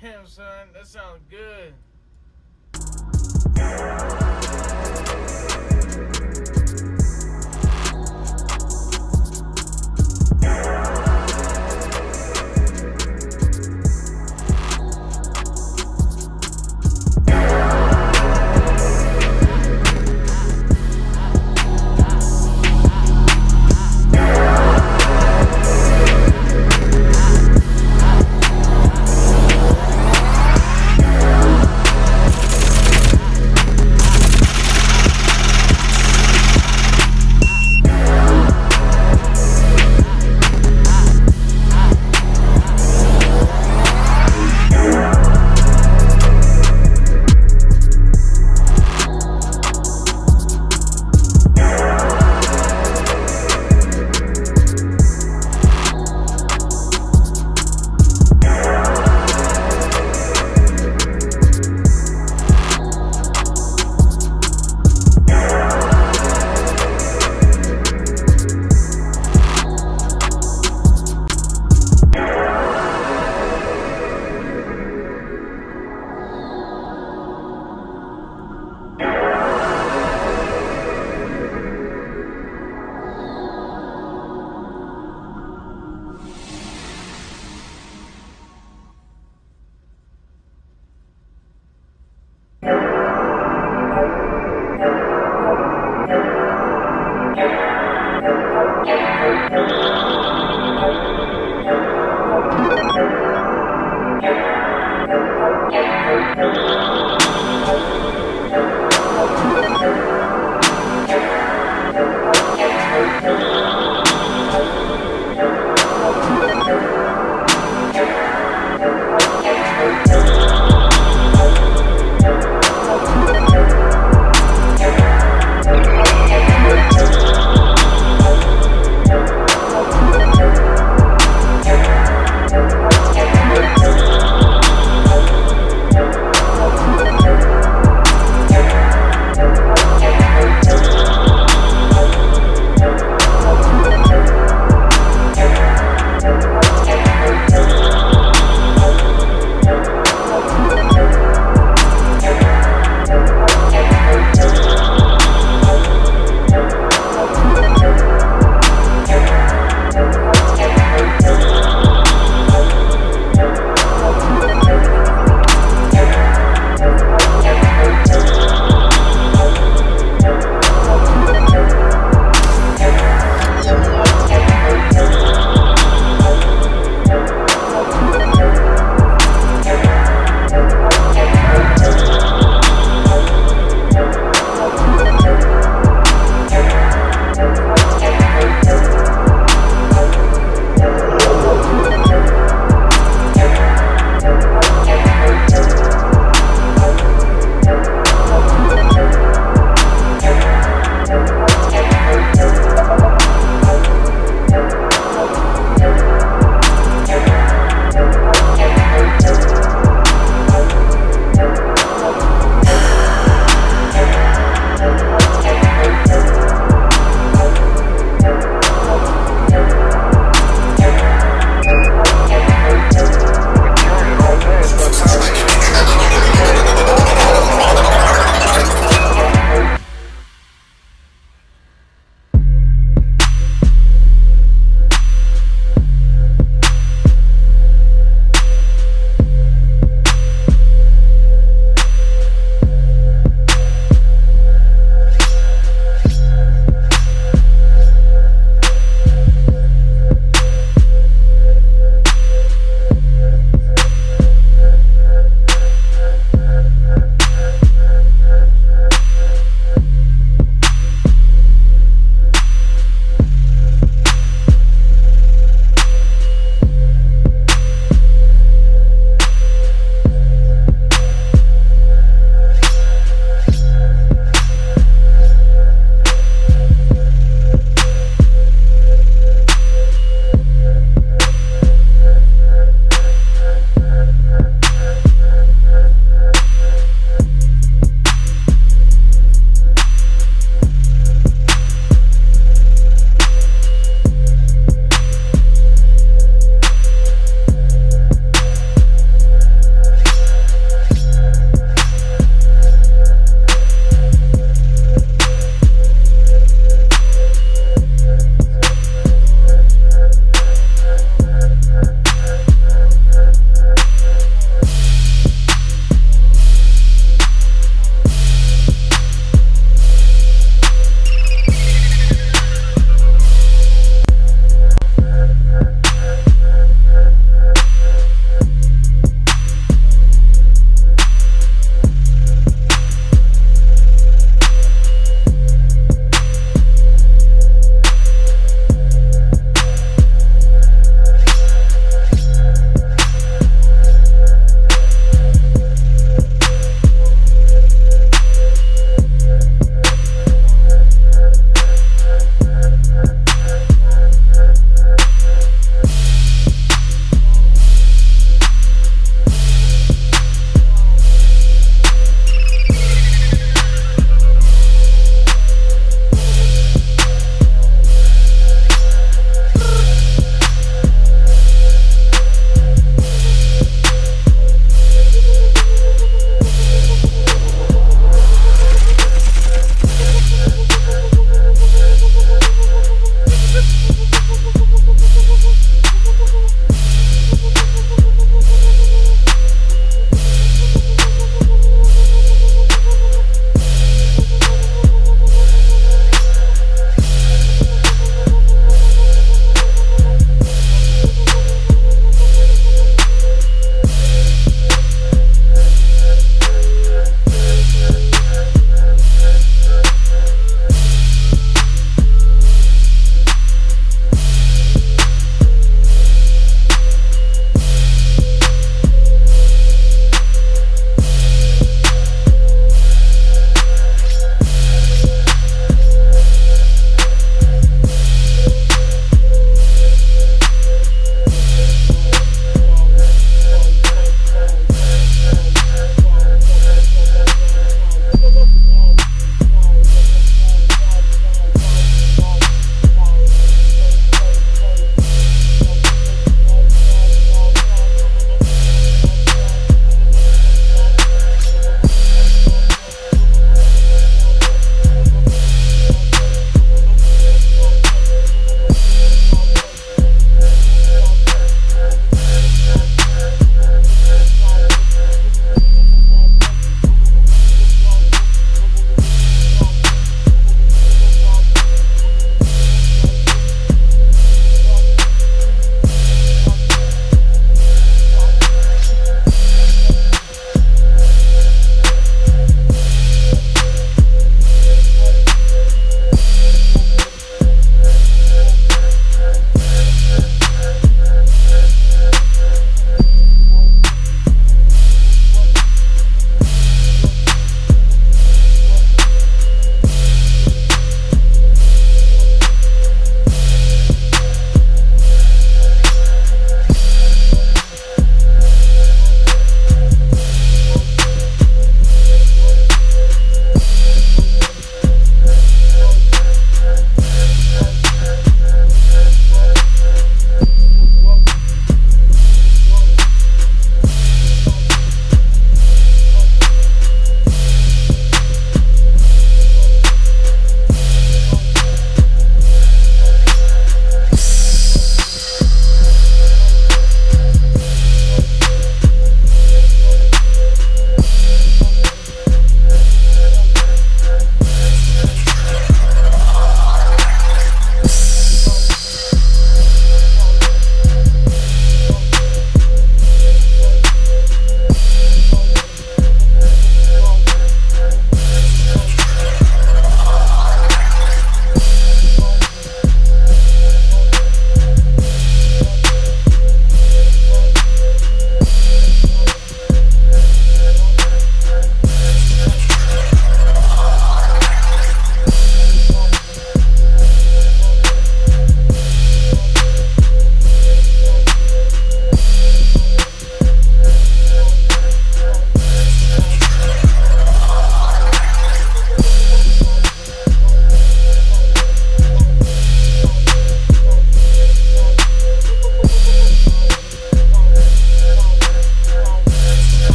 Damn, son, that sounds good.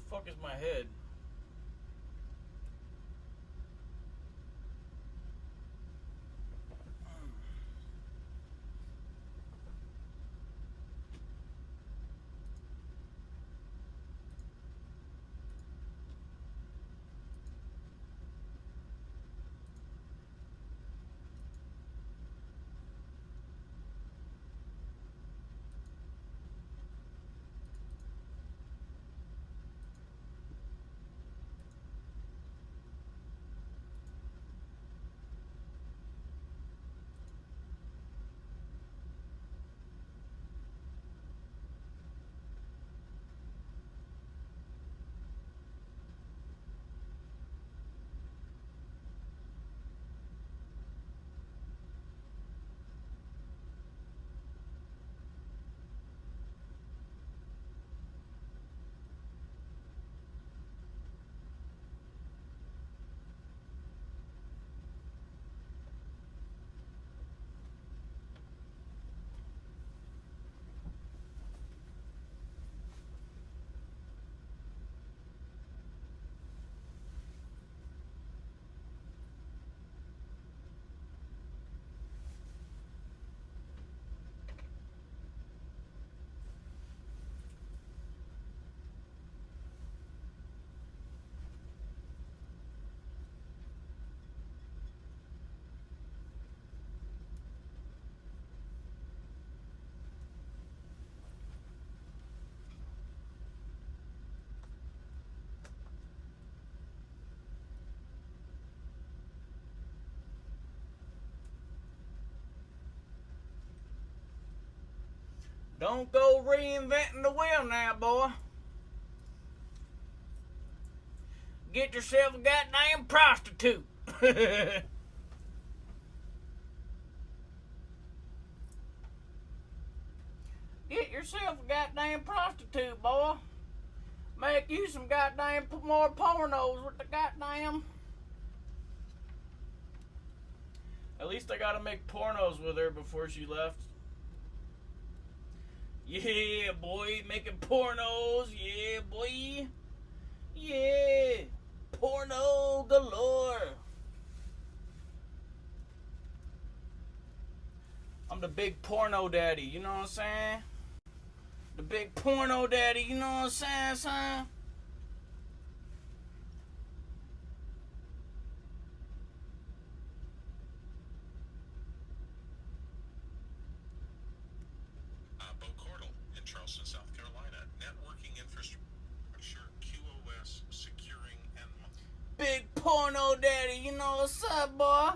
fuck is my head? Don't go reinventing the wheel now, boy. Get yourself a goddamn prostitute. Get yourself a goddamn prostitute, boy. Make you some goddamn more pornos with the goddamn. At least I gotta make pornos with her before she left. Yeah, boy, making pornos. Yeah, boy. Yeah, porno galore. I'm the big porno daddy, you know what I'm saying? The big porno daddy, you know what I'm saying, son? Charleston, South Carolina. Networking infrastructure, QoS, securing, and big porno daddy, you know what's up, boy?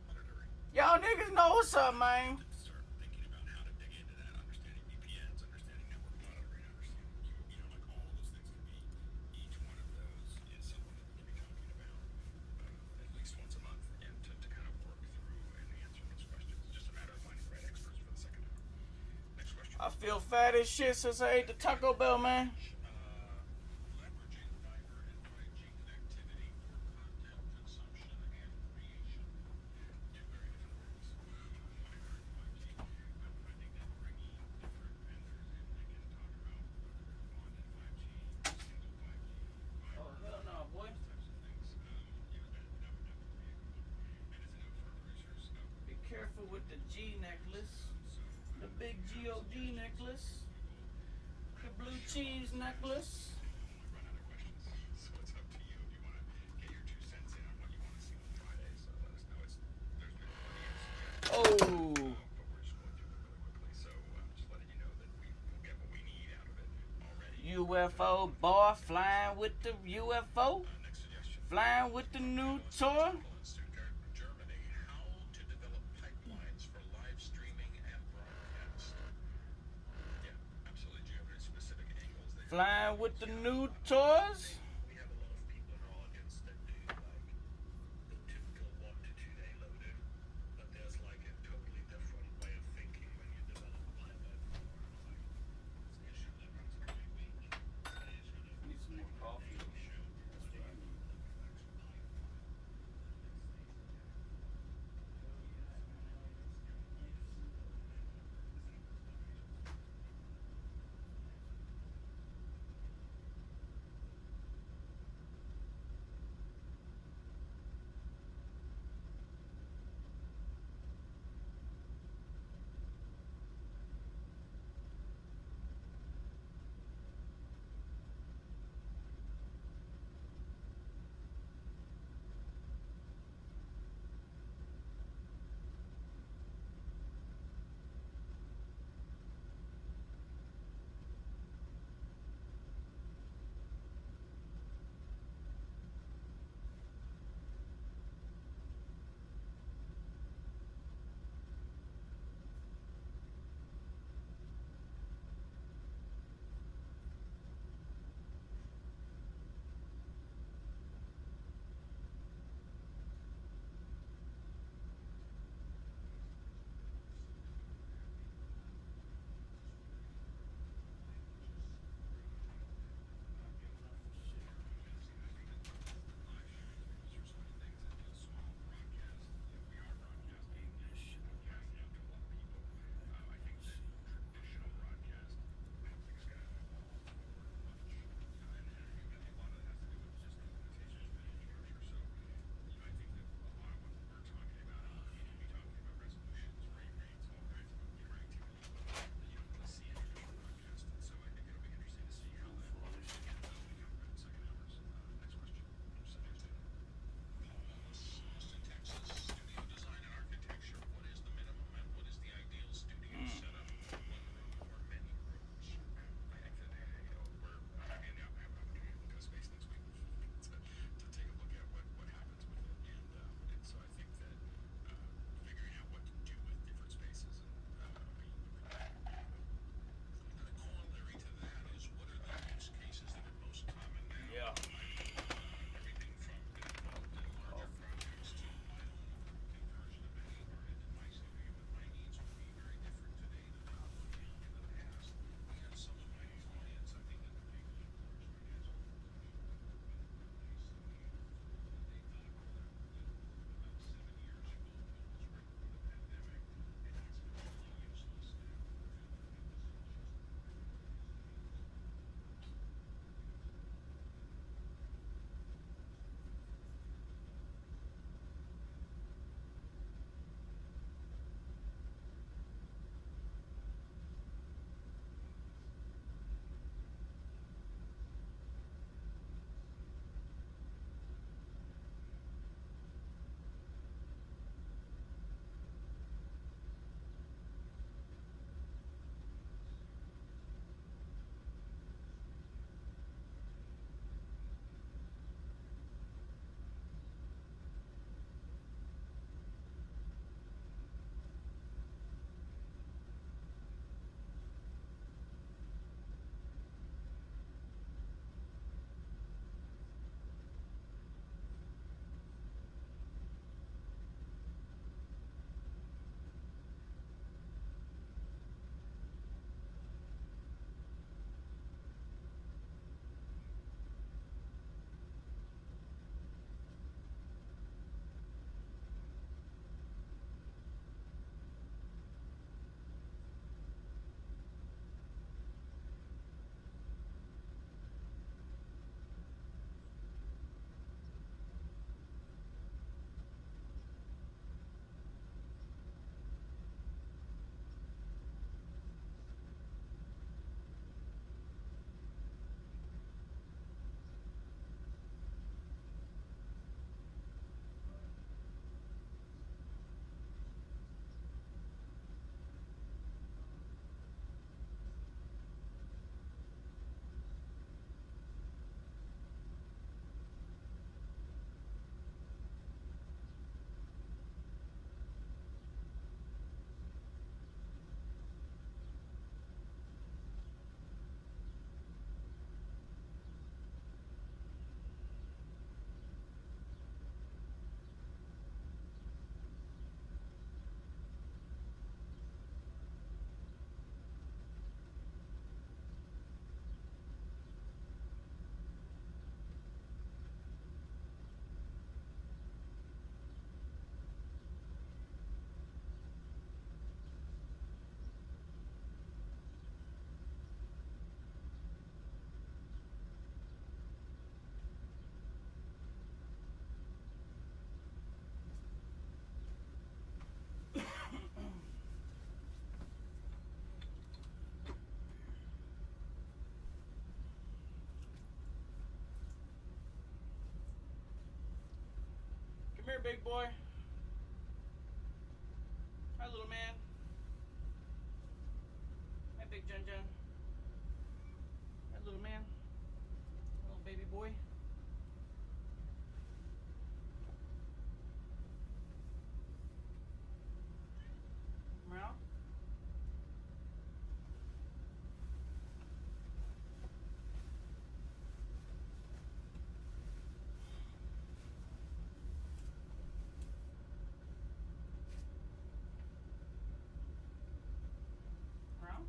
monitoring. Y'all niggas know what's up, man. Start thinking about how to dig into that, understanding VPNs, understanding network monitoring, understanding, like all of those things can be, each one of those is something that we can be talking about at least once a month, and to kind of work through and answer those questions. It's just a matter of finding the right experts for the second hour. Next question. I feel fat as shit since I ate the Taco Bell, man. Leveraging fiber and 5G connectivity for content consumption and creation. Two very different worlds. Fiber and 5G. I think that bringing different vendors in, again, talk about whether they're bonded 5G, single 5G, fiber. Oh, hell no, boy. Types of things. That would definitely be a good one. And as a note for our producers, Be careful with the G necklace. The big G-O-D necklace. The blue cheese necklace. run out of questions. So it's up to you if you want to get your 2 cents in on what you want to see on Friday. So let us know. There's been plenty of suggestions. Oh. But we're just going through them really quickly. So just letting you know that we will get what we need out of it already. UFO boy flying with the UFO. Next suggestion. Flying with the new toy. In Stuttgart, Germany, how to develop pipelines for live streaming and broadcast. Yeah, absolutely. Do you have any specific angles that you're Flying with the new toys. We have a lot of people in our audience that do like the typical 1 to 2 day loaded, but there's like a totally different way of thinking when you develop a pipeline for like an issue that runs for a week. That is kind of Need some more coffee. show. here, big boy. Hi, little man. Hi, big Jun Jun. Hi, little man. Little baby boy. Meow. Meow.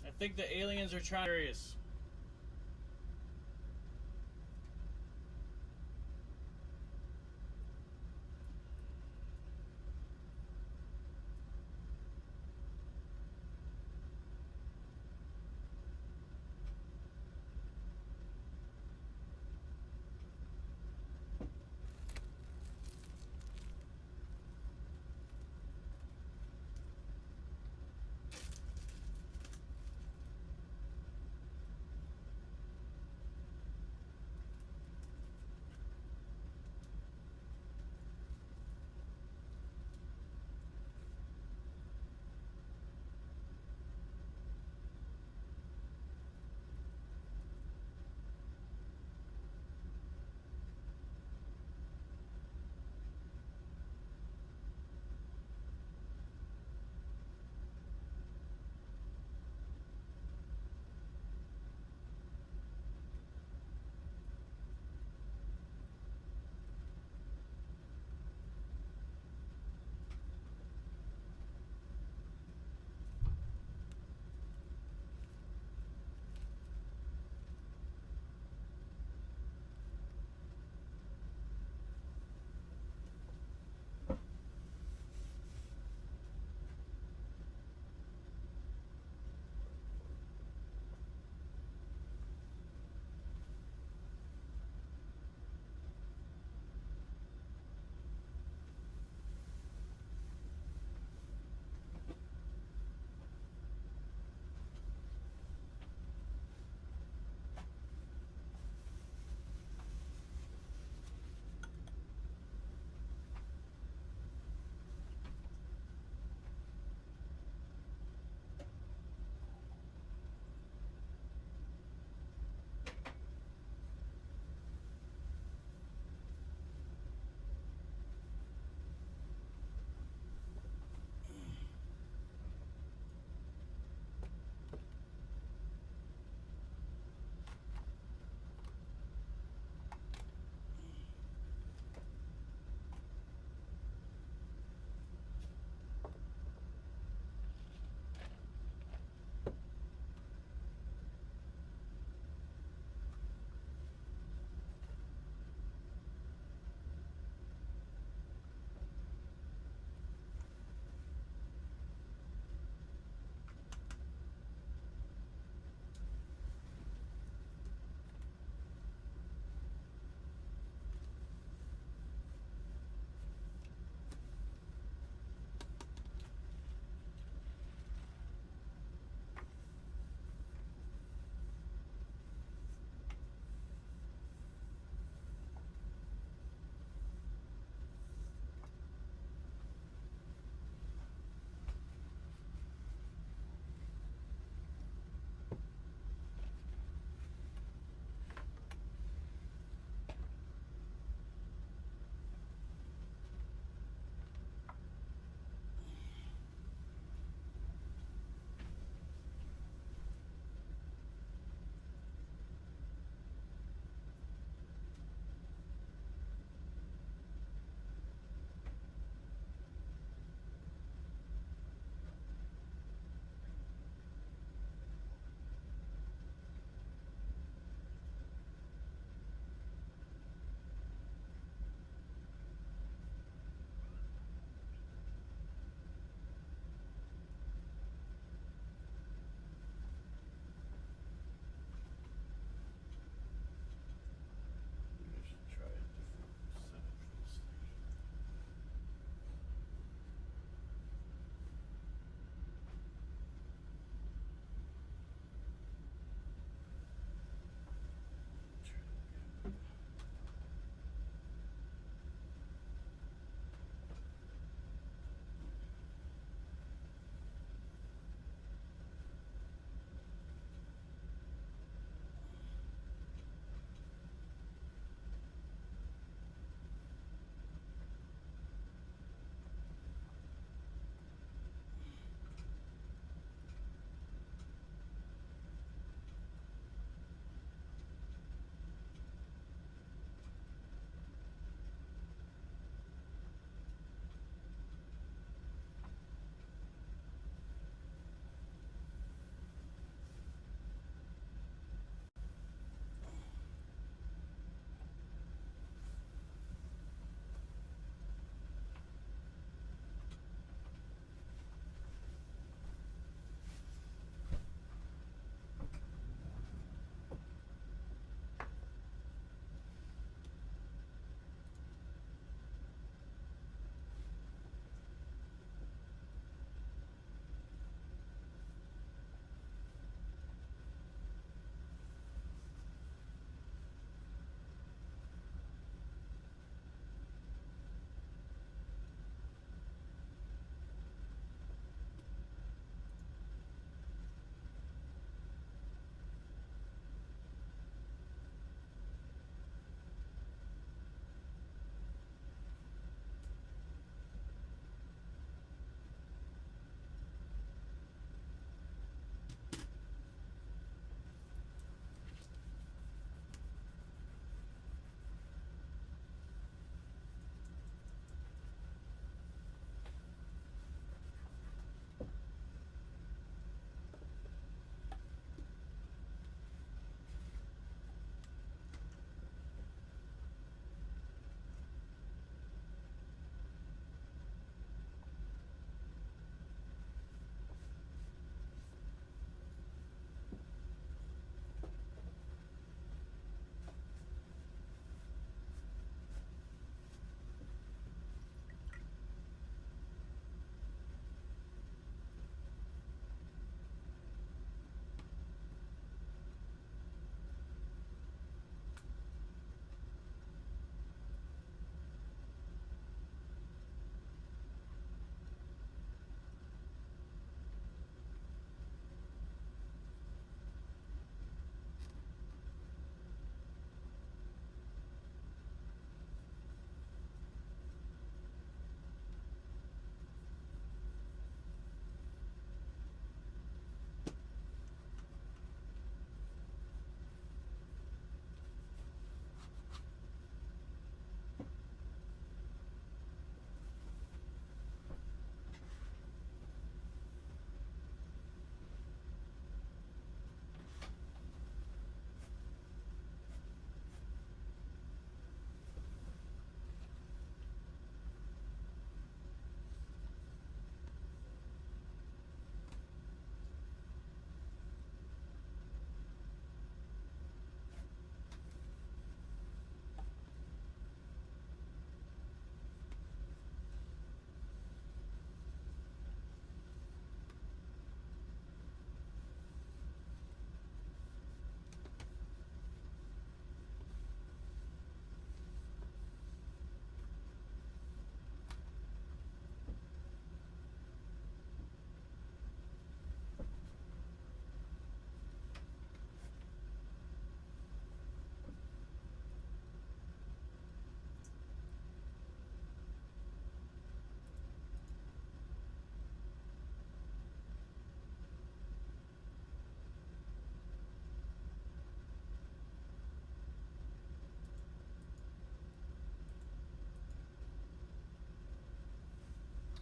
I think the aliens are trying to be serious.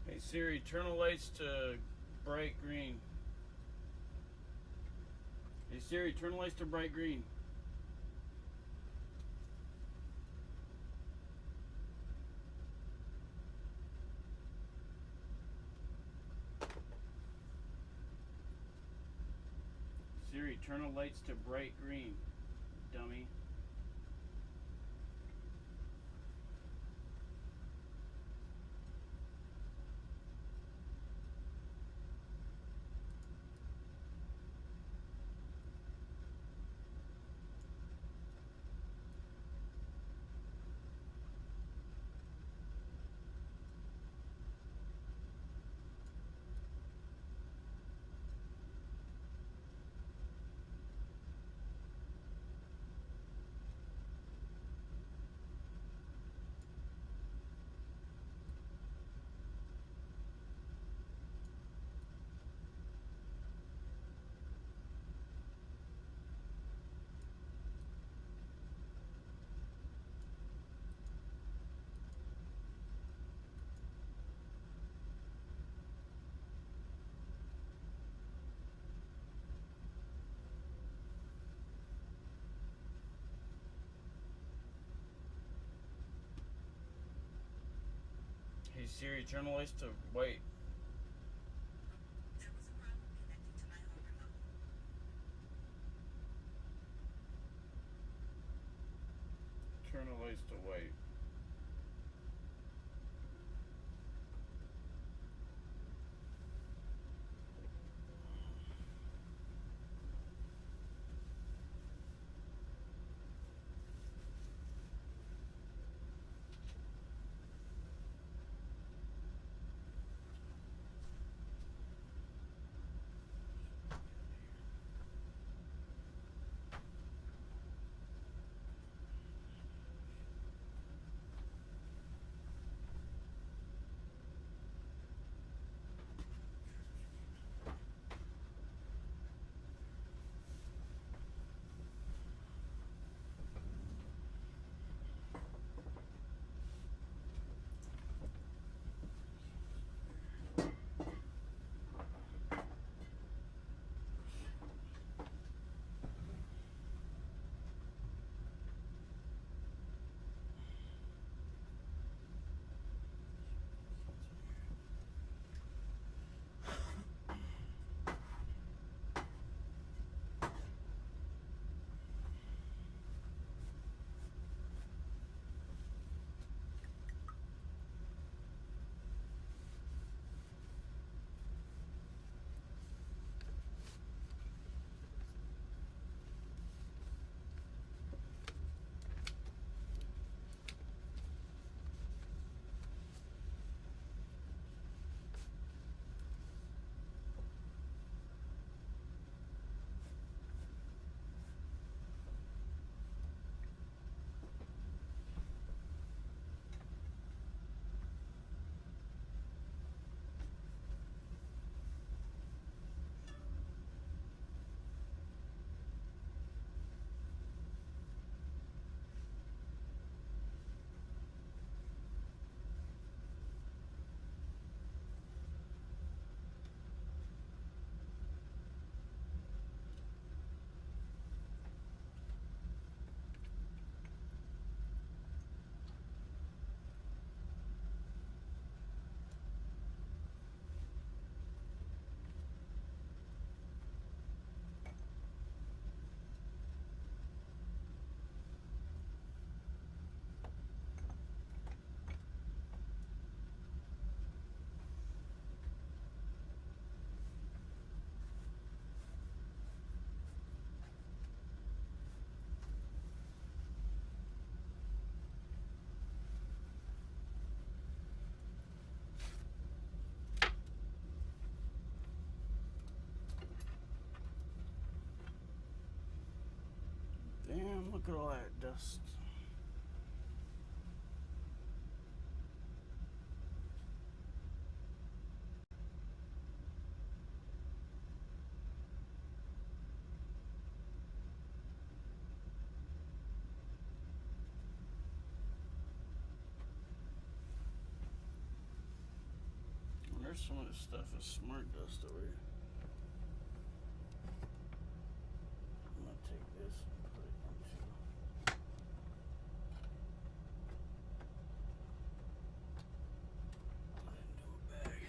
Hey Siri, turn the lights to bright green. Hey Siri, turn the lights to bright green. Siri, turn the lights to bright green, dummy. Hey Siri, turn the lights to white. There was a problem connecting to my home remote. Turn the lights to white. Damn, look at all that dust. There's some of this stuff is smart dust over here. I'm gonna take this and put it into a bag.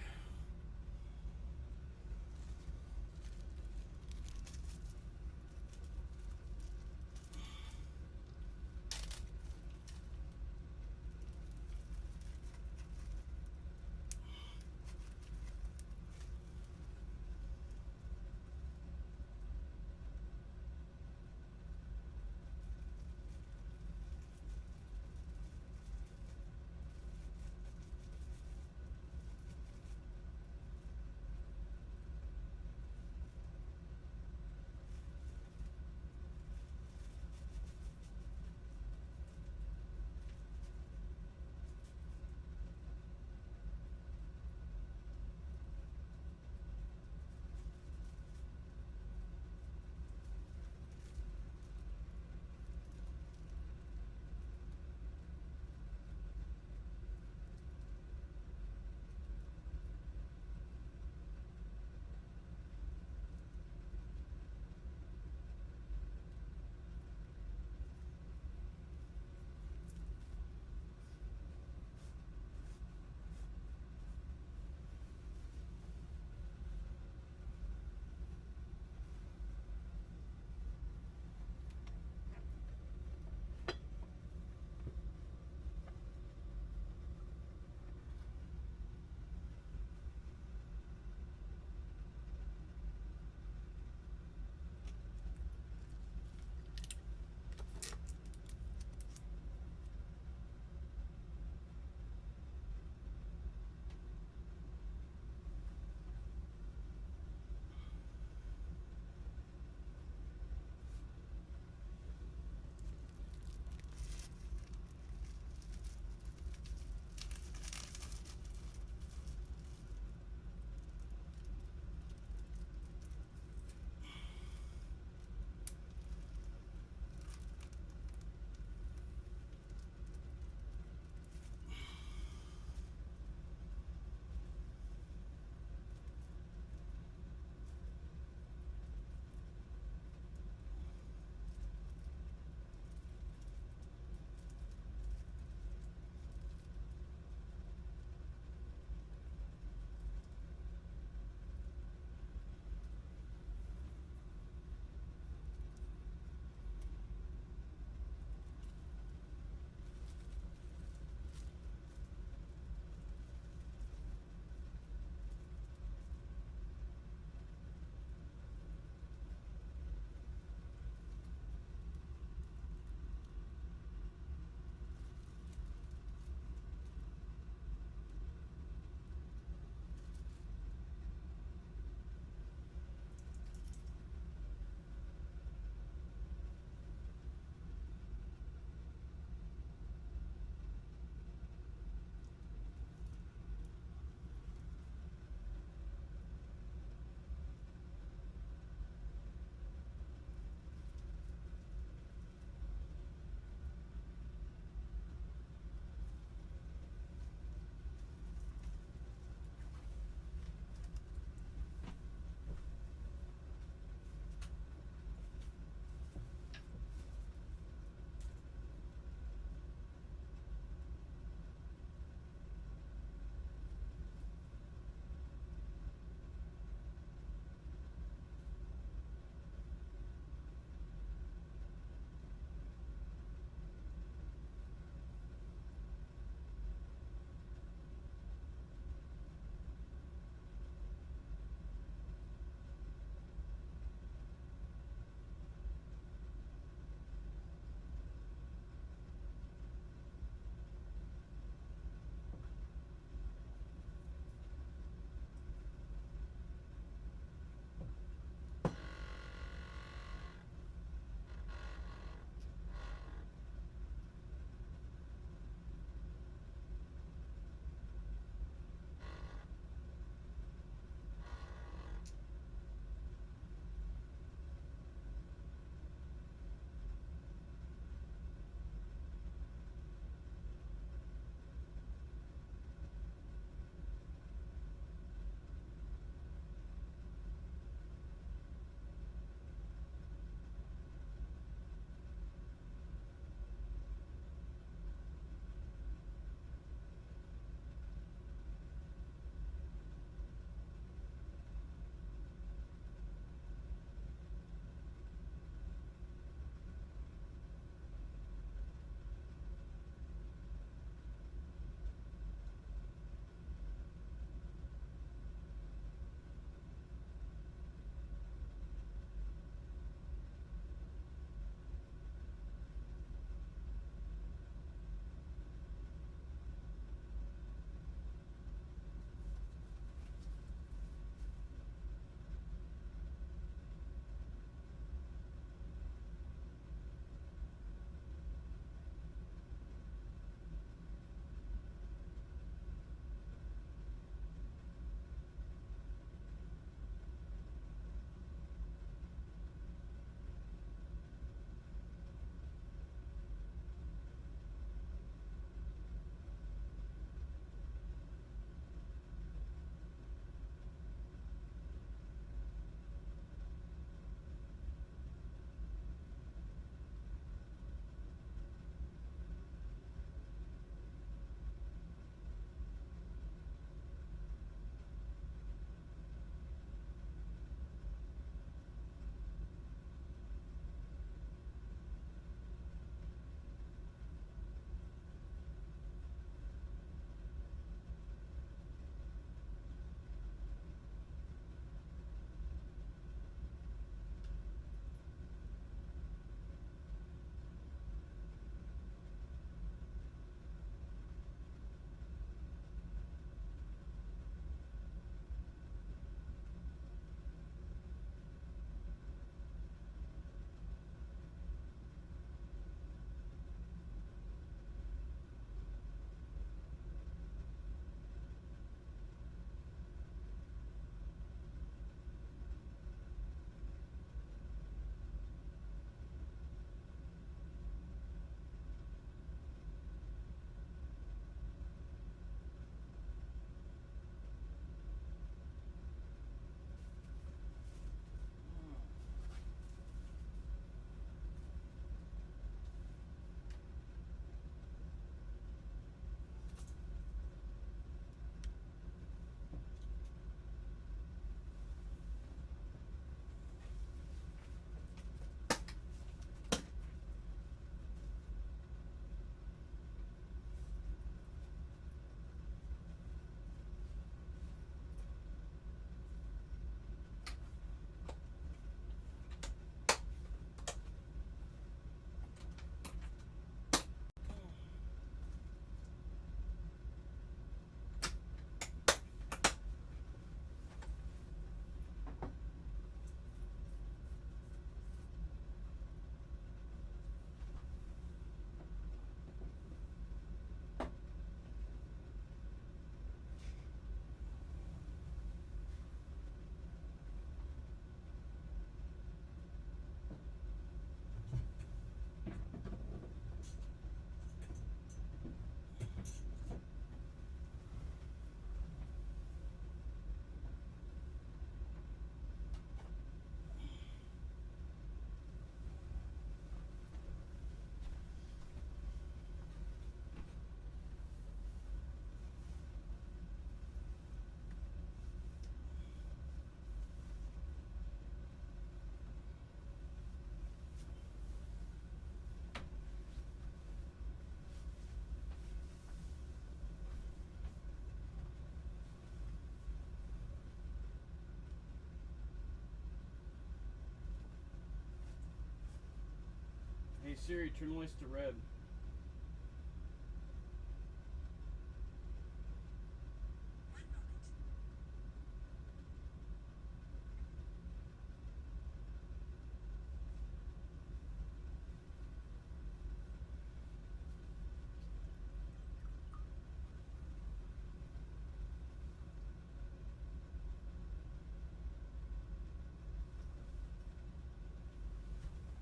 Hey Siri, turn lights to red.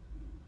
One moment.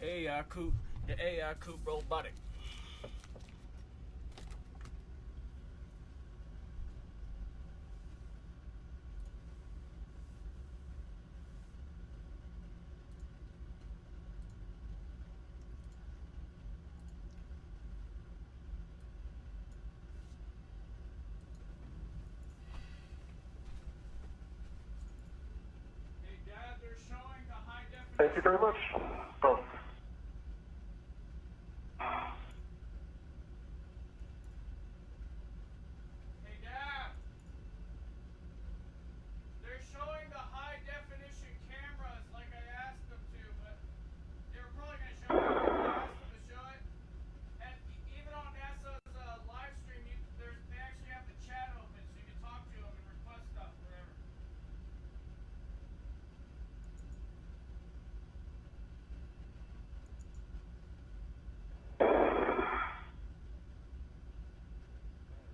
AI Coop, the AI Coop robotic. Hey Dad, they're showing the high definition. Thank you very much. Oh. Hey Dad, they're showing the high definition cameras like I asked them to, but they were probably going to show it. I asked them to show it. And even on NASA's live stream, they actually have the chat open so you can talk to them and request stuff forever.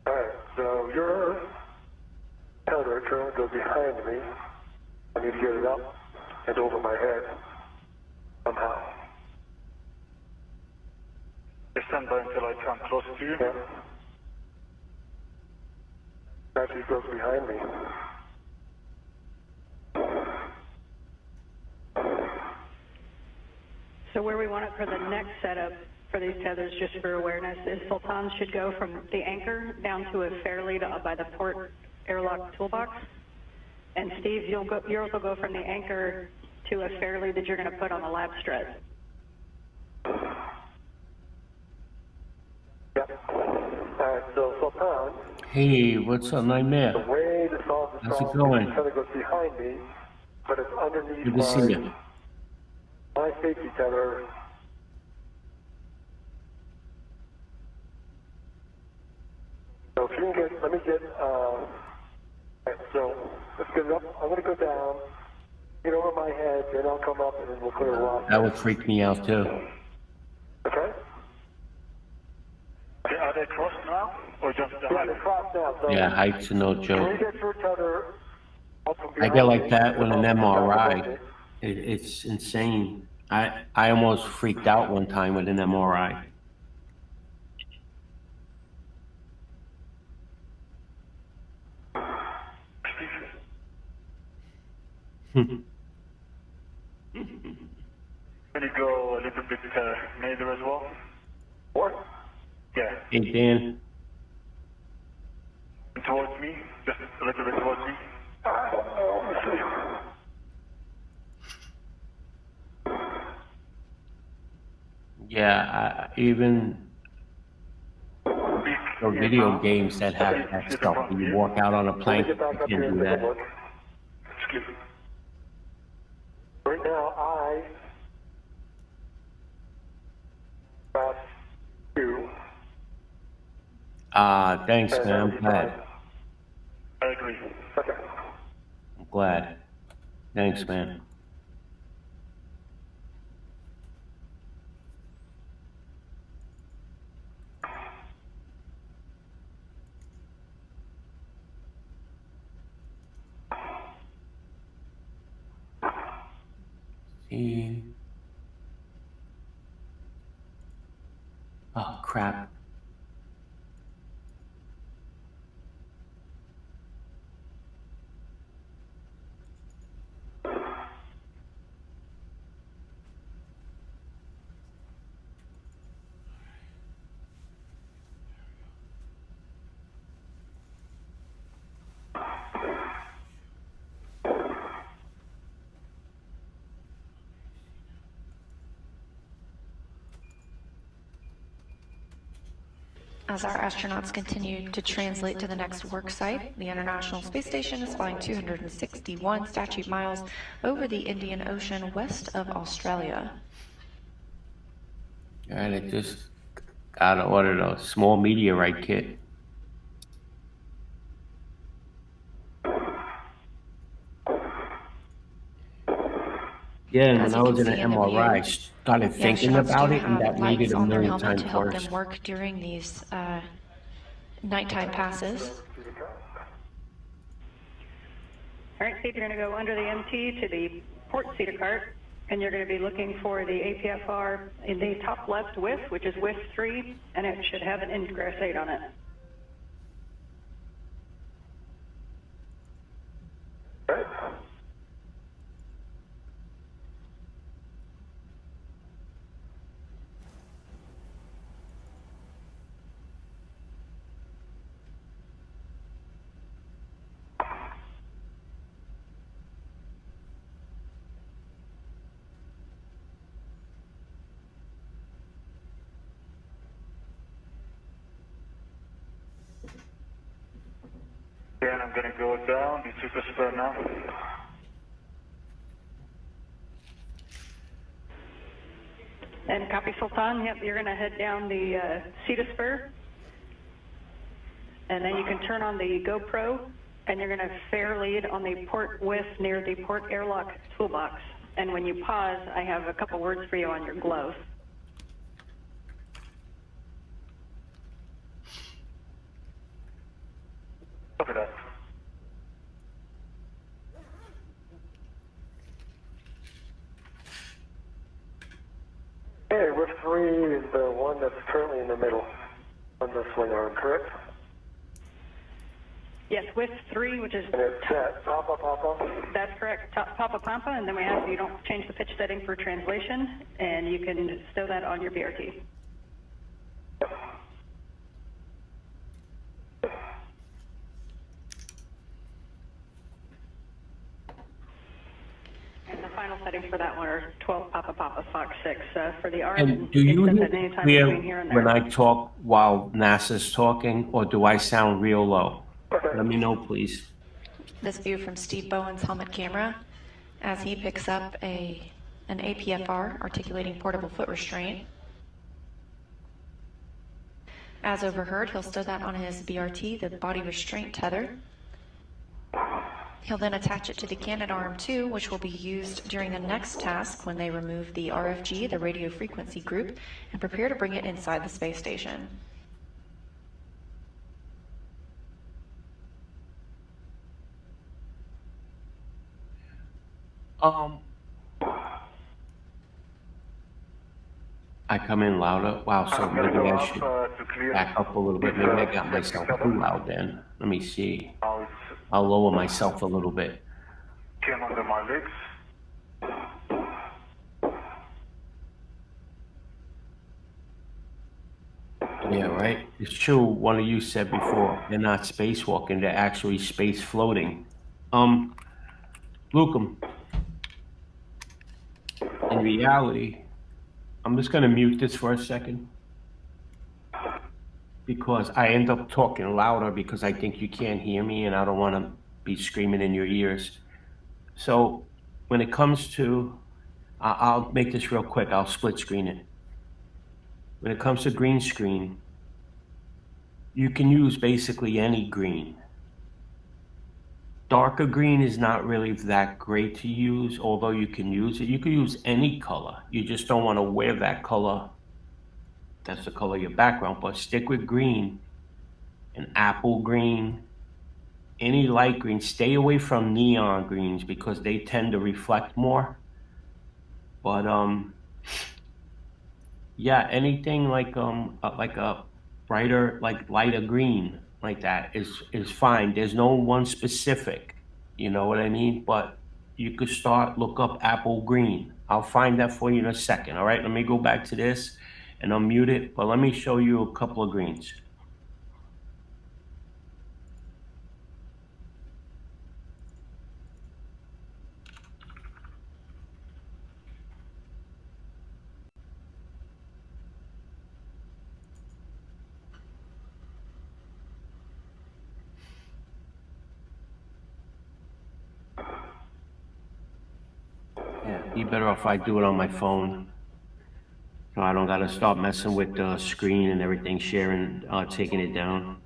Alright, so your tether trying to go behind me. I need to get it up and over my head somehow. Stand by until I come close to you. Yeah. Actually goes behind me. So where we want it for the next setup for these tethers, just for awareness, is Sultan should go from the anchor down to a fairlead by the port airlock toolbox. And Steve, you'll also go from the anchor to a fairlead that you're going to put on the lap strut. Yep. Alright, so Sultan. Hey, what's up, Nightmare? The way to solve the How's it problem going? is tether goes behind me, but it's underneath Good to see you. my safety tether. So if you can get, let me get, right, so let's get it up. I'm going to go down, get over my head, then I'll come up and then we'll clear it off. That would freak me out too. Okay? Okay, are they crossed now? Or just the height? Yeah, they're crossed now. So Yeah, height's a no can joke. you get your tether up from I behind get like me? that with an MRI. It's insane. I almost freaked out one time with an MRI. Can you go a little bit nadir as well? What? Yeah. Hey, Dan. Towards me? Just a little bit towards me? Let me see. Yeah, even the video games that have that stuff, you walk out on a plank, you can't do that. Excuse me. Right now, I got you. Thanks, man. I'm glad. I agree. Okay. I'm glad. Thanks, man. See. Oh, crap. As our astronauts continue to translate to the next work site, the International Space Station is flying 261 statute miles over the Indian Ocean west of Australia. And it just got ordered a small meteorite kit. Yeah, and when I was in an MRI, I started The thinking astronauts about do it, and have that made lights it a on their million helmet times to help worse. them work during these nighttime passes. All right, Steve, you're going to go under the MT to the port cedar cart. and you're going to be looking for the APFR in the top left WIF, which is WIF 3, and it should have an ingress 8 on it. Right. And I'm going to go down the super spur now. And copy Sultan, yep, you're going to head down the CETA spur, and then you can turn on the GoPro, and you're going to fair lead on the port WIF near the port airlock toolbox. And when you pause, I have a couple words for you on your glove. Look at that. Okay, WIF 3 is the one that's currently in the middle on the swing arm, correct? Yes, WIF 3, which is... And it's set. Papa, papa. That's correct, Papa Pampa, and then we ask you don't change the pitch setting for translation, and you can stow that on your BRT. And the final settings for that one are 12 Papa Papa Fox 6 for the R. And do you set at any time hear between here and there. when I talk while NASA's talking, or do I sound real low? Let me know, please. This view from Steve Bowen's helmet camera as he picks up an APFR, articulating portable foot restraint. As overheard, he'll stow that on his BRT, the body restraint tether. He'll then attach it to the Canadarm2, which will be used during the next task when they remove the RFG, the radio frequency group, and prepare to bring it inside the space station. I come in louder. Wow, so maybe I should back up a little bit. Maybe I got myself too loud then. Let me see. I'll lower myself a little bit. Came under my legs. Yeah, right. It's true. One of you said before, they're not spacewalking, they're actually space floating. Luke, in reality, I'm just gonna mute this for a second because I end up talking louder because I think you can't hear me and I don't want to be screaming in your ears. So when it comes to, I'll make this real quick, I'll split screen it. When it comes to green screen, you can use basically any green. Darker green is not really that great to use, although you can use it. You can use any color. You just don't want to wear that color. That's the color of your background, but stick with green, an apple green, any light green. Stay away from neon greens because they tend to reflect more. But yeah, anything like a brighter, like lighter green like that is fine. There's no one specific, you know what I mean? But you could look up apple green. I'll find that for you in a second. All right, let me go back to this and unmute it, but let me show you a couple of greens. Yeah, be better if I do it on my phone. So I don't gotta start messing with the screen and everything, sharing, taking it down.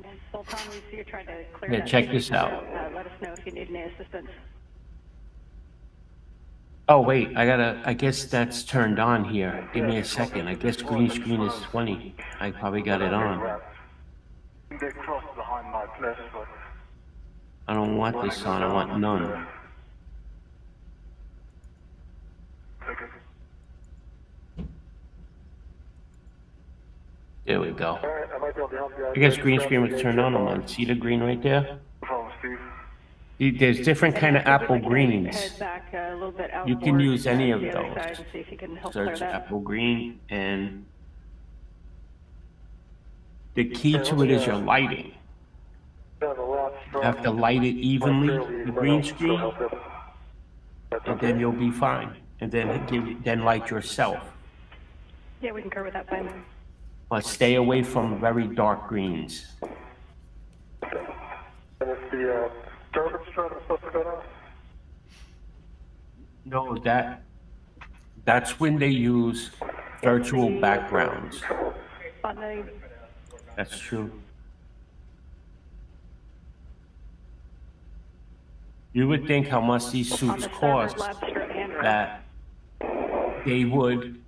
points. Sultan, we see you trying to clear Yeah, that check PGP this out. route. Let us know if you need any assistance. Oh, wait, I guess that's turned on here. Give me a second. I guess green screen is 20. I probably got it on. They crossed behind my place, but I don't want this on, I want none. There we go. Alright, I might be able to help you out. I guess green screen was turned on mine. See the green right there? from Steve. There's different kind of apple Head greens. back a little bit You can outboard, use any of to the other those. side and see if you can help clear Search that. apple green, and the key to it is your lighting. Down the left, You have to light it evenly, the green screen, and then you'll be fine. And then light yourself. Yeah, we concur with that plan. But stay away from very dark greens. And it's the garbage truck that's supposed to go down? No, that's when they use virtual backgrounds. On the, That's true. You would think how much these on suits the cost, starboard lab strip and right. that they would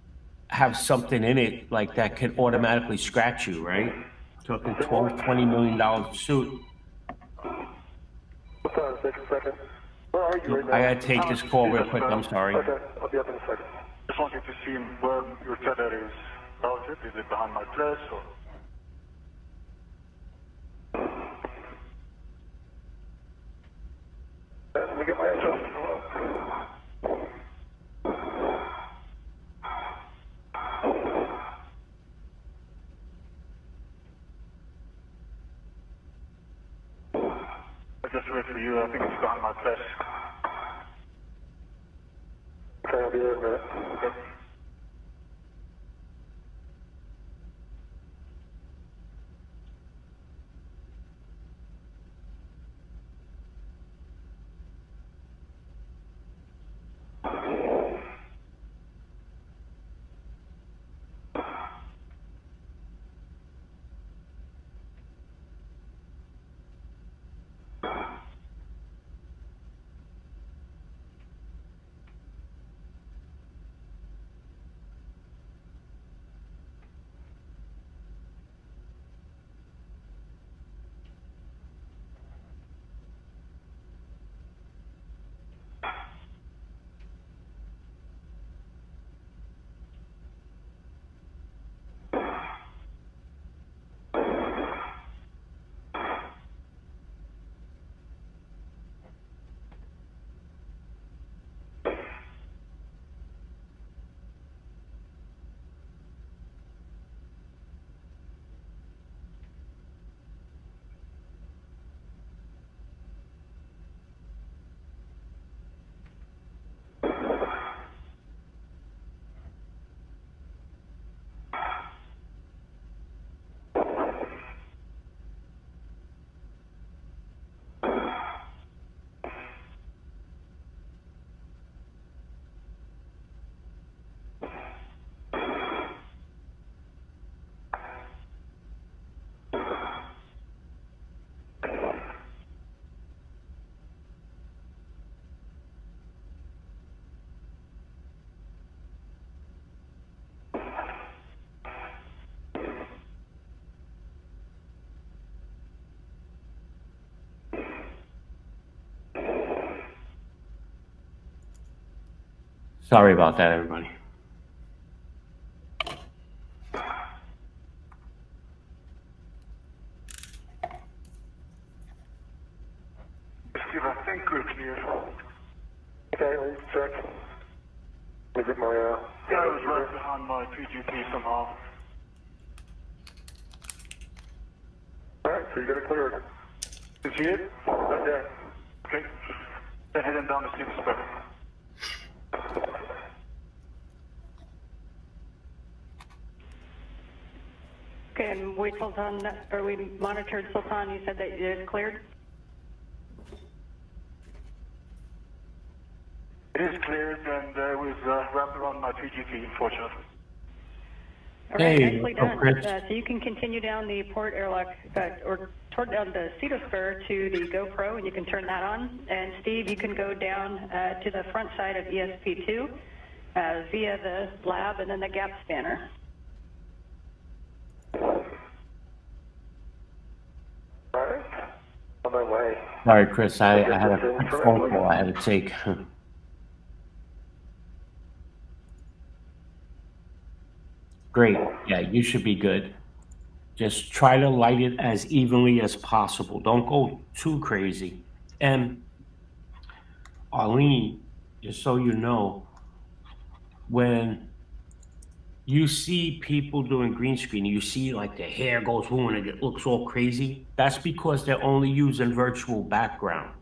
have something in it like that could automatically scratch you, right? Talking $20 million a suit. Hold on, take a second. Where are you right now? I gotta take this call real quick, I'm sorry. Okay, I'll be up in a second. Just wanted to see where your tether is routed. Is it behind my place or? Let me get my adjustment. I just wait for you. I think it's behind my place. Okay, I'll be there in a minute. Okay. Sorry about that, everybody. Steve, I think we're clear. Okay, let me check. Let me get my, Yeah, I was right behind my PGP somehow. Alright, so you got it cleared. You see it? Right there. Okay. Then heading down to see the spec. Okay, and we Sultan, or we monitored Sultan, you said that it is cleared? It is cleared and it was wrapped around my PGP, unfortunately. All right, Hey, nicely oh, done. Chris. So you can continue down the port airlock, or toward the Cedar Spur to the GoPro, and you can turn that on. And Steve, you can go down to the front side of ESP2 via the lab and then the gap spanner. Alright. On my way. Sorry, Chris, I had a quick phone call I had to take. Great. Yeah, you should be good. Just try to light it as evenly as possible. Don't go too crazy. And Arlene, just so you know, when you see people doing green screen, you see like their hair goes boom and it looks all crazy. That's because they're only using virtual background.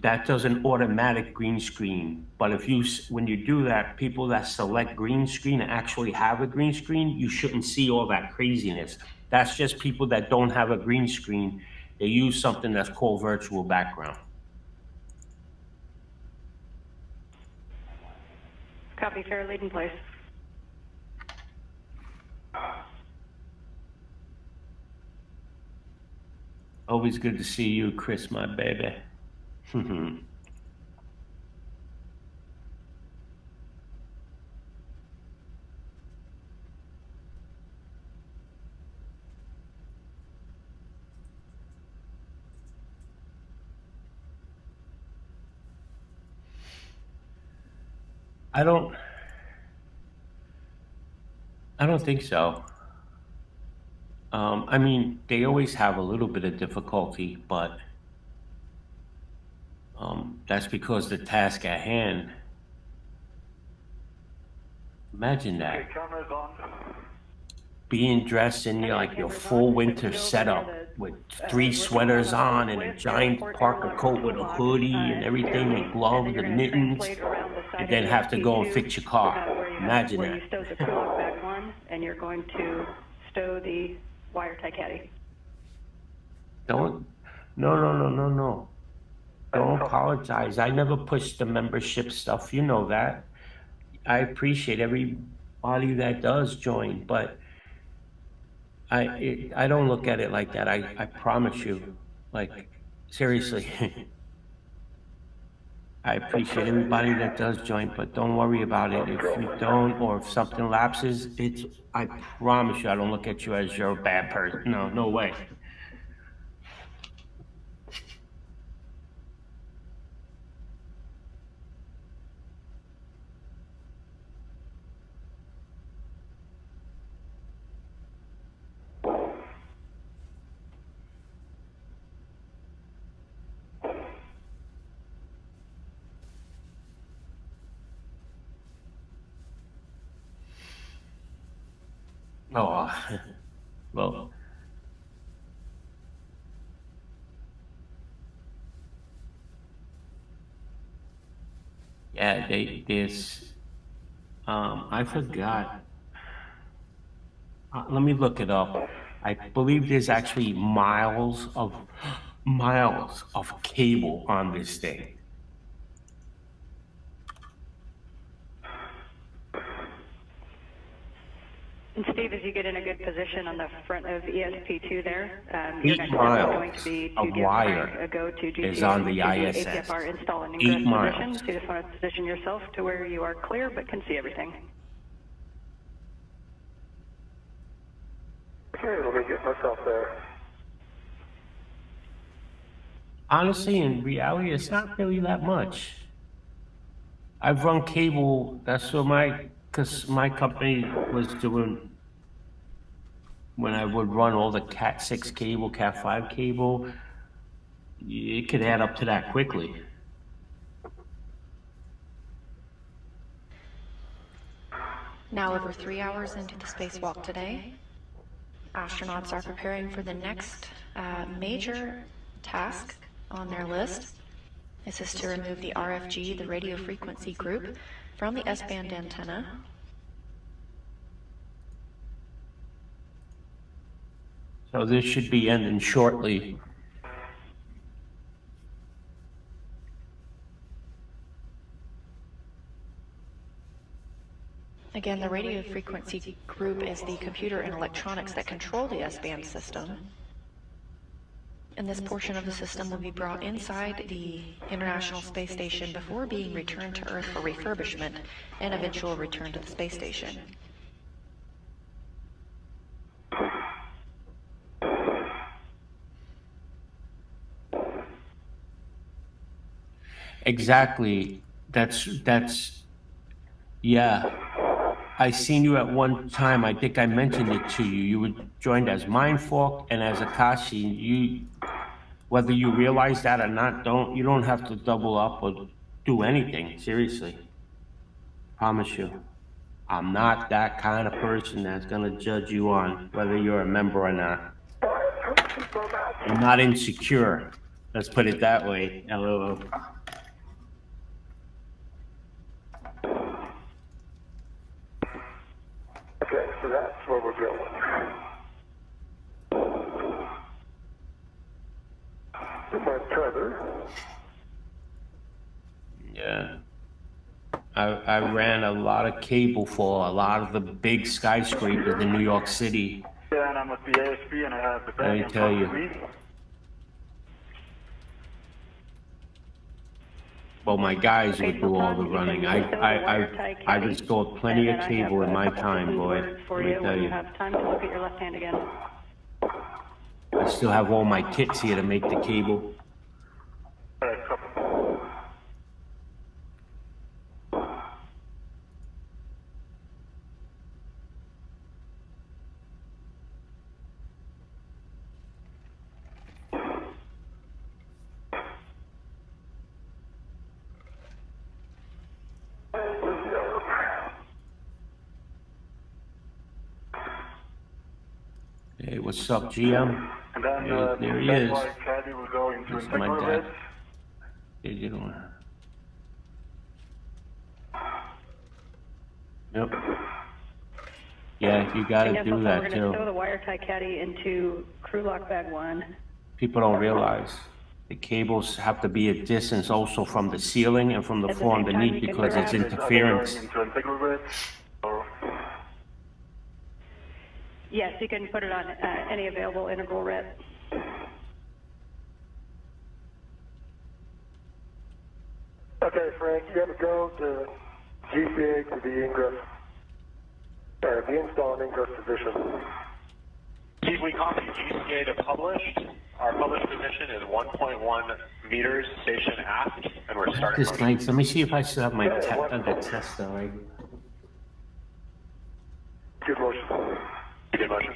That does an automatic green screen. But if you, when you do that, people that select green screen and actually have a green screen, you shouldn't see all that craziness. That's just people that don't have a green screen. They use something that's called virtual background. Copy, fair lead in place. Always good to see you, Chris, my baby. I don't think so. I mean, they always have a little bit of difficulty, but that's because the task at hand. Imagine that. Camera's on. Being dressed in your full winter setup with 3 sweaters on and a giant parka coat with a hoodie and everything, and gloves and mittens, and then have to go and fix your car. Imagine that. Where you stow the coolant back on, and you're going to stow the wire tie caddy. No. Don't apologize. I never pushed the membership stuff. You know that. I appreciate everybody that does join, but I don't look at it like that. I promise you. Like, seriously. I appreciate everybody that does join, but don't worry about it. If you don't, or if something lapses, I promise you I don't look at you as you're a bad person. No way. Oh, well, yeah, I forgot. Let me look it up. I believe there's actually miles of cable on this thing. And Steve, as you get in a good position on the front of ESP2 there, 8 going miles to be of give wire a go to GT is on the ISS. APFR install and 8 ingress miles. position. So you just want to position yourself to where you are clear but can see everything. Okay, let me get myself there. Honestly, in reality, it's not really that much. I've run cable, that's what because my company was doing, when I would run all the Cat 6 cable, Cat 5 cable, it could add up to that quickly. Now over 3 hours into the spacewalk today, astronauts are preparing for the next major task on their list. This is to remove the RFG, the radio frequency group, from the S-band antenna. So this should be ending shortly. Again, the radio frequency group is the computer and electronics that control the S-band system. And this portion of the system will be brought inside the International Space Station before being returned to Earth for refurbishment and eventual return to the space station. Exactly. Yeah. I seen you at one time. I think I mentioned it to you. You were joined as Mindfork and as Akashi. Whether you realize that or not, you don't have to double up or do anything. Seriously. Promise you. I'm not that kind of person that's gonna judge you on whether you're a member or not. I'm not insecure. Let's put it that way. LOL. Okay, so that's where we're going. My tether. Yeah. I ran a lot of cable for a lot of the big skyscrapers in New York City. Yeah, and I'm with the ASP and I have the Let bag me in tell front you. of me. Well, my guys would do all the running. I've installed plenty of cable in my time, boy. Let me tell you. Have time to look at your left hand again. I still have all my kits here to make the cable. All right, copy. Hey, what's up, GM? And then There he the is. satellite caddy will go into This is my integral dad. bits. Digital. Yep. Yeah, you gotta do that We're going to throw too. the wire tie caddy into crew lock bag 1. People don't realize the cables have to be a distance also from the ceiling and from the At the floor same time, underneath you can because it's grab- interference. Are they going into integral bits? Or Yes, you can put it on any available integral rep. Okay, Frank, you gotta go to GCA to the ingress. The install and ingress position. Chief, we copy GCA to published. Our published position is 1.1 meters station aft, and we're starting This motion. night, let me see if I still have my test right. Good motion. Good motion.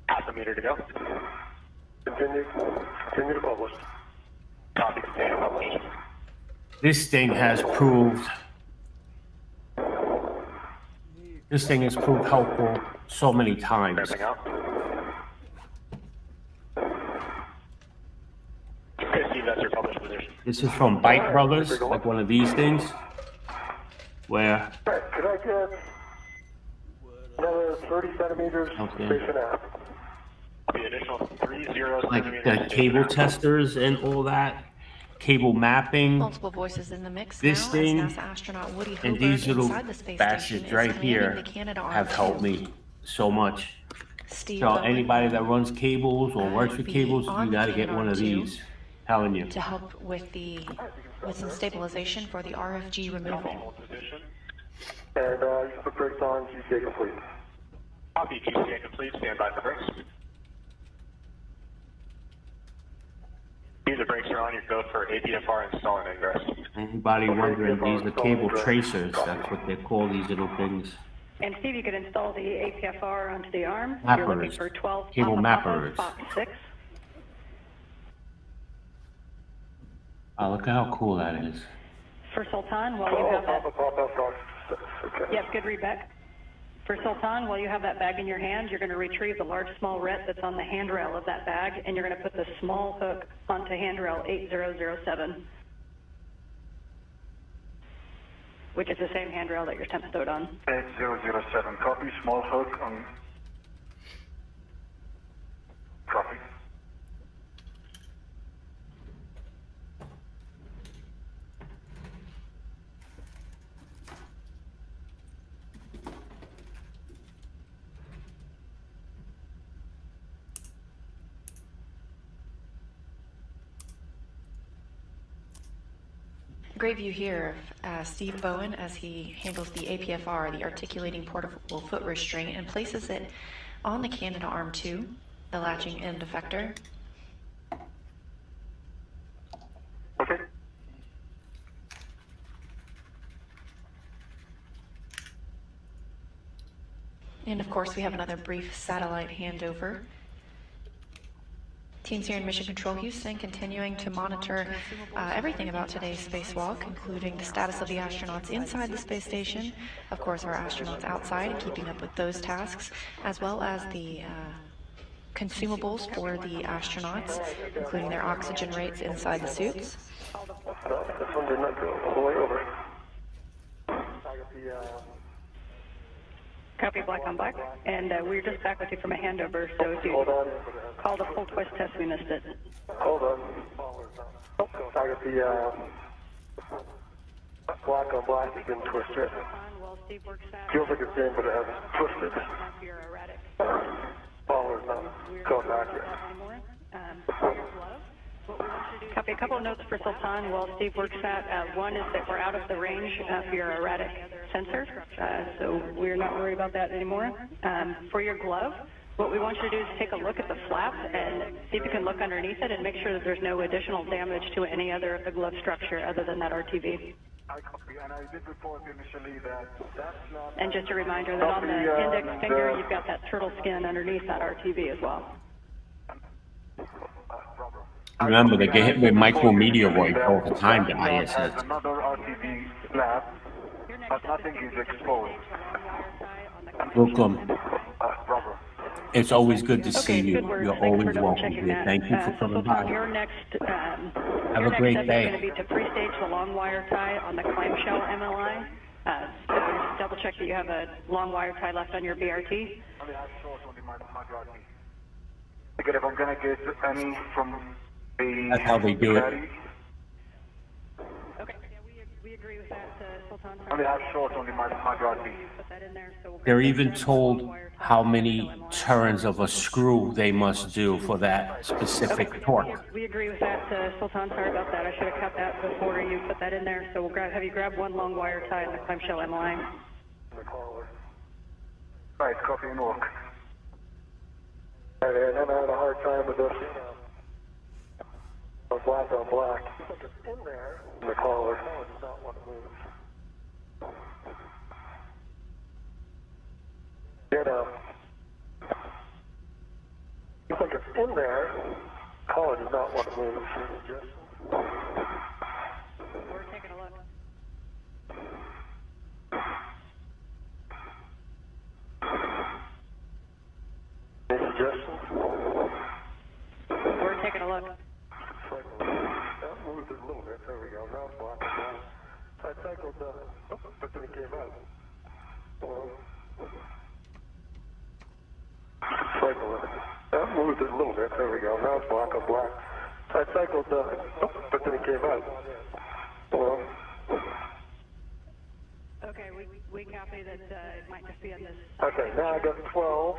Half a meter to go. Continue to publish. Copy, continue to publish. This thing has proved helpful so many times. Ramping out. Okay, Steve, that's your published position. This is from Bike Brothers, like one of these things, where Right, could I get another 30 centimeters Okay. station aft? The additional 30 like centimeters. the station cable aft. testers and all that, cable mapping, Multiple voices in the mix This now thing as NASA astronaut Woody and Hoberg these little inside the space bastards station is right commanding here the Canada have helped R2. me so much. Steve So Bowen anybody that runs cables or works with be cables, on you gotta get Canada one of R2 these. Telling you. to help with some stabilization for the RFG removal. Position. And you can put brakes on, GCA complete. Copy, GCA complete. Stand by for brakes. These brakes are on. You're go for APFR install and ingress. Anybody wondering, these are cable tracers. That's what they call these little things. And Steve, you could install the APFR onto the arm. You're looking Mappers. for 12 Cable Papa mappers. Fox 6. Oh, look at how cool that is. For Sultan, while you have that... Papa Fox 6, okay. Yep, good read back. For Sultan, while you have that bag in your hand, you're going to retrieve the large small ret that's on the handrail of that bag, and you're going to put the small hook onto handrail 8007, which is the same handrail that your temp stowed on. 8007, copy, small hook on. Copy. Great view here of Steve Bowen as he handles the APFR, the articulating portable foot restraint, and places it on the Canadarm2, the latching end effector. Okay. And of course, we have another brief satellite handover. Teams here in Mission Control Houston continuing to monitor everything about today's spacewalk, including the status of the astronauts inside the space station, of course our astronauts outside, and keeping up with those tasks, as well as the consumables for the astronauts, including their oxygen rates inside the suits. No, this one did not go all the way over. I got the, Copy, black on black. And we're just back with you from a handover, so if you hold on. call the full twist test, we missed it. Hold on. Oh, I got the, black on black has been twisted. Feels like it's in, but it hasn't twisted. Follower's not going back yet. Copy. A couple of notes for Sultan while Steve works that. One is that we're out of the range for your erratic sensor, so we're not worried about that anymore. For your glove, what we want you to do is take a look at the flap and see if you can look underneath it and make sure that there's no additional damage to any other of the glove structure other than that RTV. I copy, and I did report initially that that's not... And just a reminder that on the index finger, you've got that turtle skin underneath that RTV as well. Remember, they get hit with micrometeoroids all the time, the Has ISS. another RTV slab, but nothing is exposed. Welcome. Bravo. It's always good to see Okay, you. good work. You're Thanks always for double welcome checking here. that. Thank you for coming Sultan, by. your next, Have your a great next step day. is going to be to pre-stage the long wire tie on the clamshell MLI. So just double check that you have a long wire tie left on your BRT. Only have short only my RT. Again, if I'm gonna get any from the... That's how they do it. Okay, yeah, we agree with that, Sultan. Only have short only my RT. Put that in there, so we'll They're even told how many turns of a screw they must do for that specific torque. We agree with that, Sultan. Sorry about that. I should have cut that before you put that in there. So we'll have you grab one long wire tie on the clamshell MLI. Right, copy and work. And then I had a hard time with this. Black on black. It's in there. The collar. It's not what moves. You know. You think it's in there. Collar does not want to move. We're taking a look. Any suggestions? We're taking a look. That moved it a little bit. There we go. Now it's black again. I cycled but then it came out. Well, cycle it. That moved it a little bit. There we go. Now it's black on black. I cycled but then it came out. Well, Okay, we copy that it might just be on this. okay, now I got 12.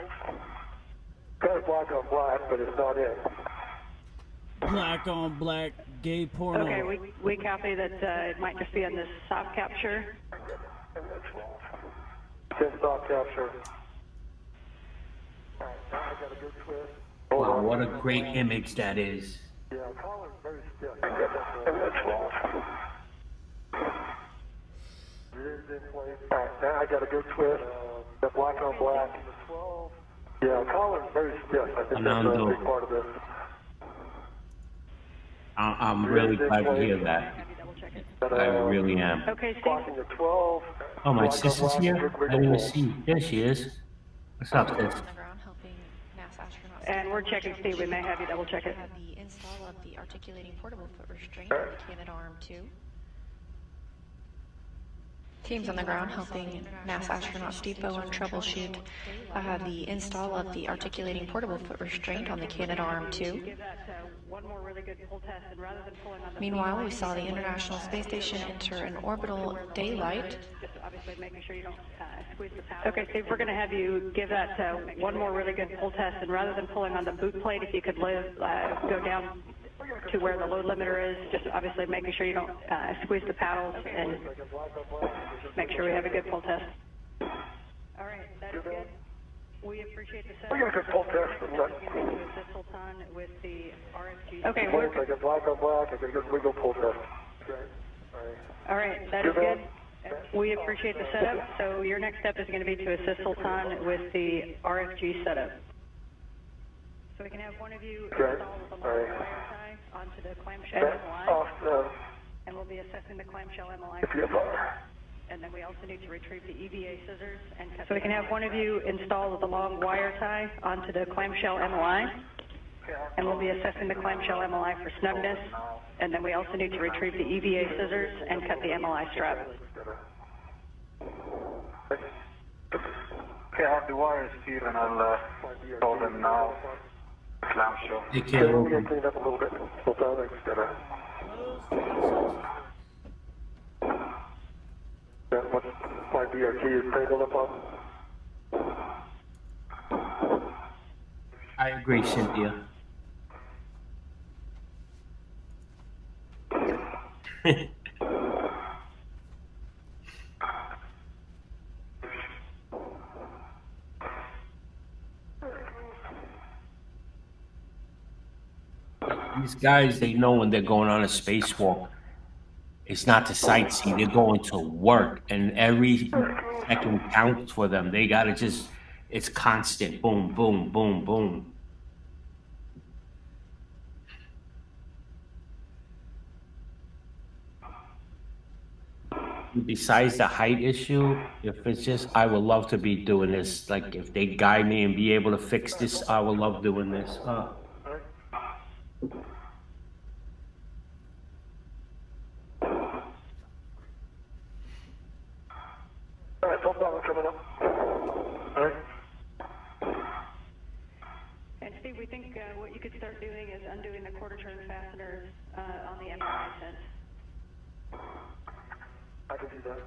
Got it black on black, but it's not in. Black on black, gay porno. Okay, we copy that it might just be on this soft capture. It's in soft capture. Alright, now I got a good twist. Hold Wow, on. what a great image that is. Yeah, collar's very stiff. That's wrong. Alright, now I got a good twist. The black on black. Yeah, collar's very stiff. I think that's a big part of this. I'm really glad to hear that. I really am. Okay, Steve. Blocking the 12. Oh, my black on sister's black, here? big I didn't even wiggle see. There she is. What's up, sis? On the ground helping NASA astronauts. And we're checking, Steve. We may have you double check it. Have the install of the articulating portable foot restraint on the Canadarm2. Teams on the ground helping NASA astronaut Steve Bowen troubleshoot the install of the articulating portable foot restraint on the Canadarm2. Give that one more really good pull test, and rather than pulling on the Meanwhile, we saw the International Space Station enter an orbital daylight. just obviously making sure you don't squeeze the power. Okay, Steve, we're going to have you give that one more really good pull test, and rather than pulling on the boot plate, if you could go down to where the load limiter is, just obviously making sure you don't squeeze the paddles and make sure we have a good pull test. All right, that is good. We appreciate the setup. We got a good pull test. Sultan with the RFG. Okay, we're... I got black on black. I got a good wiggle pull test. Okay. All right, that is good. We appreciate the setup. So your next step is going to be to assist Sultan with the RFG setup. So we can have one of you install the wire tie onto the clamshell MLI, and we'll be assessing the clamshell MLI. And then we also need to retrieve the EVA scissors and cut. So we can have one of you install the long wire tie onto the clamshell MLI, and we'll be assessing the clamshell MLI for snugness. And then we also need to retrieve the EVA scissors and cut the MLI strap. Okay, I have the wires here, and I'll install them now. Clamshell. They can't We're open. going to clean up a little bit. Sultan, what my BRT is tangled up on. I agree, Cynthia. These guys, they know when they're going on a spacewalk. It's not to sightsee, they're going to work, and every second counts for them. They gotta just, it's constant, boom, boom, boom, boom. Besides the height issue, if it's just, I would love to be doing this. Like, if they guide me and be able to fix this, I would love doing this. All right, Sultan, we're coming up. All right. And Steve, we think what you could start doing is undoing the quarter turn fasteners on the MLI tent. I can do that.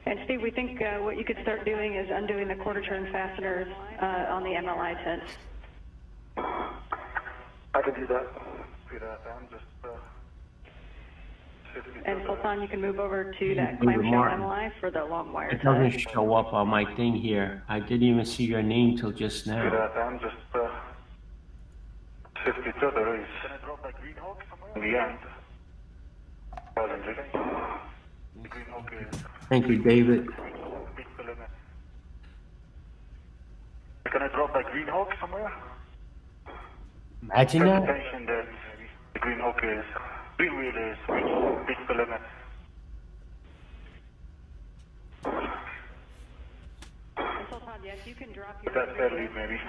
And Steve, we think what you could start doing is undoing the quarter turn fasteners on the MLI tent. I can do that. And Sultan, you can move over to that clamshell MLI for the long wire. It doesn't show up on my thing here. I didn't even see your name till just now. I'm just 52 degrees. Can I drop that green hawk somewhere? In the end. Green hawk is Thank you, David. big limit. Can I drop that green hawk somewhere? Imagine that. Attention that the green hawk is, green wheel is big limit. And Sultan, yes, you can drop your... That's fair lead, maybe.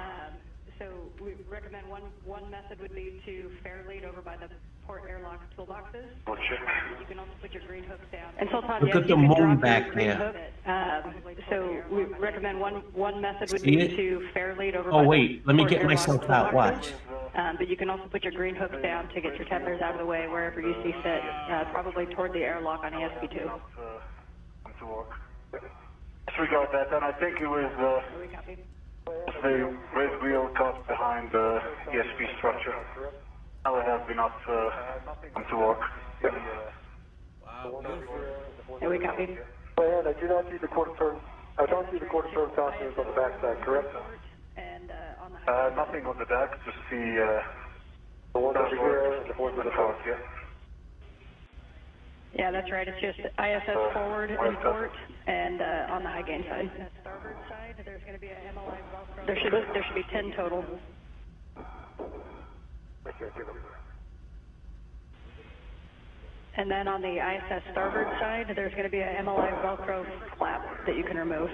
So we recommend one method would be to fair lead over by the port airlock toolboxes. We'll check. You can also put your green hooks down. And Sultan, Look yes, at the you can moon drop back your green there. hook. So we recommend one method would See be it? to fair lead over Oh, by wait, the let me port get airlock myself out, toolboxes. watch. But you can also put your green hooks down to get your tethers out of the way wherever you see fit, probably toward the airlock on ESP2. To work. Disregard that, and I think it was We copy. the red wheel cut behind the ESP structure. Now it has been up to work. Wow, beautiful. Yeah, we copy. And I do not see the quarter turn. I don't see the quarter turn fasteners on the backside, correct? And on the Nothing on the deck, just the one over here and the one with the top. yeah. Yeah, that's right. It's just ISS forward and port, and on the high gain side. Starboard side, there's going to be a MLI Velcro. There should be 10 total. And then on the ISS starboard side, there's going to be a MLI Velcro flap that you can remove.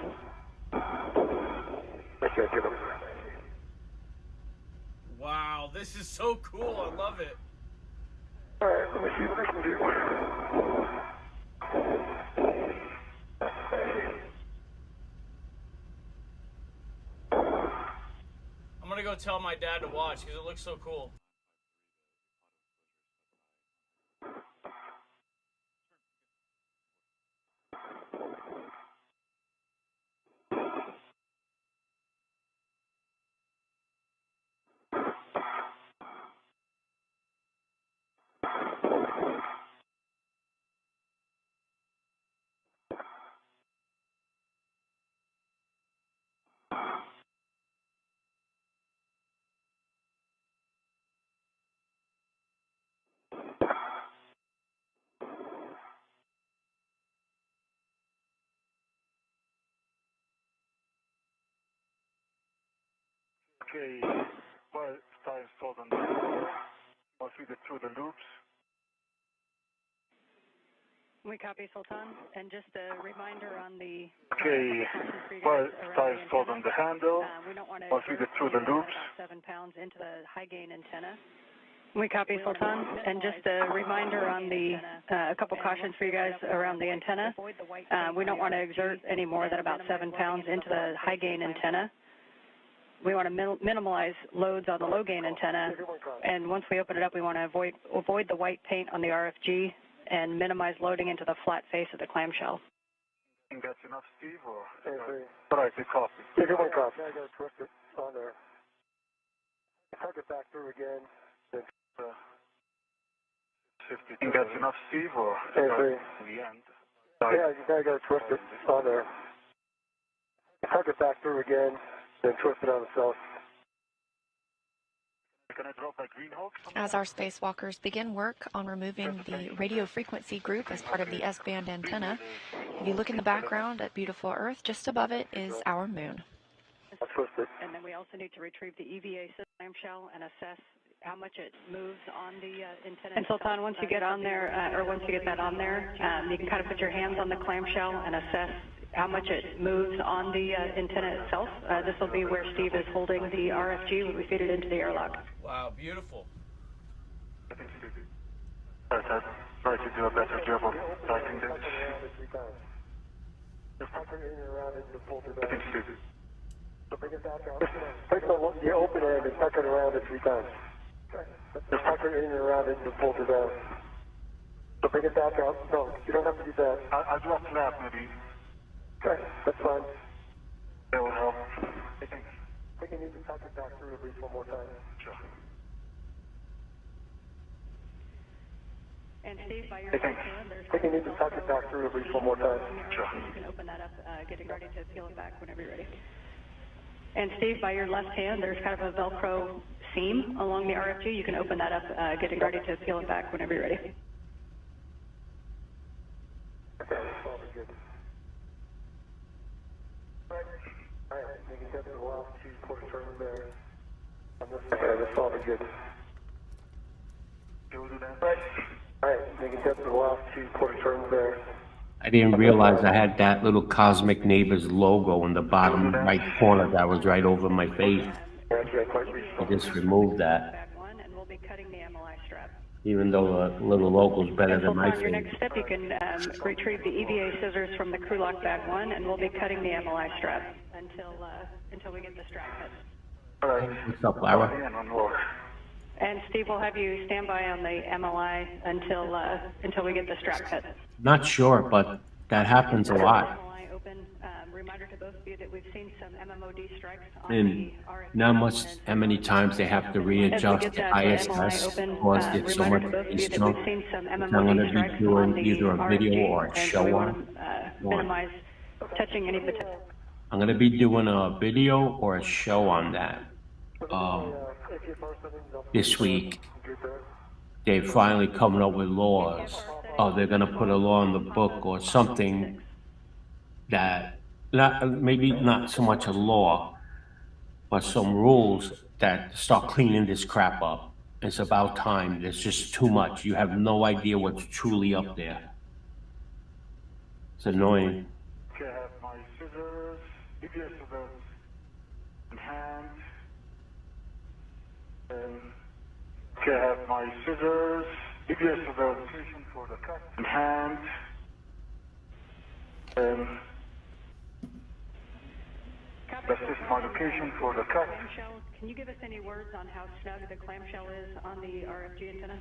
Wow, this is so cool. I love it. All right, let me see what I can do. I'm gonna go tell my dad to watch because it looks so cool. Okay, well, start installed on the once we get through the loops. We copy, Sultan. And just a reminder on the... Okay, well, start installed on the handle we don't want to once we get through the loops. about 7 pounds into the high gain antenna. We copy, Sultan. And just a reminder on the, a couple cautions for you guys around the antenna. We don't want to exert any more than about 7 pounds into the high gain antenna. We want to minimize loads on the low gain antenna. And once we open it up, we want to avoid the white paint on the RFG and minimize loading into the flat face of the clamshell. Think that's enough, Steve, or? All right, good copy. Take one copy. I got to twist it on there. Tuck it back through again. 50. Think that's enough, Steve, or? In the end. Yeah, you got to twist it on there. Tuck it back through again, then twist it on itself. Can I drop that green hook? As our spacewalkers begin work on removing the radio frequency group as part of the S-band antenna, if you look in the background at beautiful Earth, just above it is our moon. And then we also need to retrieve the EVA clamshell and assess how much it moves on the antenna. And Sultan, once you get on there, or once you get that on there, you can kind of put your hands on the clamshell and assess how much it moves on the antenna itself. This will be where Steve is holding the RFG when we feed it into the airlock. Wow, beautiful. Try to do a better job of lighting this. Just tuck it in and around it and pull it back. So bring it back out. Place the open end and tuck it around it 3 times. Just tuck it in and around it and pull it down. So bring it back out. No, you don't have to do that. I'll do a flap, maybe. Okay, that's fine. That will help. I think you need to tuck it back through at least one more time. Sure. And Steve, by your left hand, there's... I think you need to tuck it back through at least one more time. Sure. You can open that up, getting ready to peel it back whenever you're ready. And Steve, by your left hand, there's kind of a Velcro seam along the RFG. You can open that up, getting ready to peel it back whenever you're ready. Okay, that's all good. All right, you can get the last 2 quarter turns there. Okay, that's all good. You will do that? All right, you can get the last 2 quarter turns there. I didn't realize I had that little Cosmic Neighbors logo in the bottom right corner that was right over my face. I just removed that. And we'll be cutting the MLI strap. Even though the little logo's better than my On your face. next step, you can retrieve the EVA scissors from the crew lock bag 1, and we'll be cutting the MLI strap until we get the strap cut. All right. What's up, Lara? And Steve, we'll have you stand by on the MLI until we get the strap cut. Not sure, but that happens a lot. MLI open. Reminder to both of you that we've seen some MMOD strikes on And the RF. not much, how many times they have to readjust the ISS because it's so much space junk. I'm going to be doing either a video or a show on. Minimize touching any potential. I'm going to be doing a video or a show on that. This week, they're finally coming up with laws. Oh, they're going to put a law in the book or something that, maybe not so much a law, but some rules that start cleaning this crap up. It's about time. There's just too much. You have no idea what's truly up there. It's annoying. Okay, I have my scissors, EVA scissors in hand. Okay, I have my scissors, EVA scissors for the cut in hand. This is my location for the cut. Can you give us any words on how snug the clamshell is on the RFG antenna?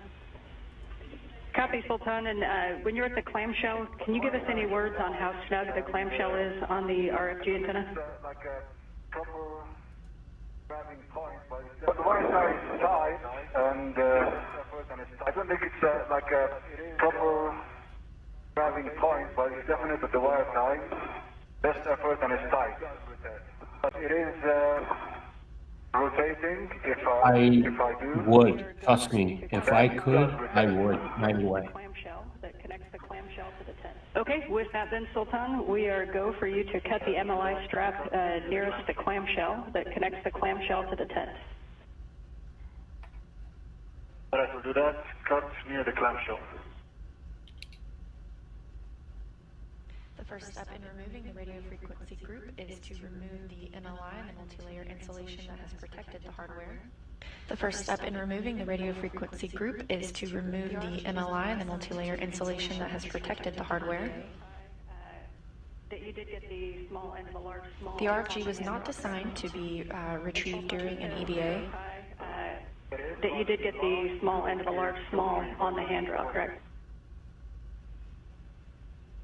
Copy, Sultan. And when you're at the clamshell, can you give us any words on how snug the clamshell is on the RFG antenna? Like a proper grabbing point, but the wire side is tight, and I don't think it's like a proper grabbing point, but it's definitely the wire side. Best effort and it's tight. But it is rotating if I do. Would, trust me, if I could, I would, right away. Clamshell that connects the clamshell Okay, with that then, Sultan, we are go for you to cut the MLI strap nearest the clamshell that connects the clamshell to the tent. Alright, we'll do that. Cut near the clamshell. The first step in removing the radio frequency group is to remove the MLI and the multi-layer insulation that has protected the hardware. The first step in removing the radio frequency group is to remove the MLI and the multi-layer insulation that has protected the hardware. That you did get the small end of the large small. The RFG was not designed to be retrieved during an EVA. That you did get the small end of the large small on the handrail, correct?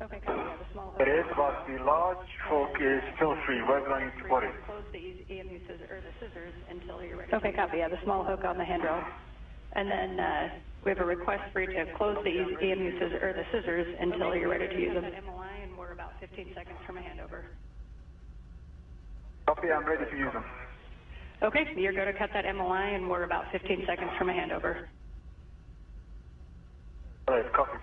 Okay, copy. Yeah, the small. It is, but the large hook is still free. We're going to put it. Close the EMU scissors until you're ready. Okay, copy. Yeah, the small hook on the handrail. And then we have a request for you to close the EMU scissors until you're ready to use them. MLI, and we're about 15 seconds from a handover. Copy, I'm ready to use them. Okay, you're going to cut that MLI, and we're about 15 seconds from a handover. Alright, copy.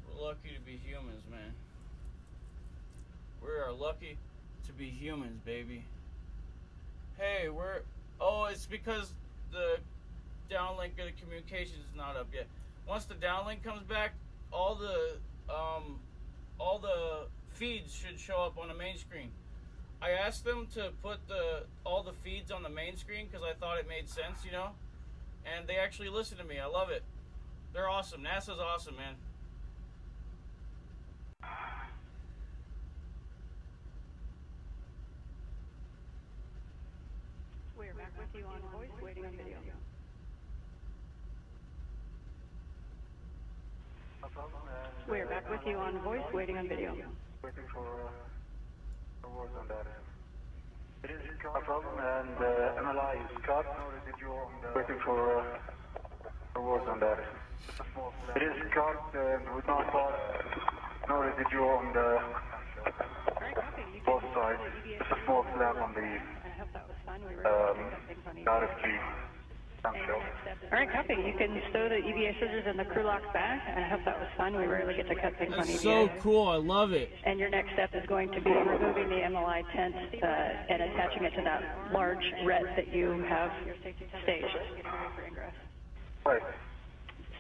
We're lucky to be humans, man. We are lucky to be humans, baby. Hey, it's because the downlink of the communication is not up yet. Once the downlink comes back, all the feeds should show up on the main screen. I asked them to put all the feeds on the main screen because I thought it made sense, you know? And they actually listen to me. I love it. They're awesome. NASA's awesome, man. We're back with you on voice, waiting on video. We're back with you on voice, waiting on video. Waiting for words on that. It is no problem, and MLI is cut. Waiting for words on that. It is cut, and with no thought, no residue on the both sides. Just a small slab on the RFG. All right, copy. You can stow the EVA scissors and the crew locks back, and I hope that was fun. We rarely get to cut things on EVA. That's so cool. I love it. And your next step is going to be removing the MLI tent and attaching it to that large ret that you have staged. Right.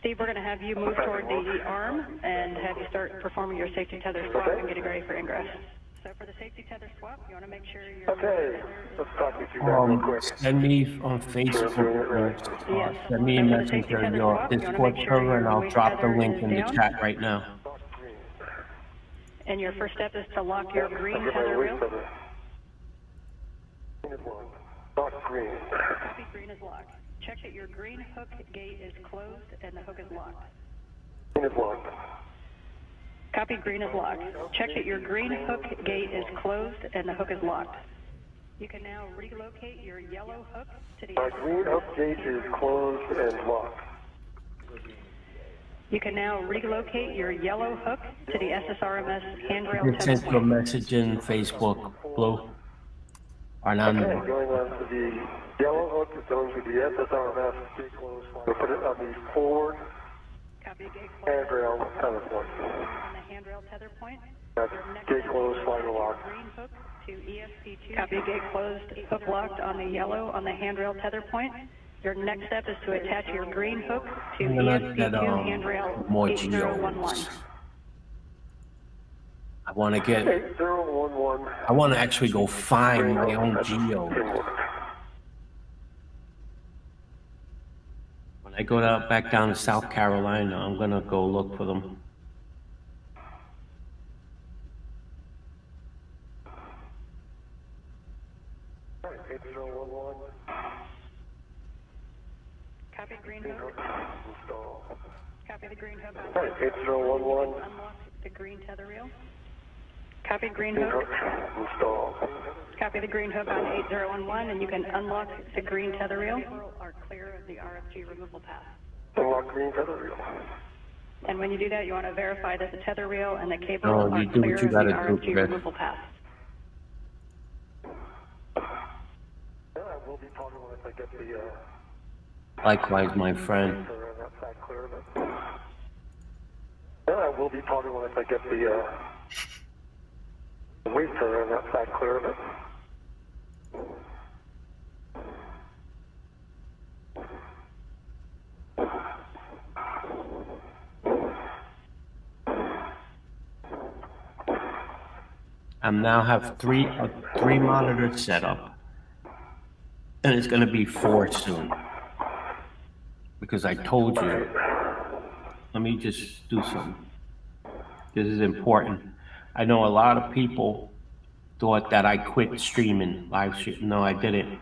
Steve, we're going to have you move toward the arm and have you start performing your safety tether swap and getting ready for ingress. So for the safety tether swap, you want to make sure you're... Okay, let's talk with you guys real quick. Send me on Facebook, send me a messenger your Discord server, and I'll drop the link in the chat right now. And your first step is to lock your green tether reel. Lock green. Copy, green is locked. Check that your green hook gate is closed and the hook is locked. Green is locked. Copy, green is locked. Check that your green hook gate is closed and the hook is locked. You can now relocate your yellow hook to the... Our green hook gate is closed and locked. You can now relocate your yellow hook to the SSRMS handrail. You sent you a message in Facebook, Blue. Or not? Okay, going on to the yellow hook is going to the SSRMS gate closed. We'll put it on the forward handrail tether point. On the handrail tether point. That's gate closed, slider lock. Green hook to ESP2. Copy, gate closed, hook locked on the yellow on the handrail tether point. Your next step is to attach your green hook to ESP2 handrail 8011. I want to get, 8011. I want to actually go find my own geo. When I go back down to South Carolina, I'm going to go look for them. Copy, green hook. Copy the green hook. 8011. Unlock the green tether reel. Copy, green hook. Copy the green hook on 8011, and you can unlock the green tether reel. Are clear of the RFG removal path. Unlock green tether reel. And when you do that, you want to verify that the tether reel and the cable No, are you do clear what you of the gotta do, RFG Chris. removal path. Yeah, I will be talking once I get the, Likewise, my friend. outside clear of it. Yeah, I will be talking once I get the, wait for an outside clear of it. I now have three monitors set up, and it's going to be 4 soon. Because I told you. Let me just do something. This is important. I know a lot of people thought that I quit streaming live stream. No, I didn't.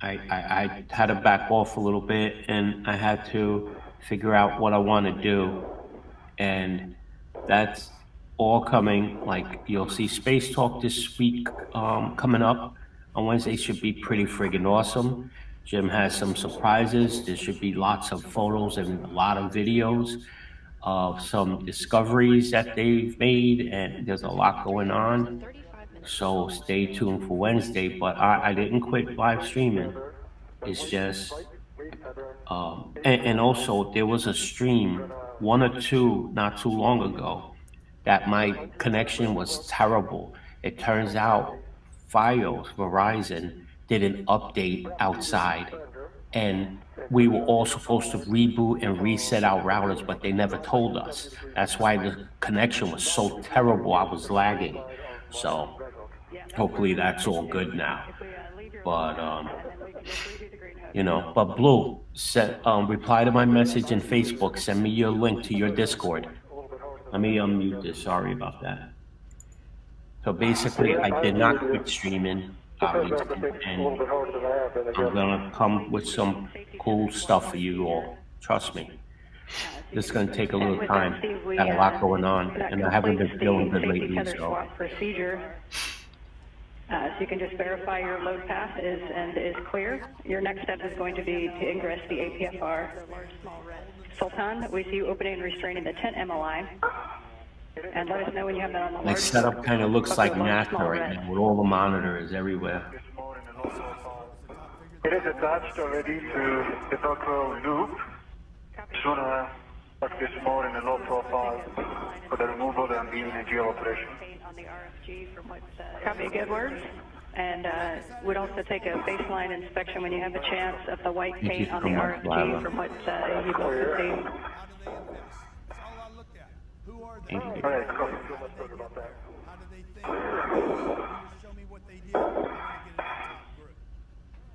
I had to back off a little bit, and I had to figure out what I want to do, and that's all coming. Like, you'll see Space Talk this week coming up on Wednesday. Should be pretty friggin' awesome. Jim has some surprises. There should be lots of photos and a lot of videos of some discoveries that they've made, and there's a lot going on. So stay tuned for Wednesday. But I didn't quit live streaming. It's just, and also there was a stream, 1 or 2, not too long ago, that my connection was terrible. It turns out Fios, Verizon, did an update outside, and we were all supposed to reboot and reset our routers, but they never told us. That's why the connection was so terrible. I was lagging. So hopefully that's all good now. But you know, but Blue, reply to my message in Facebook. Send me your link to your Discord. Let me unmute this. Sorry about that. So basically, I did not quit streaming, obviously, and I'm gonna come with some cool stuff for you all. Trust me. This is gonna take a little time. Got a lot going on, and I haven't been feeling good lately, so. Procedure. So you can just verify your load path is clear. Your next step is going to be to ingress the APFR. Sultan, we see you opening and restraining the tent MLI. And let us know when you have that on the My large setup kind of looks like NASA small right red. now, with all the monitors everywhere. It is attached already to the Velcro loop. Soon like this more in a low profile for the removal and the ENG operation. On the RFG from what, copy, good words. And would also take a baseline inspection when you have a chance of the white Thank you paint on so the much, RFG Lila. from what you both see. That's all I looked at. Who are they? Thank you. All right, cool. Feel much better about that. How do they think? You just show me what they did. I'm gonna get it on top group.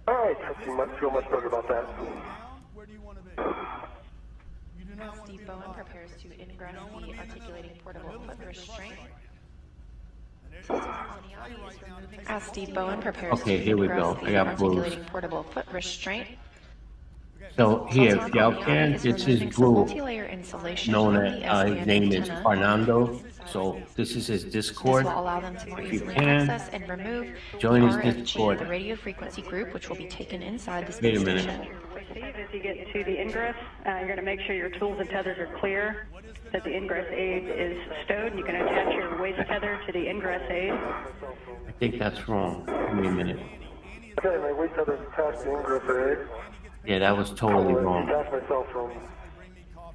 All right, feel much better about that. Down, where do you want to be? You do not want to be Steve in the Bowen bottom. prepares to ingress You don't want to the be in the articulating portable middle foot of the restraint. And there's a play right now to take As Steve Bowen prepares Okay, to here we ingress go. I the got Blues. articulating portable foot restraint, So here, if y'all Sultan can, is this is removing some Blue, multi-layer insulation known from as, the SPN his name is antenna. Fernando. So this is his This Discord. will allow them to more If you easily can, access and remove join the his RFG, Discord. the radio frequency group, which will be taken inside the Wait a space minute. station. Steve, as you get to the ingress, you're going to make sure your tools and tethers are clear, that the ingress aid is stowed, and you can attach your waist tether to the ingress aid. I think that's wrong. Give me a minute. Okay, my weight tether is attached to ingress aid. Yeah, that was totally wrong. Detach myself from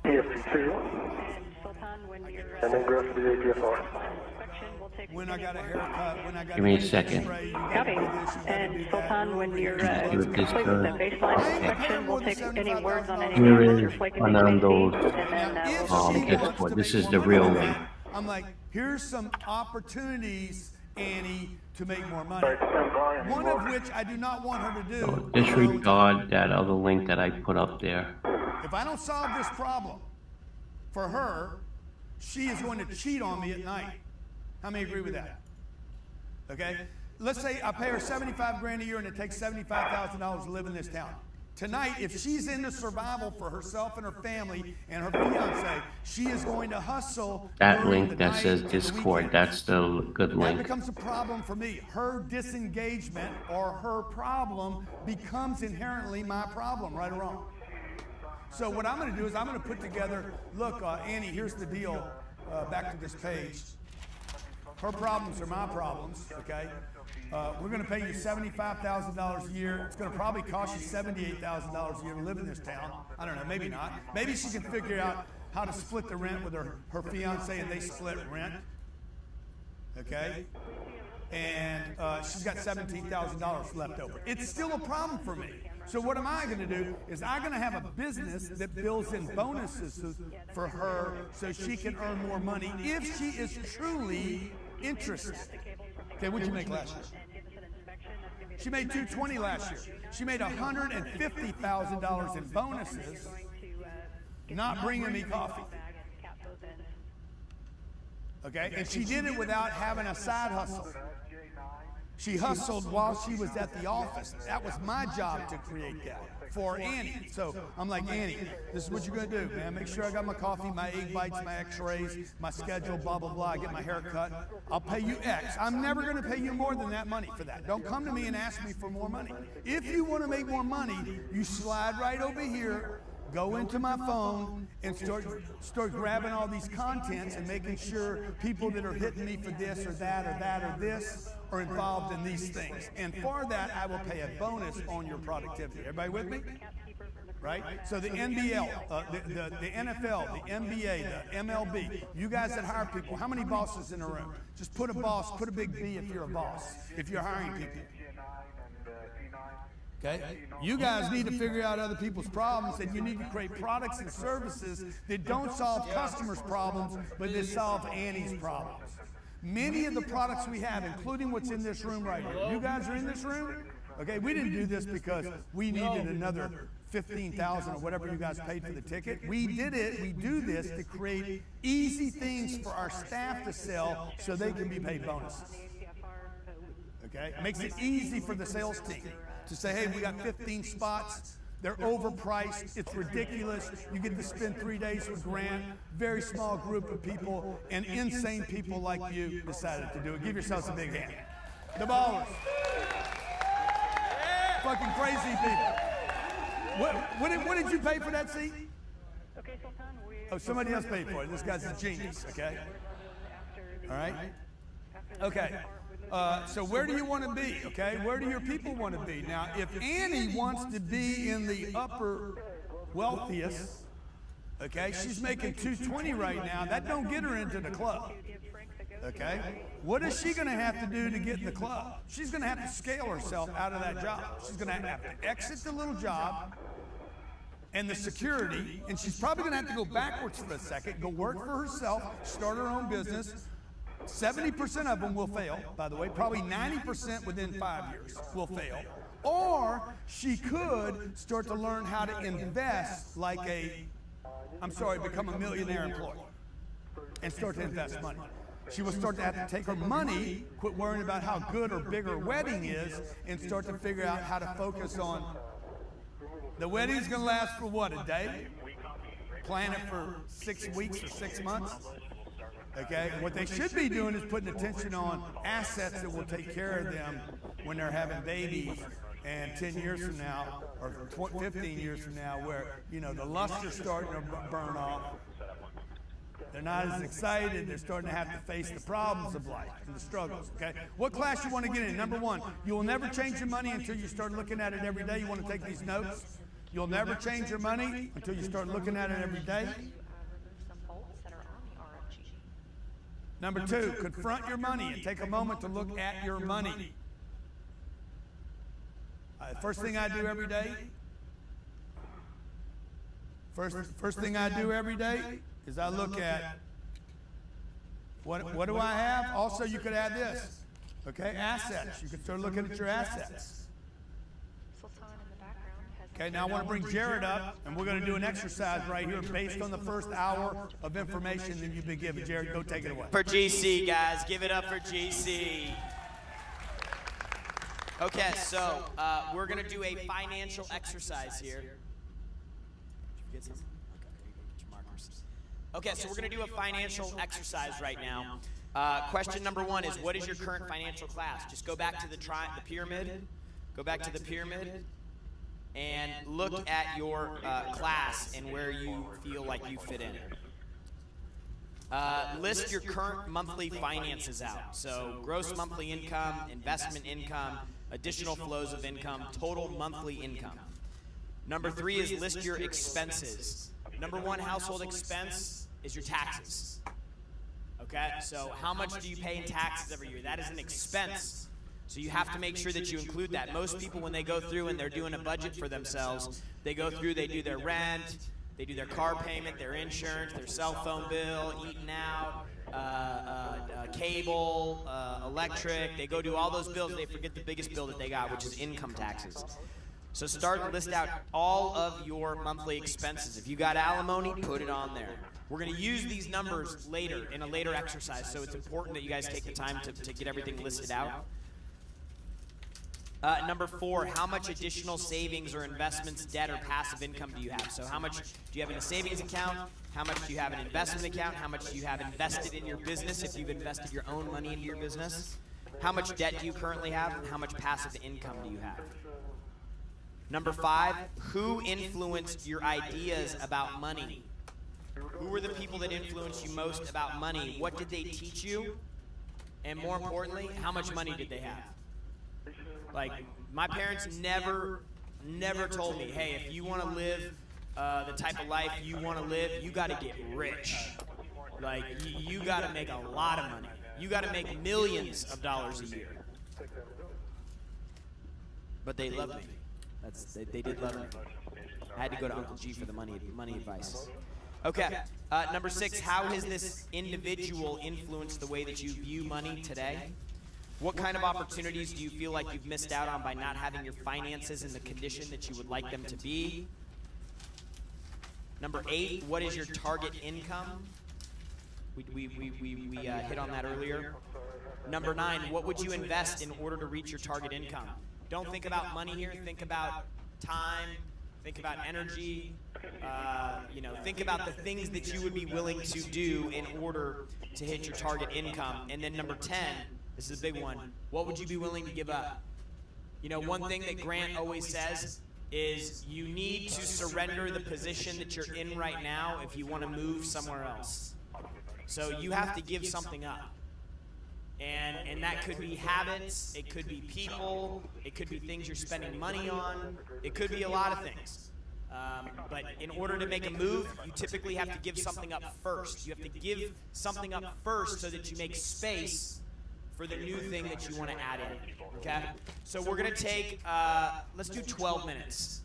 EFT2 And Sultan, when you're and ingress to the APFR. inspection, we'll take when I got a haircut, when I got Give me a a second. spray, you Copy. gotta do this, you gotta And do that. Sultan, when you're do this complete with the done. baseline inspection, we'll take any words on any Here damage is or flaking Fernando's, and then If we'll she take it. wants to This make is more the money real than link. that, I'm like, here's some opportunities, Annie, to make more money. All right, stand by One anymore. of which I do not want her to do. So disregard that other link that I put up there. If I don't solve this problem for her, she is going to cheat on me at night. How many agree with that? Okay? Let's say I pay her 75 grand a year and it takes $75,000 to live in this town. Tonight, if she's into survival for herself and her family and her fiance, she is going to hustle. That during link the that night says and the Discord, weekend. that's the good That link. becomes a problem for me. Her disengagement or her problem becomes inherently my problem, right or wrong. So what I'm going to do is I'm going to put together, look, Annie, here's the deal, back to this page. Her problems are my problems, okay? We're going to pay you $75,000 a year. It's going to probably cost you $78,000 a year to live in this town. I don't know, maybe not. Maybe she can figure out how to split the rent with her fiance and they split rent, okay? And she's got $17,000 left over. It's still a problem for me. So what am I going to do is I'm going to have a business that builds in bonuses for her so she can earn more money if she is truly interested. Okay, what'd you make last year? She made $220 last year. She made $150,000 in bonuses, not bringing me coffee. Okay, and she did it without having a side hustle. She hustled while she was at the office. That was my job to create that for Annie. So I'm like, Annie, this is what you're going to do, man. Make sure I got my coffee, my egg bites, my x-rays, my schedule, blah, blah, blah. I get my hair cut. I'll pay you X. I'm never going to pay you more than that money for that. Don't come to me and ask me for more money. If you want to make more money, you slide right over here, go into my phone, and start grabbing all these contents and making sure people that are hitting me for this or that or that or this are involved in these things. And for that, I will pay a bonus on your productivity. Everybody with me? Right? So the NBL, the NFL, the NBA, the MLB, you guys that hire people, how many bosses in the room? Just put a boss, put a big B if you're a boss, if you're hiring people. Okay? You guys need to figure out other people's problems, and you need to create products and services that don't solve customers' problems, but that solve Annie's problems. Many of the products we have, including what's in this room right here, you guys are in this room? Okay, we didn't do this because we needed another $15,000 or whatever you guys paid for the ticket. We did it, we do this to create easy things for our staff to sell so they can be paid bonuses. Okay? It makes it easy for the sales team to say, hey, we got 15 spots. They're overpriced. It's ridiculous. You get to spend 3 days with Grant. Very small group of people, and insane people like you decided to do it. Give yourselves a big hand. The ballers. Fucking crazy people. What did you pay for that seat? Oh, somebody else paid for it. This guy's a genius, okay? All right? Okay. So where do you want to be, okay? Where do your people want to be? Now, if Annie wants to be in the upper wealthiest, okay, she's making $220 right now. That don't get her into the club, okay? What is she going to have to do to get in the club? She's going to have to scale herself out of that job. She's going to have to exit the little job and the security, and she's probably going to have to go backwards for a second, go work for herself, start her own business. 70% of them will fail, by the way. Probably 90% within 5 years will fail. Or she could start to learn how to invest like become a millionaire employee and start to invest money. She will start to have to take her money, quit worrying about how good or big her wedding is, and start to figure out how to focus on the wedding's going to last for what, a day? Plan it for 6 weeks or 6 months? Okay, what they should be doing is putting attention on assets that will take care of them when they're having babies, and 10 years from now, or 15 years from now, where, you know, the luster's starting to burn off. They're not as excited. They're starting to have to face the problems of life and the struggles, okay? What class you want to get in? Number one, you will never change your money until you start looking at it every day. You want to take these notes? You'll never change your money until you start looking at it every day. Number two, confront your money and take a moment to look at your money. First thing I do every day, first thing I do every day is I look at what do I have? Also, you could add this, okay? Assets. You could start looking at your assets. Okay, now I want to bring Jared up, and we're going to do an exercise right here based on the first hour of information that you've been given. Jared, go take it away. For GC, guys. Give it up for GC. Okay, so we're going to do a financial exercise here. Okay, so we're going to do a financial exercise right now. Question number one is, what is your current financial class? Just go back to the pyramid. Go back to the pyramid. and look at your class and where you feel like you fit in. List your current monthly finances out. So gross monthly income, investment income, additional flows of income, total monthly income. Number 3 is list your expenses. Number 1 household expense is your taxes. Okay, so how much do you pay in taxes every year? That is an expense. So you have to make sure that you include that. Most people, when they go through and they're doing a budget for themselves, they go through, they do their rent, they do their car payment, their insurance, their cell phone bill, eating out, cable, electric. They go do all those bills. They forget the biggest bill that they got, which is income taxes. So start to list out all of your monthly expenses. If you got alimony, put it on there. We're going to use these numbers later in a later exercise, so it's important that you guys take the time to get everything listed out. Number 4, how much additional savings or investments, debt, or passive income do you have? So how much do you have in a savings account? How much do you have in an investment account? How much do you have invested in your business if you've invested your own money into your business? How much debt do you currently have? And how much passive income do you have? Number 5, who influenced your ideas about money? Who were the people that influenced you most about money? What did they teach you? And more importantly, how much money did they have? Like, my parents never told me, hey, if you want to live the type of life you want to live, you got to get rich. Like, you got to make a lot of money. You got to make millions of dollars a year. But they loved me. They did love me. I had to go to Uncle G for the money advice. Okay, number 6, how has this individual influenced the way that you view money today? What kind of opportunities do you feel like you've missed out on by not having your finances in the condition that you would like them to be? Number 8, what is your target income? We hit on that earlier. Number 9, what would you invest in order to reach your target income? Don't think about money here. Think about time. Think about energy. Think about the things that you would be willing to do in order to hit your target income. And then number 10, this is a big one. What would you be willing to give up? You know, one thing that Grant always says is you need to surrender the position that you're in right now if you want to move somewhere else. So you have to give something up. And that could be habits, it could be people, it could be things you're spending money on, it could be a lot of things. But in order to make a move, you typically have to give something up first. You have to give something up first so that you make space for the new thing that you want to add in, okay? So we're going to take, let's do 12 minutes.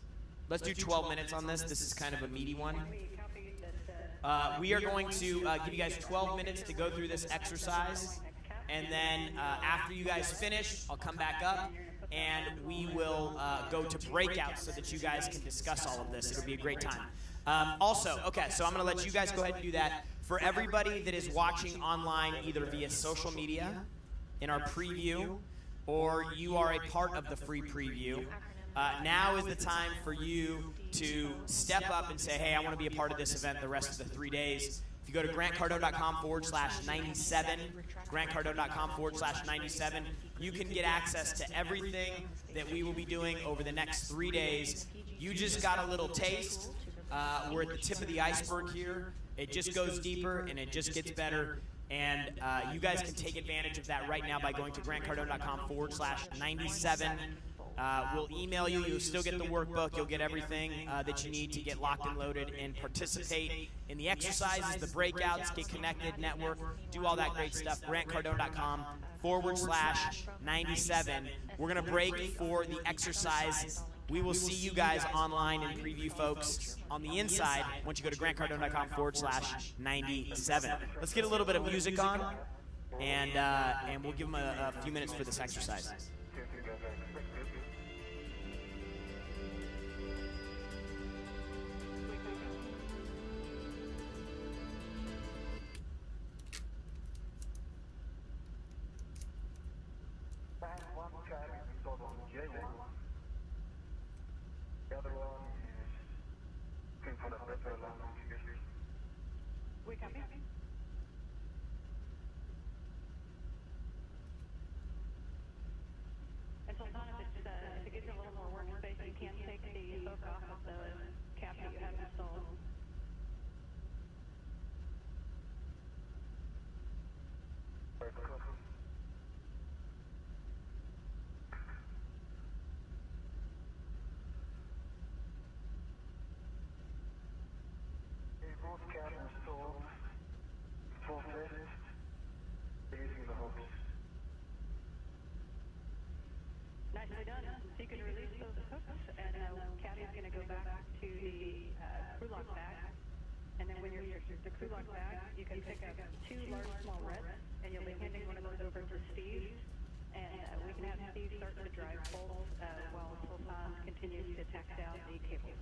Let's do 12 minutes on this. This is kind of a meaty one. We are going to give you guys 12 minutes to go through this exercise. And then after you guys finish, I'll come back up and we will go to breakouts so that you guys can discuss all of this. It'll be a great time. Also, okay, so I'm going to let you guys go ahead and do that. For everybody that is watching online, either via social media, in our preview, or you are a part of the free preview, now is the time for you to step up and say, hey, I want to be a part of this event the rest of the 3 days. If you go to grantcardone.com/97, grantcardone.com/97, you can get access to everything that we will be doing over the next 3 days. You just got a little taste. We're at the tip of the iceberg here. It just goes deeper and it just gets better. And you guys can take advantage of that right now by going to grantcardone.com/97. We'll email you. You'll still get the workbook. You'll get everything that you need to get locked and loaded and participate in the exercises, the breakouts, get connected, network, do all that great stuff. grantcardone.com/97. We're going to break for the exercise. We will see you guys online and preview folks on the inside once you go to grantcardone.com/97. Let's get a little bit of music on, and we'll give them a few minutes for this exercise. The other one is looking for the better language. We copy. Full scan installed. Full test. Using the hooks. Nicely done. So you can release those hooks, and Caddy's going to go back to the crew lock bag. And then when you're the crew lock bag, you can pick up 2 large small reds, and you'll be handing one of those over to Steve. And we can have Steve start to drive bolts while Sultan continues to tack down the cable.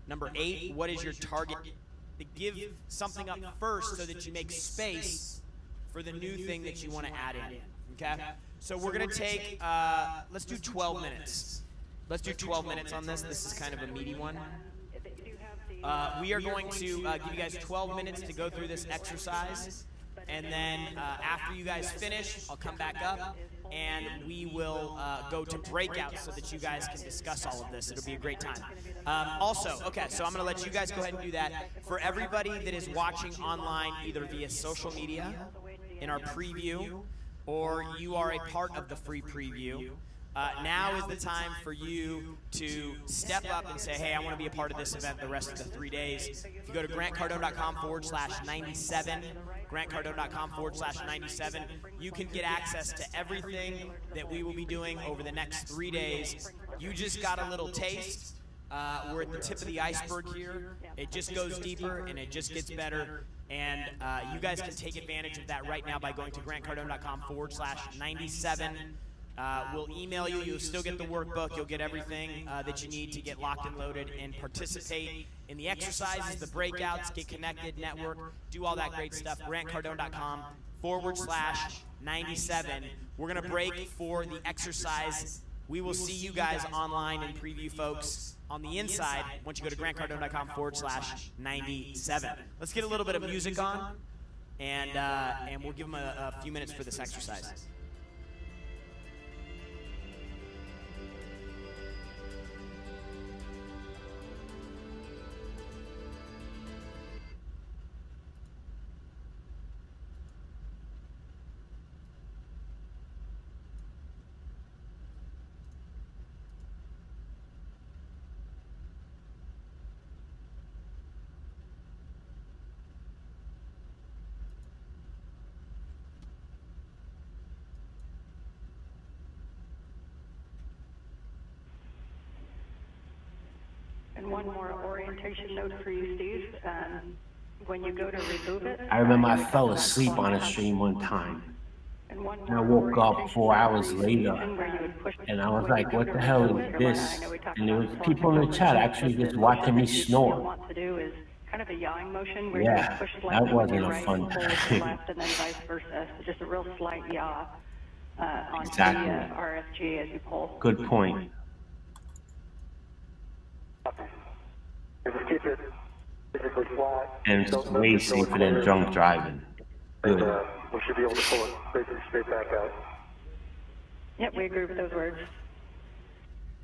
Number 8, what is your target? To give something up first so that you make space for the new thing that you want to add in. Okay? So we're going to take, let's do 12 minutes. Let's do 12 minutes on this. This is kind of a meaty one. We are going to give you guys 12 minutes to go through this exercise. And then after you guys finish, I'll come back up and we will go to breakout so that you guys can discuss all of this. It'll be a great time. Also, okay, so I'm going to let you guys go ahead and do that. For everybody that is watching online, either via social media, in our preview, or you are a part of the free preview, now is the time for you to step up and say, hey, I want to be a part of this event the rest of the 3 days. If you go to grantcardone.com/97, grantcardone.com/97, you can get access to everything that we will be doing over the next 3 days. You just got a little taste. We're at the tip of the iceberg here. It just goes deeper and it just gets better. And you guys can take advantage of that right now by going to grantcardone.com/97. We'll email you. You'll still get the workbook. You'll get everything that you need to get locked and loaded and participate in the exercises, the breakouts, get connected, network, do all that great stuff. grantcardone.com/97. We're going to break for the exercise. We will see you guys online and preview folks on the inside once you go to grantcardone.com/97. Let's get a little bit of music on, and we'll give them a few minutes for this exercise. And one more orientation note for you, Steve. When you go to remove it... I remember I fell asleep on a stream one time. And I woke up 4 hours later, and I was like, what the hell is this? And there was people in the chat actually just watching me snore. Want to do is kind of a yawing motion where Yeah, you push that left wasn't and a right, fun pull time. left, and then vice versa. So just a real slight yaw onto Exactly. the RFG as you pull. Good point. Just keep it physically flat. And it's way safer than drunk driving. And Good. we should be able to pull it basically straight back out. Yep, we agree with those words.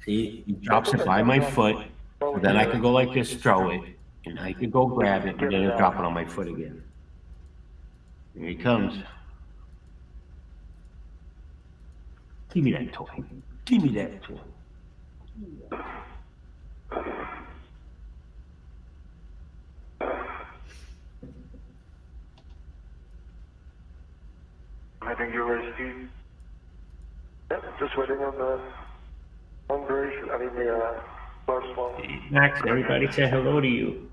See, he drops it by my foot, so then I could go like this, throw it, and I could go grab it, and then he'll drop it on my foot again. Here he comes. Give me that toy. Give me that toy. I think you're ready, Steve. Yep, just waiting on the duration, the large swallow. Max, everybody say hello to you.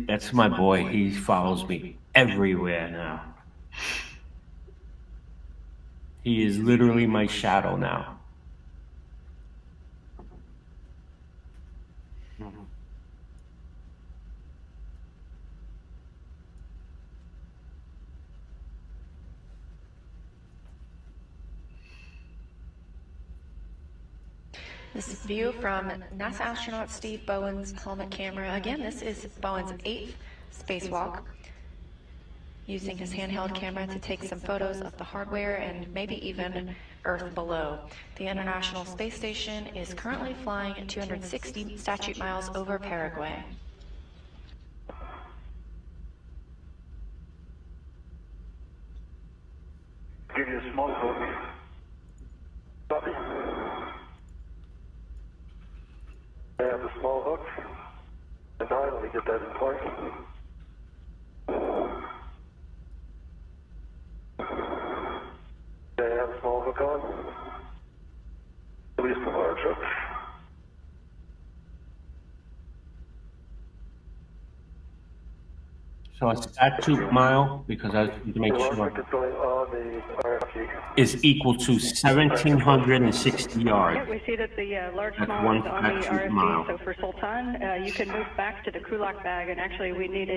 That's my boy. He follows me everywhere now. He is literally my shadow now. This view from NASA astronaut Steve Bowen's helmet camera. Again, this is Bowen's 8th spacewalk. using his handheld camera to take some photos of the hardware and maybe even Earth below. The International Space Station is currently flying at 260 statute miles over Paraguay. Give you a small hook. Copy. I have the small hook. And now let me get that in place. Okay, I have a small hook on. Release the large hook. So a statute mile, because I need to make The large sure, hook is going on the RFQ. is equal to 1,760 Yeah, yards. we see that the large That's small one is on the statute RFC, mile. so for Sultan, you can move back to the Kulak bag, and actually we need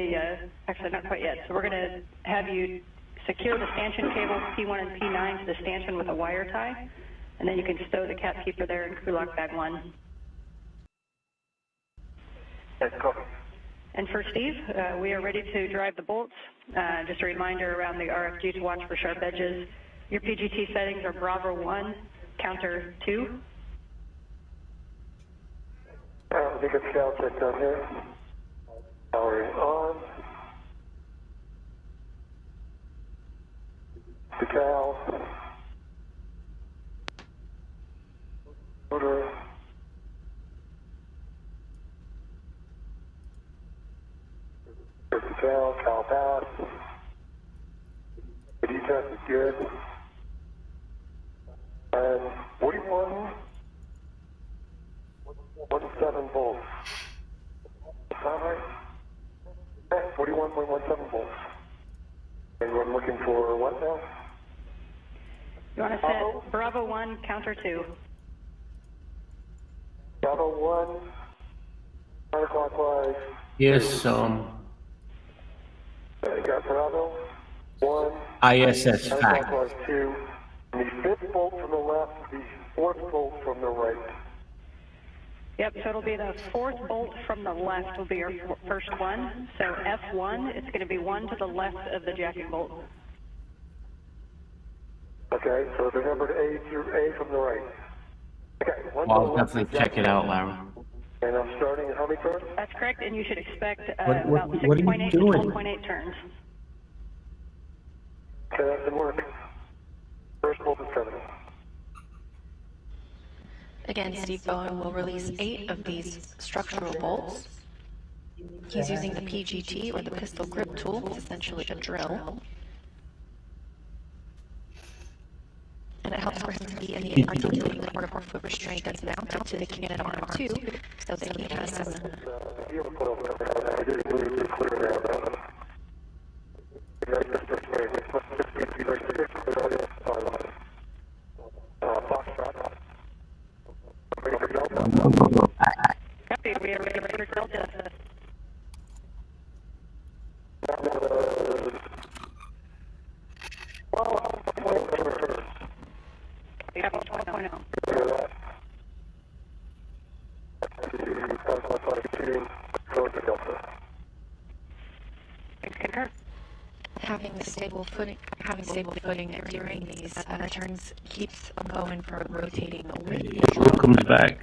actually not quite yet, so we're going to have you secure the stanchion cables P1 and P9 to the stanchion with a wire tie, and then you can stow the cat keeper there in Kulak bag 1. Okay, copy. And for Steve, we are ready to drive the bolts. Just a reminder around the RFQ to watch for sharp edges. Your PGT settings are Bravo 1, counter 2. Let me get scout check down here. Power is on. Decal. Motor. Decal, cal pass. The test is good. And 41.17 volts. Is that right? Okay, 41.17 volts. And we're looking for what now? You want to set Bravo 1, counter 2. Bravo 1, counterclockwise. Yes, You got Bravo 1, ISS fact. counterclockwise 2. And the fifth bolt from the left, the fourth bolt from the right. Yep, so it'll be the fourth bolt from the left will be your first one. So F1, it's going to be one to the left of the jacking bolt. Okay, so they're numbered A through A from the right. Okay, one Well, to the I'll left definitely of check it out, Larry. And I'm starting at how many turns? That's correct, and you should expect What about are you 6.8 to doing? 12.8 turns. Okay, that didn't work. First bolt is coming. Again, Steve Bowen will release 8 of these structural bolts. He's using the PGT, or the pistol grip tool, it's essentially a drill. And it helps for him to be in the articulating part of our foot restraint that's mounted to the cannon arm too, so that he has some. I didn't really clear now. Copy, we are ready for Delta. We have 12.0. Concur. Having stable footing during these turns keeps Bowen from rotating away. Who comes back?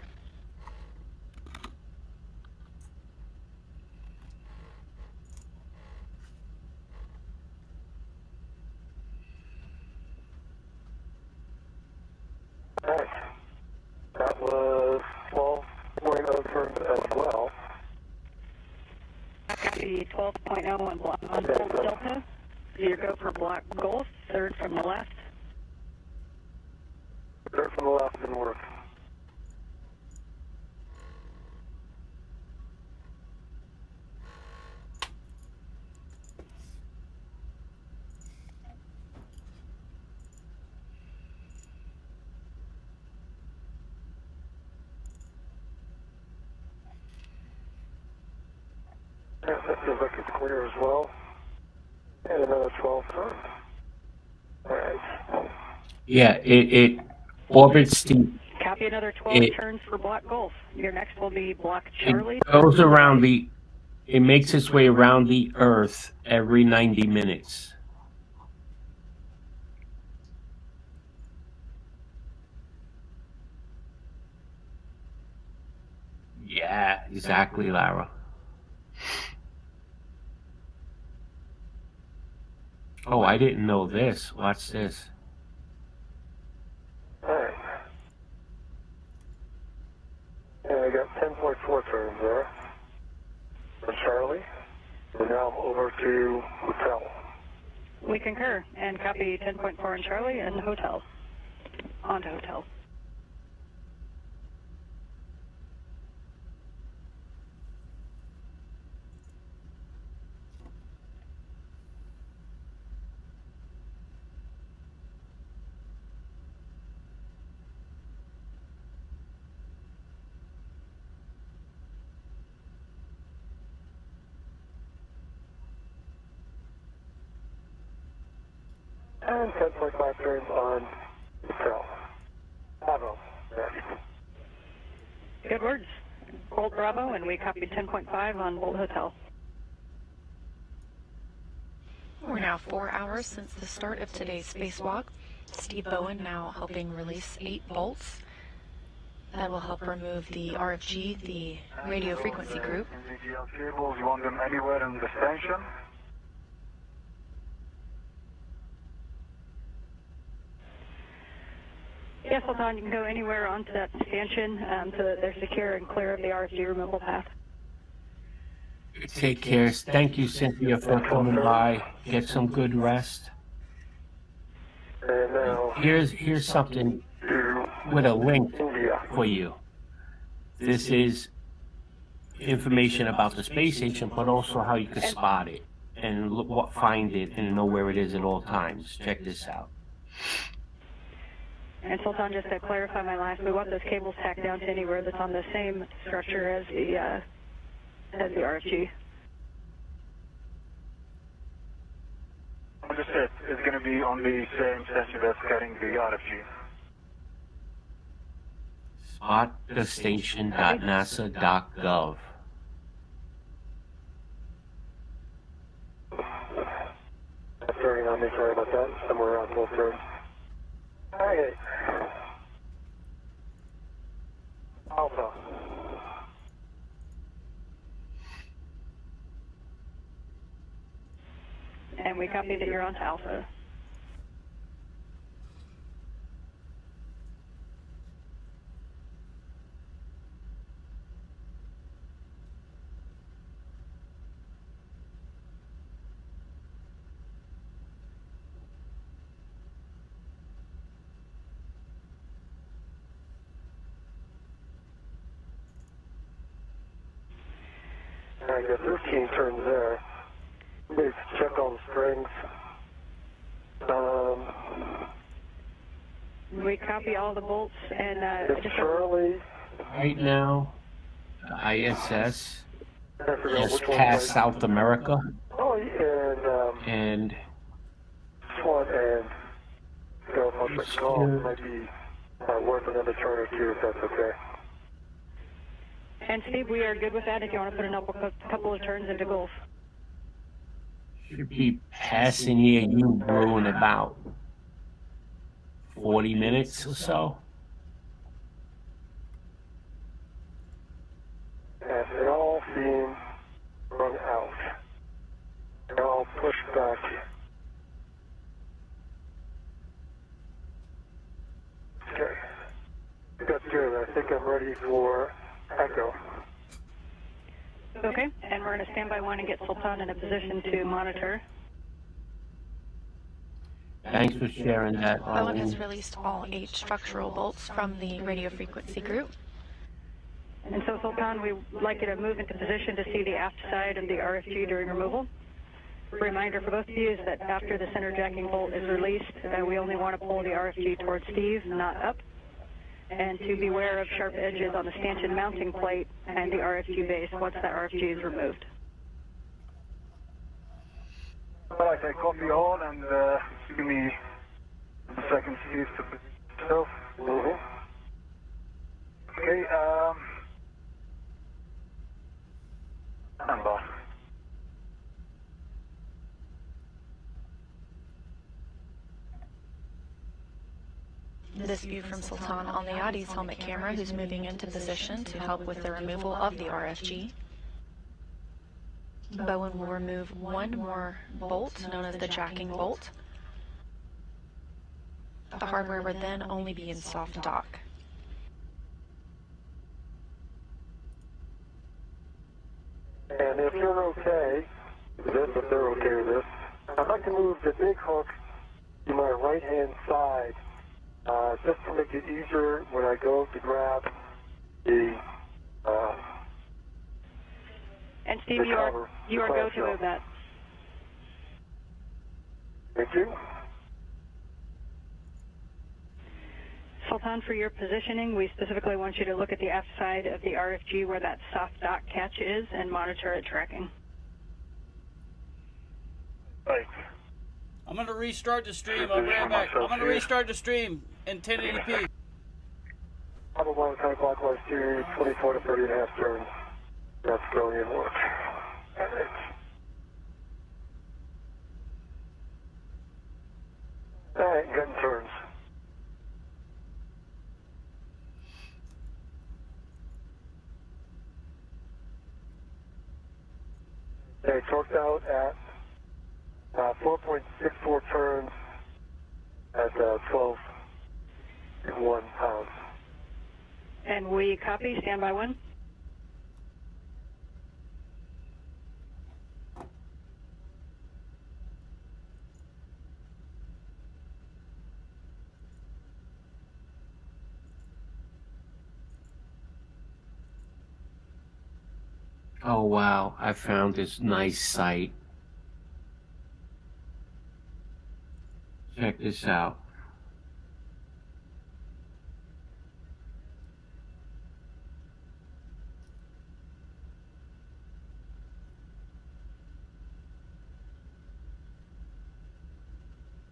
That was 12.0 turns as well. Copy 12.0 on Bolt Delta. You go for block Golf, third from the left. Third from the left didn't work. That feels like it's clear as well. And another 12 turns. Alright. Yeah, it orbits the. Copy another 12 turns for block Golf. Your next will be block Charlie. It goes around the. It makes its way around the Earth every 90 minutes. Yeah, exactly, Lara. Oh, I didn't know this. Watch this. Alright. And I got 10.4 turns there. For Charlie. And now I'm over to hotel. We concur and copy 10.4 in Charlie and hotel. On to hotel. And 10.5 turns on hotel. Bravo. There. Good words. Bolt Bravo, and we copied 10.5 on Bolt Hotel. We're now 4 hours since the start of today's spacewalk. Steve Bowen now helping release 8 bolts. That will help remove the RFG, the radio frequency group. NVGL cables, you want them anywhere in the station? Yes, Sultan, you can go anywhere onto that stanchion so that they're secure and clear of the RFG removal path. Take care. Thank you, Cynthia, for coming by. Get some good rest. And now Here's something with a link for you. This is information about the space station, but also how you can spot it and find it and know where it is at all times. Check this out. And Sultan, just to clarify my last, we want those cables tacked down to anywhere that's on the same structure as the RFG. Understood. It's going to be on the same station that's carrying the RFG. Spotthestation.nasa.gov. That's turning on me, sorry about that. Somewhere around both turns. Okay. Alpha. And we copy that you're on to Alpha. I got 13 turns there. Let's check on strings. We copy all the bolts and It's Charlie. Right now, the ISS I forgot just which one. past South America, Oh, and and this one, and so if I put call, it might be worth another turn or two if that's okay. And Steve, we are good with that if you want to put a couple of turns into Gulf. should be passing here you Blue in about 40 minutes or so. And they all seem run out. They're all pushed back. Okay. That's good. I think I'm ready for Echo. Okay, and we're going to stand by one and get Sultan in a position to monitor. Thanks for sharing that. Bowen has released all 8 structural bolts from the radio frequency group. And so, Sultan, we'd like you to move into position to see the aft side of the RFG during removal. Reminder for both of you is that after the center jacking bolt is released, we only want to pull the RFG towards Steve, not up. And to beware of sharp edges on the stanchion mounting plate and the RFG base once that RFG is removed. All right, I copy all and give me a second, Steve, to put yourself. Okay, stand by. The this view from Sultan Al-Nayadi's helmet camera, who's moving into position to help with the removal of the RFG. Bowen will remove one more bolt, known as the jacking bolt. The hardware will then only be in soft dock. And if you're okay with this, if they're okay with this, I'd like to move the big hook to my right-hand side, just to make it easier when I go to grab the, And Steve, you are go to move that. Thank you. Sultan, for your positioning, we specifically want you to look at the aft side of the RFG where that soft dock catch is and monitor it tracking. Thanks. I'm going to restart the stream. I'll be right back. I'm going to restart the stream in 1080p. Probably one counterclockwise to 24 to 30 and a half turns. That's going in work. Alright, getting turns. Okay, torqued out at 4.64 turns at 12.1 pounds. And we copy, stand by one. Oh wow, I found this nice site. Check this out.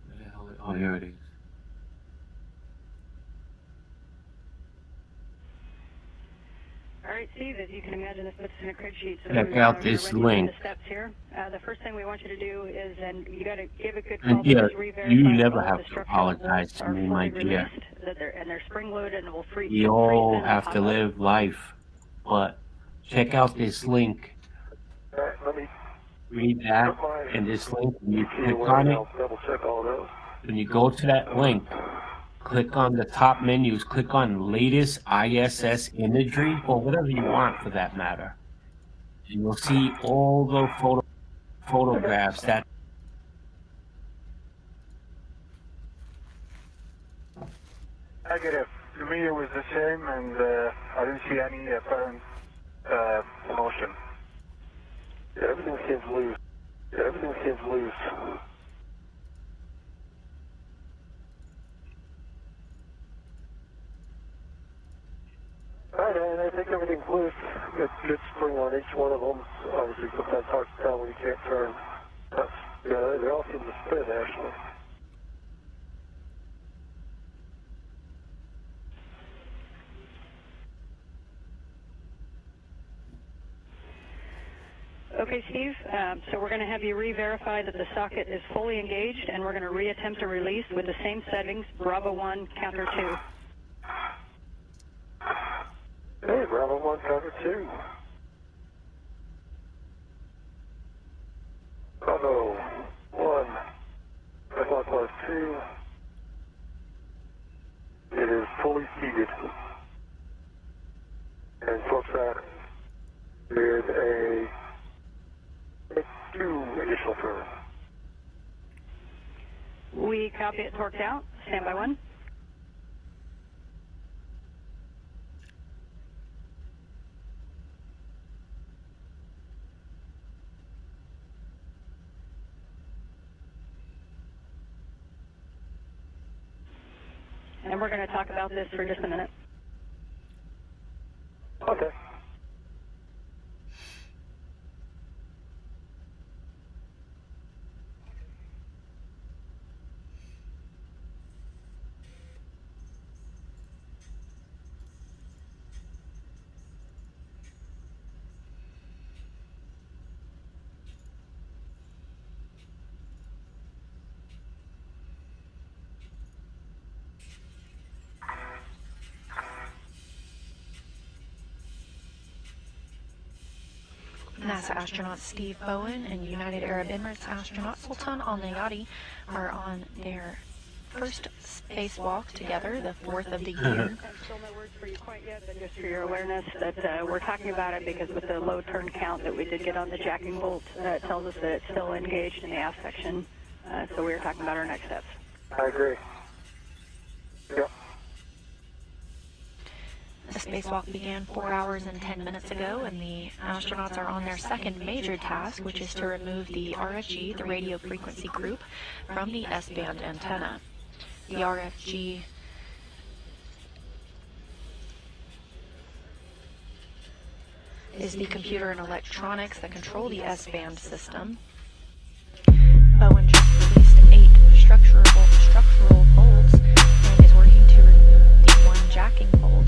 Where the hell? Oh, here it is. All right, Steve, as you can imagine, this puts us in a crib sheet. So Check out this link. The steps here. The first thing we want you to do is, and you got to give a good And call yeah, to re-verify you never all of have the to structural apologize bolts to are me, my fully dear. released, that they're spring-loaded and will free. We all have to live life, but check out this link. Alright, let me Read that, and this link, when you click on it, double check all those. when you go to that link, click on the top menus, click on latest ISS imagery, or whatever you want for that matter. And you'll see all the photographs that. Negative. To me, it was the same, and I didn't see any apparent motion. Yeah, everything seems loose. Yeah, everything seems loose. Alright, and I think everything's loose. Good spring on each one of them. Obviously, sometimes hard to tell when you can't turn. Yeah, they all seem to spin, actually. Okay, Steve, so we're going to have you re-verify that the socket is fully engaged, and we're going to re-attempt a release with the same settings, Bravo 1, counter 2. Hey, Bravo 1, counter 2. Bravo 1, clockwise 2. It is fully seated. And torque that with a 2 additional turns. We copy it torqued out, stand by one. And we're going to talk about this for just a minute. Okay. NASA astronaut Steve Bowen and United Arab Emirates astronaut Sultan Al Nayati are on their first spacewalk together, the fourth of the year. Still no words for you quite yet, but just for your awareness that we're talking about it because with the low turn count that we did get on the jacking bolt, it tells us that it's still engaged in the aft section. So we were talking about our next steps. I agree. Yep. The spacewalk began 4 hours and 10 minutes ago, and the astronauts are on their second major task, which is to remove the RFG, the radio frequency group, from the S-band antenna. The RFG is the computer and electronics that control the S-band system. Bowen just released 8 structural bolts and is working to remove the one jacking bolt.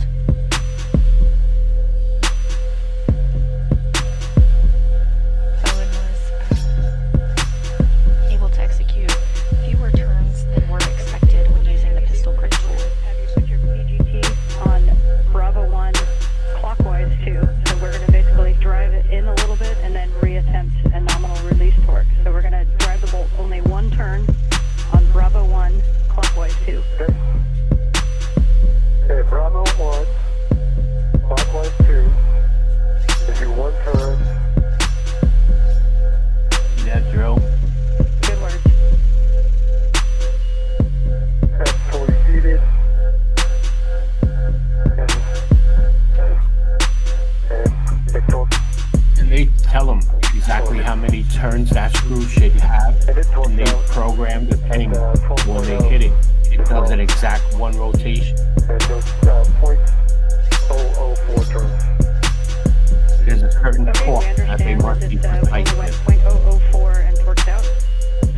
Bowen was able to execute fewer turns than were expected when using the pistol grip tool. Have you put your PGT on Bravo 1 clockwise too? So we're going to basically drive it in a little bit and then reattempt a nominal release torque. So we're going to drive the bolt only one turn on Bravo 1 clockwise too. Okay. Okay, Bravo 1, clockwise 2, and do one turn. Yeah, drill. Good words. That's fully seated. And take torque. And they tell them exactly how many turns that screw should have, and they program the thing when they hit it. It does an exact one rotation. And those 0.004 turns. There's a certain Okay, torque we that they understand must that be it precise only went with. 0.004 and torqued out.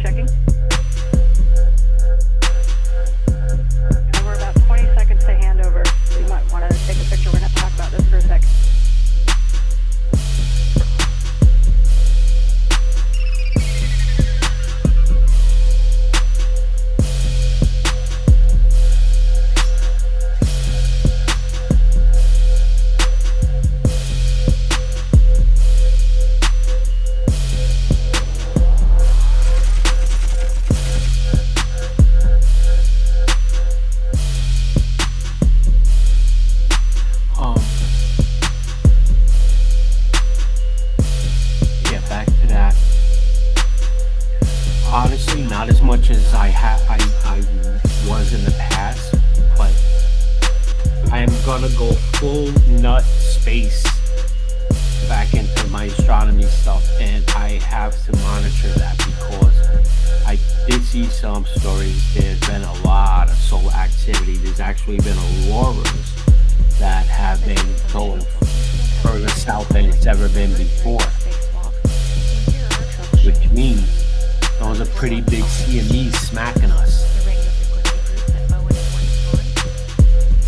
Checking. And we're about 20 seconds to handover. We might want to take a picture. We're going to have to talk about this for a second. Yeah, back to that. Honestly, not as much as I was in the past, but I am gonna go full nut space back into my astronomy stuff, and I have to monitor that because I did see some stories. There's been a lot of solar activity. There's actually been auroras that have been going further south than it's ever been before, which means those are pretty big CMEs smacking us. The radio frequency group that Bowen is working on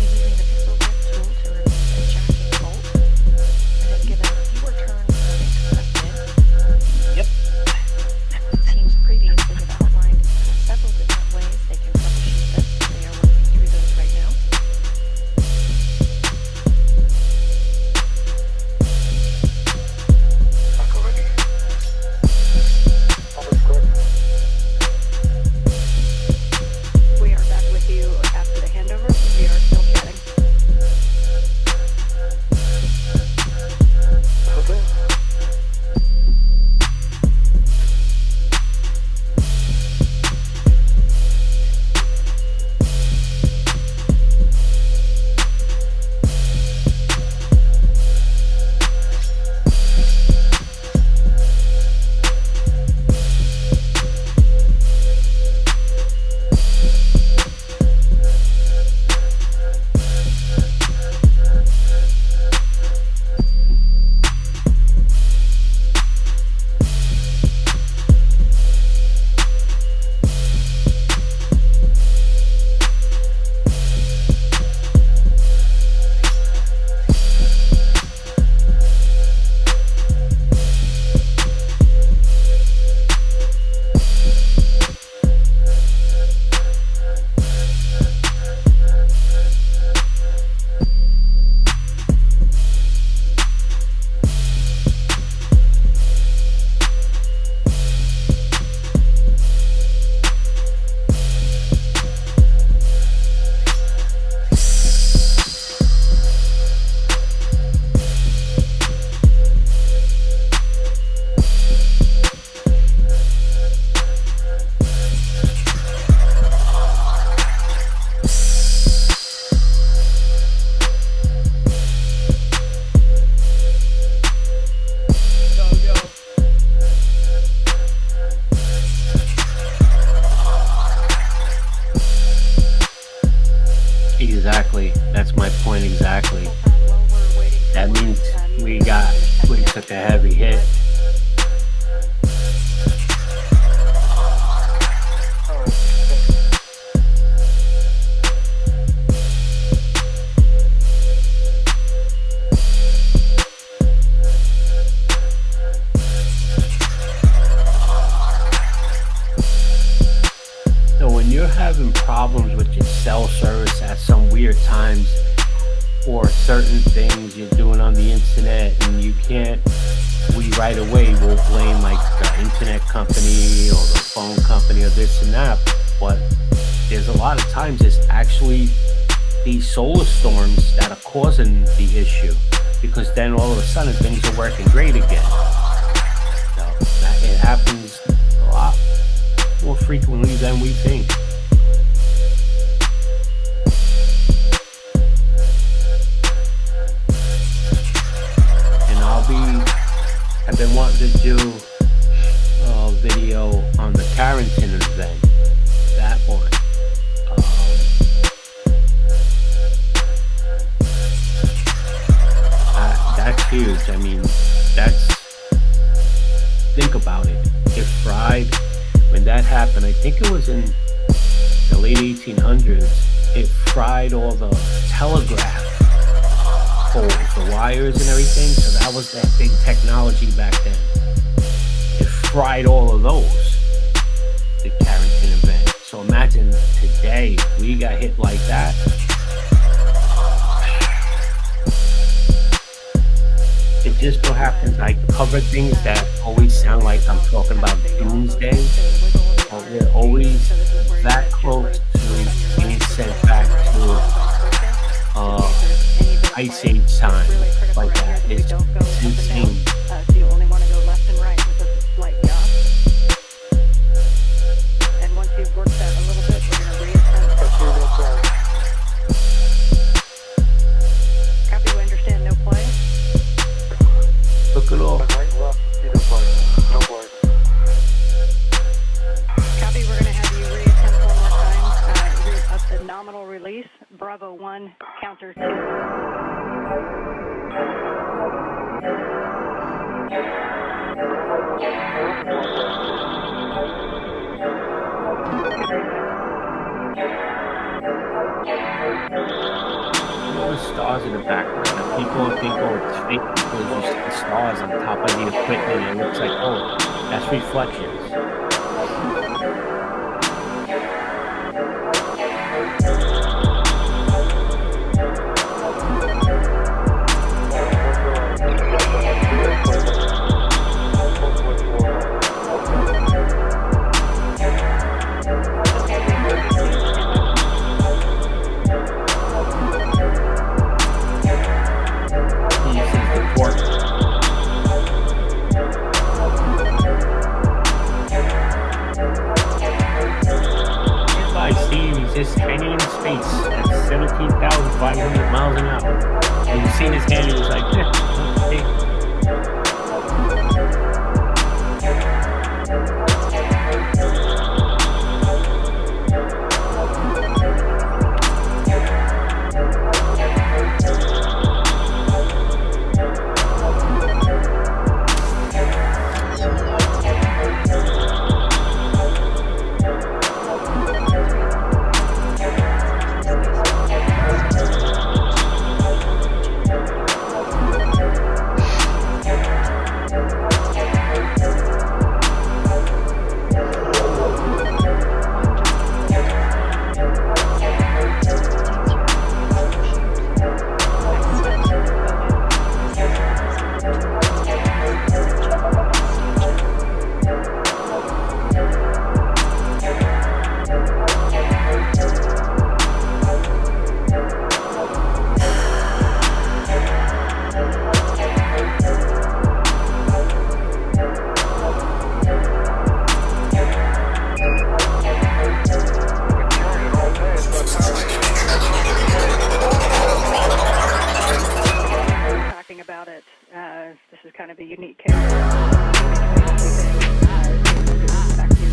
is using the pistol grip tool to remove the jacking bolt, and has given fewer turns than expected. Yep. Teams previously have outlined several different ways they can troubleshoot this. They are working through those right now. Almost good. we took a heavy hit. So when you're having problems with your cell service at some weird times, or certain things you're doing on the internet and you can't, we right away will blame like the internet company or the phone company or this and that. But there's a lot of times it's actually these solar storms that are causing the issue, because then all of a sudden things are working great again. So it happens a lot more frequently than we think. I've been wanting to do a video on the Carrington event, that one. That's huge. I mean, think about it. It fried, when that happened, I think it was in the late 1800s, it fried all the telegraph poles, the wires and everything, so that was that big technology back then. It fried all of those, the Carrington event. So imagine today, we got hit like that. It just so happens I cover things that always sound like I'm talking about doomsday, or we're always that close to being sent back to Ice Age time, like that. It's insane. So you only want to go left and right with a slight yaw. And once you've worked that a little bit, we're going to reattempt. Copy, we understand no play. Look it all. Copy, we're going to have you reattempt one more time. Up the nominal release, Bravo 1, counter 2. All the stars in the background, and people think, oh, it's fake because you see the stars on top of the equipment, and it looks like, oh, that's reflections. Just hanging in space at 17,500 miles an hour. And you seen his hand, he was like, okay. This is kind of a unique case. Back to you.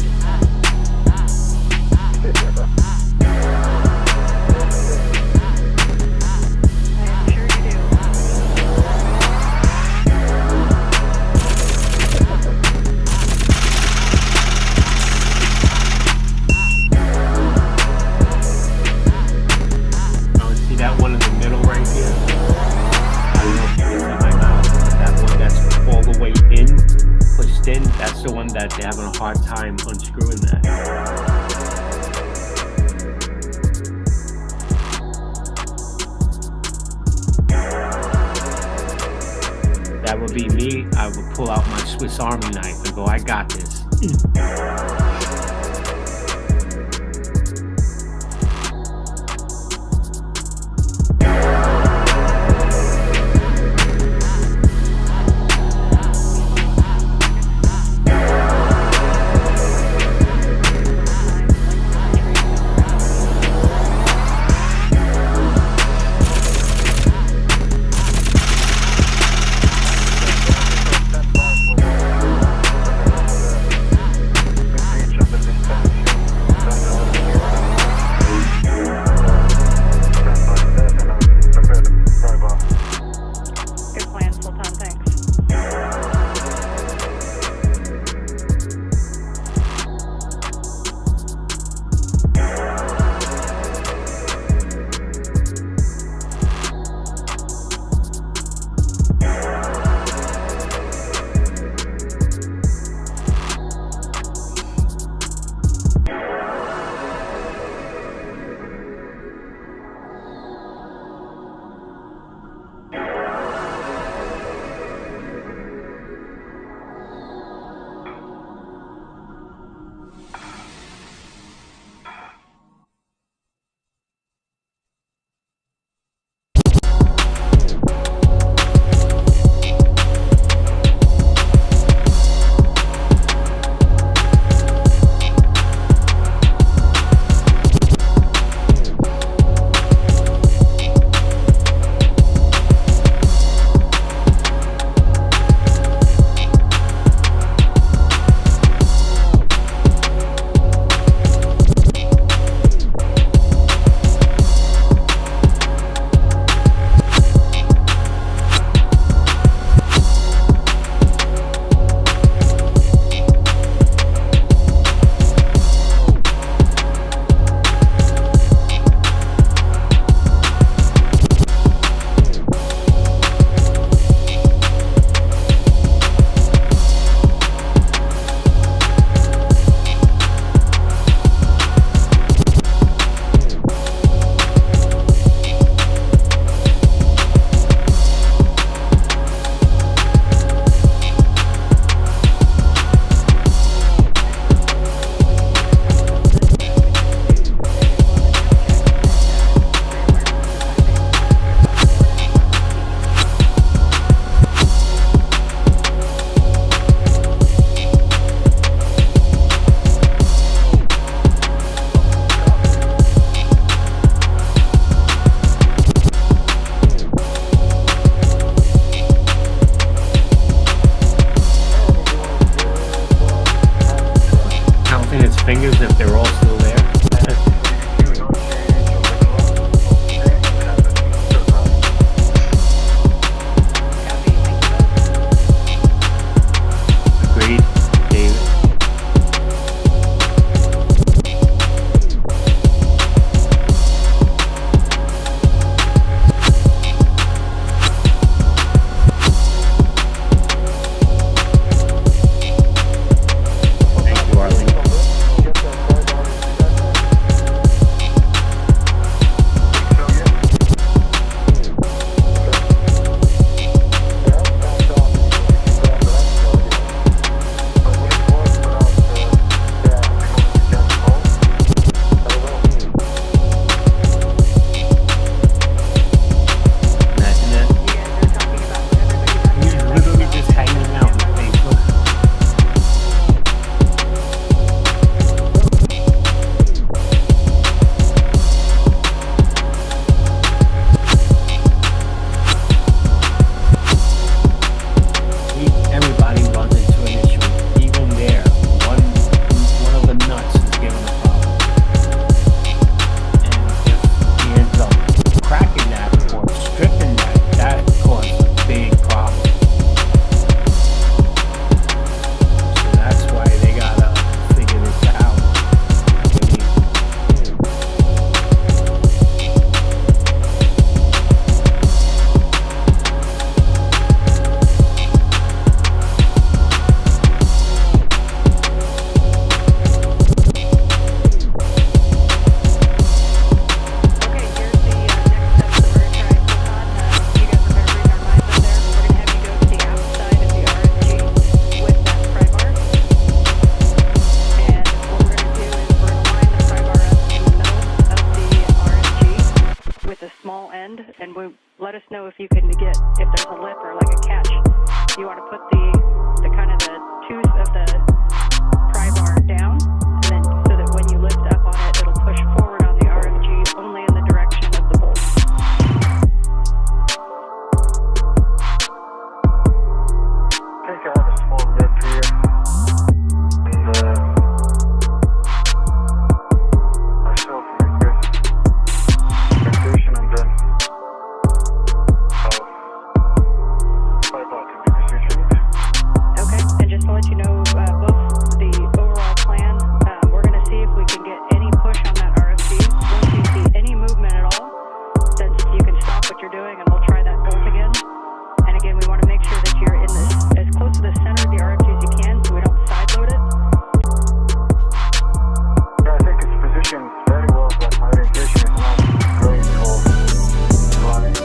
pressed in, that's the one that they're having a hard time unscrewing that. That would be me. I would pull out my Swiss Army knife and go, I got this. Fingers if they're all still there. Agreed, David. Thank you, Arlene. and let us know if you can get, if there's a lip or like a catch. You want to put the kind of the tooth of the pry bar down, and then so that when you lift up on it, it'll push forward on the RFG only in the direction of the bolt. I think I have a small lip here. And myself make this indentation, and then my bot can be positioned. Okay, and just to let you know, both the overall plan, we're going to see if we can get any push on that RFG. Once you see any movement at all, then you can stop what you're doing and we'll try that bolt again. And again, we want to make sure that you're in this as close to the center of the RFG as you can so we don't sideload it. Yeah, I think it's positioned very well, but my orientation is not great for flying.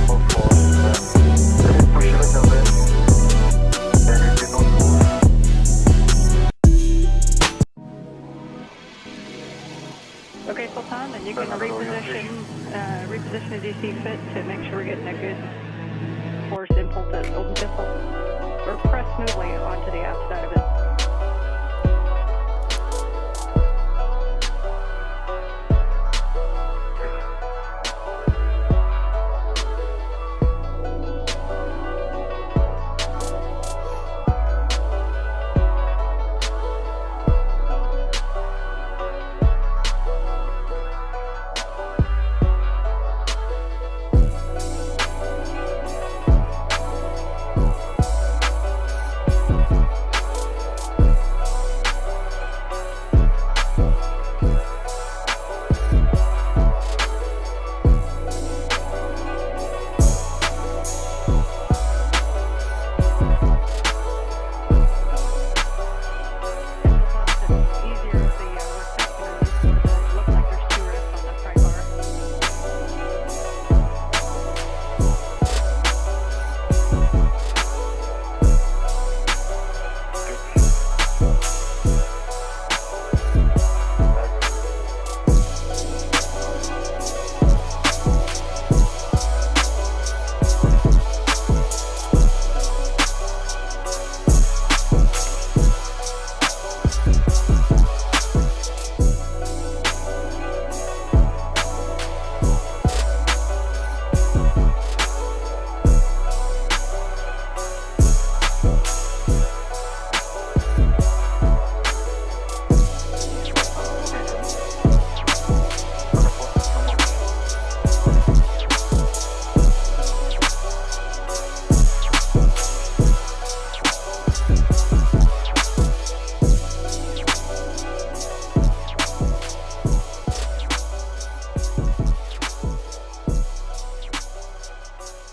Hopefully, let it push a little bit, then it did not move. Okay, Sultan, then you can reposition as you see fit to make sure we're getting a good force impulse or press smoothly onto the outside of it.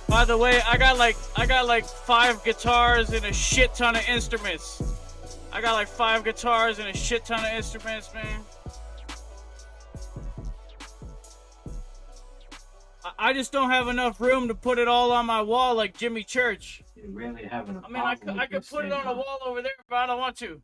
By the way, I got like 5 guitars and a shit ton of instruments. I got like 5 guitars and a shit ton of instruments, man. I just don't have enough room to put it all on my wall like Jimmy Church. You really having a I mean, I could put it on a wall over there, but I don't want to.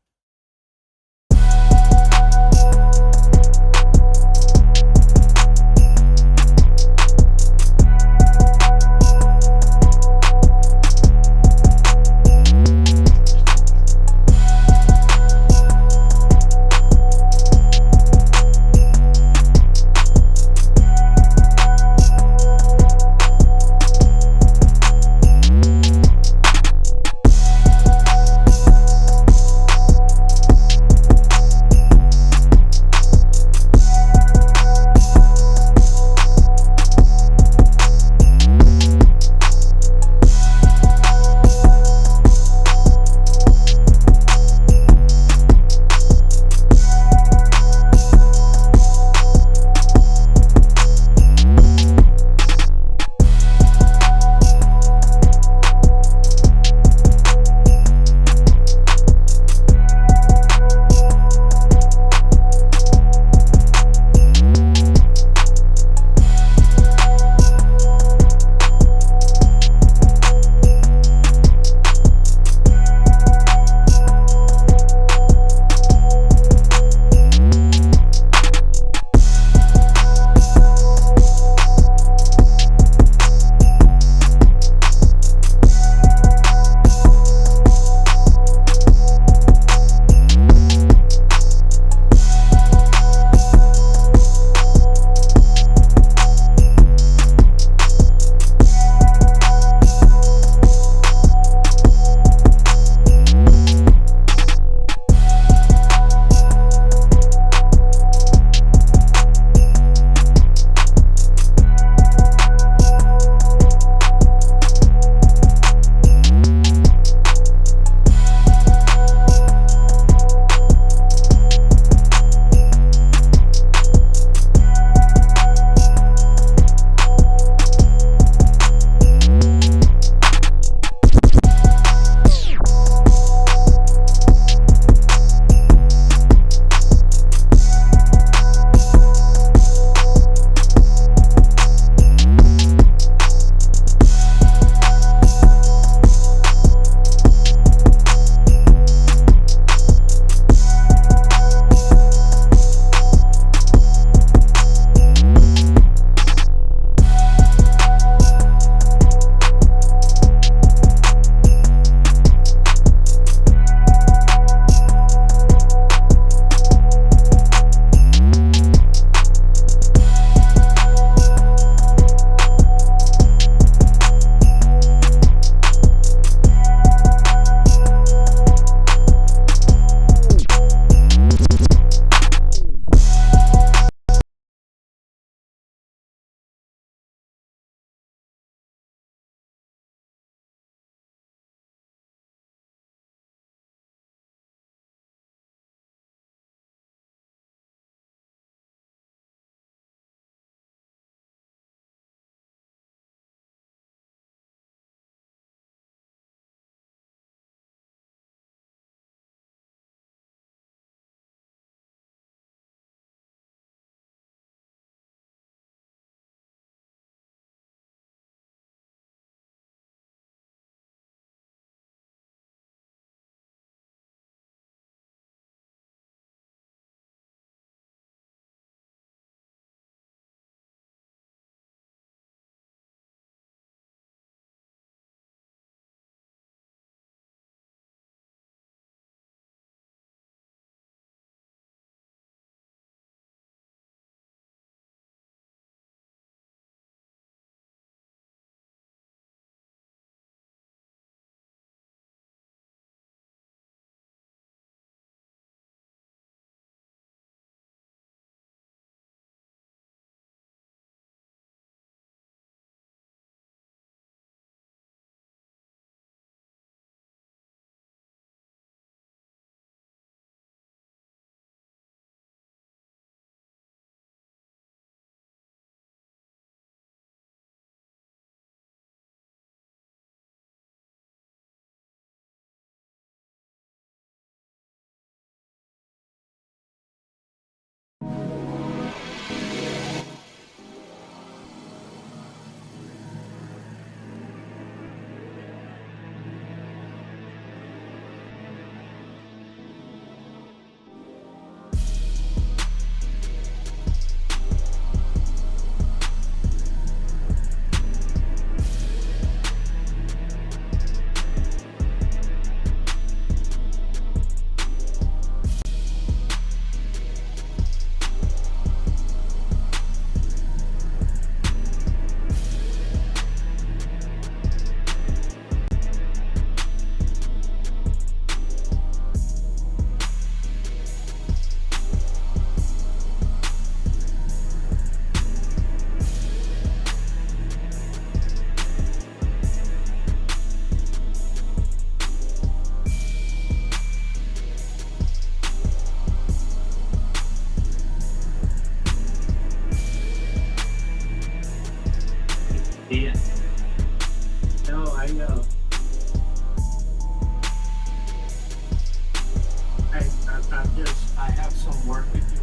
I have some work to do.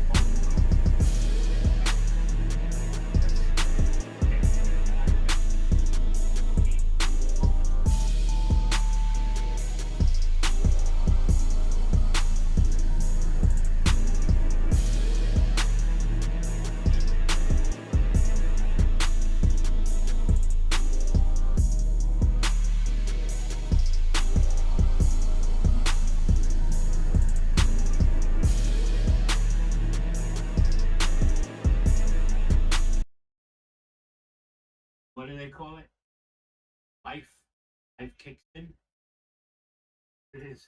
What do they call it? Life. Life kicks in. It is.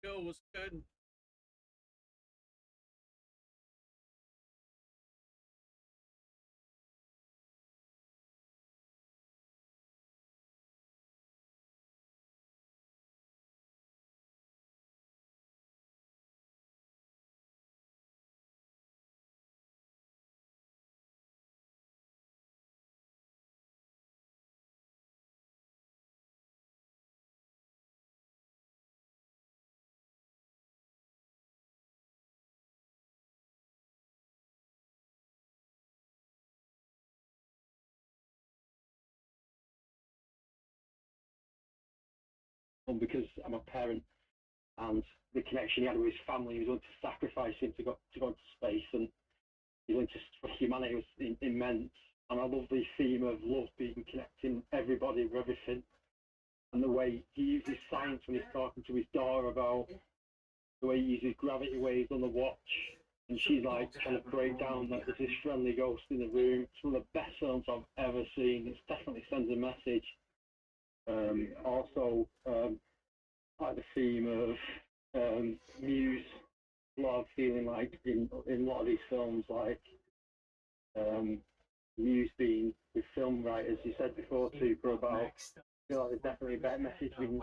Yo, what's good? Because I'm a parent, and the connection he had with his family, he was willing to sacrifice him to go into space, and he was willing to for humanity was immense. And I love the theme of love being connecting everybody with everything, and the way he uses science when he's talking to his daughter about the way he uses gravity waves on the watch, and she's like trying to break down that there's this friendly ghost in the room. It's one of the best films I've ever seen. It definitely sends a message. Also, like the theme of Muse, a lot of feeling like in a lot of these films, like Muse being with film writers, you said before too, about I feel like there's definitely a better message being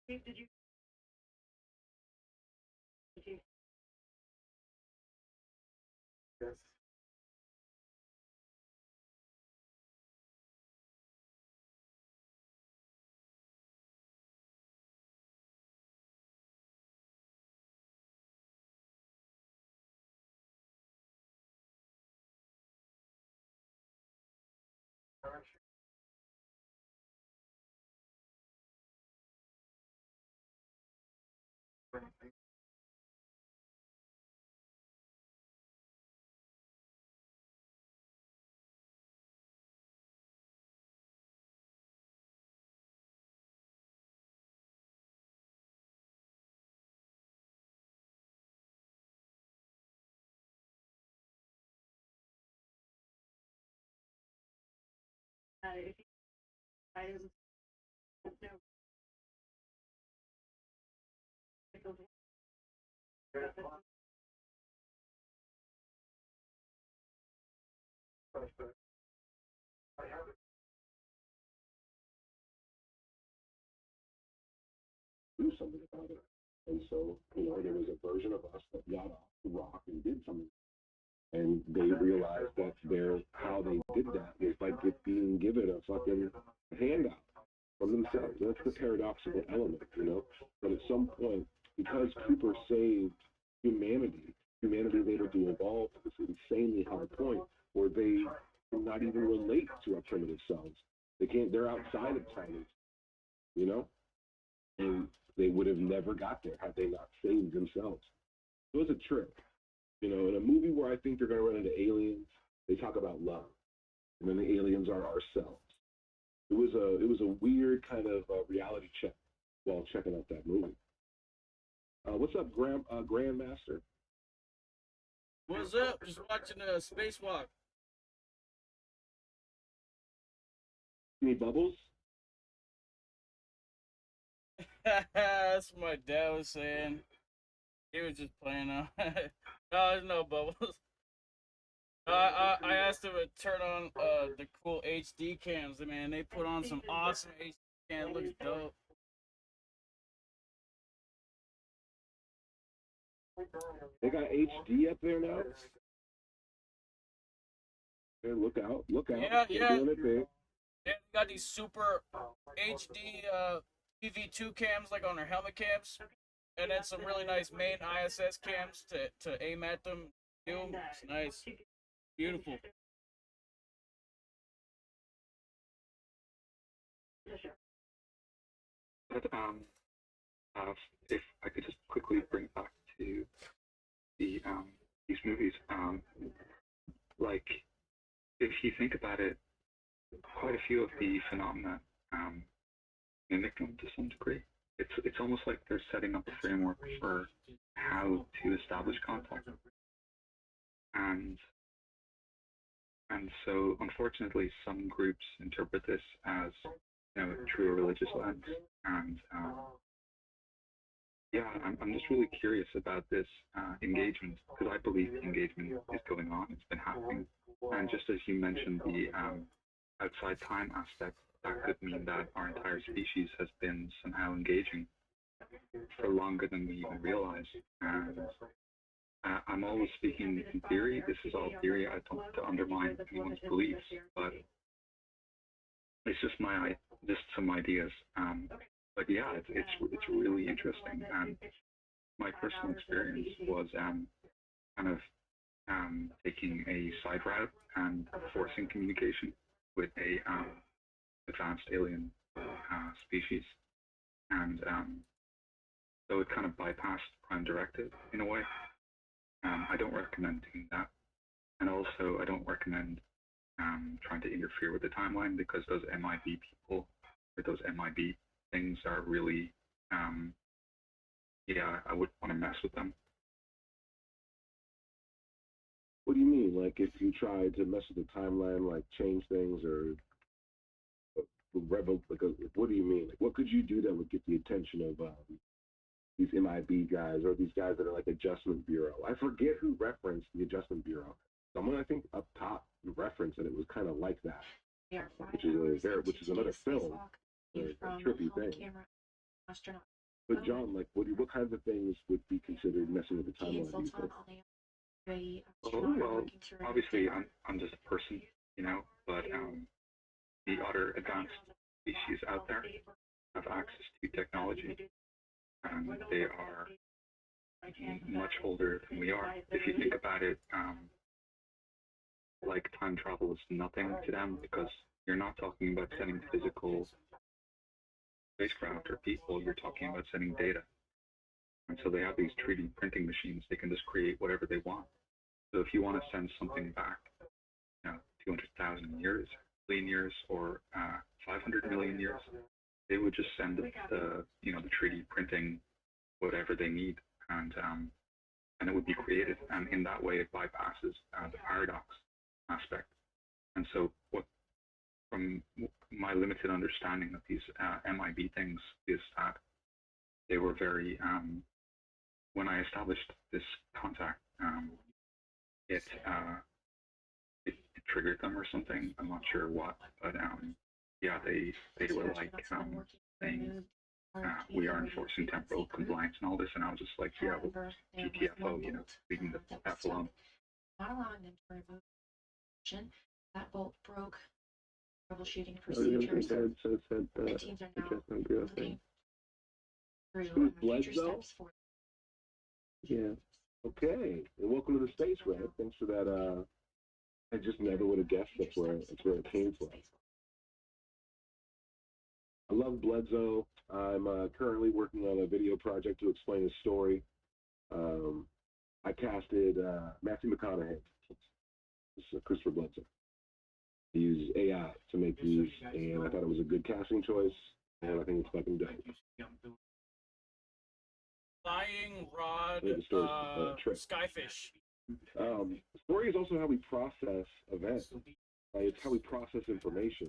Did you? Yes. Do something about it. And so, you know, there was a version of us that got off the rock and did something. And they realized that how they did that was by being given a fucking handout from themselves. That's the paradoxical element, you know. But at some point, because Cooper saved humanity was able to evolve to this insanely high point where they cannot even relate to our primitive selves. They're outside of time, you know? And they would have never got there had they not saved themselves. It was a trick. You know, in a movie where I think they're going to run into aliens, they talk about love. And then the aliens are ourselves. It was a weird kind of reality check while checking out that movie. What's up, Grandmaster? What's up? Just watching a spacewalk. Any bubbles? That's what my dad was saying. He was just playing on. No, there's no bubbles. I asked him to turn on the cool HD cams. Man, they put on some awesome HD cams. Looks dope. They got HD up there now? Hey, look out. Yeah. They're doing it big. They got these super HD PV2 cams like on their helmet cams. And then some really nice main ISS cams to aim at them. It's nice. Beautiful. But if I could just quickly bring back to the these movies, like if you think about it, quite a few of the phenomena mimic them to some degree. It's almost like they're setting up a framework for how to establish contact, and so unfortunately some groups interpret this as, you know, through a religious lens, and yeah, I'm just really curious about this engagement, because I believe the engagement is going on. It's been happening, and just as you mentioned the outside time aspect, that could mean that our entire species has been somehow engaging for longer than we even realize. And I'm always speaking in theory. This is all theory. I don't want to undermine anyone's beliefs, but it's just some ideas. But yeah, it's really interesting. And my personal experience was kind of taking a side route and forcing communication with a advanced alien species, and so it kind of bypassed Prime Directive in a way. I don't recommend doing that, and also I don't recommend trying to interfere with the timeline, because those MIB people or those MIB things are really, yeah, I wouldn't want to mess with them. What do you mean? Like if you try to mess with the timeline, like change things or rebel? Like, what do you mean? Like, what could you do that would get the attention of these MIB guys or these guys that are like Adjustment Bureau? I forget who referenced the Adjustment Bureau. Someone, I think, up top referenced that it was kind of like that, which is another film, a trippy thing. But John, like, what kinds of things would be considered messing with the timeline? Do you think? Oh, well, obviously, I'm just a person, you know, but the other advanced species out there have access to technology, and they are much older than we are. If you think about it, like time travel is nothing to them, because you're not talking about sending physical spacecraft or people, you're talking about sending data. And so they have these 3D printing machines. They can just create whatever they want. So if you want to send something back, you know, 200,000 years, million years, or 500 million years, they would just send the 3D printing whatever they need, and it would be created. And in that way, it bypasses the paradox aspect. And so what from my limited understanding of these MIB things, is that they were very, when I established this contact, it triggered them or something. I'm not sure what, but yeah, they were like saying, we are enforcing temporal compliance and all this, and I was just like, yeah, well, GTFO, you know, leaving the F alone. Not allowing them to remove that bolt broke. Troubleshooting I was gonna procedures. say The teams are now looking through future steps for. Yeah. Okay. And welcome to the space, Red. Thanks for that. I just never would have guessed that's where it came from. I love Bledsoe. I'm currently working on a video project to explain his story. I casted Matthew McConaughey. It's Christopher Bledsoe. He used AI to make these, and I thought it was a good casting choice, and I think it's fucking dope. Flying rod, skyfish. The story is also how we process events. It's how we process information.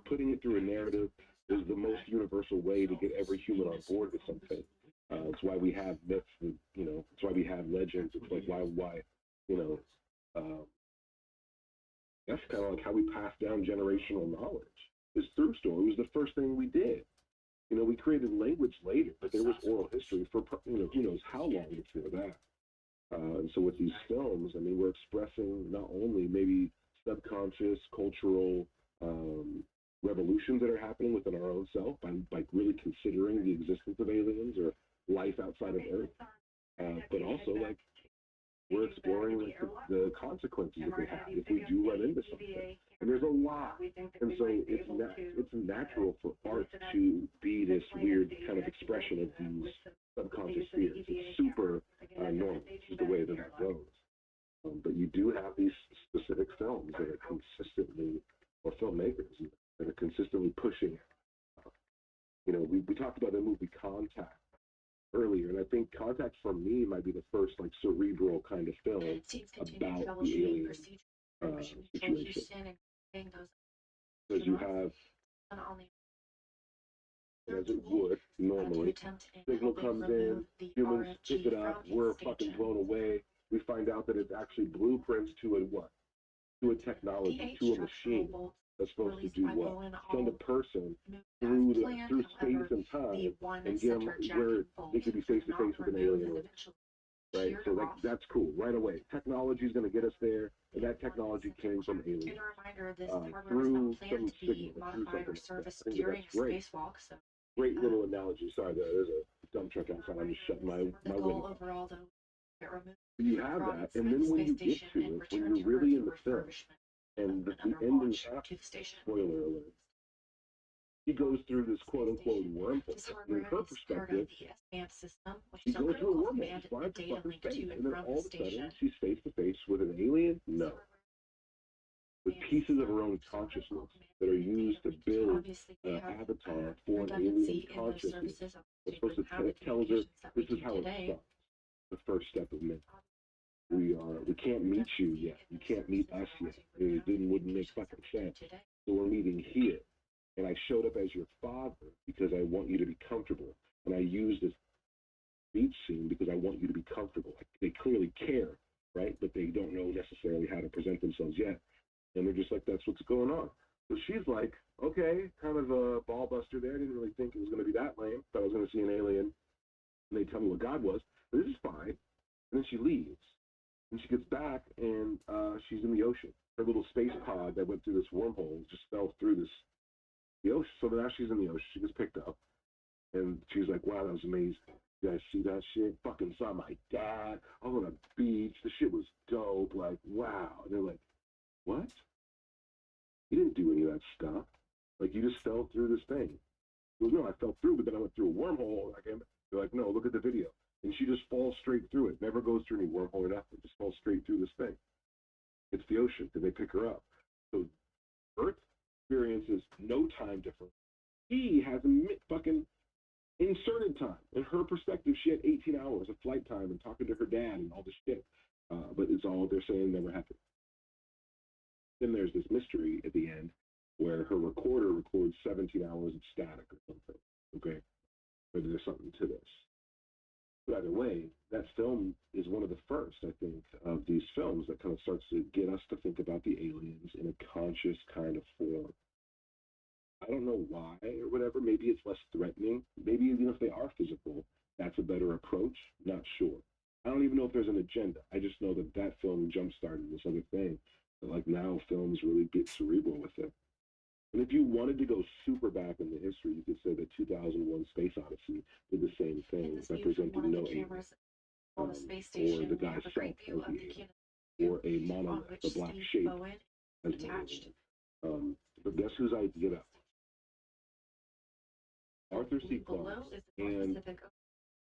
Putting it through a narrative is the most universal way to get every human on board with something. It's why we have myths, and, you know, it's why we have legends. It's like why, you know, that's kind of like how we pass down generational knowledge. Is through story. It was the first thing we did. You know, we created language later, but there was oral history for, you know, who knows how long before that. And so with these films, I mean, we're expressing not only maybe subconscious cultural revolutions that are happening within our own self by really considering the existence of aliens or life outside of Earth, but also like we're exploring like, the consequences that they have if we do run into something. And there's a lot. And so it's natural for art to be this weird kind of expression of these subconscious fears. It's super normal. It's the way that it goes. But you do have these specific films that are consistently, or filmmakers that are consistently pushing. You know, we talked about the movie Contact earlier, and I think Contact for me might be the first like cerebral kind of film about the alien situation. Because you have, as it would normally, signal comes in, humans pick it up, we're fucking blown away. We find out that it's actually blueprints to a what? To a technology, to a machine that's supposed to do what? Send a person through space and time and get them where they could be face to face with an alien. Right? So that's cool. Right away. Technology is going to get us there, and that technology came from aliens. Through some signal, through something. I think that's great. Great little analogy. Sorry, there's a dump truck outside. I'm just shutting my window. You have that, and then when you get to it, when you're really in the film, and the ending happens, spoiler alert, he goes through this quote-unquote wormhole. In her perspective, she goes through a wormhole, she flies to fucking space, and then all of a sudden, she's face-to-face with an alien? No. With pieces of her own consciousness that are used to build an avatar for an alien consciousness. It's supposed to tell her, this is how it starts. The first step of myth. We can't meet you yet. You can't meet us yet. It wouldn't make fucking sense. So we're meeting here. And I showed up as your father because I want you to be comfortable. And I used this beach scene because I want you to be comfortable. Like, they clearly care, right? But they don't know necessarily how to present themselves yet. And they're just like, that's what's going on. So she's like, okay, kind of a ball buster there. I didn't really think it was going to be that lame. Thought I was going to see an alien. And they tell me what God was. But this is fine. And then she leaves. And she gets back, and she's in the ocean. Her little space pod that went through this wormhole just fell through the ocean. So now she's in the ocean. She gets picked up. And she's like, wow, that was amazing. You guys see that shit? Fucking saw my dad. I was on a beach. The shit was dope. Like, wow. And they're like, what? You didn't do any of that stuff. Like, you just fell through this thing. Well, no, I fell through, but then I went through a wormhole. They're like, no, look at the video. And she just falls straight through it. Never goes through any wormhole or nothing. Just falls straight through this thing. It's the ocean. Did they pick her up? So Earth experiences no time difference. She has a fucking inserted time. In her perspective, she had 18 hours of flight time and talking to her dad and all this shit. But it's all they're saying never happened. Then there's this mystery at the end where her recorder records 17 hours of static or something. Okay, but there's something to this. But either way, that film is one of the first, I think, of these films that kind of starts to get us to think about the aliens in a conscious kind of form. I don't know why or whatever. Maybe it's less threatening. Maybe even if they are physical, that's a better approach. Not sure. I don't even know if there's an agenda. I just know that that film jump-started this other thing. But like now films really get cerebral with it. And if you wanted to go super back in the history, you could say that 2001 Space Odyssey did the same thing, representing no aliens. Or the guy's self as the alien. Or a monolith, a black shape as the alien. But guess whose idea that was? Arthur C. Clarke and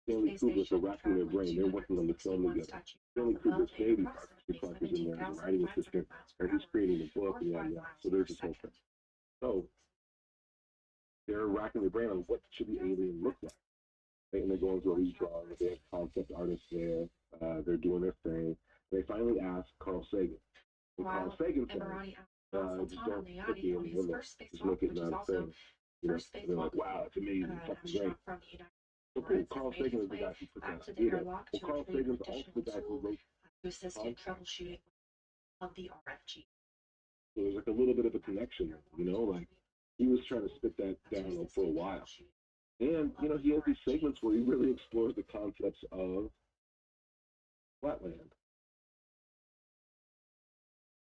Stanley Kubrick are racking their brain. They're working on the film together. Stanley Kubrick's baby, Arthur C. Clarke, is in there as a writing assistant, and he's creating a book, and yeah. So there's this whole thing. So they're racking their brain on what should the alien look like. Right? And they're going through all these drawings. They have concept artists there. They're doing their thing. They finally ask Carl Sagan. And Carl Sagan said, just don't put the alien in there. Just make it not a thing. You know, and they're like, wow, it's amazing, fucking great. Okay, Carl Sagan is the guy who put that idea. Well, Carl Sagan's also the guy who wrote assistant troubleshooting of the RFG. So there's like a little bit of a connection, you know, like he was trying to spit that down for a while. And, you know, he has these segments where he really explores the concepts of flatland.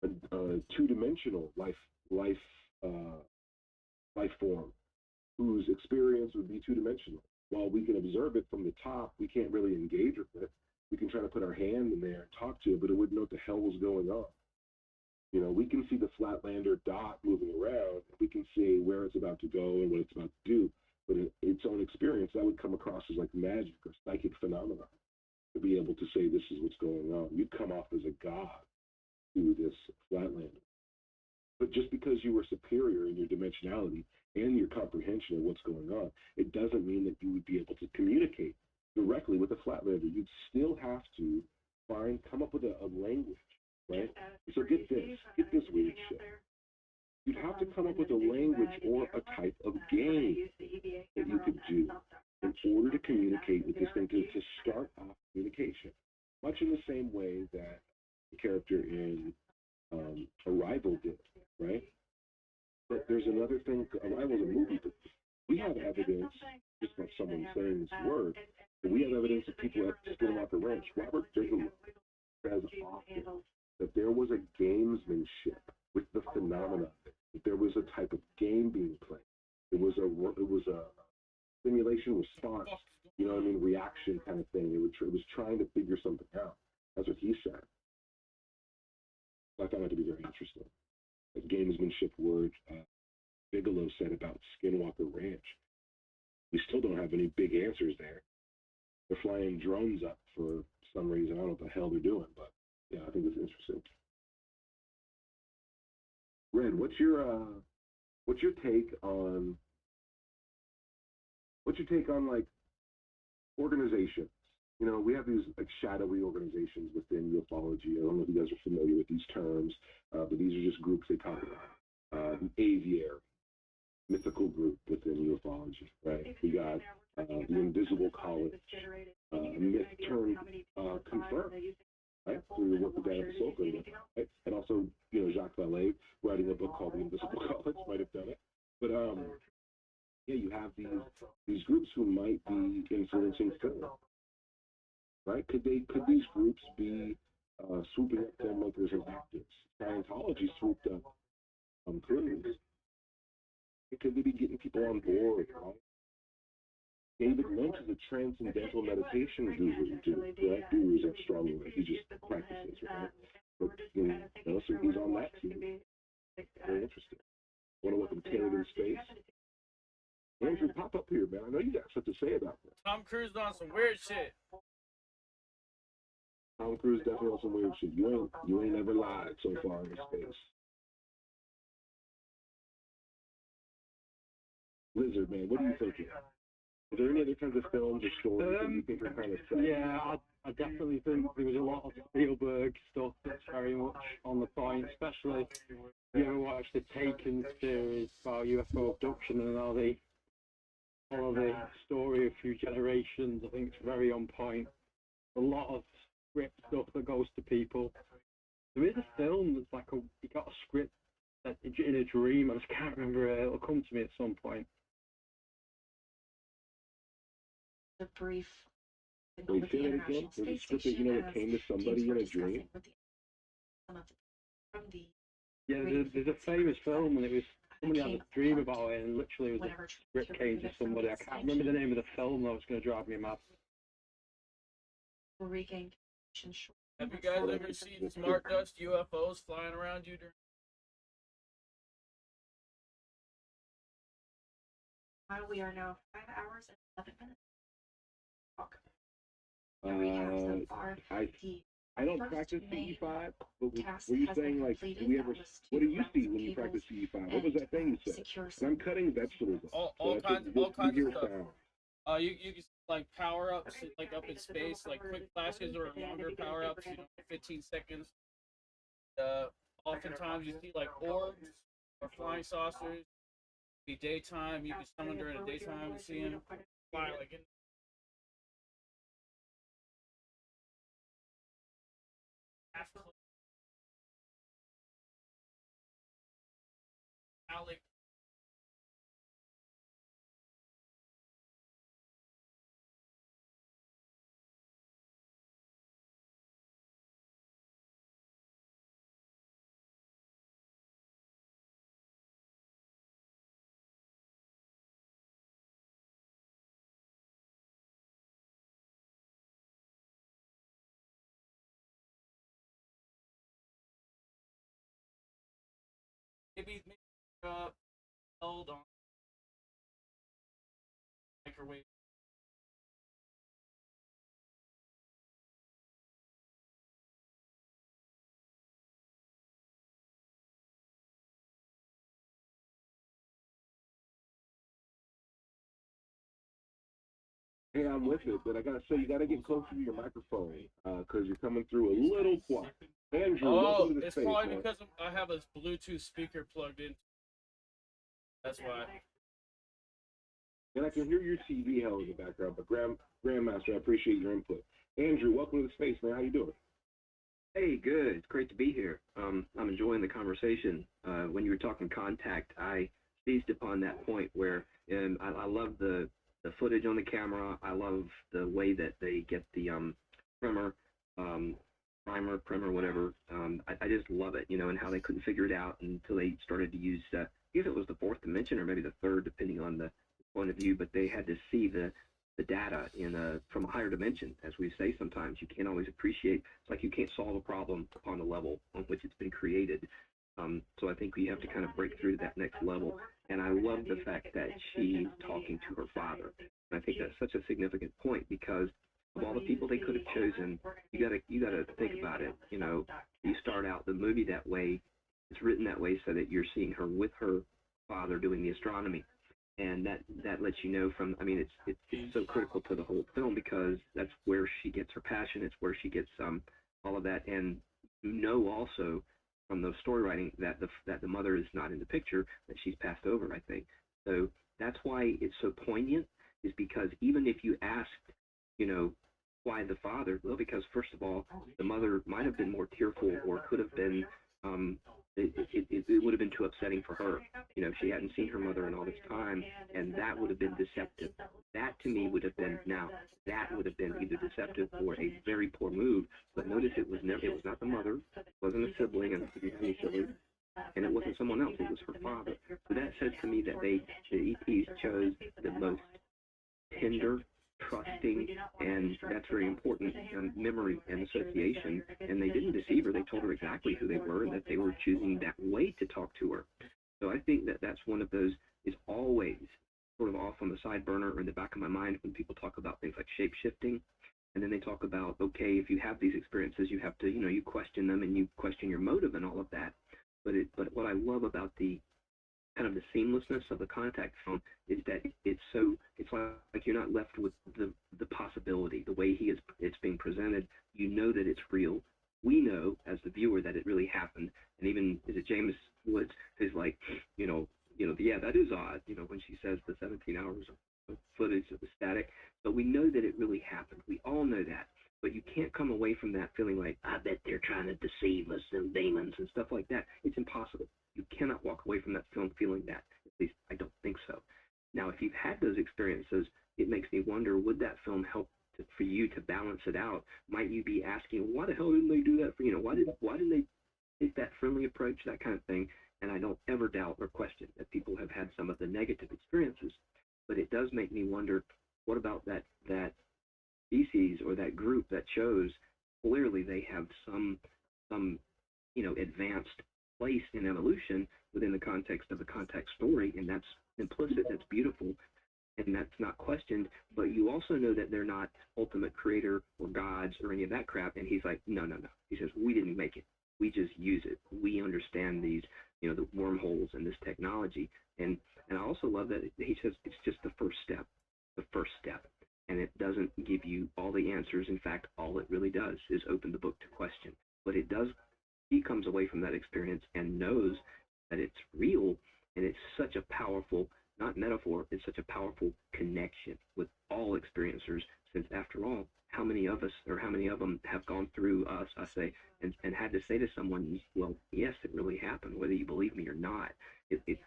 A two-dimensional life form whose experience would be two-dimensional. While we can observe it from the top, we can't really engage with it. We can try to put our hand in there and talk to it, but it wouldn't know what the hell was going on. You know, we can see the flatlander dot moving around. We can see where it's about to go and what it's about to do. But in its own experience, that would come across as like magic or psychic phenomenon to be able to say this is what's going on. You'd come off as a god to this flatlander. But just because you were superior in your dimensionality and your comprehension of what's going on, it doesn't mean that you would be able to communicate directly with the flatlander. You'd still have to come up with a language, right? So get this weird shit. You'd have to come up with a language or a type of game that you could do in order to communicate with this thing, to start off communication. Much in the same way that the character in Arrival did, right? But there's another thing. Arrival's a movie, but we have evidence, just like someone saying this word, but we have evidence of people at Skinwalker Ranch. Robert Bigelow says often that there was a gamesmanship with the phenomenon. That there was a type of game being played. It was a simulation response, you know what I mean, reaction kind of thing. It was trying to figure something out. That's what he said. I found that to be very interesting. The gamesmanship word Bigelow said about Skinwalker Ranch. We still don't have any big answers there. They're flying drones up for some reason. I don't know what the hell they're doing, but yeah, I think it's interesting. Red, what's your take on like organizations? You know, we have these like shadowy organizations within ufology. I don't know if you guys are familiar with these terms, but these are just groups they talk about. The aviary, mythical group within ufology, right? We got the invisible college, myth turned confirmed, right? Through the work of Diana Sokol, right? And also, you know, Jacques Vallée writing a book called The Invisible College might have done it. But yeah, you have these groups who might be influencing film. Right? Could these groups be swooping up filmmakers and actors? Scientology swooped up on Cruise. Could they be getting people on board? Right? David Lynch is a transcendental meditation guru. Right? Gurus are strong words. He just practices, right? But you know, so he's on that team. Very interesting. Want to welcome Taylor in Space. Andrew, pop up here, man. I know you got something to say about this. Tom Cruise on some weird shit. Tom Cruise definitely on some weird shit. You ain't never lied so far in space. Lizard, man, what are you thinking? Are there any other kinds of films or stories that you think are kind of sad? Yeah, I definitely think there was a lot of Spielberg stuff that's very much on the point, especially if you ever watched the Taken series. narrations. I think it's very on point. A lot of script stuff that goes to people. There is a film that's like he got a script that, in a dream. I just can't remember it. It'll come to me at some point. The brief. Wait, say that again? There's a script that, that came to somebody in a dream? Yeah, there's a famous film, and it was somebody had a dream about it, and literally it was a script came to somebody. I can't remember the name of the film, that was going to drive me mad. Have you guys ever seen smart dust UFOs flying around you during? We are now 5 hours and 11 minutes. I don't practice CE5, but were you saying, like, do we ever, what do you see when you practice CE5? What was that thing you said? And I'm cutting vegetables. All kinds of stuff. You can like power ups like up in space, like quick flashes or longer power ups, 15 seconds. Oftentimes you see like orbs or flying saucers. Be daytime, you can summon during the daytime and see them fly like in. Alec. Maybe held on microwave. Hey, I'm with it, but I gotta say, you gotta get closer to your microphone, because you're coming through a little quiet. Andrew, welcome to the It's space, probably man. because I have a Bluetooth speaker plugged in. That's why. And I can hear your TV hell in the background, but Grandmaster, I appreciate your input. Andrew, welcome to the space, man. How you doing? Hey, good. It's great to be here. I'm enjoying the conversation. When you were talking contact, I seized upon that point where I love the footage on the camera. I love the way that they get the primer, whatever. I just love it, and how they couldn't figure it out until they started to use, I guess it was the fourth dimension or maybe the third, depending on the point of view, but they had to see the data from a higher dimension. As we say sometimes, you can't always appreciate, it's like you can't solve a problem upon the level on which it's been created. So I think we have to kind of break through that next level. And I love the fact that she's talking to her father. And I think that's such a significant point, because of all the people they could have chosen, you gotta think about it. You start out the movie that way. It's written that way so that you're seeing her with her father doing the astronomy. And that lets you know from, it's so critical to the whole film, because that's where she gets her passion. It's where she gets all of that. And also from the story writing that the mother is not in the picture, that she's passed over, I think. So that's why it's so poignant, is because even if you asked, why the father? Well, because first of all, the mother might have been more tearful, or could have been, it would have been too upsetting for her. She hadn't seen her mother in all this time, and that would have been deceptive. That to me would have been either deceptive or a very poor move. But notice it was not the mother, it wasn't a sibling, and she didn't have any siblings, and it wasn't someone else, it was her father. So that says to me that the ETs chose the most tender, trusting, and that's very important, memory and association. And they didn't deceive her. They told her exactly who they were, and that they were choosing that way to talk to her. So I think that that's one of those, is always sort of off on the side burner or in the back of my mind when people talk about things like shape-shifting. And then they talk about, okay, if you have these experiences, you have to, you question them, and you question your motive and all of that. But what I love about the kind of the seamlessness of the contact film is that it's like you're not left with the possibility. The way it's being presented, that it's real. We know as the viewer that it really happened. And even, is it James Woods, who's like, yeah, that is odd, when she says the 17 hours of footage of the static. But we know but you can't come away from that feeling like, I bet they're trying to deceive us, them demons and stuff like that. It's impossible. You cannot walk away from that film feeling that. At least I don't think so. Now, if you've had those experiences, it makes me wonder, would that film help for you to balance it out? Might you be asking, why the hell didn't they do that for, why didn't they take that friendly approach, that kind of thing? And I don't ever doubt or question that people have had some of the negative experiences, but it does make me wonder, what about that species or that group that chose, clearly they have some advanced place in evolution within the context of a contact story, and that's implicit, that's beautiful, and that's not questioned, but you also know that they're not ultimate creator or gods or any of that crap. And he's like, no. He says, we didn't make it. We just use it. We understand these, the wormholes and this technology. And I also love that he says it's just the first step. And it doesn't give you all the answers. In fact, all it really does is open the book to question. But he comes away from that experience and knows that it's real, and it's such a powerful, not metaphor, it's such a powerful connection with all experiencers, since after all, how many of us, or how many of them have gone through us, I say, and had to say to someone, well, yes, it really happened, whether you believe me or not. It it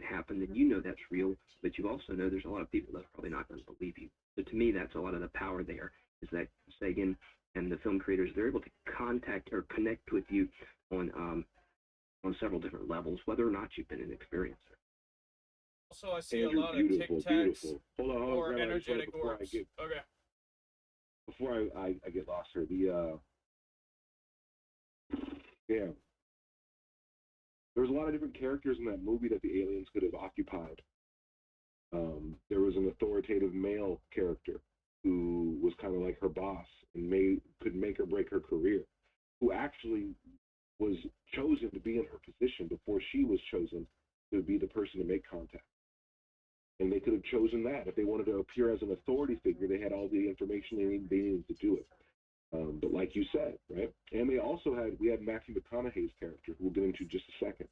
happened, and that's real, but you also know there's a lot of people that's probably not going to believe you. So to me, that's a lot of the power there, is that Sagan and the film creators, they're able to contact or connect with you on several different levels, whether or not you've been an experiencer. Also, I see Andrew, a lot of beautiful. hold on, Grandma, I just energetic wanna- orbs. Okay. Before I get lost here, there was a lot of different characters in that movie that the aliens could have occupied. There was an authoritative male character who was kind of like her boss and could make or break her career, who actually was chosen to be in her position before she was chosen to be the person to make contact. And they could have chosen that. If they wanted to appear as an authority figure, they had all the information they needed to do it. But like you said, right? And we had Matthew McConaughey's character, who we'll get into just a second.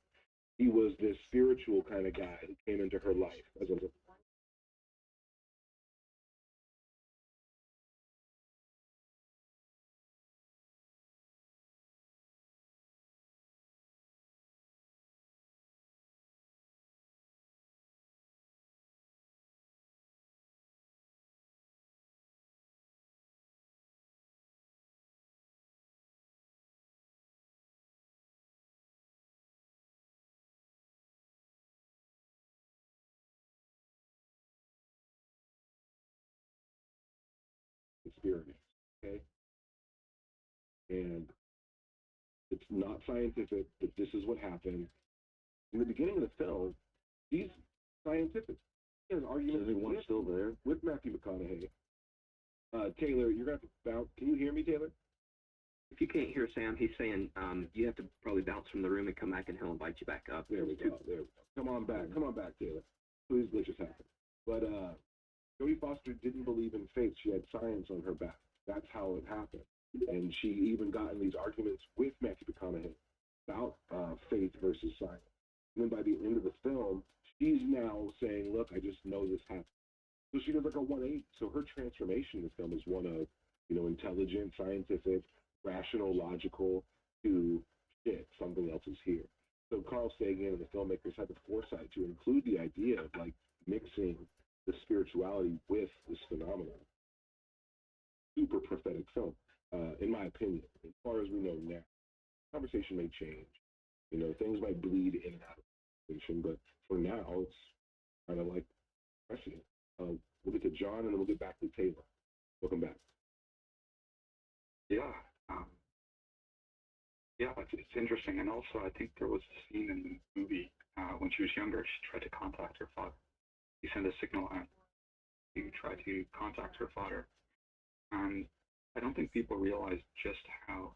He was this spiritual kind of guy who came into her life as a experience, okay? And it's not scientific, but this is what happened. In the beginning of the film, he's scientific. He has arguments with Matthew McConaughey. Taylor, you're going to have to bounce. Can you hear me, Taylor? If you can't hear Sam, he's saying you have to probably bounce from the room and come back, and he'll invite you back up. There we go. Come on back, Taylor. Please glitches happen. But Jodie Foster didn't believe in faith. She had science on her back. That's how it happened. And she even got in these arguments with Matthew McConaughey about faith versus science. And then by the end of the film, she's now saying, look, I just know this happened. So she does like a 180. So her transformation in the film is one of, intelligent, scientific, rational, logical, to shit, something else is here. So Carl Sagan and the filmmakers had the foresight to include the idea of like mixing the spirituality with this phenomenon. Super prophetic film, in my opinion. As far as we know now, conversation may change. Things might bleed in and out of conversation, but for now, it's kind of like precedent. We'll get to John, and then we'll get back to Taylor. Welcome back. Yeah, it's interesting. And also, I think there was a scene in the movie when she was younger. She tried to contact her father. He sent a signal out to try to contact her father. And I don't think people realize just how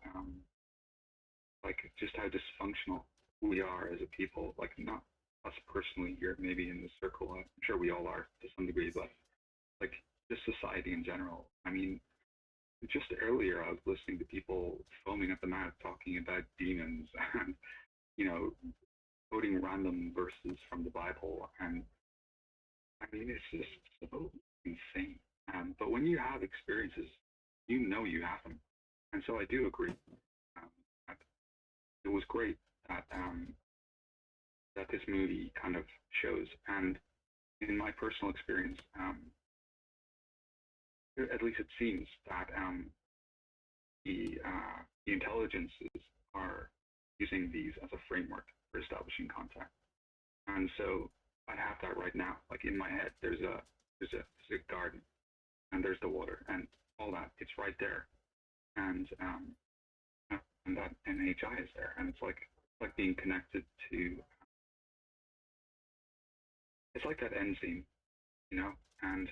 dysfunctional we are as a people. Like, not us personally here, maybe in the circle. I'm sure we all are to some degree, but like just society in general. I mean, just earlier I was listening to people foaming at the mouth talking about demons and quoting random verses from the Bible, and I mean it's just so insane. But when you have experiences you know you have them. And so I do agree. That it was great that that this movie kind of shows. And in my personal experience, at least it seems that the intelligences are using these as a framework for establishing contact. And so I have that right now. Like in my head, there's a garden, and there's the water, and all that. It's right there, and that NHI is there, and it's like being connected to. It's like that end scene, you know, and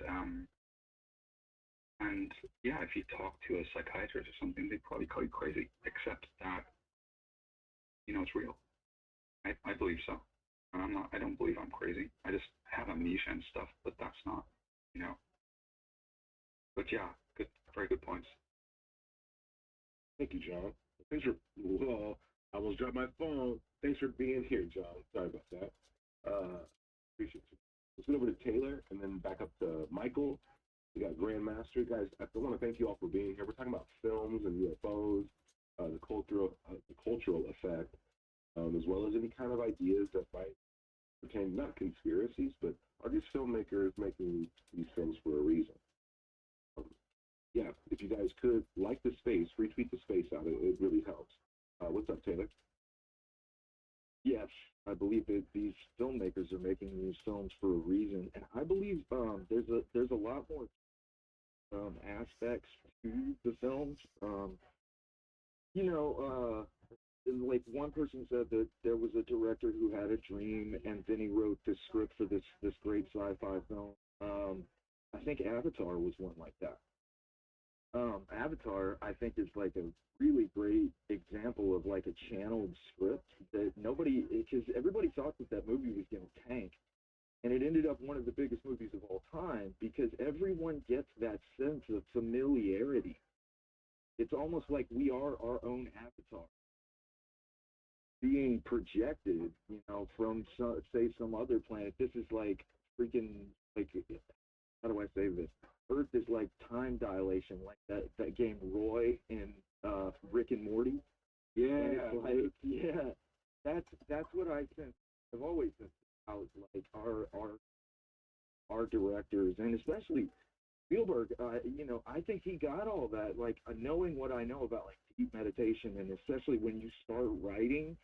yeah, if you talk to a psychiatrist or something, they'd probably call you crazy, except that, you know, it's real. I believe so. And I don't believe I'm crazy. I just have amnesia and stuff, but that's not, you know. But yeah, good, very good points. Thank you, John. Thanks for, well, I almost dropped my phone. Thanks for being here, John. Sorry about that. Appreciate you. Let's go over to Taylor and then back up to Michael. We got Grandmaster. Guys, I want to thank you all for being here. We're talking about films and UFOs, the cultural effect, as well as any kind of ideas that might pertain, not conspiracies, but are these filmmakers making these films for a reason? Yeah, if you guys could like the space, retweet the space out, it really helps. What's up, Taylor? Yes, I believe that these filmmakers are making these films for a reason, and I believe there's a lot more aspects to the films. Like one person said that there was a director who had a dream, and then he wrote this script for this great sci-fi film. I think Avatar was one like that. Avatar, I think, is like a really great example of like a channeled script that because everybody thought that movie was going to tank, and it ended up one of the biggest movies of all time because everyone gets that sense of familiarity. It's almost like we are our own avatar being projected, you know, from some other planet. This is like freaking, like, how do I say this? Earth is like time dilation, like that game Roy in Rick and Morty. Yeah, and it's like, yeah, that's what I think. I've always been about like our directors, and especially Spielberg. You know, I think he got all that. Like knowing what I know about like deep meditation, and especially when you start writing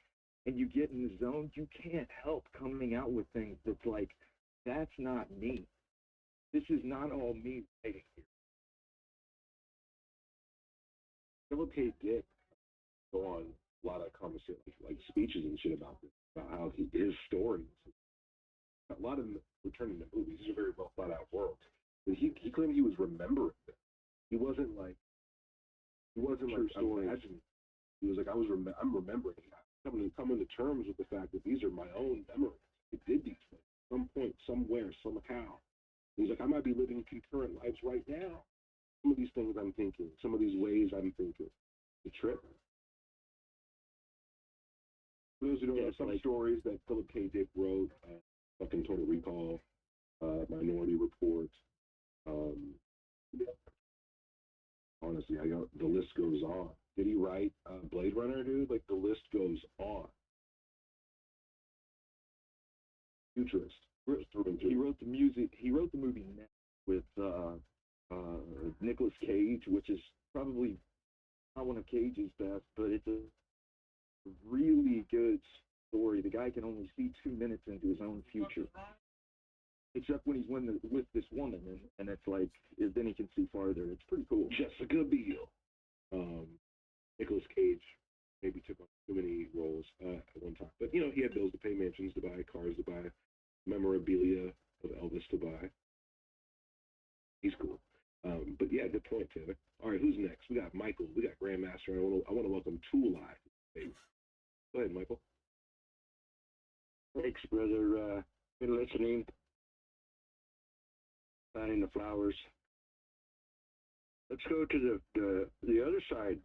and you get in the zone, you can't help coming out with things that's like, that's not me. This is not all me writing here. Philip K. Dick go on a lot of conversations, like speeches and shit about this, about how his stories. A lot of them were turned into movies. These are very well thought out worlds. But he claimed he was remembering them. He wasn't like imagining. He was like, I'm remembering. Coming to terms with the fact that these are my own memories. I did these things at some point, somewhere, somehow. He's like, I might be living concurrent lives right now. Some of these things I'm thinking, some of these ways I'm thinking. The trip. For those who don't know, some stories that Philip K. Dick wrote, fucking Total Recall, Minority Report. Honestly, the list goes on. Did he write Blade Runner, dude? Like, the list goes on. Futurist. He wrote the music. He wrote the movie with Nicolas Cage, which is probably not one of Cage's best, but it's a really good story. The guy can only see 2 minutes into his own future, except when he's with this woman, and it's like then he can see farther. It's pretty cool. Jessica Biel. Nicolas Cage maybe took on too many roles at one time, but you know, he had bills to pay, mansions to buy, cars to buy, memorabilia of Elvis to buy. He's cool. But yeah, good point, Taylor. All right, who's next? We got Michael. We got Grandmaster. I want to welcome Tool Live. Go ahead, Michael. Thanks, brother. Been listening. Planting the flowers. Let's go to the other side,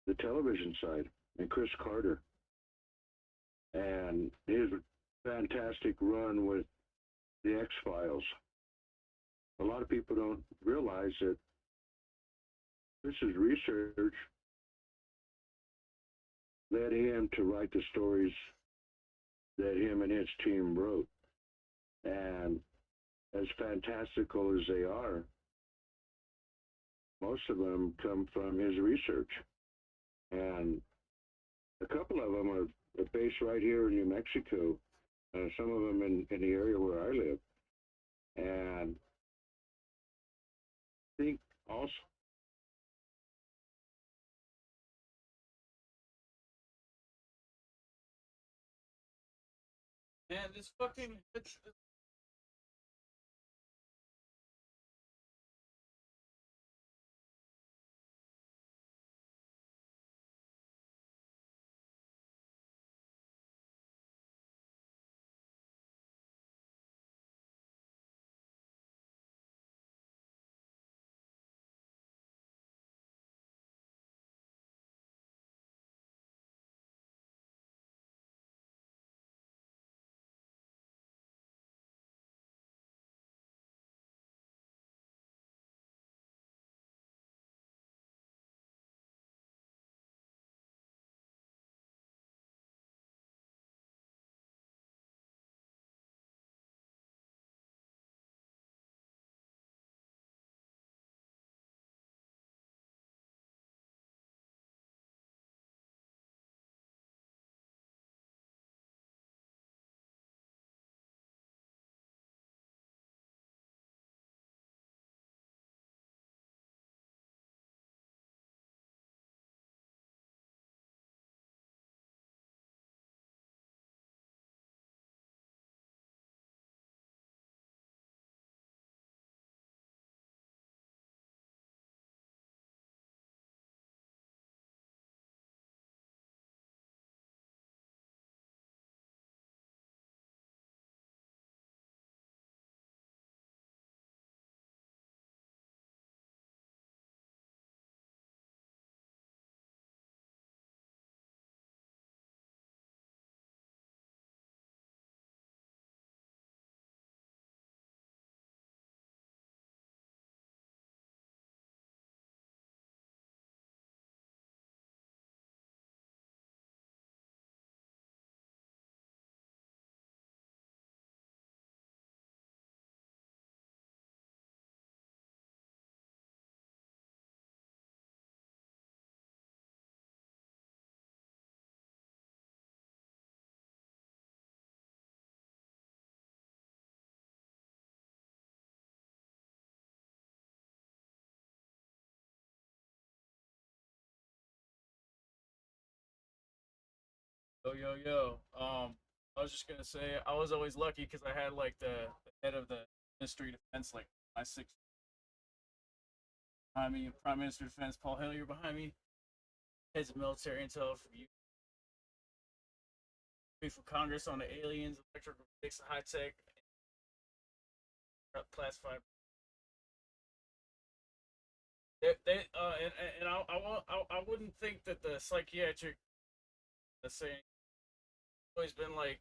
the television side, and Chris Carter and his fantastic run with the X-Files. A lot of people don't realize that This is research led him to write the stories that him and his team wrote. And as fantastical as they are, most of them come from his research. And a couple of them are based right here in New Mexico, some of them in the area where I live. And I think also, Man, this fucking. Yo. I was just gonna say I was always lucky because I had like the head of the Ministry of Defense, like my six behind me, Prime Minister of Defense Paul Hillier behind me, heads of military intel from for Congress on the aliens, electrical robotics, high tech, classified. And I wouldn't think that the psychiatric, let's say, always been like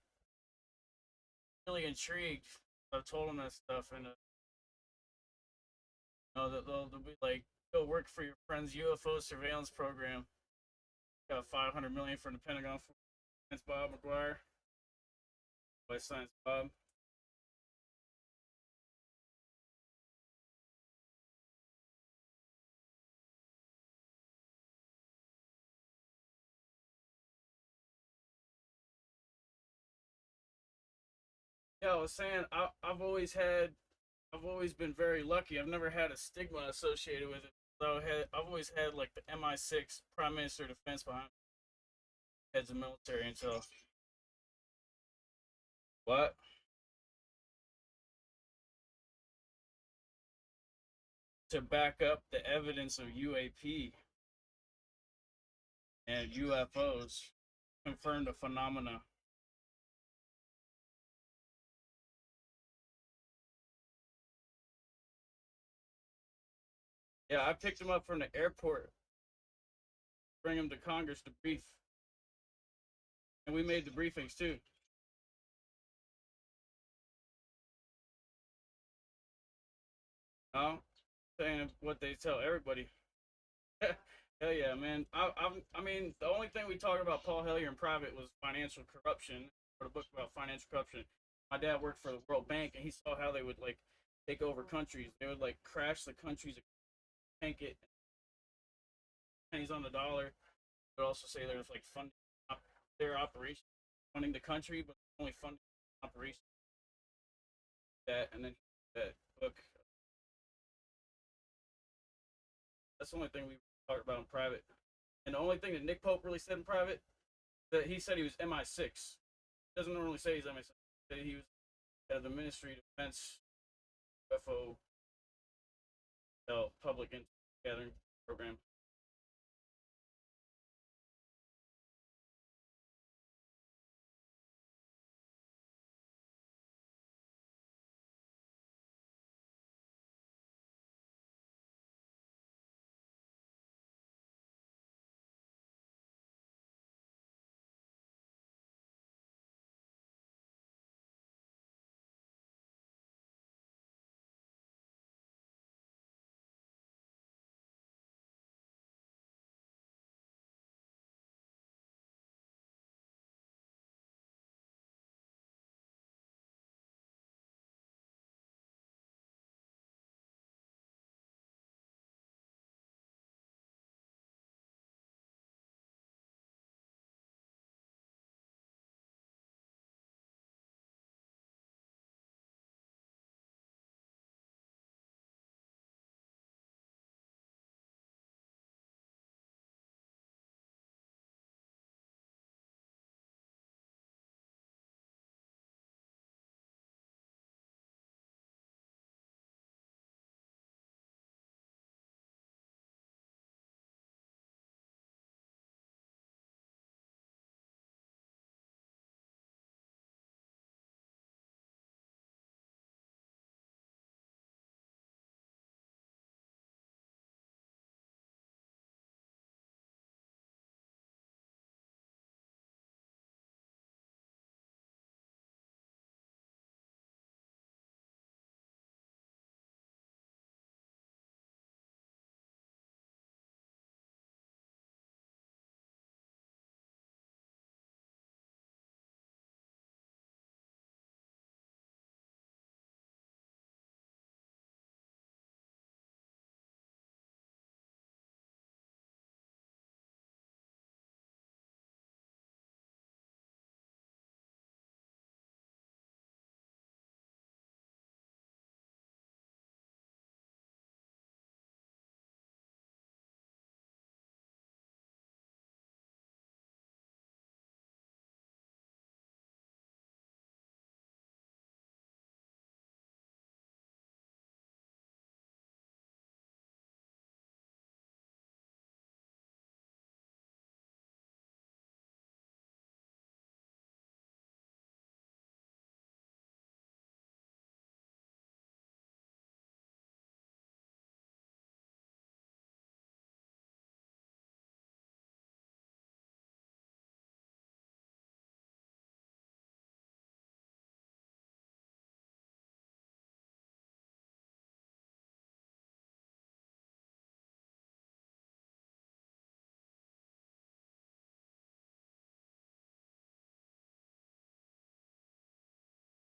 really intrigued. I've told them that stuff, and that they'll be like, go work for your friend's UFO surveillance program. Got 500 million from the Pentagon for Science Bob McGuire. By Science Bob. Yeah, I was saying I've always been very lucky. I've never had a stigma associated with it. So I've always had like the MI6 Prime Minister of Defense behind me, heads of military intel. What? To back up the evidence of UAP and UFOs, confirmed a phenomena. Yeah, I picked him up from the airport, bring him to Congress to brief, and we made the briefings too. No, saying what they tell everybody. Hell yeah, man. I mean, the only thing we talked about Paul Hellyer in private was financial corruption. I wrote a book about financial corruption. My dad worked for the World Bank, and he saw how they would like take over countries. They would like crash the countries, tank it, pennies on the dollar. But also say there's like funding their operation, funding the country, but only funding operation. That and then that book. That's the only thing we talked about in private. And the only thing that Nick Pope really said in private, that he said he was MI6. He doesn't normally say he's MI6. He said he was head of the Ministry of Defense UFO public gathering program.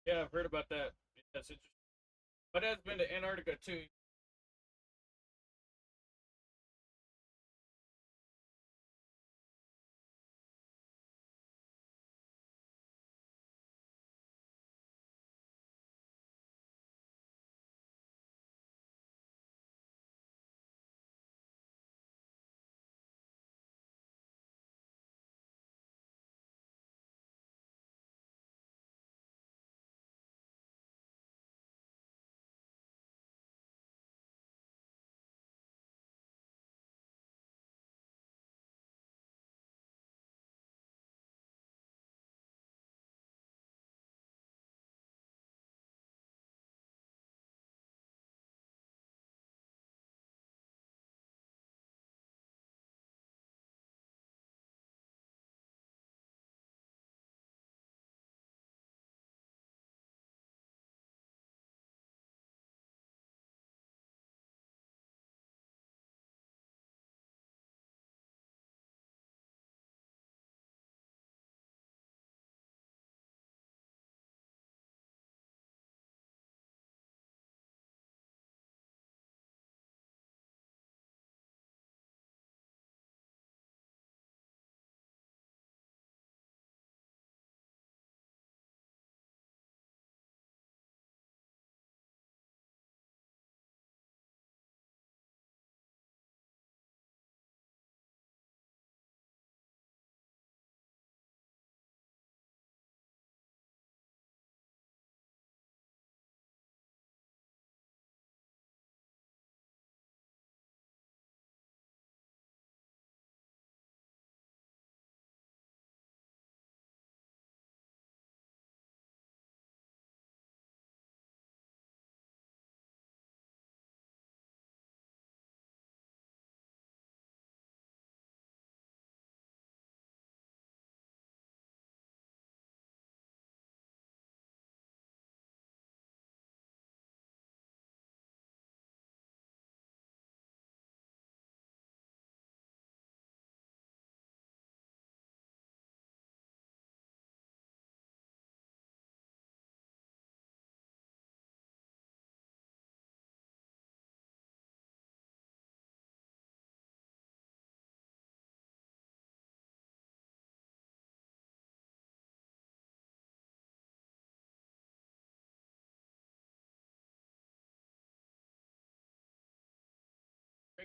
Yeah, I've heard about that. That's interesting. My dad's been to Antarctica too.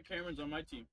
Cameron's on my team.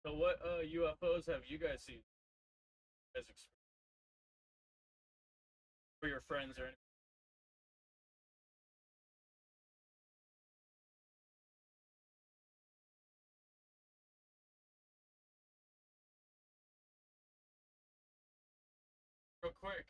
So what UFOs have you guys seen as for your friends or anything? Real quick.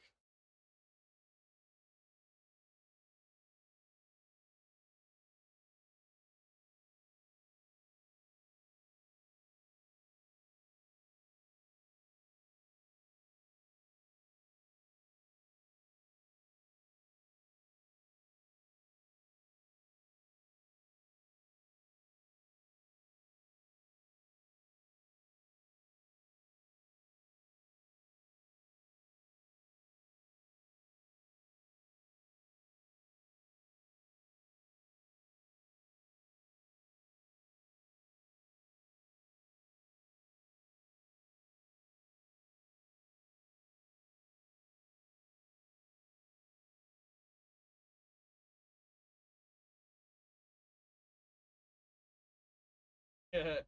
Yeah.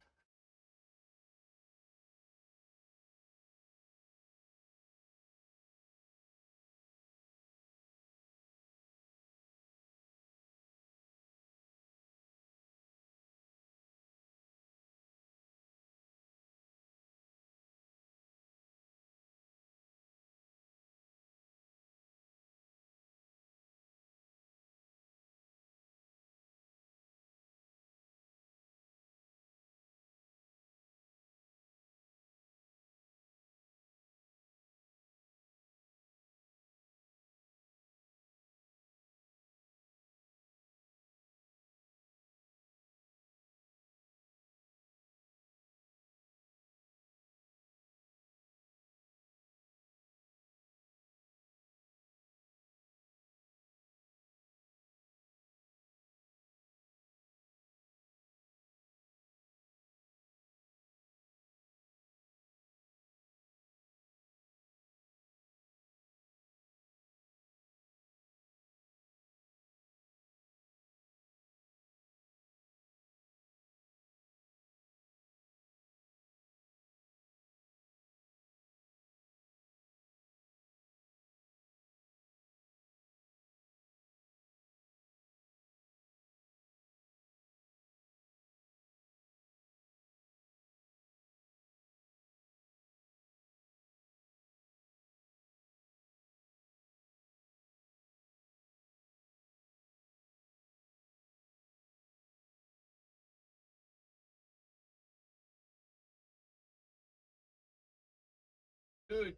Dude,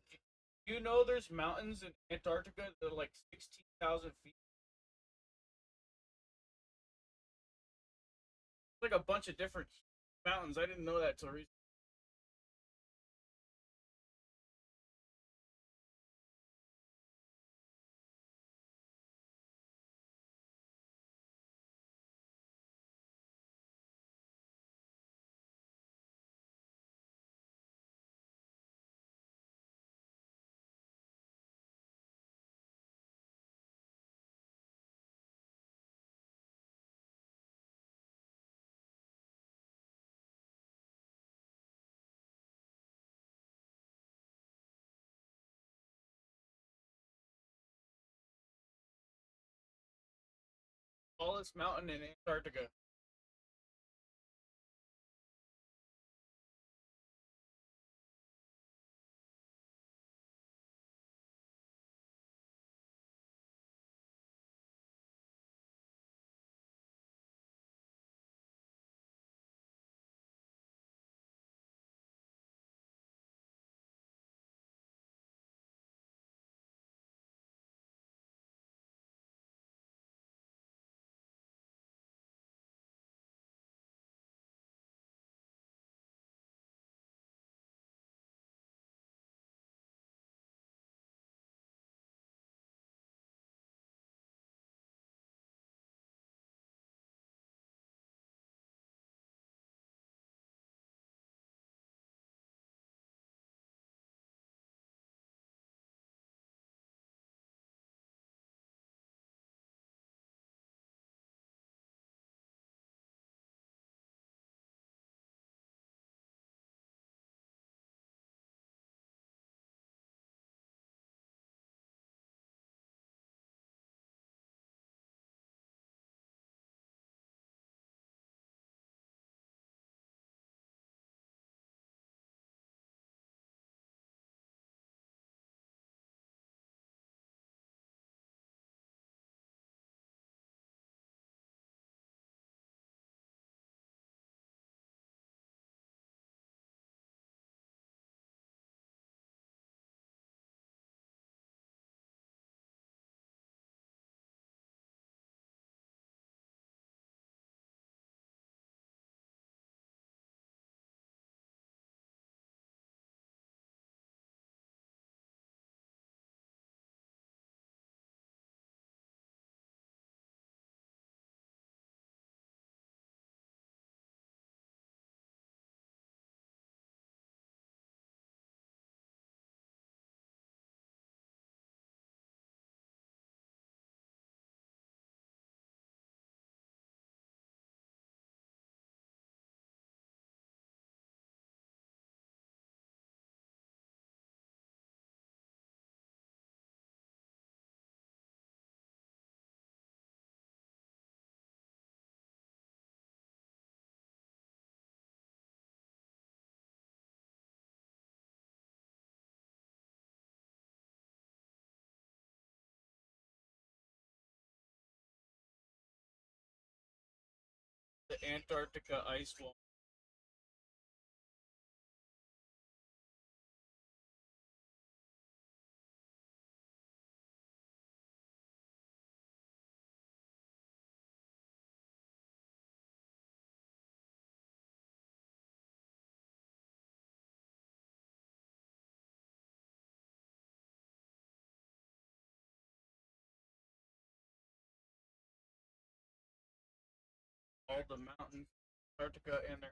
you know there's mountains in Antarctica that are like 16,000 feet? Like a bunch of different mountains. I didn't know that till recently. Tallest mountain in Antarctica. The Antarctica ice wall. All the mountains, Antarctica, and their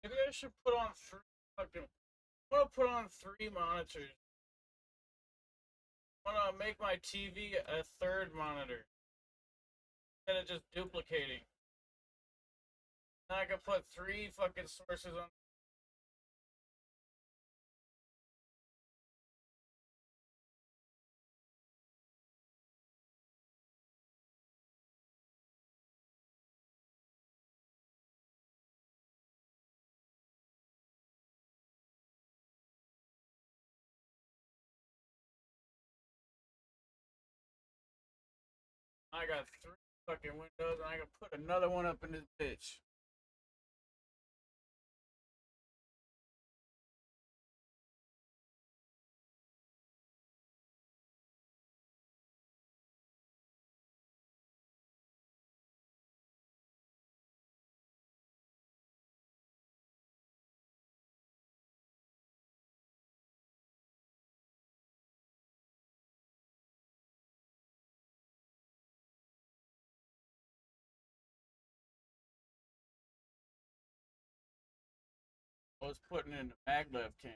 Maybe I should put on 3 fucking. I want to put on 3 monitors. I want to make my TV a 3rd monitor instead of just duplicating. Then I can put 3 fucking sources on. I got 3 fucking windows, and I can put another one up in this bitch. I was putting in the maglev can.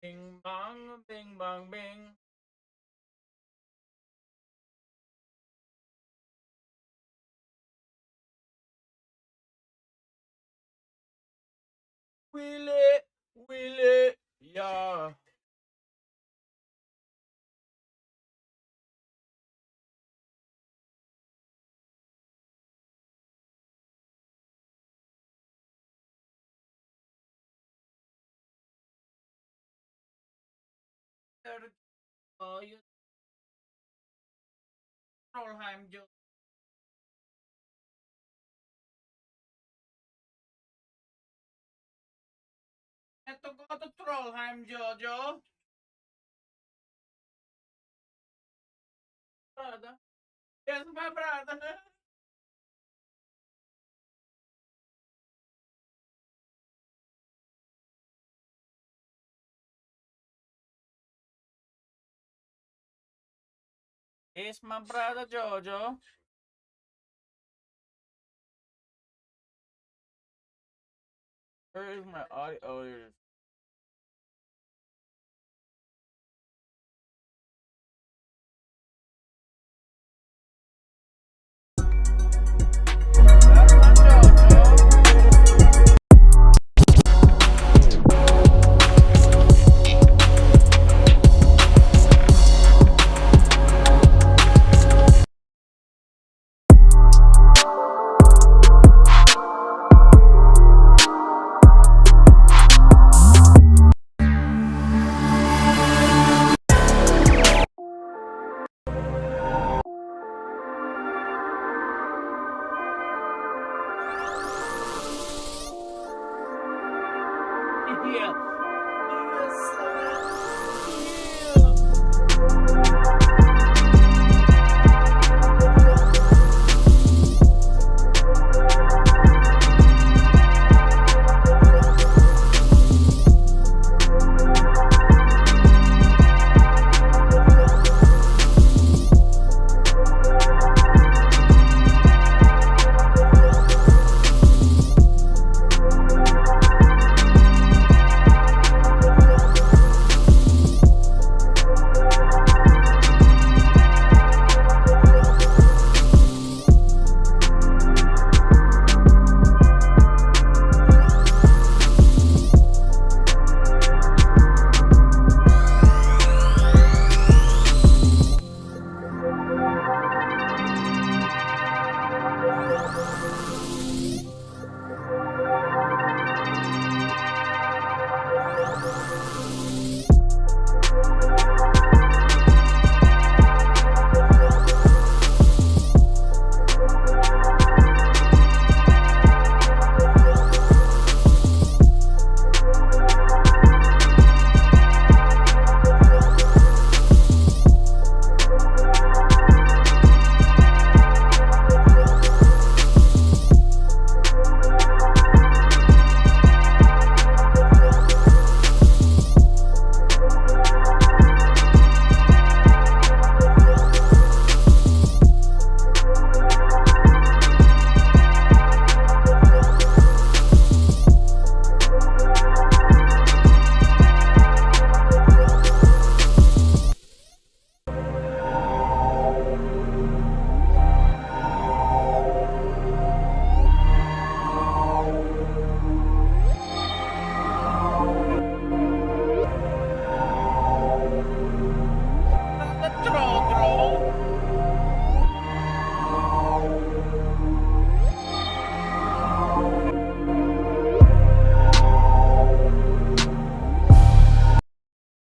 Bing bong, bing bong, bing. Willie, yeah. Oh, you Trollheim, Joe. Eto go to Trollheim, Jojo. Brother. Yes, my brother. It's my brother Jojo. Where is my audio? Oh, here it is. Yeah.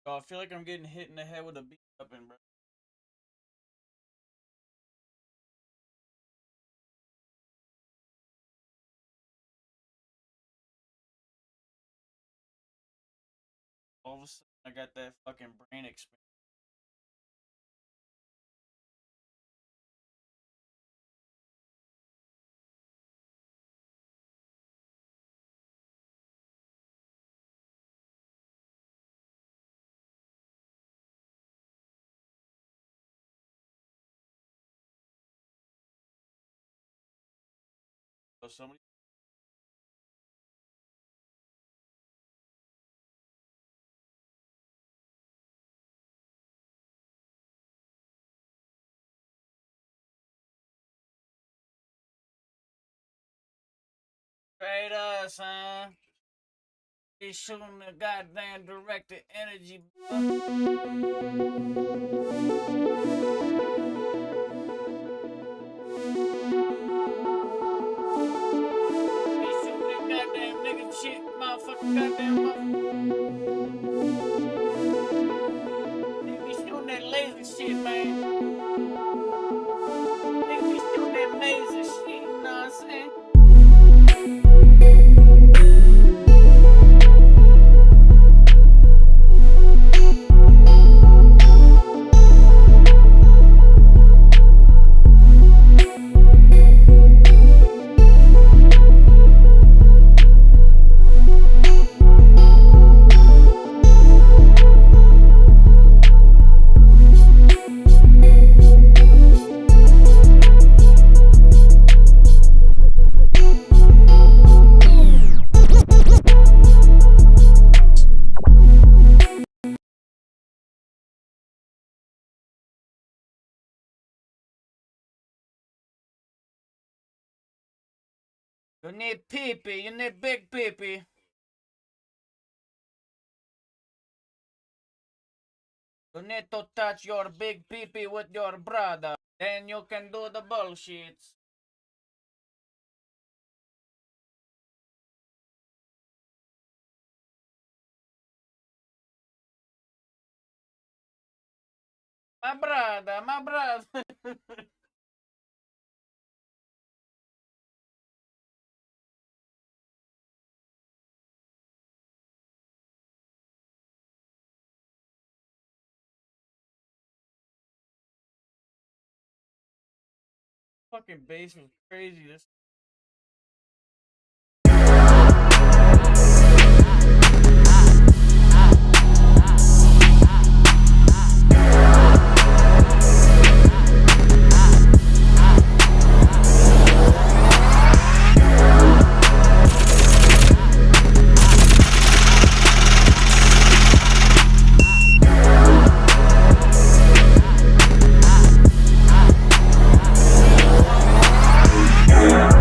Oh, I feel like I'm getting hit in the head with a beat weapon, bro. All of a sudden, I got that fucking brain experience. So somebody. Straight us, huh? He's shooting the goddamn directed energy. He's shooting that goddamn nigga shit, motherfucker, goddamn motherfucker. They be shooting that laser shit, man. They be shooting that laser shit, you know what I'm saying? You need pee-pee, you need big pee-pee. You need to touch your big pee-pee with your brother. Then you can do the bullshit. My brother, my brother. Fucking bass was crazy. This Yeah.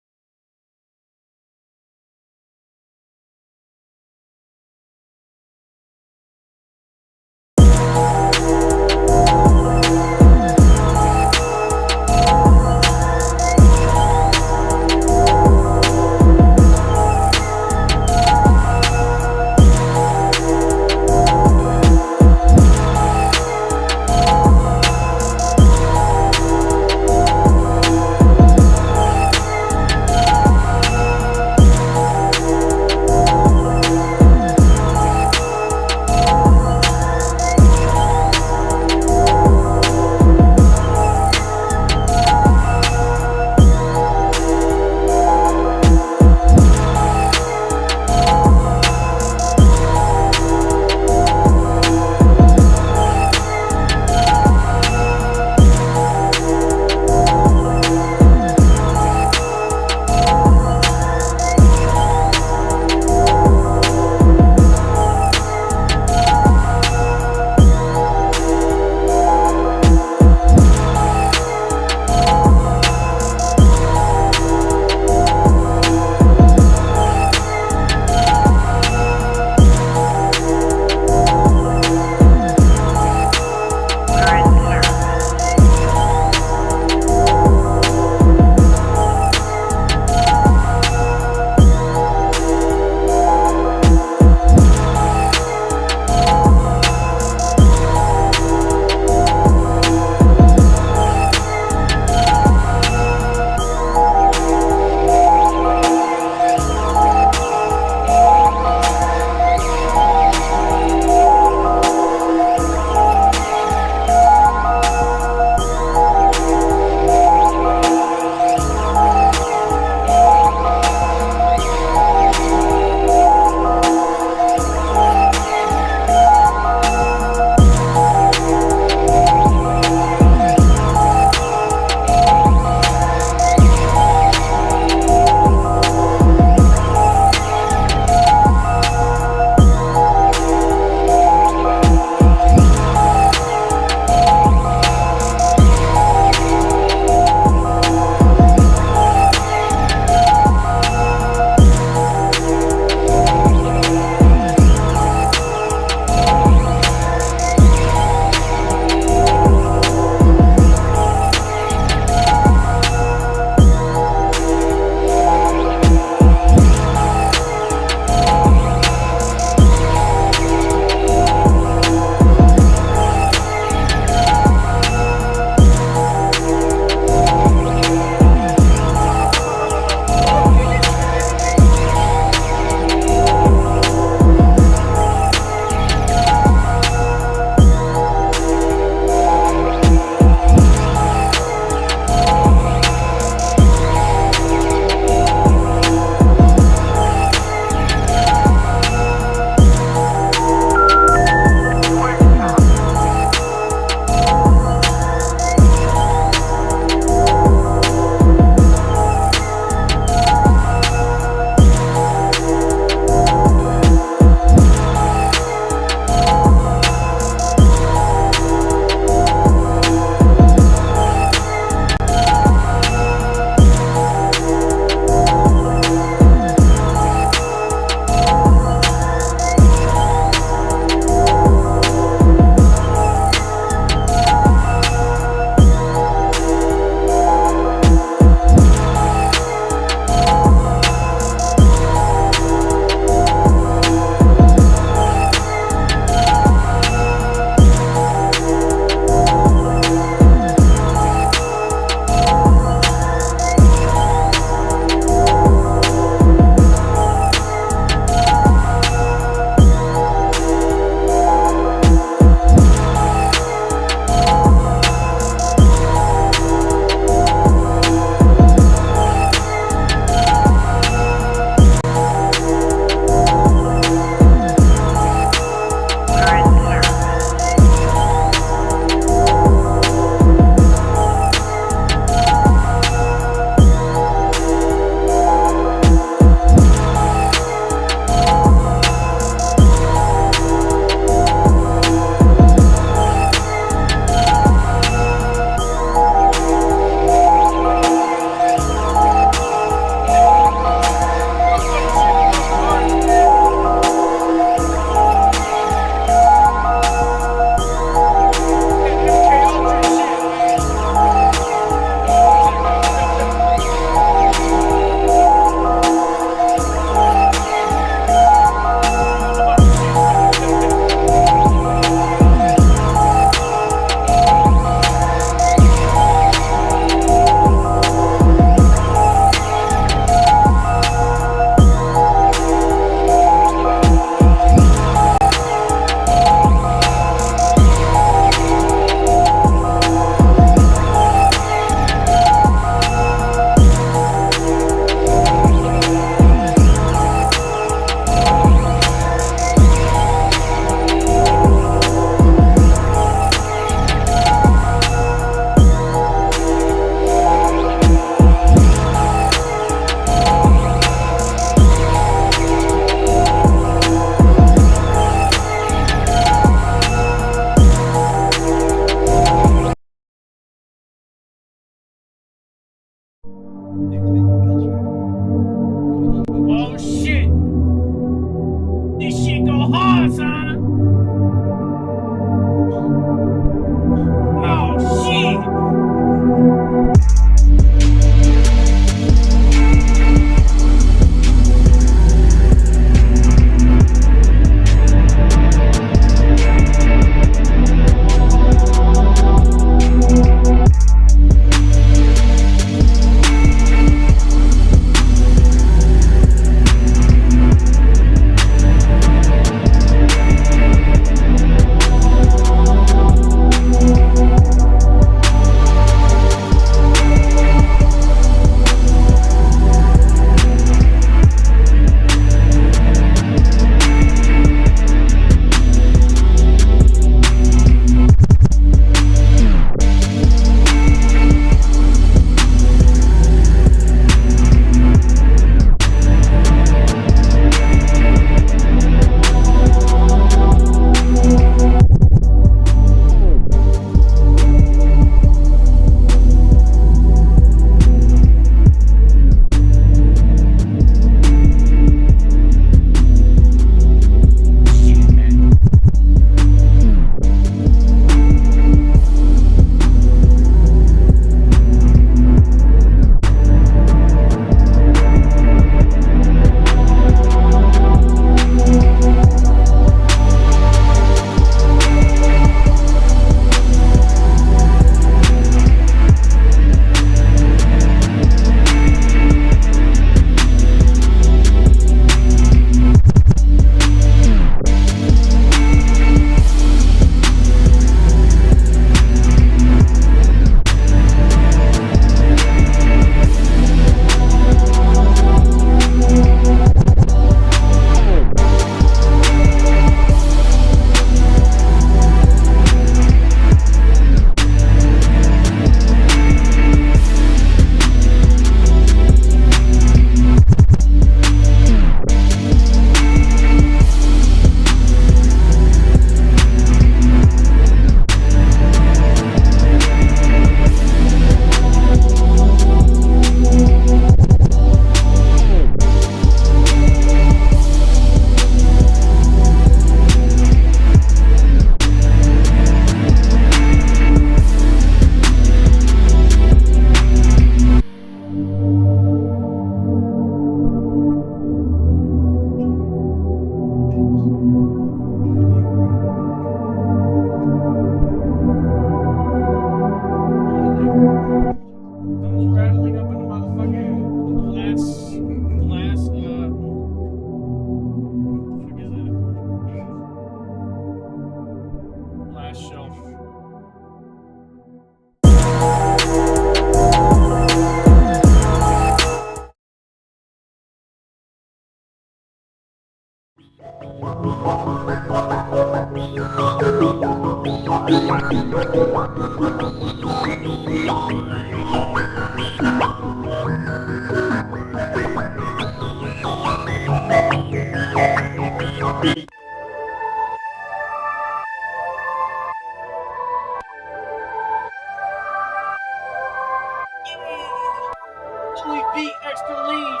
Only beat extra lead.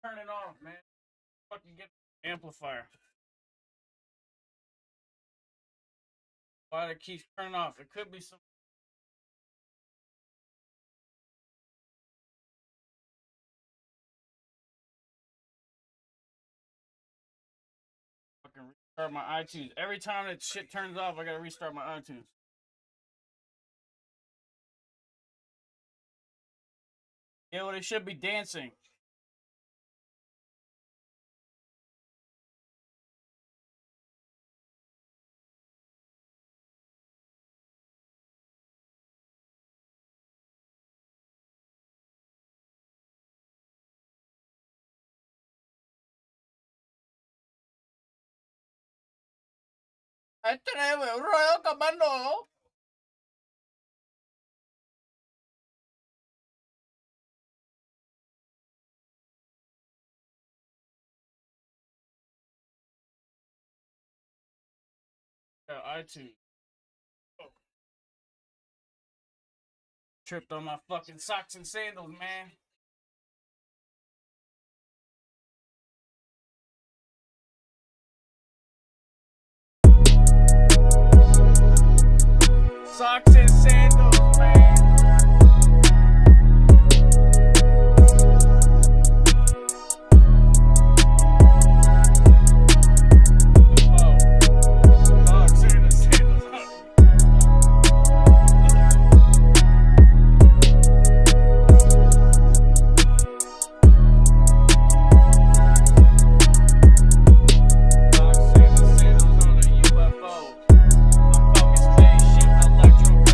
Turn it off, man. Fucking get the amplifier. Why it keeps turning off? It could be some. Fucking restart my iTunes. Every time that shit turns off, I gotta restart my iTunes. Yeah, well, they should be dancing. Este es un rollo comando. iTunes. Oh. Tripped on my fucking socks and sandals, man. Socks and sandals, man. Electro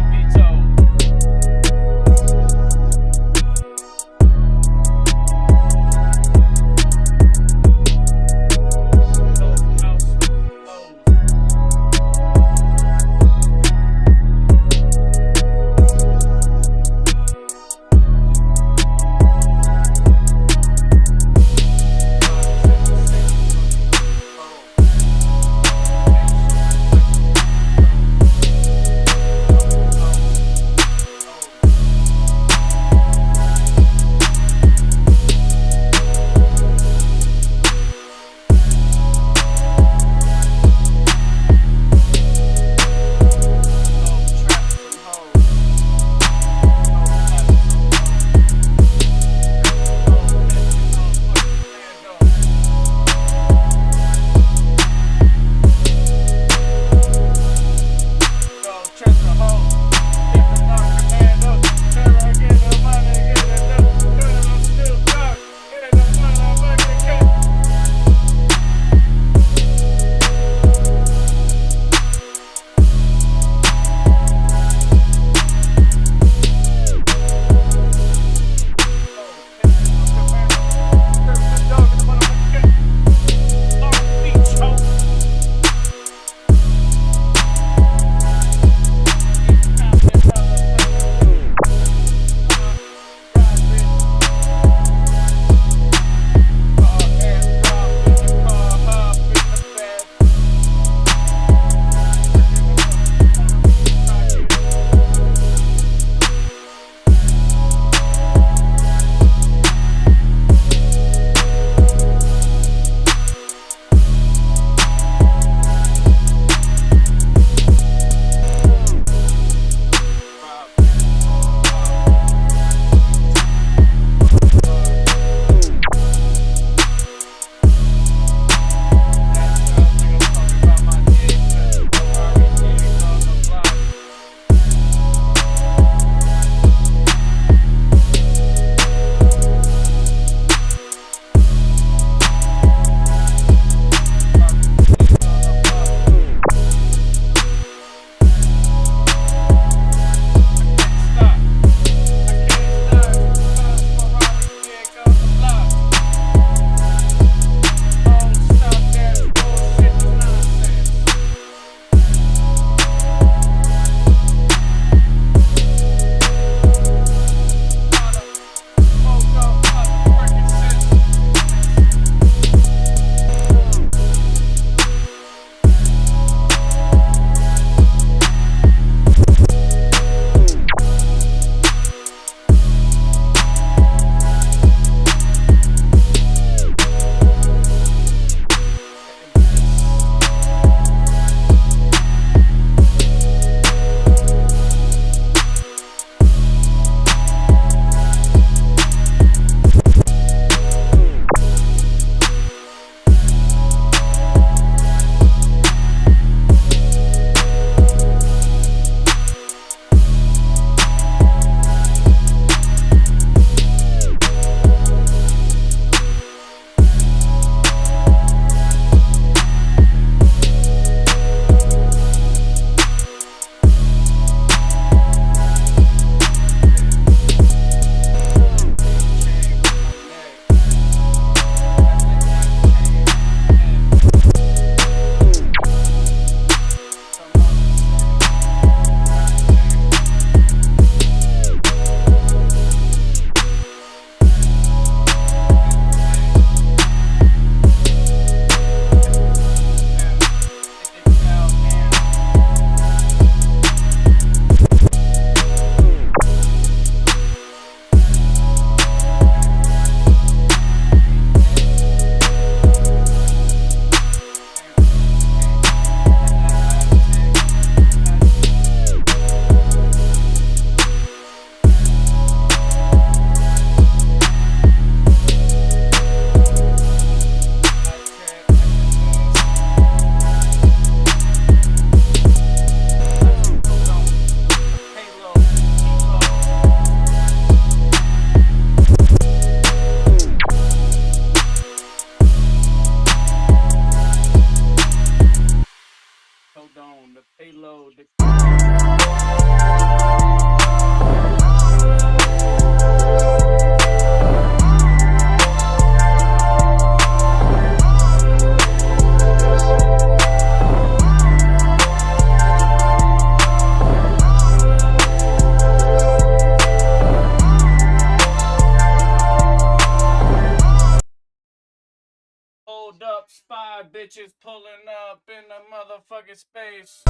Hold up, spy bitches pulling up in the motherfucking space.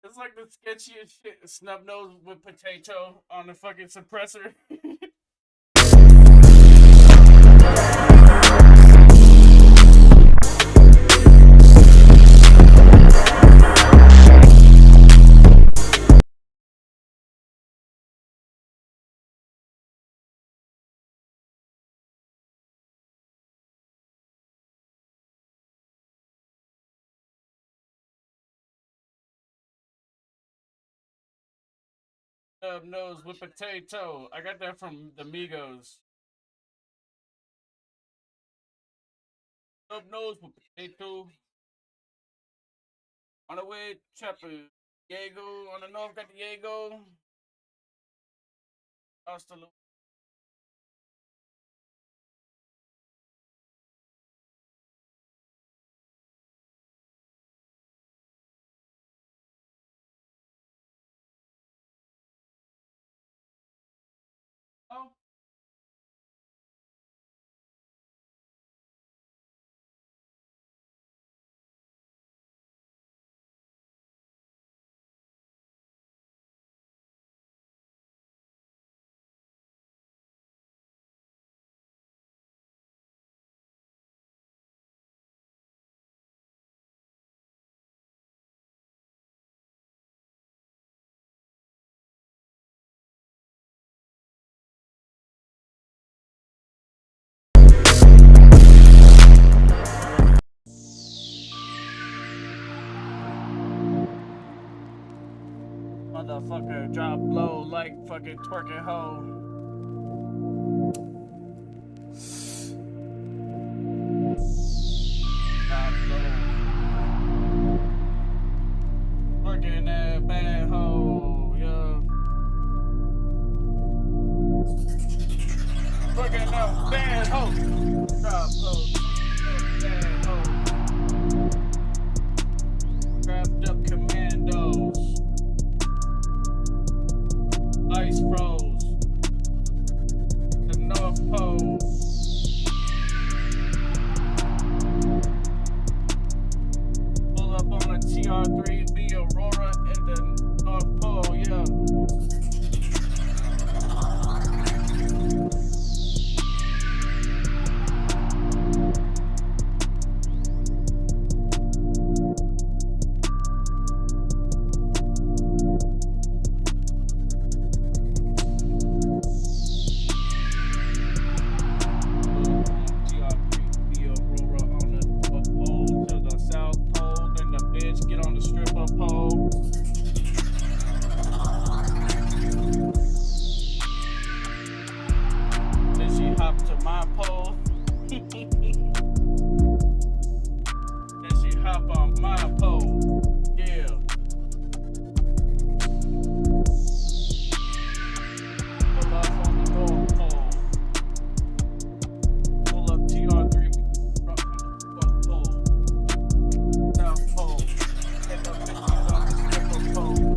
It's like the sketchiest shit. Snub nose with potato on the fucking suppressor. Snub nose with potato. I got that from the Migos. Snub nose with potato. On the way, Chapel Diego. On the north, got Diego. Hasta luego. Oh. Motherfucker, drop low like fucking twerking hoe. Drop low. Twerking that bad hoe, yo. Twerking that bad hoe. Drop low. That bad hoe. Grabbed up commandos. Ice froze. The North Pole. Pull up on a TR-3B Aurora in the North Pole, yeah. bitch get on the stripper pole. Then she hopped to my pole. Then she hop on my pole. Yeah. Pull up on the north pole. Pull up TR3. Drop on the north pole. South pole. Take a picture on the stripper pole.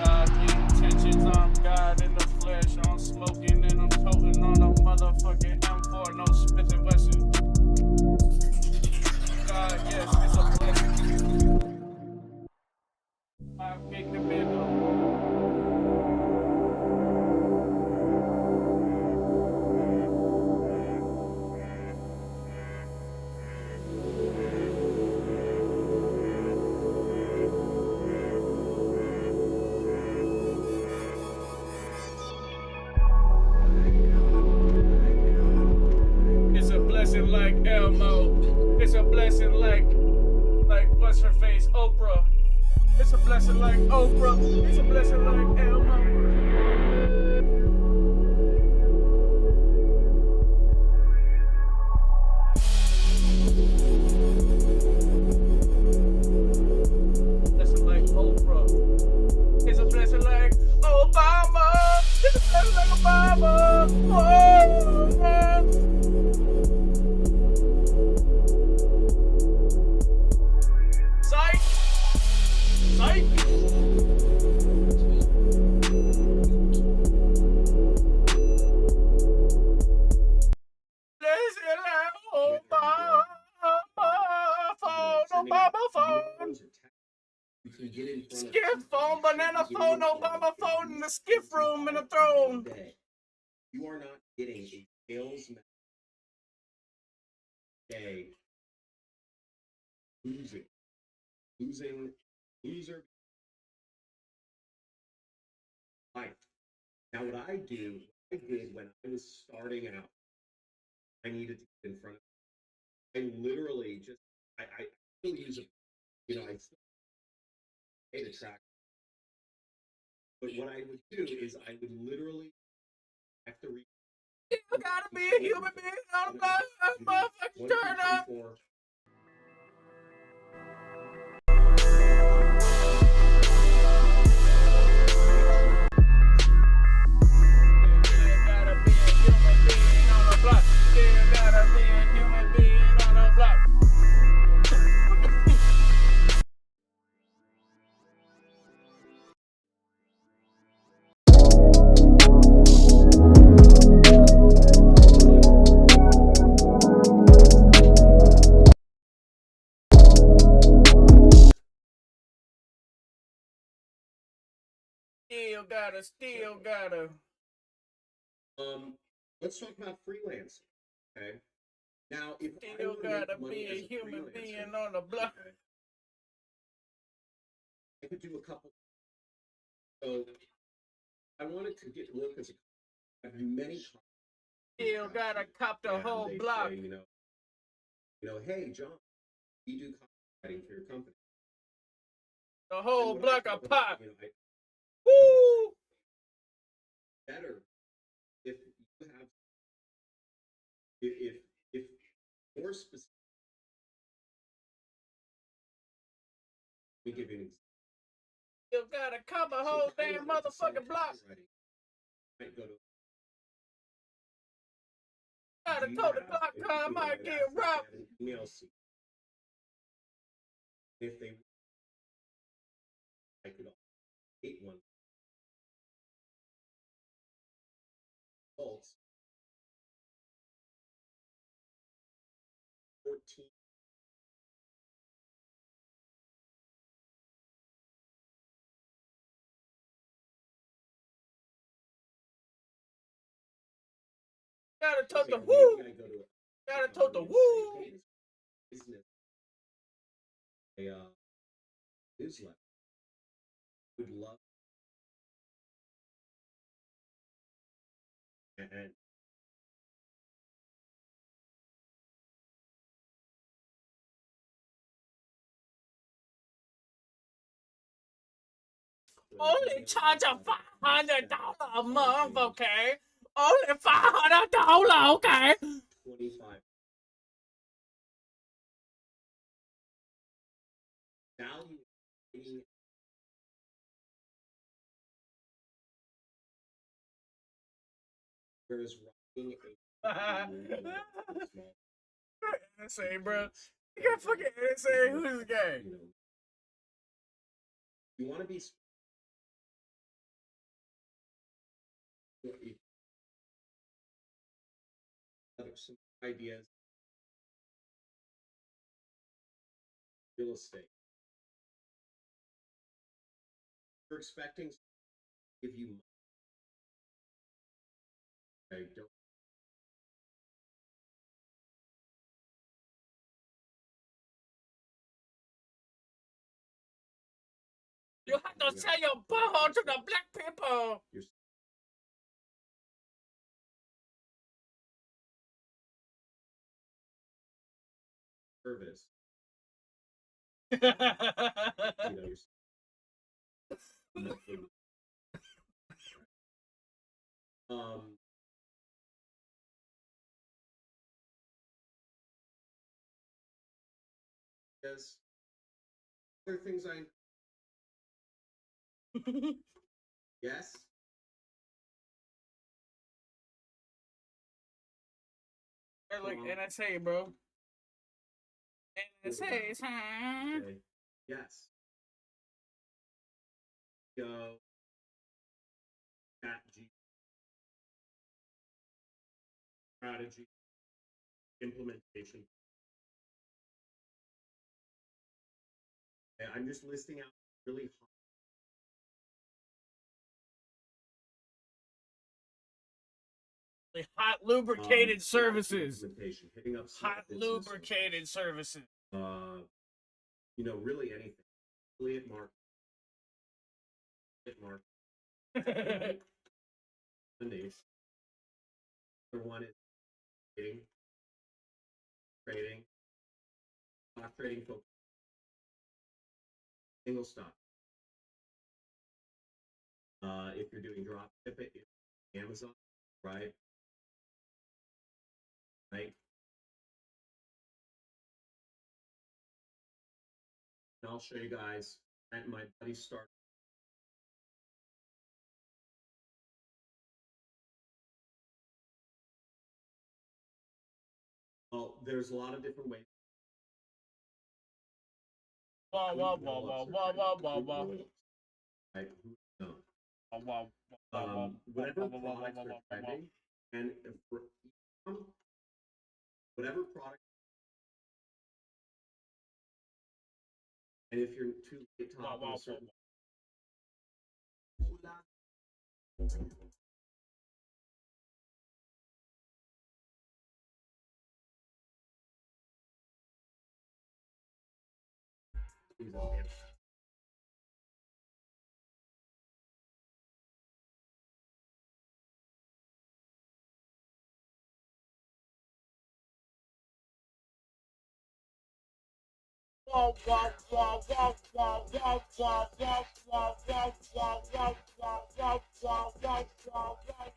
Godly intentions, I'm God in the flesh. I'm smoking and I'm toting on a motherfucking M4, no Smith and Wesson. God, yes, it's a blessing. I make the middle. It's a blessing like Elmo. It's a blessing like what's her face, Oprah. It's a blessing like Oprah. It's a blessing like Elmo. Blessing like Oprah. It's a blessing like Obama. It's a blessing like Obama. Oh. Psych. Psych. Blessing like Obama. Phone, Obama phone. Skiff phone, banana phone, Obama phone, in the skiff room in the throne. You are not getting a sales day losing loser life. Now what I did when I was starting out, I needed to get in front of I literally just I still use it, I still pay the track. But what I would do is I would literally have to read. You gotta be a human being on the block, motherfucking turn up. Still gotta. Let's talk about freelancing. Okay. Now, if still gotta be a human being on the block. Okay, I could do a couple. So, I wanted to get work as a. I've many. Still gotta cop the whole block. Say, hey, John, you do copywriting for your company. The whole block of pop. Woo! Better if you have if more specific. Let me give you an example. You gotta cover a whole damn motherfucking block. Might go to. Gotta tote the block, I might get robbed. Email seat. If they, I could 81 volts. 14. Gotta tote the woo. Gotta tote the woo. Business. newsletter. Would love and Only charge $500 a month, okay? Only $500, okay? 25. Value in whereas writing a NSA, bro. You got fucking NSA. Who's this guy? You want to be some ideas. Real estate. You're expecting to give you money. Okay, don't. You have to sell your butthole to the black people. Service. Yes. Other things I. Yes. They're like NSA, bro. NSA, huh? Okay. Yes. Go. Strategy. Implementation. Okay, I'm just listing out really hot lubricated services. Hitting up Hot lubricated services. You know, really anything. Affiliate marketing. Underneath. Other one is trading, stock trading, single stock. If you're doing drop ship it, Amazon, right? Right. And I'll show you guys. And my buddy started. Well, there's a lot of different ways. Wow, wow, wow, wow, wow, wow, wow, wow. Right? No. Whatever products are trending, and for whatever product, and if you're too late to hop on a certain. Wow, wow, wow, wow, wow, wow, wow, wow, wow, wow, wow, wow, wow, wow, wow, wow, wow, wow.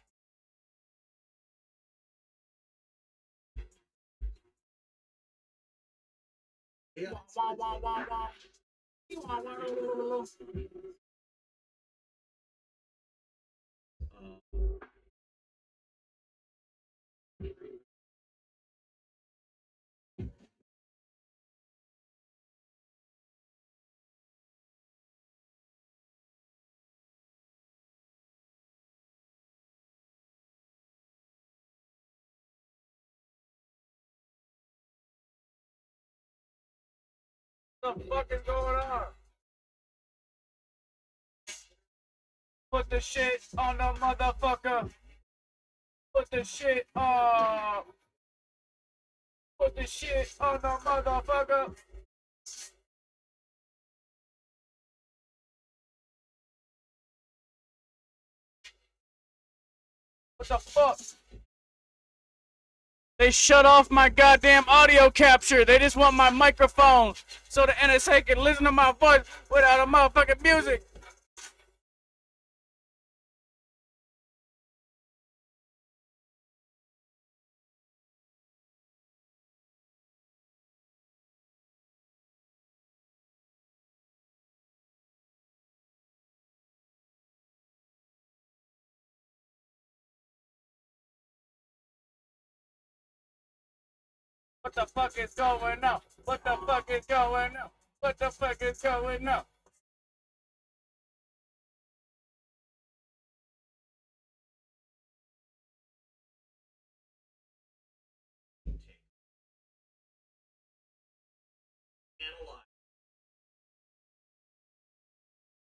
Yeah. Wow, wow, wow, wow. Wow, wow. What the fuck is going on? Put the shit on the motherfucker. Put the shit on. Put the shit on the motherfucker. What the fuck? They shut off my goddamn audio capture. They just want my microphone so the NSA can listen to my voice without a motherfucking music. What the fuck is going on? What the fuck is going on? What the fuck is going on?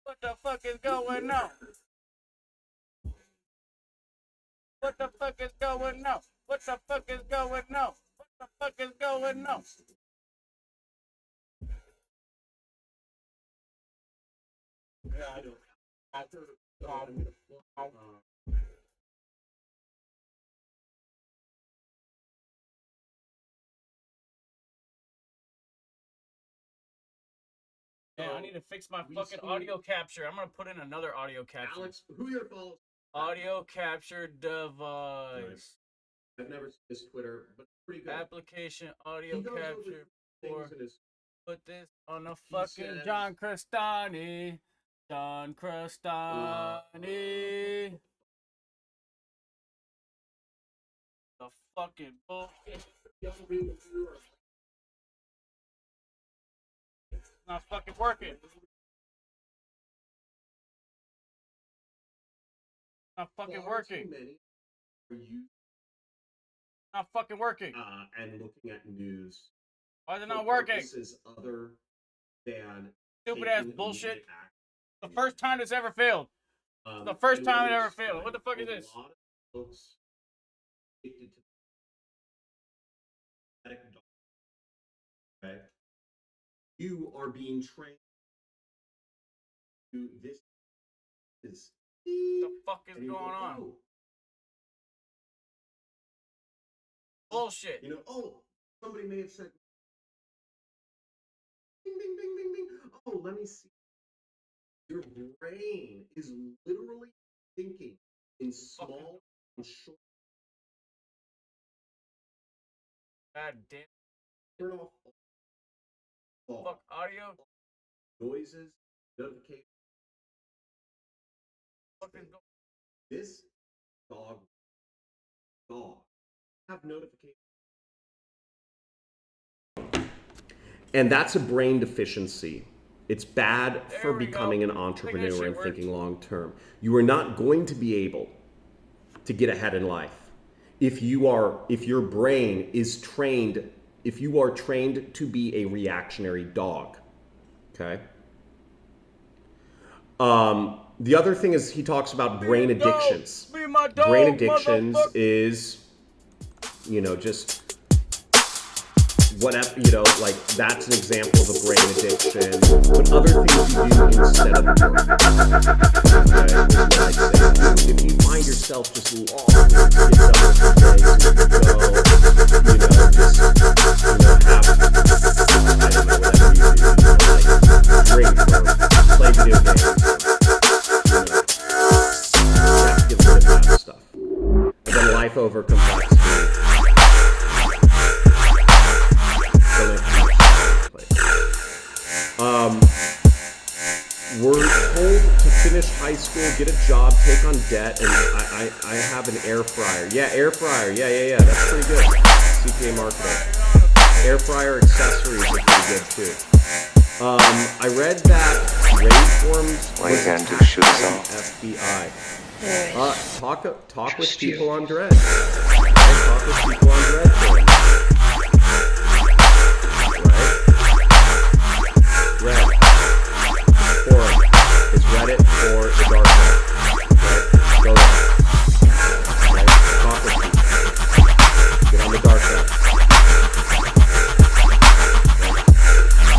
What the fuck is going on? What the fuck is going on? What the fuck is going on? What the fuck is going on? Yeah, I don't. Yeah, I need to fix my fucking audio capture. I'm gonna put in another audio capture. Alex, who your follows? Audio capture device. I've never seen this Twitter, but pretty good. Application audio He goes over capture. Or things in his- put this on the He fucking says- John Crestani. John Crestani. The fucking bullshit. It's not fucking working. Not fucking working. Many are you Not fucking working. and looking at news. Why is it for not working? purposes other than Stupid ass taking bullshit. immediate action. The first time it's ever failed. The first and time it what ever is failed. What the fuck is a this? lot of folks addicted to synthetic dog. Okay, you are being trained to this is What the fuck is and you going go, on? "Oh." Bullshit. You know, oh, somebody may have said, "Bing, bing, bing, bing, bing." Oh, let me see. Your brain is literally thinking in small and short. God damn. Turn off all Fuck audio. noises, notifications. Fucking go. This dog have notifications. And that's a brain deficiency. It's bad for becoming an entrepreneur and thinking long term. You are not going to be able to get ahead in life if your brain is trained, if you are trained to be a reactionary dog. Okay? The other thing is he talks about brain addictions. Brain addictions is, just whatever, like that's an example of a brain addiction, but other things you do instead of work. Okay, if you find yourself just lost when you get done with the day, so you go, just, have, I don't know, whatever you do, like drink or play video games, you have to get rid of that stuff. And then life over complexity. We're told to finish high school, get a job, take on debt, and I have an air fryer. Yeah, air fryer. Yeah. That's pretty good. CPA marketing. Air fryer accessories are pretty good too. I read that waveforms. What are you gonna do? Shoot us all? FBI. Talk with people on Dread. Talk with people on Dread. Red. Forum. It's Reddit or the dark web. Right? Go there. Right? Talk with people. Get on the dark web.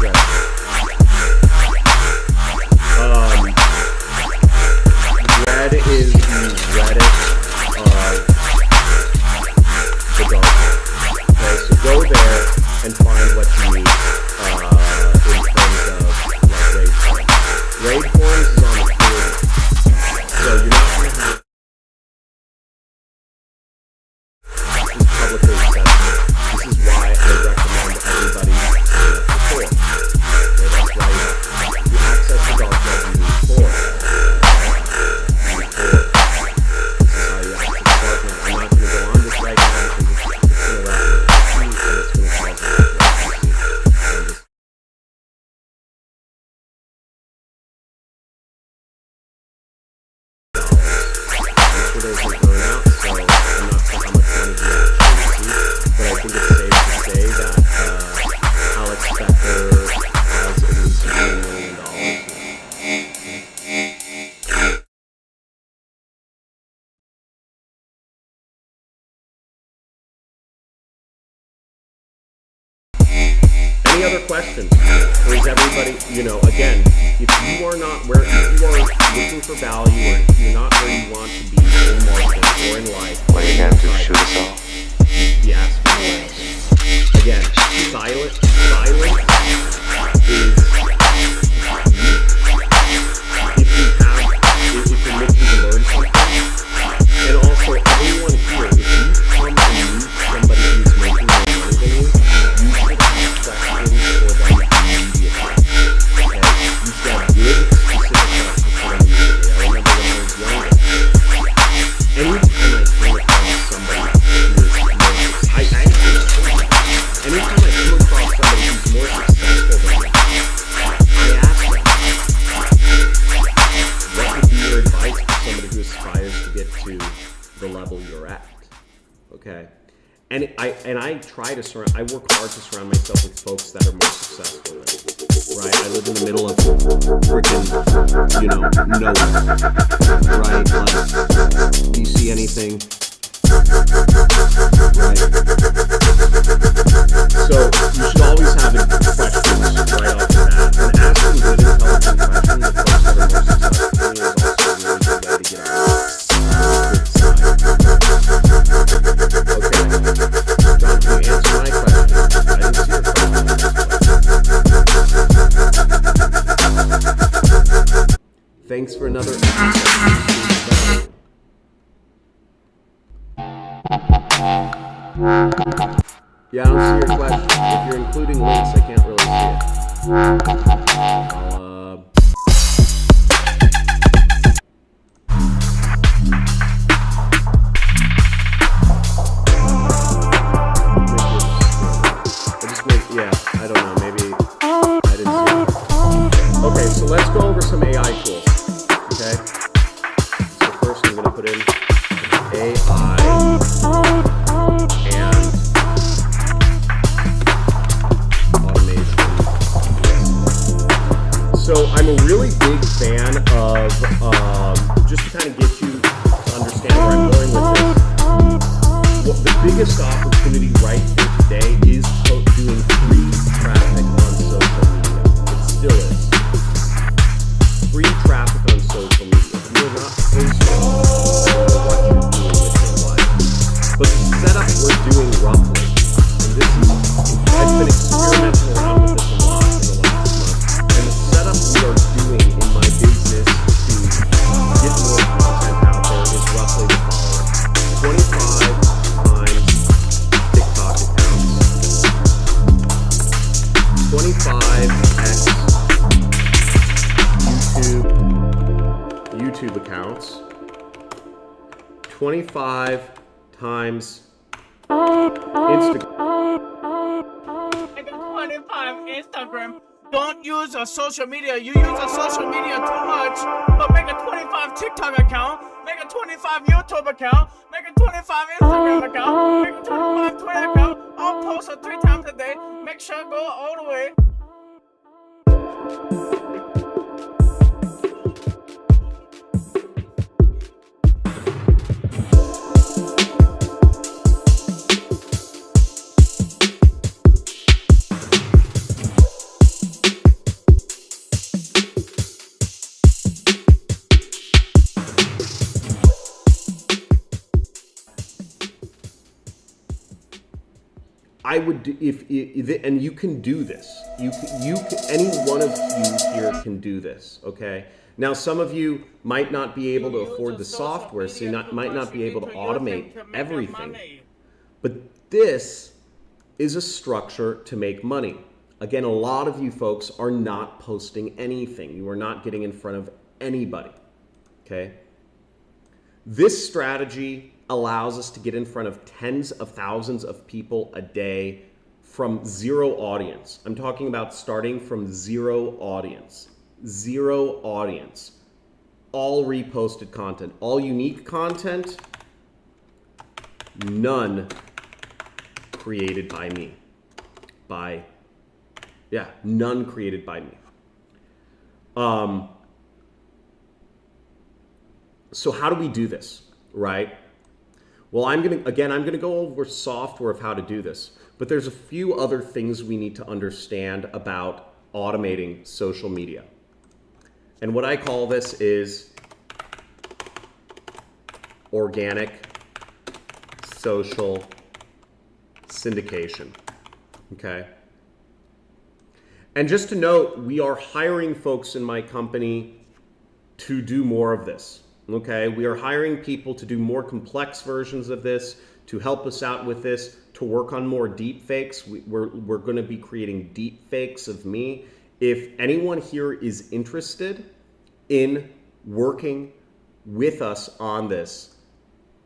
Right? Red is the Reddit of Raid forums is on the creator. So you're not going to have publicly accessible. This is why I recommend everybody Tor. Okay, that's why to access the dark web you need Tor. I'm not going to go on this right now because it's going to wrap me up and it's going to cause me there's an earnout, so I'm not sure how much money he actually received, but I think it's safe to say that Alex Becker has at least $1 million. Any other questions? Or is everybody, you know, again, if you are not where, if you are looking for value, or if you're not where you want to be in marketing or in life, what are you going to do, shoot us off? Be asking questions. Again, silence is weak. If you're looking to learn something, and also everyone here, if you come and meet somebody who's making more money than you should have questions for them immediately. Okay? You should have good, specific questions for them immediately. I remember when I was younger, anytime I came across somebody who was more anytime I come across somebody who's more successful than me, I ask them, what would be your advice for somebody who aspires to get to the level you're at? Okay? And I try to surround, I work hard to surround myself with folks that are more successful than me, right? I live in the middle of freaking, you know, nowhere, right? Like, do you see anything? Right. So you should always have questions right off the bat. And asking good, intelligent questions, the folks that are more successful than you is also a really good way to get on the good side. Okay. John, can you answer my question? I didn't see your question. Thanks for another episode. Yeah, I don't see your question. If you're including links, I can't really see it. Yeah, I don't know. Maybe I didn't see it. Okay, so let's go over some AI tools. Okay? So first I'm going to put in AI and automation. So I'm a really big fan of, just to kind of get you to understand where I'm going with this, the biggest opportunity right here today is doing free traffic on social media. It still is. Free traffic on social media. You're not posting what you're doing with your life. But the setup we're doing roughly, and this is, I've been experimenting around with this a lot in the last month, and the setup we are doing in my business to get more content out there is roughly the following. 25 times TikTok accounts, 25x YouTube accounts, 25 times Instagram. 25 Instagram. Don't use a social media. You use a social media too much. But make a 25 TikTok account. Make a 25 YouTube account. Make a 25 Instagram account. Make a 25 Twitter account. I'll post it 3 times a day. Make sure go all the way. I would, and you can do this. Any one of you here can do this, okay? Now, some of you might not be able to afford the software, so you might not be able to automate everything. But this is a structure to make money. Again, a lot of you folks are not posting anything. You are not getting in front of anybody, okay? This strategy allows us to get in front of tens of thousands of people a day from zero audience. I'm talking about starting from zero audience. Zero audience. All reposted content. All unique content. None created by me. None created by me. So how do we do this, right? Well, I'm gonna go over software of how to do this, but there's a few other things we need to understand about automating social media. And what I call this is organic social syndication, okay? And just to note, we are hiring folks in my company to do more of this. Okay, we are hiring people to do more complex versions of this, to help us out with this, to work on more deep fakes. We're going to be creating deep fakes of me. If anyone here is interested in working with us on this,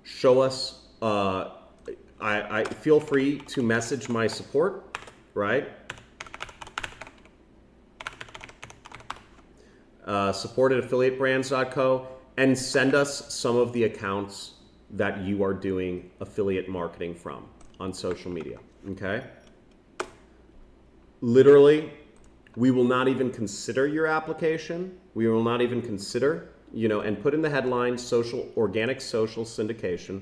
show us, I feel free to message my support, right? Support at affiliatebrands.co. and send us some of the accounts that you are doing affiliate marketing from on social media, okay? Literally, we will not even consider your application. We will not even consider, and put in the headline, organic social syndication,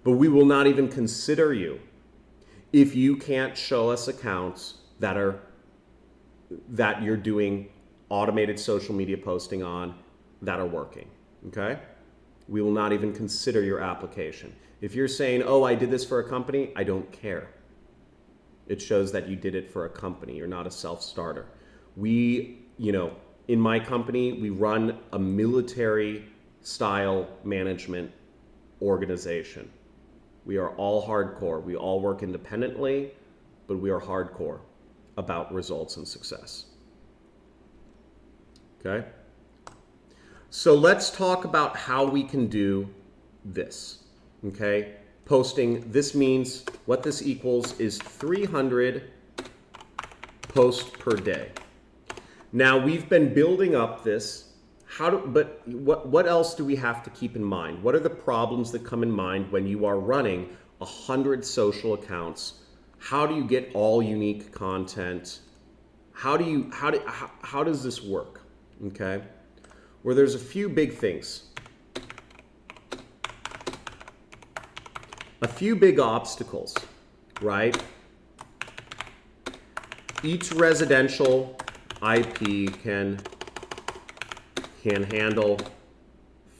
but we will not even consider you if you can't show us accounts that you're doing automated social media posting on that are working, okay? We will not even consider your application. If you're saying, oh, I did this for a company, I don't care. It shows that you did it for a company. You're not a self-starter. We, in my company, we run a military-style management organization. We are all hardcore. We all work independently, but we are hardcore about results and success, okay? So let's talk about how we can do this, okay? Posting, this means, what this equals is 300 posts per day. Now, we've been building up this. But what else do we have to keep in mind? What are the problems that come in mind when you are running 100 social accounts? How do you get all unique content? How does this work, okay? Well, there's a few big things. A few big obstacles, right? Each residential IP can handle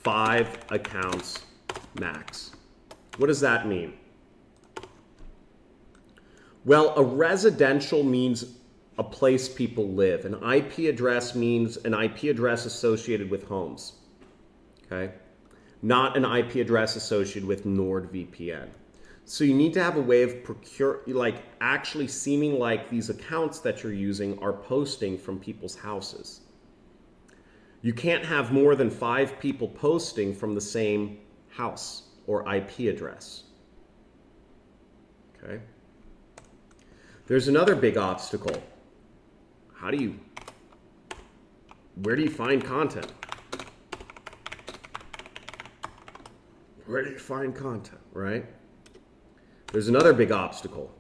5 accounts max. What does that mean? Well, a residential means a place people live. An IP address means an IP address associated with homes, okay? Not an IP address associated with NordVPN. So you need to have a way of actually seeming like these accounts that you're using are posting from people's houses. You can't have more than 5 people posting from the same house or IP address, okay? There's another big obstacle. Where do you find content? Where do you find content, right? There's another big obstacle.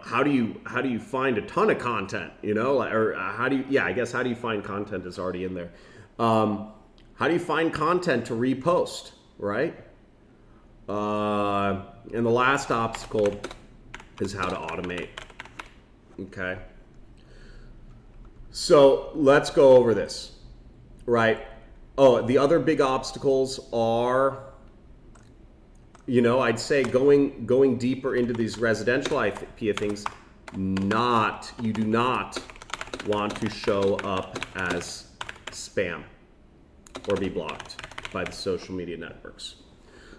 How do you find a ton of content, how do you find content is already in there. How do you find content to repost, right? And the last obstacle is how to automate, okay? So let's go over this, right? Oh, the other big obstacles are, I'd say going deeper into these residential IP things, you do not want to show up as spam or be blocked by the social media networks.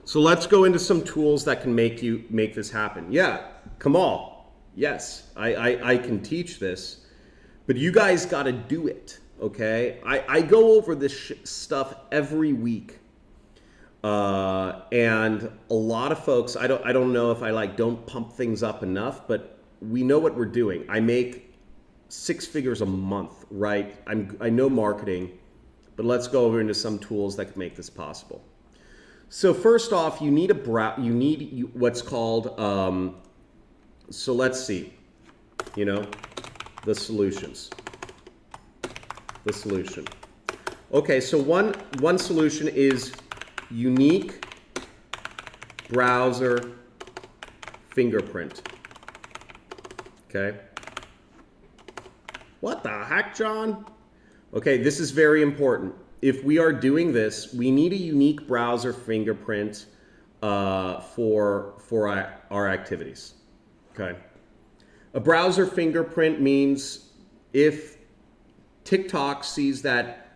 So let's go into some tools that can make this happen. Yeah, Kamal, yes, I can teach this, but you guys got to do it, okay? I go over this stuff every week. And a lot of folks, I don't know if I don't pump things up enough, but we know what we're doing. I make 6 figures a month, right? I know marketing, but let's go over into some tools that can make this possible. So first off, you need what's called, so let's see, the solutions. The solution. Okay, so one solution is unique browser fingerprint. Okay. What the heck, John? Okay, this is very important. If we are doing this, we need a unique browser fingerprint for our activities. Okay. A browser fingerprint means if TikTok sees that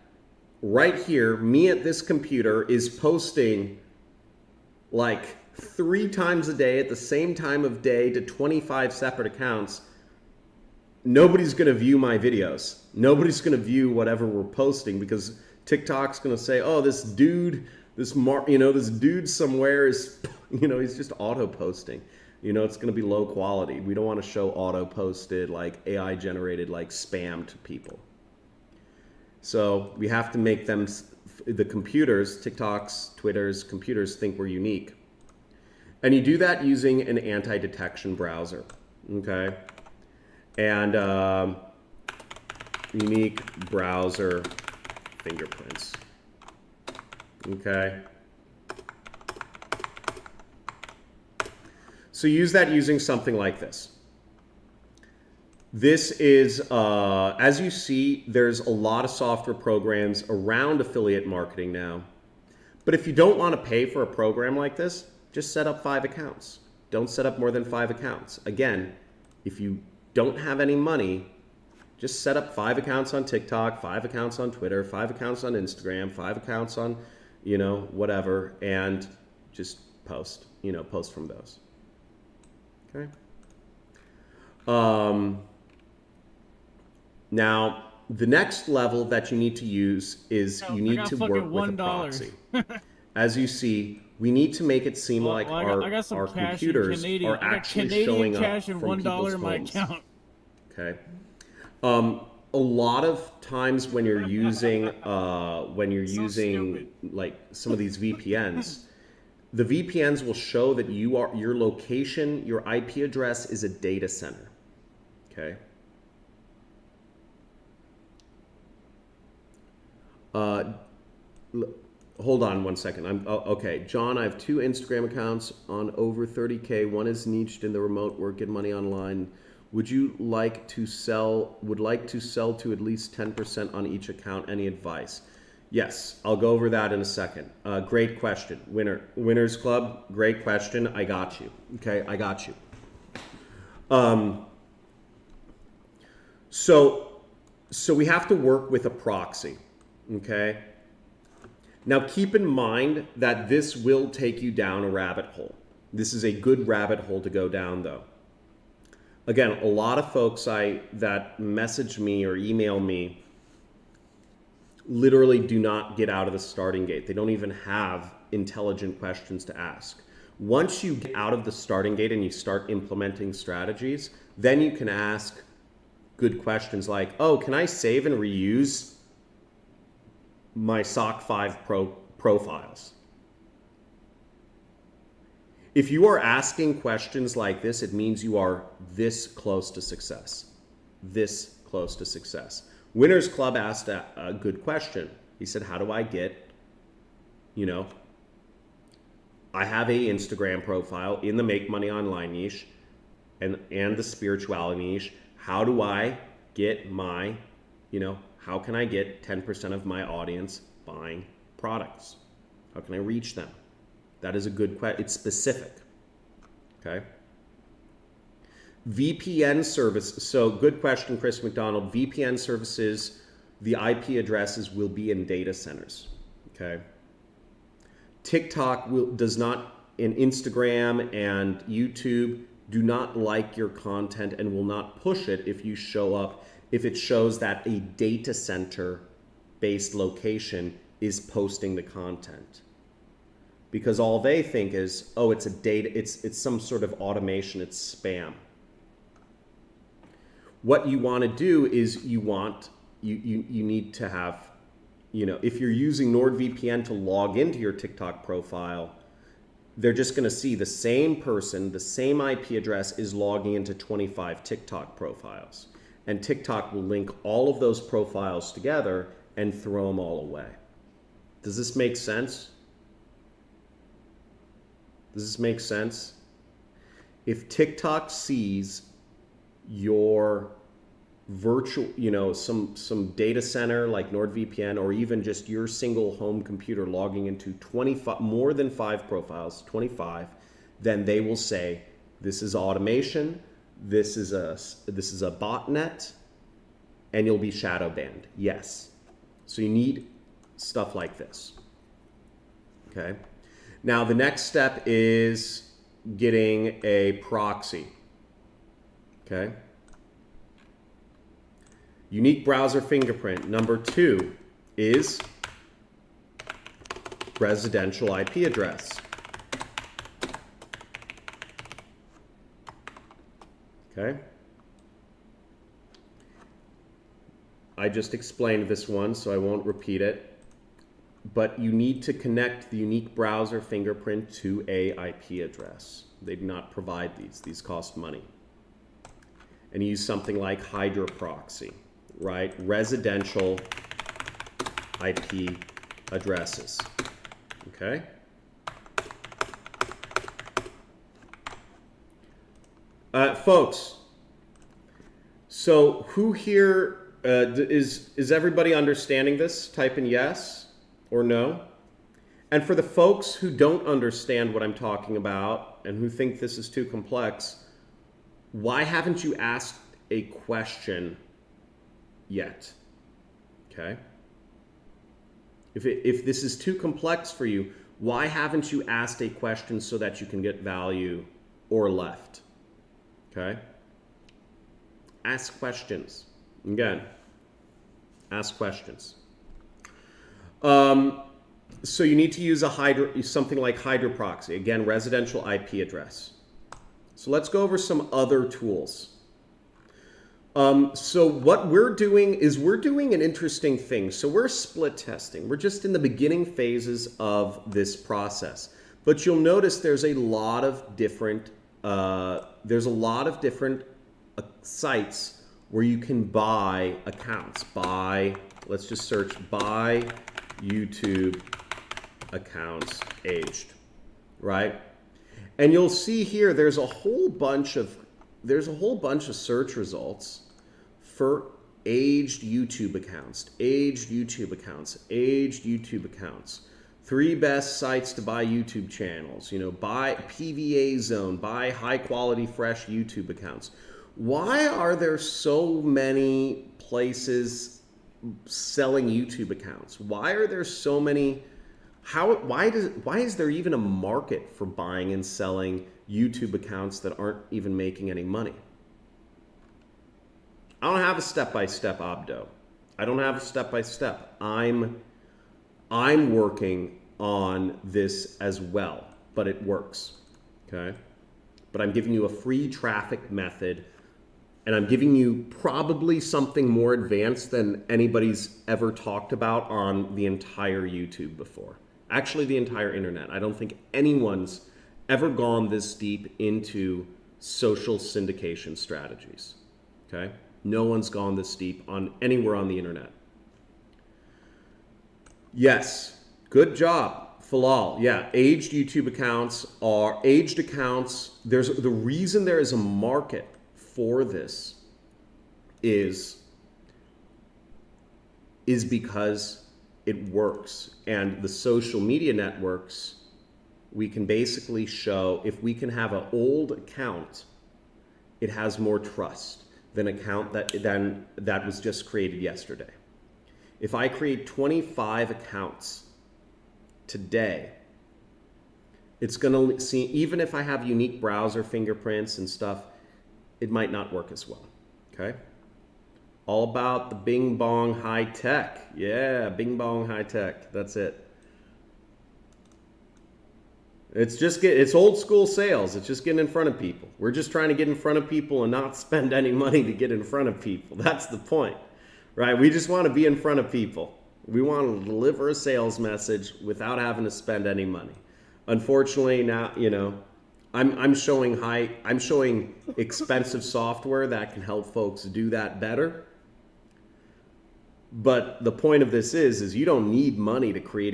right here, me at this computer is posting like 3 times a day at the same time of day to 25 separate accounts, nobody's going to view my videos. Nobody's going to view whatever we're posting because TikTok's going to say, oh, this dude, this dude somewhere is, he's just auto posting. It's going to be low quality. We don't want to show auto posted, like AI generated, like spam to people. So we have to make them, the computers, TikToks, Twitters, computers think we're unique. And you do that using an anti-detection browser, okay? And unique browser fingerprints, okay? So use that using something like this. This is, as you see, there's a lot of software programs around affiliate marketing now. But if you don't want to pay for a program like this, just set up 5 accounts. Don't set up more than 5 accounts. Again, if you don't have any money, just set up 5 accounts on TikTok, 5 accounts on Twitter, 5 accounts on Instagram, 5 accounts on, whatever, and just post, post from those. Okay. Now, the next level that you need to use is you need to work with a proxy. As you see, we need to make it seem like our computers are actually showing up from people's homes. Okay. A lot of times when you're using like some of these VPNs, the VPNs will show that your location, your IP address is a data center. Okay. Hold on one second. Okay, John, I have 2 Instagram accounts on over 30K. One is niched in the remote work and money online. Would like to sell to at least 10% on each account? Any advice? Yes, I'll go over that in a second. Great question. Winners Club, great question. I got you. Okay, I got you. So we have to work with a proxy. Okay. Now keep in mind that this will take you down a rabbit hole. This is a good rabbit hole to go down though. Again, a lot of folks that message me or email me literally do not get out of the starting gate. They don't even have intelligent questions to ask. Once you get out of the starting gate and you start implementing strategies, then you can ask good questions like, oh, can I save and reuse my SOC 5 profiles? If you are asking questions like this, it means you are this close to success. This close to success. Winners Club asked a good question. He said, how do I get, I have a Instagram profile in the Make Money Online niche and the spirituality niche. How do I get my, how can I get 10% of my audience buying products? How can I reach them? That is a good question. It's specific. Okay. VPN service. So good question, Chris McDonald. VPN services, the IP addresses will be in data centers. Okay. TikTok does not, and Instagram and YouTube do not like your content and will not push it if you show up, if it shows that a data center based location is posting the content. Because all they think is, oh, it's a data, it's some sort of automation, it's spam. What you want to do is you need to have, if you're using NordVPN to log into your TikTok profile, they're just going to see the same person, the same IP address is logging into 25 TikTok profiles. And TikTok will link all of those profiles together and throw them all away. Does this make sense? Does this make sense? If TikTok sees your virtual, some data center like NordVPN, or even just your single home computer logging into 25, more than 5 profiles, 25, then they will say, this is automation, this is a botnet, and you'll be shadow banned. Yes. So you need stuff like this. Okay. Now the next step is getting a proxy. Okay. Unique browser fingerprint. Number 2 is residential IP address. Okay. I just explained this one, so I won't repeat it. But you need to connect the unique browser fingerprint to a IP address. They do not provide these. These cost money. And use something like Hydra proxy, right? Residential IP addresses. Okay? Folks, so who here is everybody understanding this? Type in yes or no. And for the folks who don't understand what I'm talking about and who think this is too complex, why haven't you asked a question yet? Okay. If this is too complex for you, why haven't you asked a question so that you can get value or left? Okay. Ask questions. Again, ask questions. So you need to use something like Hydra proxy. Again, residential IP address. So let's go over some other tools. So what we're doing is we're doing an interesting thing. So we're split testing. We're just in the beginning phases of this process. But you'll notice there's a lot of different sites where you can buy accounts. Let's just search buy YouTube accounts aged, right? And you'll see here there's a whole bunch of search results for aged YouTube accounts, aged YouTube accounts, aged YouTube accounts. 3 best sites to buy YouTube channels, buy PVA Zone, buy high quality fresh YouTube accounts. Why are there so many places selling YouTube accounts? Why are there so many? Why is there even a market for buying and selling YouTube accounts that aren't even making any money? I don't have a step-by-step, Abdo. I don't have a step-by-step. I'm working on this as well, but it works. Okay? But I'm giving you a free traffic method, and I'm giving you probably something more advanced than anybody's ever talked about on the entire YouTube before. Actually, the entire internet. I don't think anyone's ever gone this deep into social syndication strategies. Okay? No one's gone this deep on anywhere on the internet. Yes, good job, Falal. Yeah, aged YouTube accounts are aged accounts. The reason there is a market for this is because it works. And the social media networks, we can basically show if we can have an old account it has more trust than that was just created yesterday. If I create 25 accounts today, it's going to see, even if I have unique browser fingerprints and stuff, it might not work as well. Okay? All about the bing bong high tech. Yeah, bing bong high tech. That's it. It's old school sales. It's just getting in front of people. We're just trying to get in front of people and not spend any money to get in front of people. That's the point, right? We just want to be in front of people. We want to deliver a sales message without having to spend any money. Unfortunately, now, you know, I'm showing expensive software that can help folks do that better. But the point of this is you don't need money to create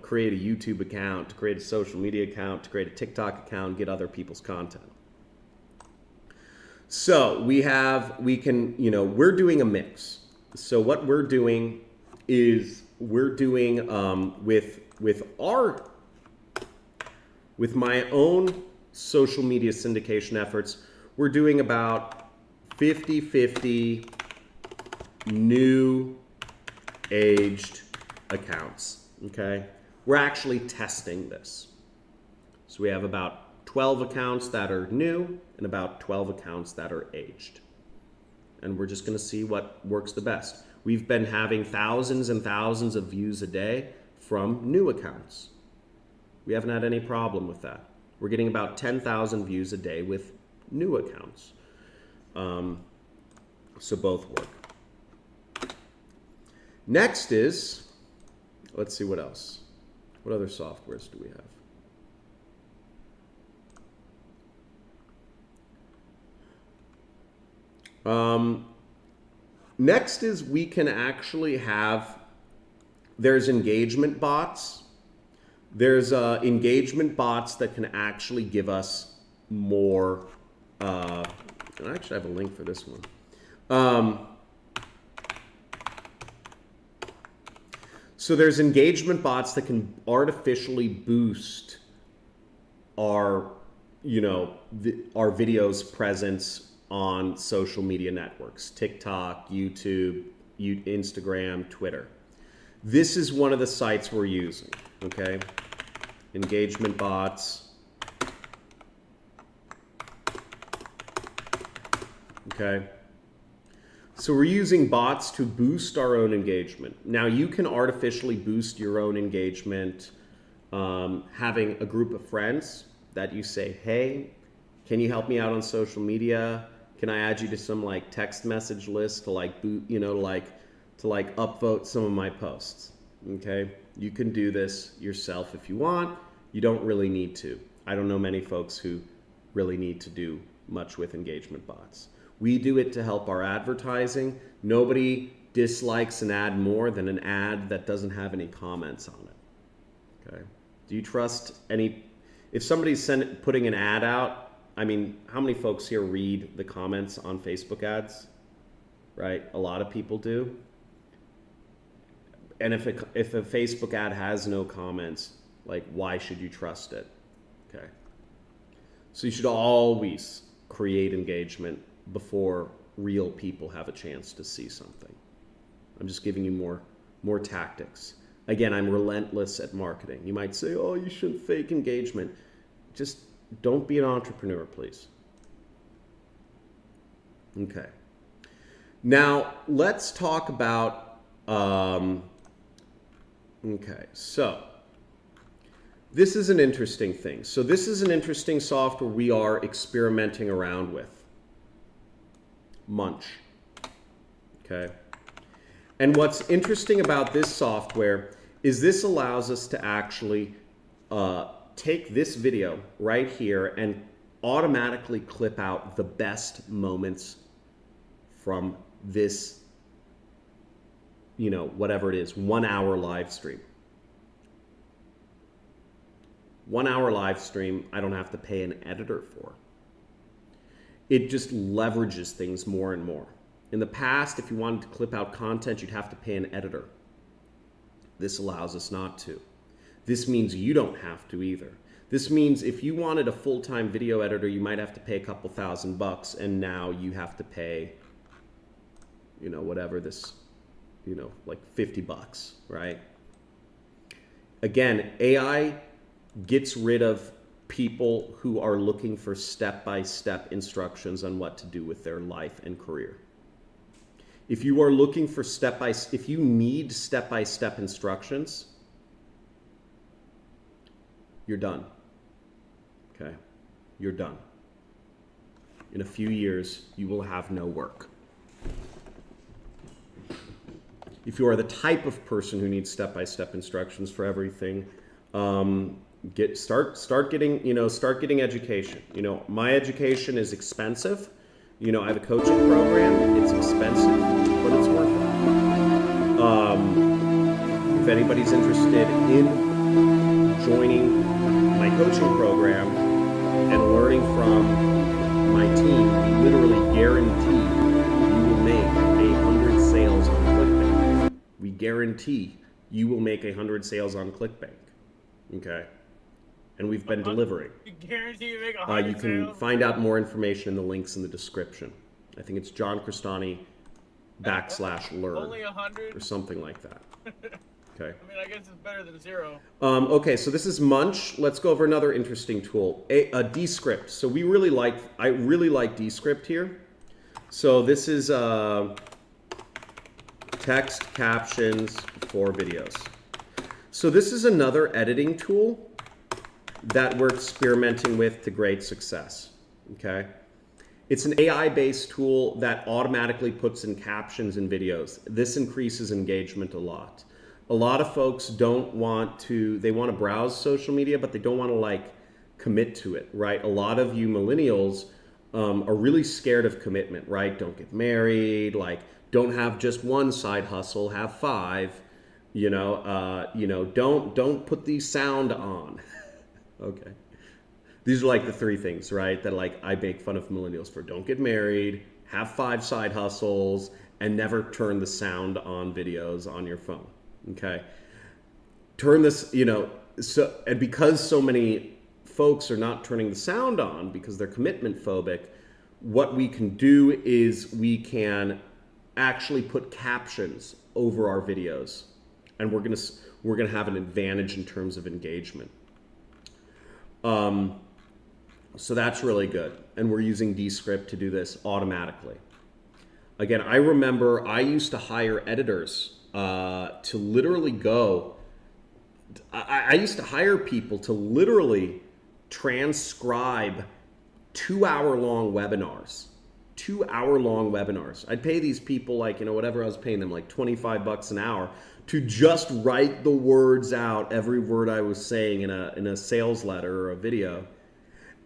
create a YouTube account, to create a social media account, to create a TikTok account, get other people's content. So we're doing a mix. So what we're doing is with my own social media syndication efforts, we're doing about 50-50 new aged accounts. Okay, we're actually testing this. So we have about 12 accounts that are new and about 12 accounts that are aged, and we're just going to see what works the best. We've been having thousands and thousands of views a day from new accounts. We haven't had any problem with that. We're getting about 10,000 views a day with new accounts. So both work. Next is, let's see what else. What other softwares do we have? Next is we can actually have, there's engagement bots. There's engagement bots that can actually give us more, and I actually have a link for this one. So there's engagement bots that can artificially boost our videos' presence on social media networks, TikTok, YouTube, Instagram, Twitter. This is one of the sites we're using, okay? Engagement bots. Okay. So we're using bots to boost our own engagement. Now you can artificially boost your own engagement, having a group of friends that you say, hey, can you help me out on social media? Can I add you to some like text message list to like upvote some of my posts? Okay, you can do this yourself if you want. You don't really need to. I don't know many folks who really need to do much with engagement bots. We do it to help our advertising. Nobody dislikes an ad more than an ad that doesn't have any comments on it. Okay. Do you trust any, if somebody's putting an ad out, I mean, how many folks here read the comments on Facebook ads? Right? A lot of people do. And if a Facebook ad has no comments, like, why should you trust it? Okay. So you should always create engagement before real people have a chance to see something. I'm just giving you more tactics. Again, I'm relentless at marketing. You might say, oh, you shouldn't fake engagement. Just don't be an entrepreneur, please. Okay. Now, let's talk about, okay, so this is an interesting thing. So this is an interesting software we are experimenting around with. Munch. Okay. And what's interesting about this software is this allows us to actually take this video right here and automatically clip out the best moments from this, whatever it is, 1 hour live stream. 1 hour live stream, I don't have to pay an editor for. It just leverages things more and more. In the past, if you wanted to clip out content, you'd have to pay an editor. This allows us not to. This means you don't have to either. This means if you wanted a full-time video editor, you might have to pay a couple $1,000, and now you have to pay, you know, whatever this, you know, like $50, right? Again, AI gets rid of people who are looking for step-by-step instructions on what to do with their life and career. If you are looking for if you need step-by-step instructions, you're done. Okay? You're done. In a few years, you will have no work. If you are the type of person who needs step-by-step instructions for everything, start getting education. You know, my education is expensive. You know, I have a coaching program. It's expensive, but it's worth it. If anybody's interested in joining my coaching program and learning from my team, we literally guarantee you will make 100 sales on ClickBank. We guarantee you will make 100 sales on ClickBank. Okay? And we've been delivering. You guarantee you make 100 You can find out more information in the links in the description. I think it's John Crestani/learn. Only 100? Or something like that. Okay. I mean, I guess it's better than 0. Okay, so this is Munch. Let's go over another interesting tool, Descript. So I really like Descript here. So this is text captions for videos. So this is another editing tool that we're experimenting with to great success. Okay. It's an AI-based tool that automatically puts in captions in videos. This increases engagement a lot. A lot of folks don't want to, they want to browse social media, but they don't want to like commit to it, right? A lot of you millennials are really scared of commitment, right? Don't get married, like don't have just one side hustle, have 5, don't put the sound on. Okay. These are like the 3 things, right? That like I make fun of millennials for. Don't get married, have 5 side hustles, and never turn the sound on videos on your phone. Okay. Turn this, and because so many folks are not turning the sound on because they're commitment phobic, what we can do is we can actually put captions over our videos, and we're gonna have an advantage in terms of engagement. So that's really good. And we're using Descript to do this automatically. Again, I remember I used to hire editors to literally go, I used to hire people to literally transcribe 2-hour-long webinars. 2-hour-long webinars. I'd pay these people like, whatever I was paying them, like $25 an hour to just write the words out, every word I was saying in a sales letter or a video.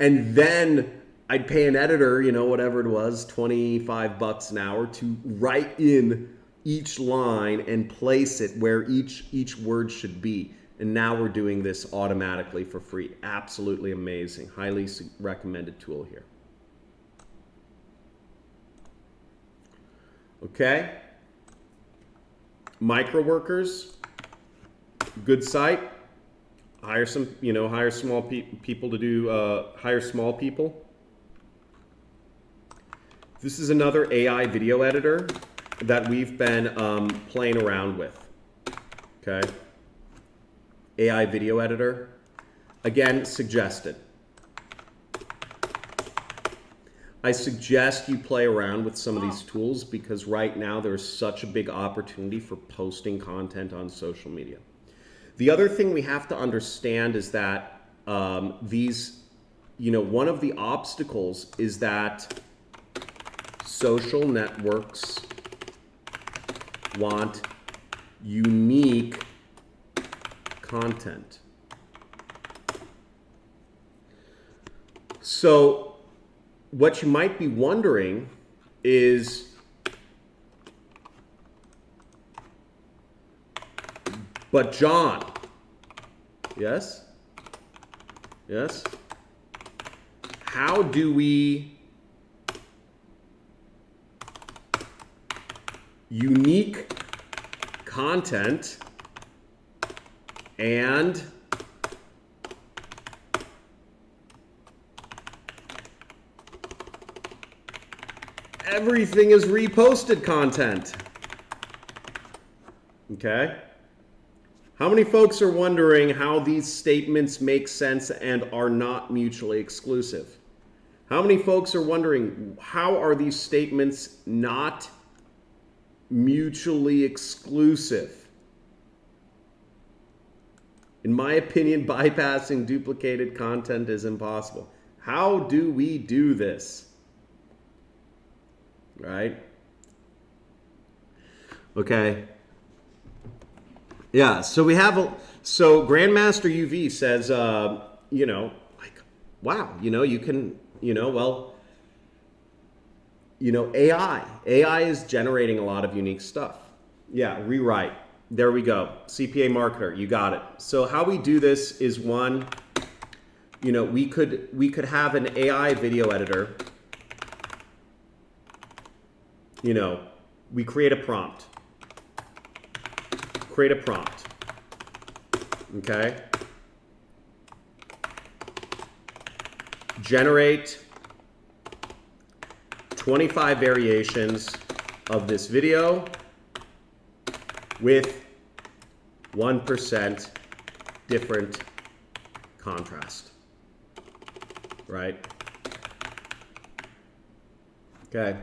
And then I'd pay an editor, whatever it was, $25 an hour to write in each line and place it where each word should be. And now we're doing this automatically for free. Absolutely amazing. Highly recommended tool here. Okay. Microworkers, good site. Hire some, hire small people to do, hire small people. This is another AI video editor that we've been playing around with. Okay. AI video editor. Again, suggested. I suggest you play around with some of these tools because right now there's such a big opportunity for posting content on social media. The other thing we have to understand is that one of the obstacles is that social networks want unique content. So what you might be wondering is, but John, yes? Yes? How do we unique content and everything is reposted content. Okay? How many folks are wondering how these statements make sense and are not mutually exclusive? How many folks are wondering how are these statements not mutually exclusive? In my opinion, bypassing duplicated content is impossible. How do we do this? Right? Okay. Yeah, so we have, so Grandmaster UV says, you know, like, wow, you know, you can, you know, well, you know, AI is generating a lot of unique stuff. Yeah, rewrite. There we go. CPA marketer, you got it. So how we do this is one, you know, we could have an AI video editor. You know, we create a prompt. Create a prompt. Okay? Generate 25 variations of this video with 1% different contrast. Right? Okay.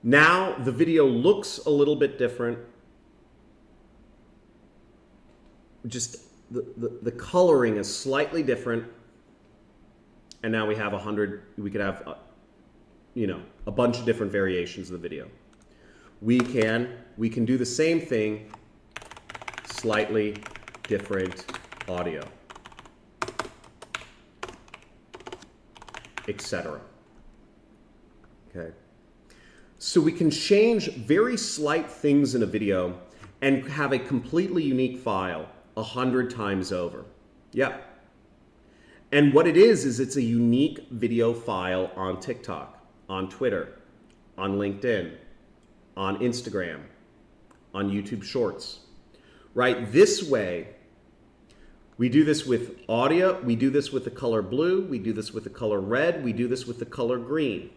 Now the video looks a little bit different. Just the coloring is slightly different. And now we have 100, we could have, you know, a bunch of different variations of the video. We can do the same thing, slightly different audio, etc. Okay. So we can change very slight things in a video and have a completely unique file 100 times over. Yep. And what it is it's a unique video file on TikTok, on Twitter, on LinkedIn, on Instagram, on YouTube Shorts, right? This way, we do this with audio, we do this with the color blue, we do this with the color red, we do this with the color green.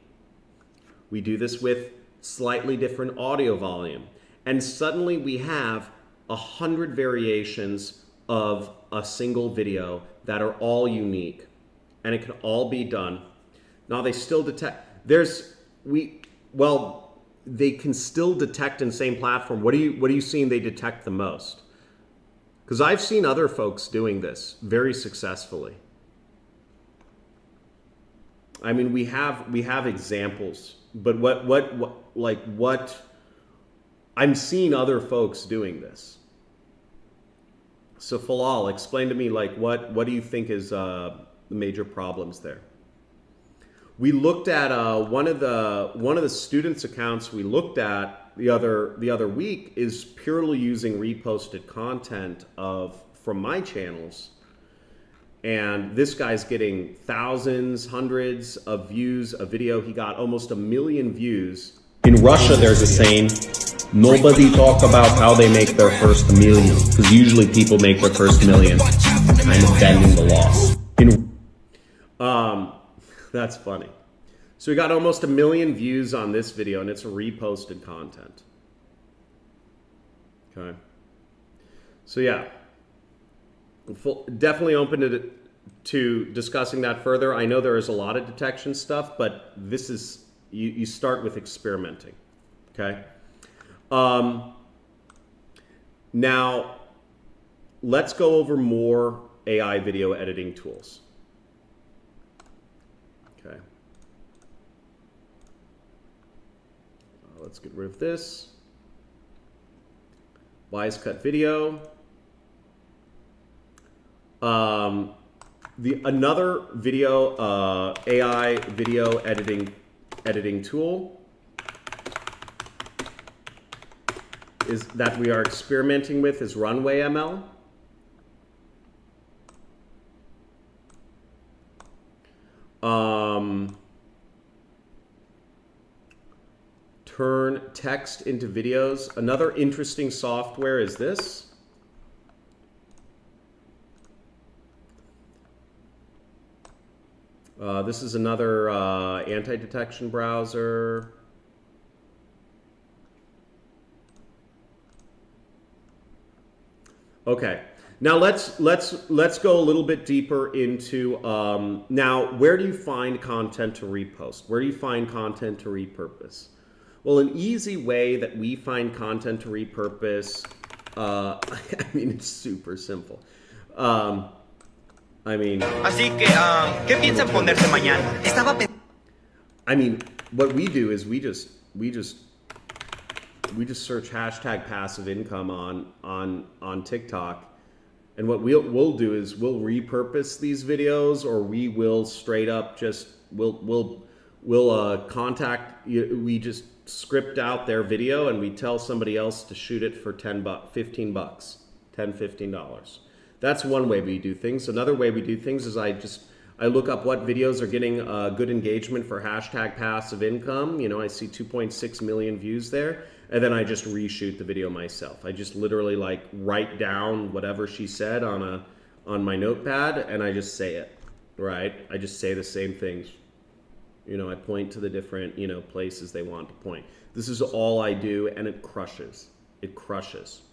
We do this with slightly different audio volume. And suddenly we have 100 variations of a single video that are all unique. And it can all be done. Now they still detect, they can still detect in the same platform. What are you seeing they detect the most? Because I've seen other folks doing this very successfully. I mean, we have examples, but what I'm seeing other folks doing this. So Falal, explain to me, like, what do you think is the major problems there? We looked at one of the students' accounts we looked at the other week is purely using reposted content from my channels, and this guy's getting thousands, hundreds of views a video. He got almost 1 million views. In Russia, there's a saying, nobody talk about how they make their first million, because usually people make their first million kind of bending the law. That's funny. So we got almost 1 million views on this video, and it's reposted content. Okay. So yeah, definitely open to discussing that further. I know there is a lot of detection stuff, but this is, you start with experimenting. Okay. Now, let's go over more AI video editing tools. Okay. Let's get rid of this. Wise cut video. Another video AI video editing tool is that we are experimenting with is Runway ML. Turn text into videos. Another interesting software is this. This is another anti-detection browser. Okay. Now let's go a little bit deeper into now, where do you find content to repost? Where do you find content to repurpose? Well, an easy way that we find content to repurpose, I mean, it's super simple. I mean, Así que, ¿qué piensan ponerse mañana? I mean, what we do is we just search hashtag passive income on TikTok, and what we'll do is we'll repurpose these videos, or we will straight up just we'll contact you. We just script out their video and we tell somebody else to shoot it for $15. $15. That's one way we do things. Another way we do things is I look up what videos are getting good engagement for hashtag passive income. You know, I see 2.6 million views there, and then I just reshoot the video myself. I just literally like write down whatever she said on my notepad, and I just say it, right? I just say the same things. You know, I point to the different, you know, places they want to point. This is all I do, and it crushes. It crushes.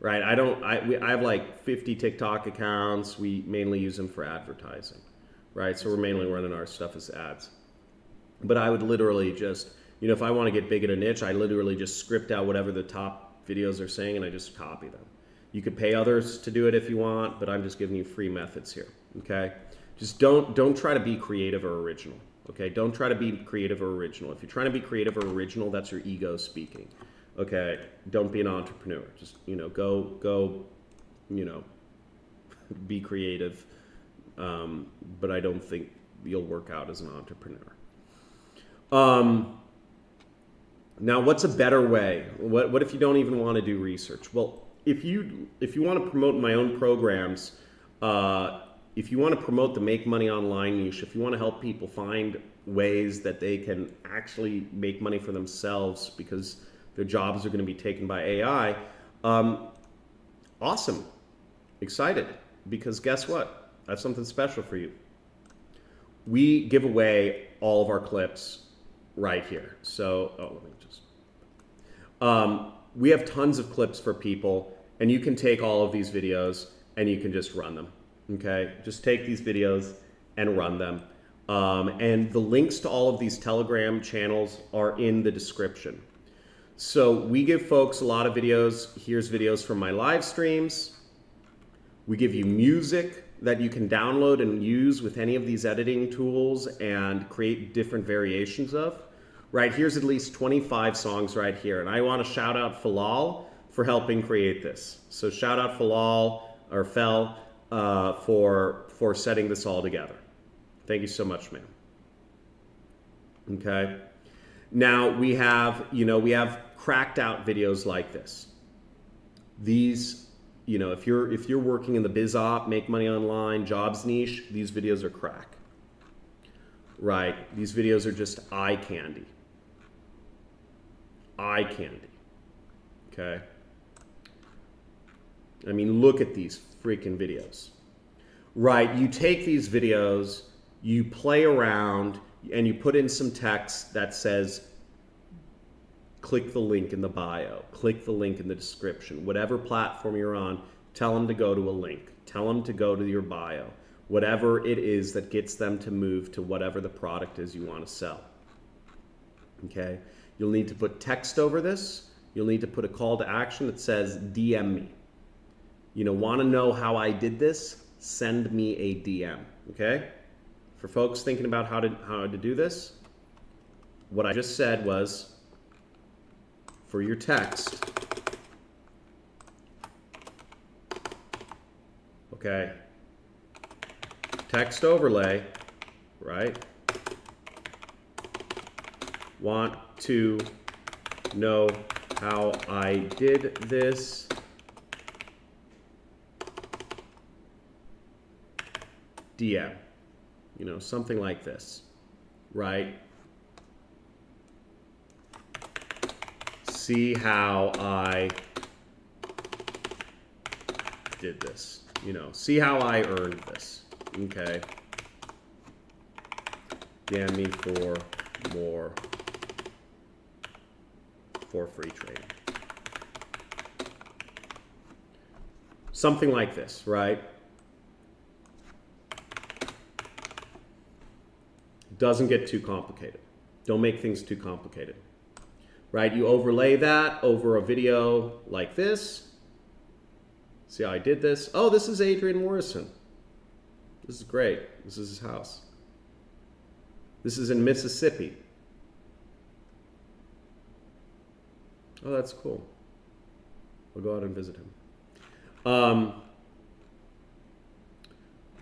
Right? I have like 50 TikTok accounts. We mainly use them for advertising. Right? So we're mainly running our stuff as ads. But I would literally just, you know, if I want to get big in a niche, I literally just script out whatever the top videos are saying, and I just copy them. You could pay others to do it if you want, but I'm just giving you free methods here. Okay? Just don't try to be creative or original. Okay? Don't try to be creative or original. If you're trying to be creative or original, that's your ego speaking. Okay, don't be an entrepreneur. Just, you know, go, you know, be creative. But I don't think you'll work out as an entrepreneur. Now, what's a better way? What if you don't even want to do research? Well, if you want to promote my own programs, if you want to promote the make money online niche, if you want to help people find ways that they can actually make money for themselves because their jobs are going to be taken by AI, awesome, excited, because guess what? I have something special for you. We give away all of our clips right here. So, let me just, we have tons of clips for people, and you can take all of these videos and you can just run them, okay? Just take these videos and run them. And the links to all of these Telegram channels are in the description. So we give folks a lot of videos. Here's videos from my live streams. We give you music that you can download and use with any of these editing tools and create different variations of. Right, here's at least 25 songs right here. And I want to shout out Falal for helping create this. So shout out Falal or Fel for setting this all together. Thank you so much, ma'am. Okay. Now we have, you know, we have cracked out videos like this. These, you know, if you're working in the biz op, make money online, jobs niche, these videos are crack. Right? These videos are just eye candy. Eye candy. Okay? I mean, look at these freaking videos. Right? You take these videos, you play around, and you put in some text that says, click the link in the bio, click the link in the description. Whatever platform you're on, tell them to go to a link. Tell them to go to your bio. Whatever it is that gets them to move to whatever the product is you want to sell. Okay? You'll need to put text over this. You'll need to put a call to action that says, DM me. You know, want to know how I did this? Send me a DM. Okay? For folks thinking about how to do this, what I just said was, for your text, okay, text overlay, right? Want to know how I did this? DM, you know, something like this, right? See how I did this, you know, see how I earned this, okay? DM me for more for free trading. Something like this, right? Doesn't get too complicated. Don't make things too complicated, right? You overlay that over a video like this. See how I did this? Oh, this is Adrian Morrison. This is great. This is his house. This is in Mississippi. Oh, that's cool. We'll go out and visit him.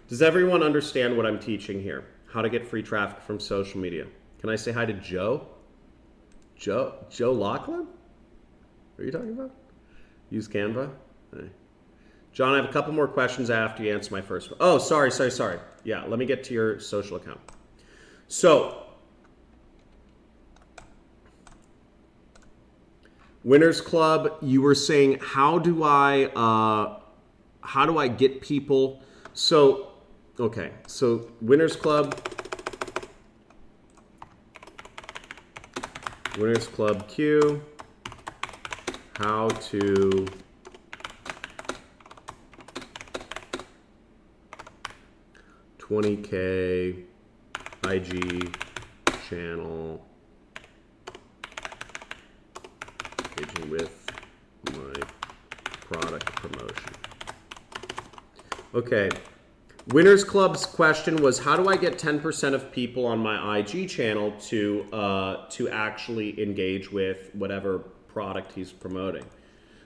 Does everyone understand what I'm teaching here? How to get free traffic from social media. Can I say hi to Joe? Joe Lachlan? What are you talking about? Use Canva? Hey. John, I have a couple more questions after you answer my first one. Oh, sorry. Yeah, let me get to your social account. So, Winners Club, you were saying, how do I get people? So, okay, so Winners Club Q, how to $20K IG channel engaging with my product promotion. Okay, Winners Club's question was, how do I get 10% of people on my IG channel to actually engage with whatever product he's promoting?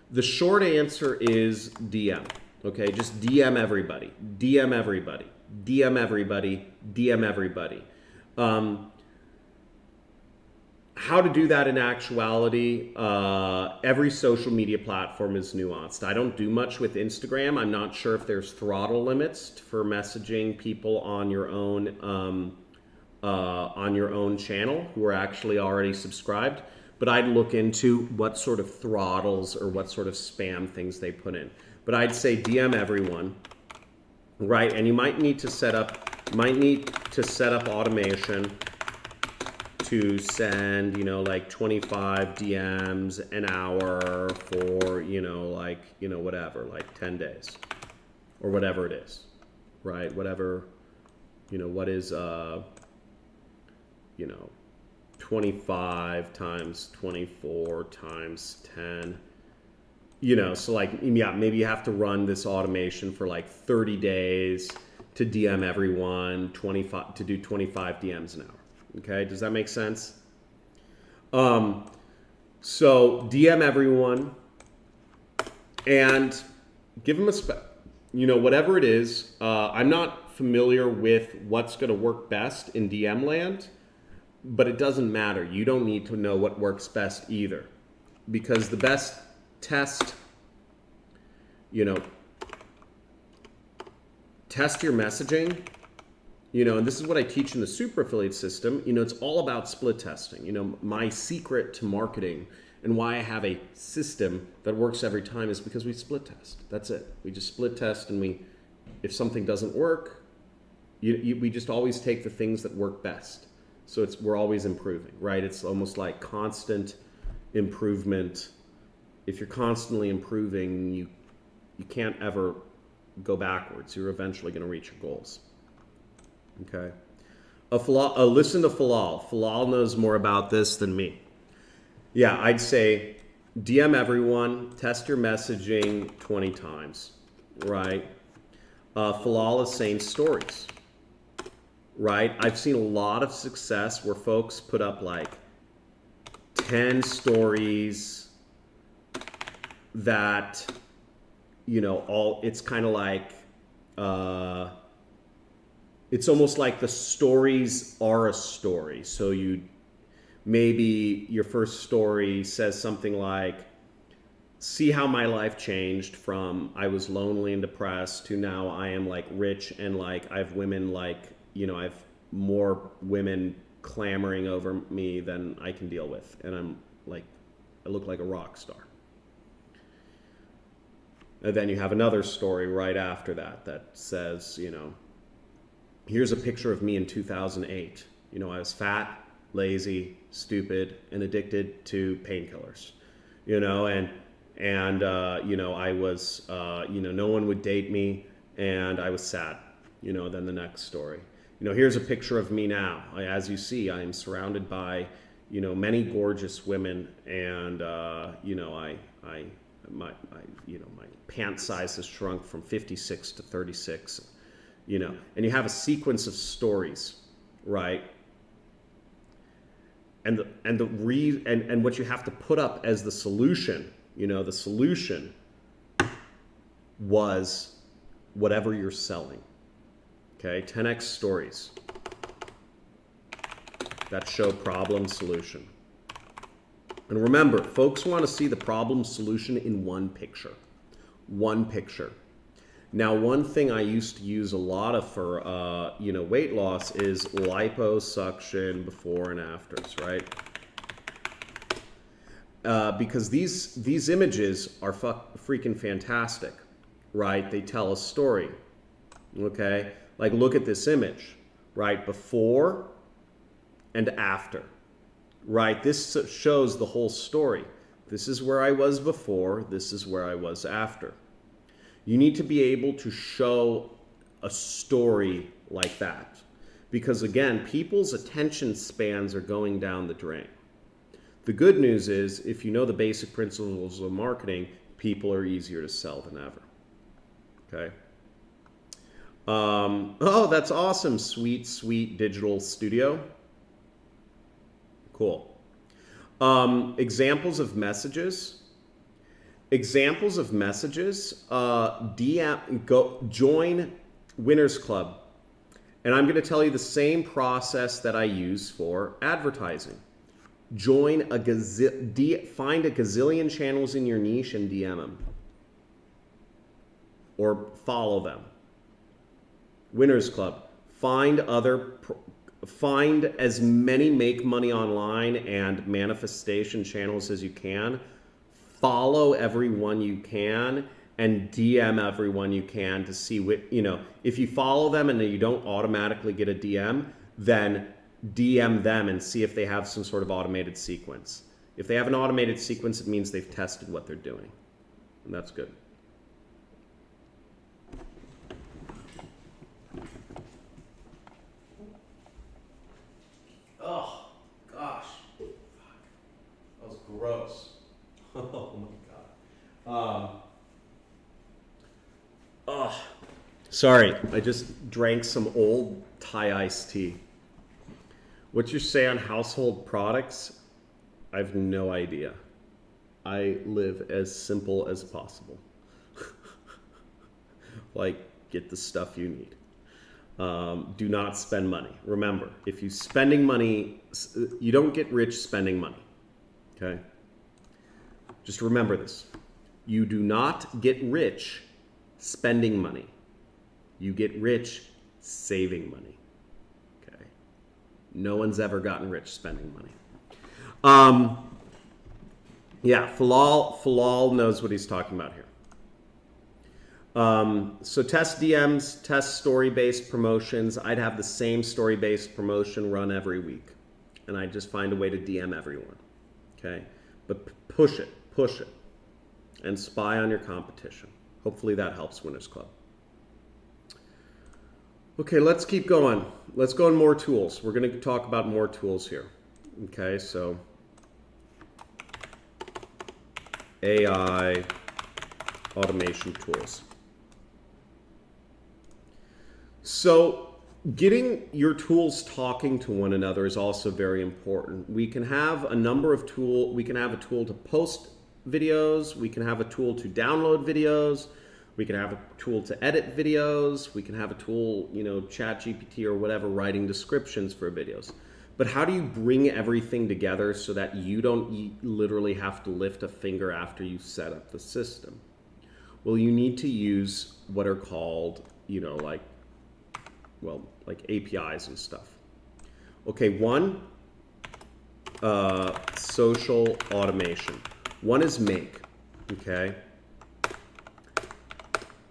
The short answer is DM. Okay, just DM everybody. DM everybody. DM everybody. DM everybody. How to do that in actuality, every social media platform is nuanced. I don't do much with Instagram. I'm not sure if there's throttle limits for messaging people on your own channel who are actually already subscribed. But I'd look into what sort of throttles or what sort of spam things they put in. But I'd say DM everyone, right? And you might need to set up automation to send, like 25 DMs an hour for, whatever, like 10 days or whatever it is, right? Whatever, what is, 25 times 24 times 10, so like, yeah, maybe you have to run this automation for like 30 days to DM everyone, to do 25 DMs an hour. Okay, does that make sense? So DM everyone and give them whatever it is. I'm not familiar with what's going to work best in DM land, but it doesn't matter. You don't need to know what works best either, because the best test, test your messaging. And this is what I teach in the super affiliate system. It's all about split testing. My secret to marketing and why I have a system that works every time is because we split test. That's it. We just split test, and if something doesn't work, we just always take the things that work best. So we're always improving, right? It's almost like constant improvement. If you're constantly improving, you can't ever go backwards. You're eventually going to reach your goals. Okay. Listen to Falal. Falal knows more about this than me. Yeah, I'd say DM everyone, test your messaging 20 times, right? Falal is saying stories, right? I've seen a lot of success where folks put up like 10 stories that, it's kind of like, it's almost like the stories are a story. So maybe your first story says something like, see how my life changed from I was lonely and depressed to now I am like rich and like I have women like, I have more women clamoring over me than I can deal with. And I'm like, I look like a rock star. And then you have another story right after that says, here's a picture of me in 2008, You know, I was fat, lazy, stupid, and addicted to painkillers. You know, and you know, I was, you know, no one would date me, and I was sad. You know, then the next story. You know, here's a picture of me now. As you see, I am surrounded by, you know, many gorgeous women, and you know, my pant size has shrunk from 56 to 36. You know, and you have a sequence of stories, right? And what you have to put up as the solution, you know, the solution was whatever you're selling. Okay, 10x stories that show problem solution. And remember, folks want to see the problem solution in one picture. One picture. Now, one thing I used to use a lot of for, you know, weight loss is liposuction before and afters, right? Because these images are freaking fantastic, right? They tell a story, okay? Like, look at this image, right? Before and after, right? This shows the whole story. This is where I was before, this is where I was after. You need to be able to show a story like that. Because again, people's attention spans are going down the drain. The good news is, if you know the basic principles of marketing, people are easier to sell than ever. Okay? Oh, that's awesome, sweet digital studio. Cool. Examples of messages. Examples of messages, join Winners Club. And I'm going to tell you the same process that I use for advertising. Find a gazillion channels in your niche and DM them. Or follow them. Winners Club. Find as many make money online and manifestation channels as you can. Follow everyone you can and DM everyone you can to see what, you know, if you follow them and you don't automatically get a DM, then DM them and see if they have some sort of automated sequence. If they have an automated sequence, it means they've tested what they're doing. And that's good. Oh, gosh. That was gross. Oh my God. Sorry, I just drank some old Thai iced tea. What you say on household products, I have no idea. I live as simple as possible. Like, get the stuff you need. Do not spend money. Remember, if you're spending money, you don't get rich spending money. Okay? Just remember this. You do not get rich spending money. You get rich saving money. Okay? No one's ever gotten rich spending money. Yeah, Falal knows what he's talking about here. So test DMs, test story-based promotions. I'd have the same story-based promotion run every week. And I'd just find a way to DM everyone. Okay? But push it, and spy on your competition. Hopefully that helps Winners Club. Okay, let's keep going. Let's go on more tools. We're going to talk about more tools here. Okay, so AI automation tools. So getting your tools talking to one another is also very important. We can have a number of tools. We can have a tool to post videos. We can have a tool to download videos. We can have a tool to edit videos. We can have a tool, you know, ChatGPT or whatever, writing descriptions for videos. But how do you bring everything together so that you don't literally have to lift a finger after you set up the system? Well, you need to use what are called, you know, like APIs and stuff. Okay, one, social automation. One is Make, okay,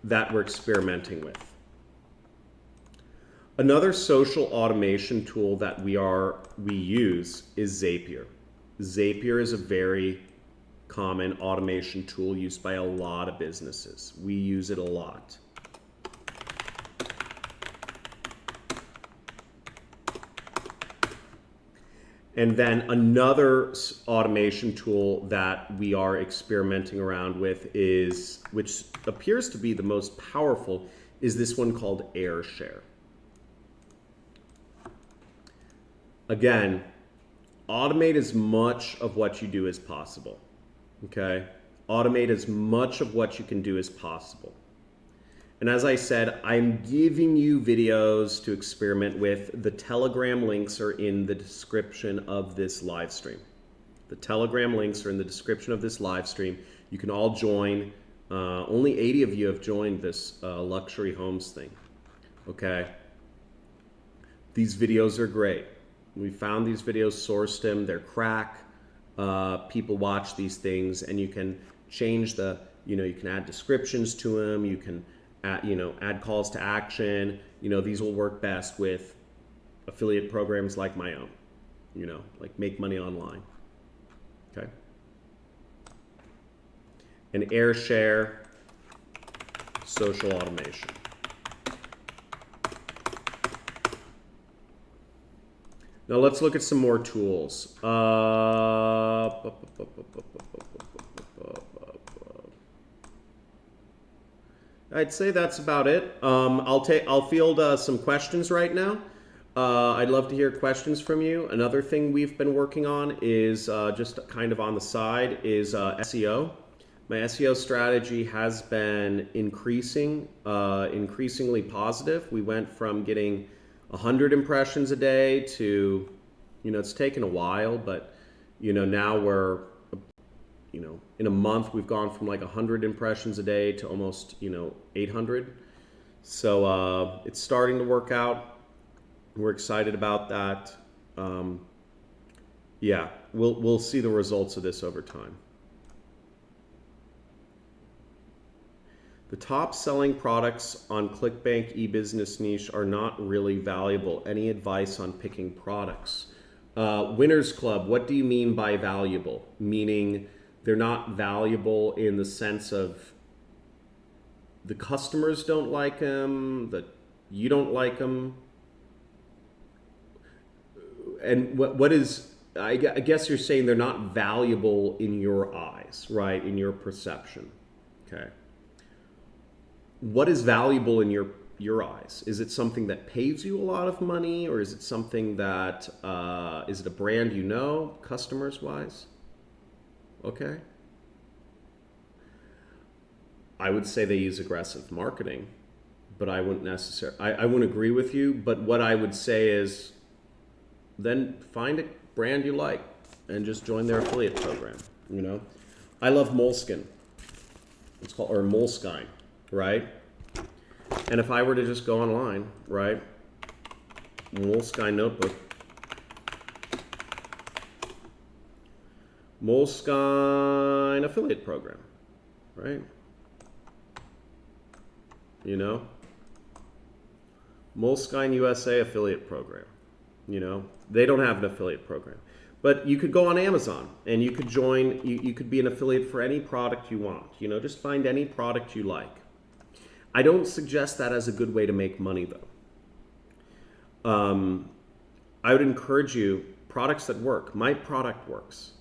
that we're experimenting with. Another social automation tool that we use is Zapier. Zapier is a very common automation tool used by a lot of businesses. We use it a lot. And then another automation tool that we are experimenting around with is, which appears to be the most powerful, is this one called AirShare. Again, automate as much of what you do as possible, okay? Automate as much of what you can do as possible. And as I said, I'm giving you videos to experiment with. The Telegram links are in the description of this live stream. The Telegram links are in the description of this live stream. You can all join. Only 80 of you have joined this luxury homes thing, okay? These videos are great. We found these videos, sourced them, they're crack. People watch these things, and you can change the, you can add descriptions to them, you can add calls to action. These will work best with affiliate programs like my own, like Make Money Online, okay? And AirShare, social automation. Now let's look at some more tools. I'd say that's about it. I'll field some questions right now. I'd love to hear questions from you. Another thing we've been working on is just kind of on the side is SEO. My SEO strategy has been increasingly positive. We went from getting 100 impressions a day to, it's taken a while, but now we're, in a month we've gone from like 100 impressions a day to almost 800. So it's starting to work out. We're excited about that. Yeah, we'll see the results of this over time. The top selling products on ClickBank e-business niche are not really valuable. Any advice on picking products? Winners Club, what do you mean by valuable? Meaning they're not valuable in the sense of the customers don't like them, that you don't like them. And what is, I guess you're saying they're not valuable in your eyes, right? In your perception, okay? What is valuable in your eyes? Is it something that pays you a lot of money, or is it something that, is it a brand customers wise? Okay. I would say they use aggressive marketing, but I wouldn't necessarily, I wouldn't agree with you, but what I would say is then find a brand you like and just join their affiliate program, I love Moleskine. It's called, or Moleskine, right? And if I were to just go online, right? Moleskine notebook. Moleskine affiliate program, right? Moleskine USA affiliate program, they don't have an affiliate program, but you could go on Amazon and you could join, you could be an affiliate for any product you want, just find any product you like. I don't suggest that as a good way to make money though. I would encourage you, products that work. My product works.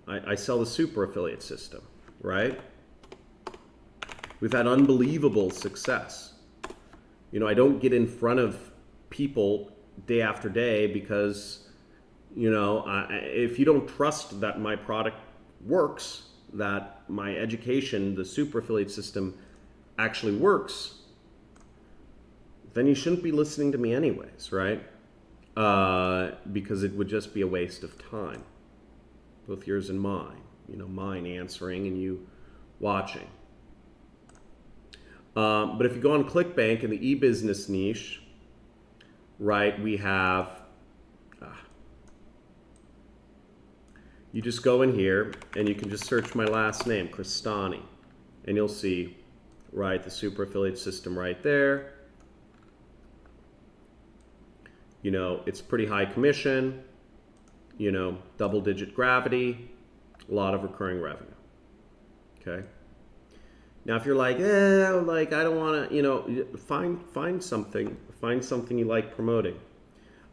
I sell the super affiliate system, right? We've had unbelievable success. I don't get in front of people day after day because, if you don't trust that my product works, that my education, the super affiliate system actually works, then you shouldn't be listening to me anyways, right? Because it would just be a waste of time, both yours and mine. Mine answering and you watching. But if you go on ClickBank in the e-business niche, right, we have, you just go in here and you can just search my last name, Cristani, and you'll see, right, the super affiliate system right there. You know, it's pretty high commission, you know, double-digit gravity, a lot of recurring revenue. Okay. Now, if you're like, like I don't want to, you know, find something you like promoting.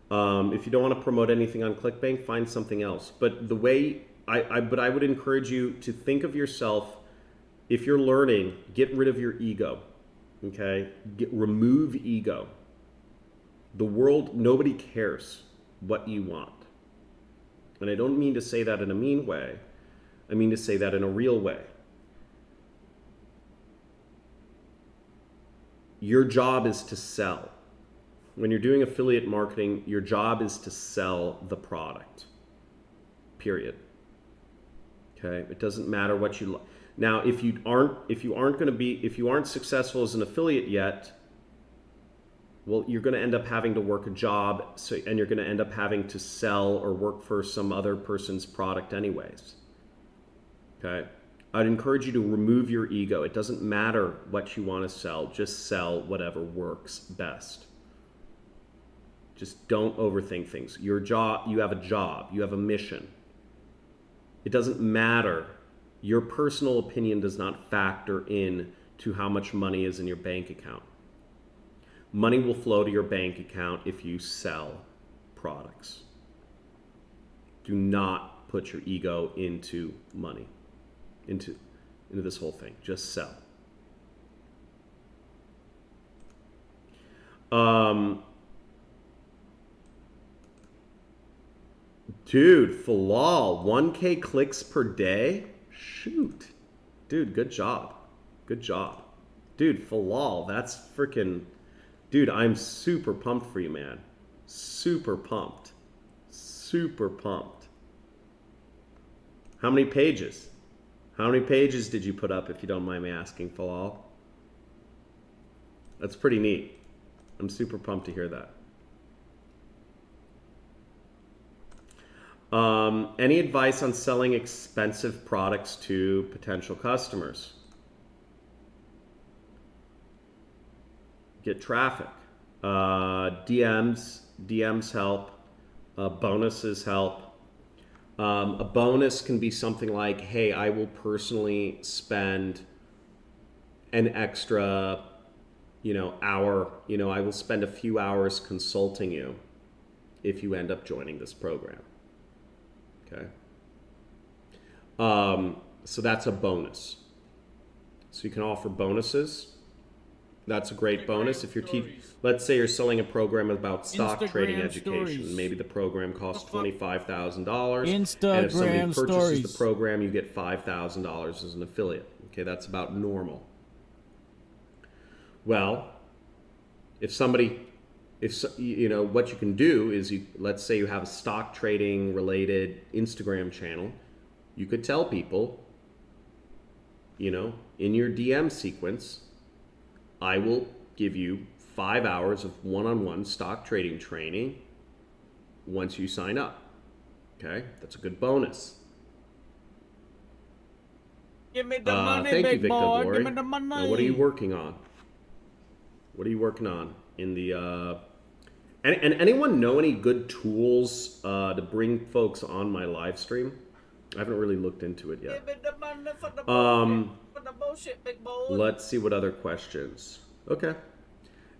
If you don't want to promote anything on ClickBank, find something else. But the way but I would encourage you to think of yourself. If you're learning, get rid of your ego. Okay, remove ego. The world, nobody cares what you want. And I don't mean to say that in a mean way. I mean to say that in a real way. Your job is to sell. When you're doing affiliate marketing, your job is to sell the product. Period. Okay? It doesn't matter what you like. Now, if you aren't successful as an affiliate yet, well, you're going to end up having to work a job, and you're going to end up having to sell or work for some other person's product anyways. Okay? I'd encourage you to remove your ego. It doesn't matter what you want to sell. Just sell whatever works best. Just don't overthink things. Your job, you have a job, you have a mission. It doesn't matter. Your personal opinion does not factor in to how much money is in your bank account. Money will flow to your bank account if you sell products. Do not put your ego into money, into this whole thing. Just sell. Dude, Falal, 1K clicks per day? Shoot. Dude, good job. Good job. Dude, Falal, that's freaking... Dude, I'm super pumped for you, man. Super pumped. Super pumped. How many pages? How many pages did you put up, if you don't mind me asking, Falal? That's pretty neat. I'm super pumped to hear that. Any advice on selling expensive products to potential customers? Get traffic. DMs help. Bonuses help. A bonus can be something like, hey, I will personally spend an extra, hour. I will spend a few hours consulting you if you end up joining this program. Okay. So that's a bonus. So you can offer bonuses. That's a great bonus. If you're let's say you're selling a program about stock trading education. Stories. Maybe the program costs $25,000. And if somebody purchases the program, you get $5,000 as an affiliate. Okay, that's about normal. Well, what you can do is, let's say you have a stock trading related Instagram channel. You could tell people, in your DM sequence, I will give you 5 hours of one-on-one stock trading training once you sign up. Okay, that's a good bonus. Give me the money, thank big you, Victor boy. Glory. Give me the money. Now, what are you working on? What are you working on in the? And anyone know any good tools to bring folks on my live stream? I haven't really looked into it yet. Give me the money for the bullshit, big boy. Let's see what other questions. Okay.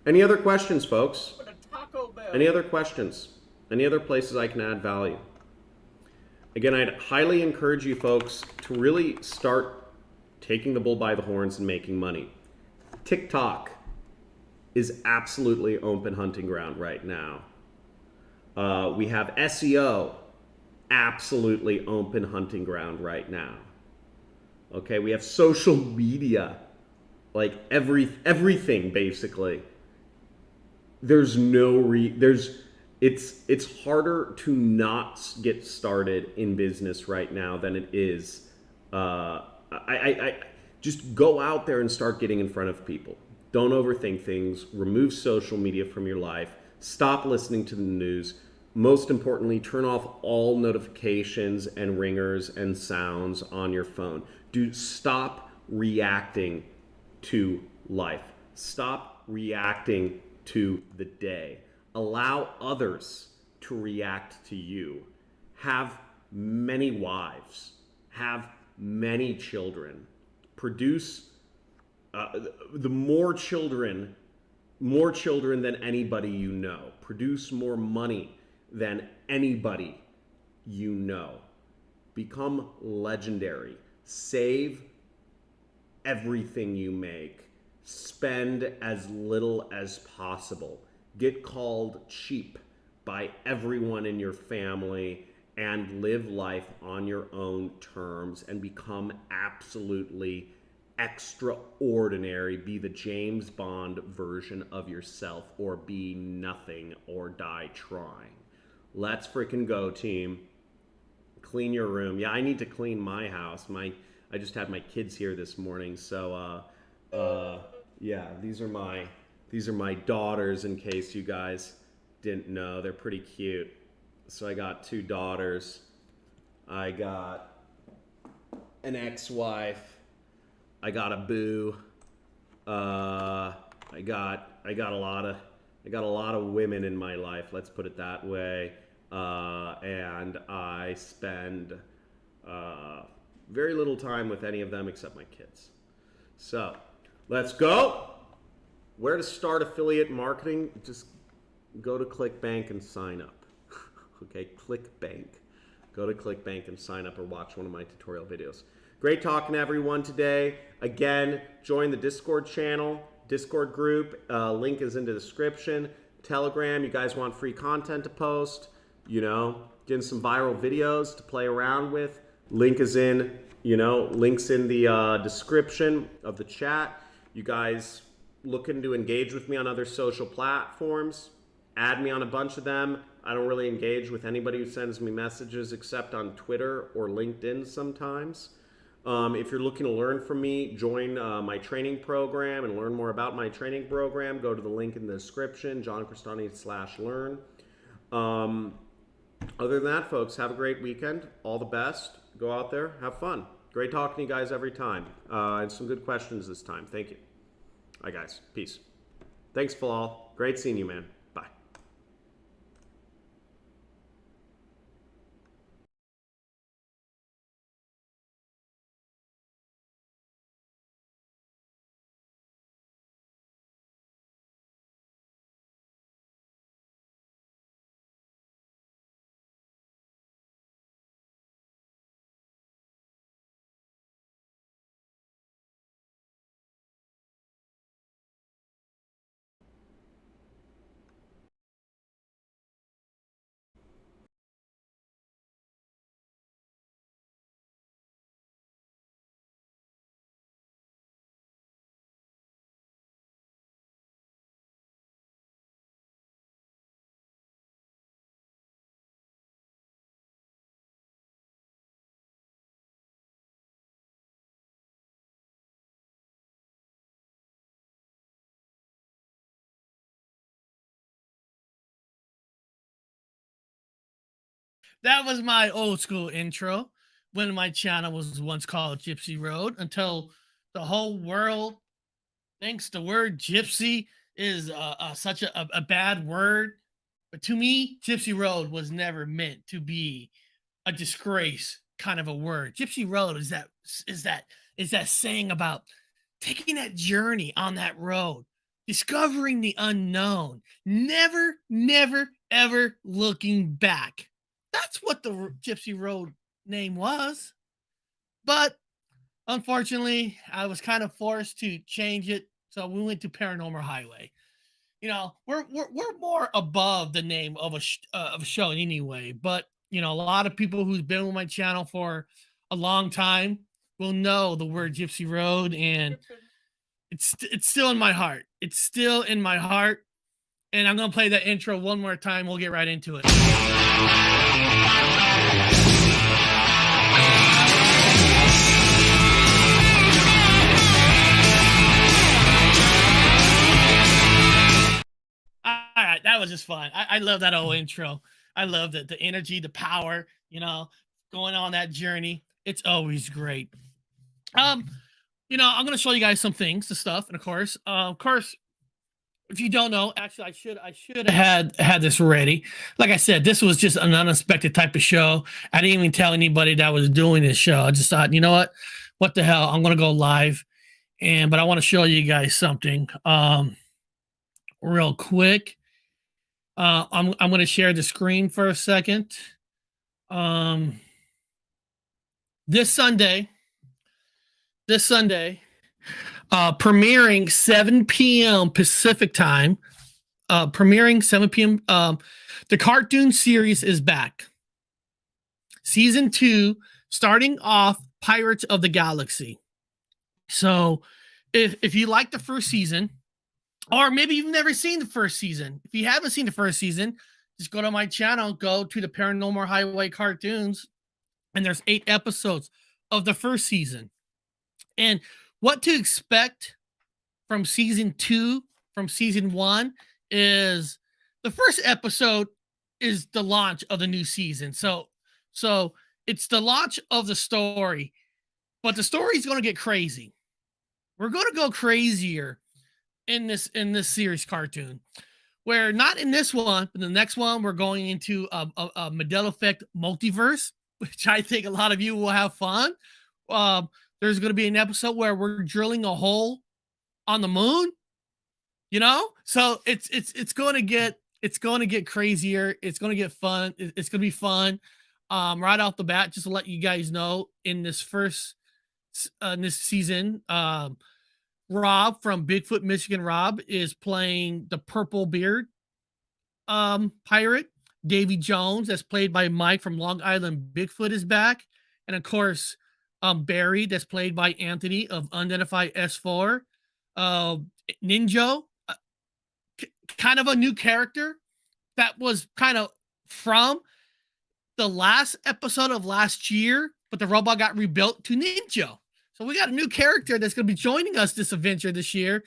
Any other questions, folks? For the Taco Bell. Any other questions? Any other places I can add value? Again, I'd highly encourage you folks to really start taking the bull by the horns and making money. TikTok is absolutely open hunting ground right now. We have SEO, absolutely open hunting ground right now. Okay, we have social media, like everything basically. There's it's harder to not get started in business right now than it is. I just go out there and start getting in front of people. Don't overthink things. Remove social media from your life. Stop listening to the news. Most importantly, turn off all notifications and ringers and sounds on your phone. Stop reacting to life. Stop reacting to the day. Allow others to react to you. Have many wives. Have many children. Produce the more children than anybody you know. Produce more money than anybody you know. Become legendary. Save everything you make. Spend as little as possible. Get called cheap by everyone in your family and live life on your own terms and become absolutely extraordinary. Be the James Bond version of yourself, or be nothing or die trying. Let's freaking go, team. Clean your room. Yeah, I need to clean my house. I just had my kids here this morning, so yeah, these are my daughters, in case you guys didn't know. They're pretty cute. So I got 2 daughters. I got an ex-wife. I got a boo. I got a lot of women in my life. Let's put it that way. And I spend very little time with any of them except my kids. So let's go. Where to start affiliate marketing? Just go to ClickBank and sign up. Okay, ClickBank. Go to ClickBank and sign up, or watch one of my tutorial videos. Great talking to everyone today. Again, join the Discord channel, Discord group. Link is in the description. Telegram, you guys want free content to post, you know, getting some viral videos to play around with. Link is in, links in the description of the chat. You guys looking to engage with me on other social platforms, add me on a bunch of them. I don't really engage with anybody who sends me messages except on Twitter or LinkedIn sometimes. If you're looking to learn from me, join my training program and learn more about my training program. Go to the link in the description, johncristani.com/learn. Other than that, folks, have a great weekend. All the best. Go out there, have fun. Great talking to you guys every time. And some good questions this time. Thank you. Bye, guys. Peace. Thanks, Falal. Great seeing you, man. Bye. That was my old school intro when my channel was once called Gypsy Road, until the whole world thinks the word gypsy is such a bad word. But to me, Gypsy Road was never meant to be a disgrace kind of a word. Gypsy Road is that saying about taking that journey on that road, discovering the unknown, never, ever looking back. That's what the Gypsy Road name was. But unfortunately, I was kind of forced to change it, so we went to Paranormal Highway. We're more above the name of a show anyway. But a lot of people who's been with my channel for a long time will know the word Gypsy Road, and it's still in my heart. It's still in my heart. And I'm gonna play that intro one more time. We'll get right into it. All right, that was just fun. I love that old intro. I love the energy, the power, going on that journey. It's always great. I'm going to show you guys some things, the stuff. And of course, if you don't know, actually, I should have had this ready. Like I said, this was just an unexpected type of show. I didn't even tell anybody that I was doing this show. I just thought, you know what the hell? I'm gonna go live, but I want to show you guys something real quick. I'm gonna share the screen for a second. This Sunday, premiering 7 p.m. Pacific time. Premiering 7 p.m. The cartoon series is back. Season 2, starting off Pirates of the Galaxy. So if you like the first season, or maybe you've never seen the first season, if you haven't seen the first season, just go to my channel, go to the Paranormal Highway cartoons, and there's 8 episodes of the first season. And what to expect from season 2, from season 1, is the first episode is the launch of the new season. So it's the launch of the story, but the story is going to get crazy. We're going to go crazier in this series cartoon, where not in this one, but the next one, we're going into a Mandela Effect multiverse, which I think a lot of you will have fun. There's going to be an episode where we're drilling a hole on the moon, so it's going to get crazier. It's going to get fun. It's going to be fun. Right off the bat, just to let you guys know, in this season, Rob from Bigfoot, Michigan, Rob is playing the Purple Beard pirate. Davy Jones, that's played by Mike from Long Island Bigfoot, is back. And of course, Barry, that's played by Anthony of Unidentified S4. Ninja, kind of a new character that was kind of from the last episode of last year, but the robot got rebuilt to Ninja. So we got a new character that's going to be joining us this adventure this year,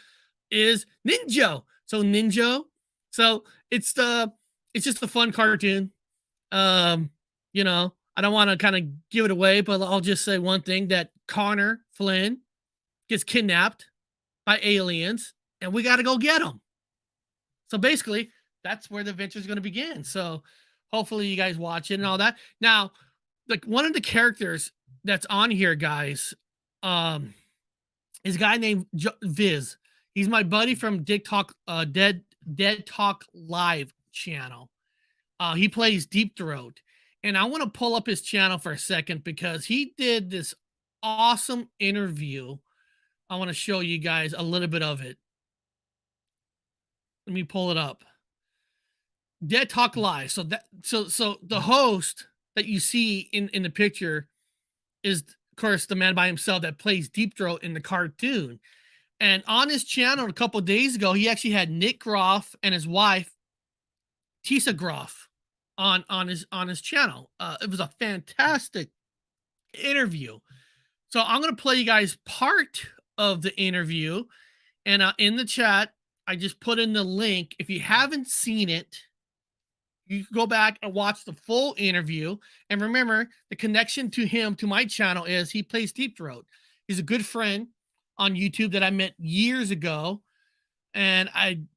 is Ninja. So Ninja. So it's just a fun cartoon. I don't want to kind of give it away, but I'll just say one thing, that Connor Flynn gets kidnapped by aliens, and we got to go get him. So basically, that's where the adventure is going to begin. So hopefully you guys watch it and all that. Now, like, one of the characters that's on here, guys, is a guy named Viz. He's my buddy from Dead Talk Live channel. He plays Deep Throat. And I want to pull up his channel for a second because he did this awesome interview. I want to show you guys a little bit of it. Let me pull it up. Dead Talk Live. So the host that you see in the picture is, of course, the man by himself that plays Deep Throat in the cartoon. And on his channel a couple of days ago, he actually had Nick Groff and his wife, Tisa Groff, on his channel. It was a fantastic interview. So I'm going to play you guys part of the interview. And in the chat, I just put in the link. If you haven't seen it, you can go back and watch the full interview. And remember, the connection to him, to my channel, is he plays Deep Throat. He's a good friend on YouTube that I met years ago. And I'm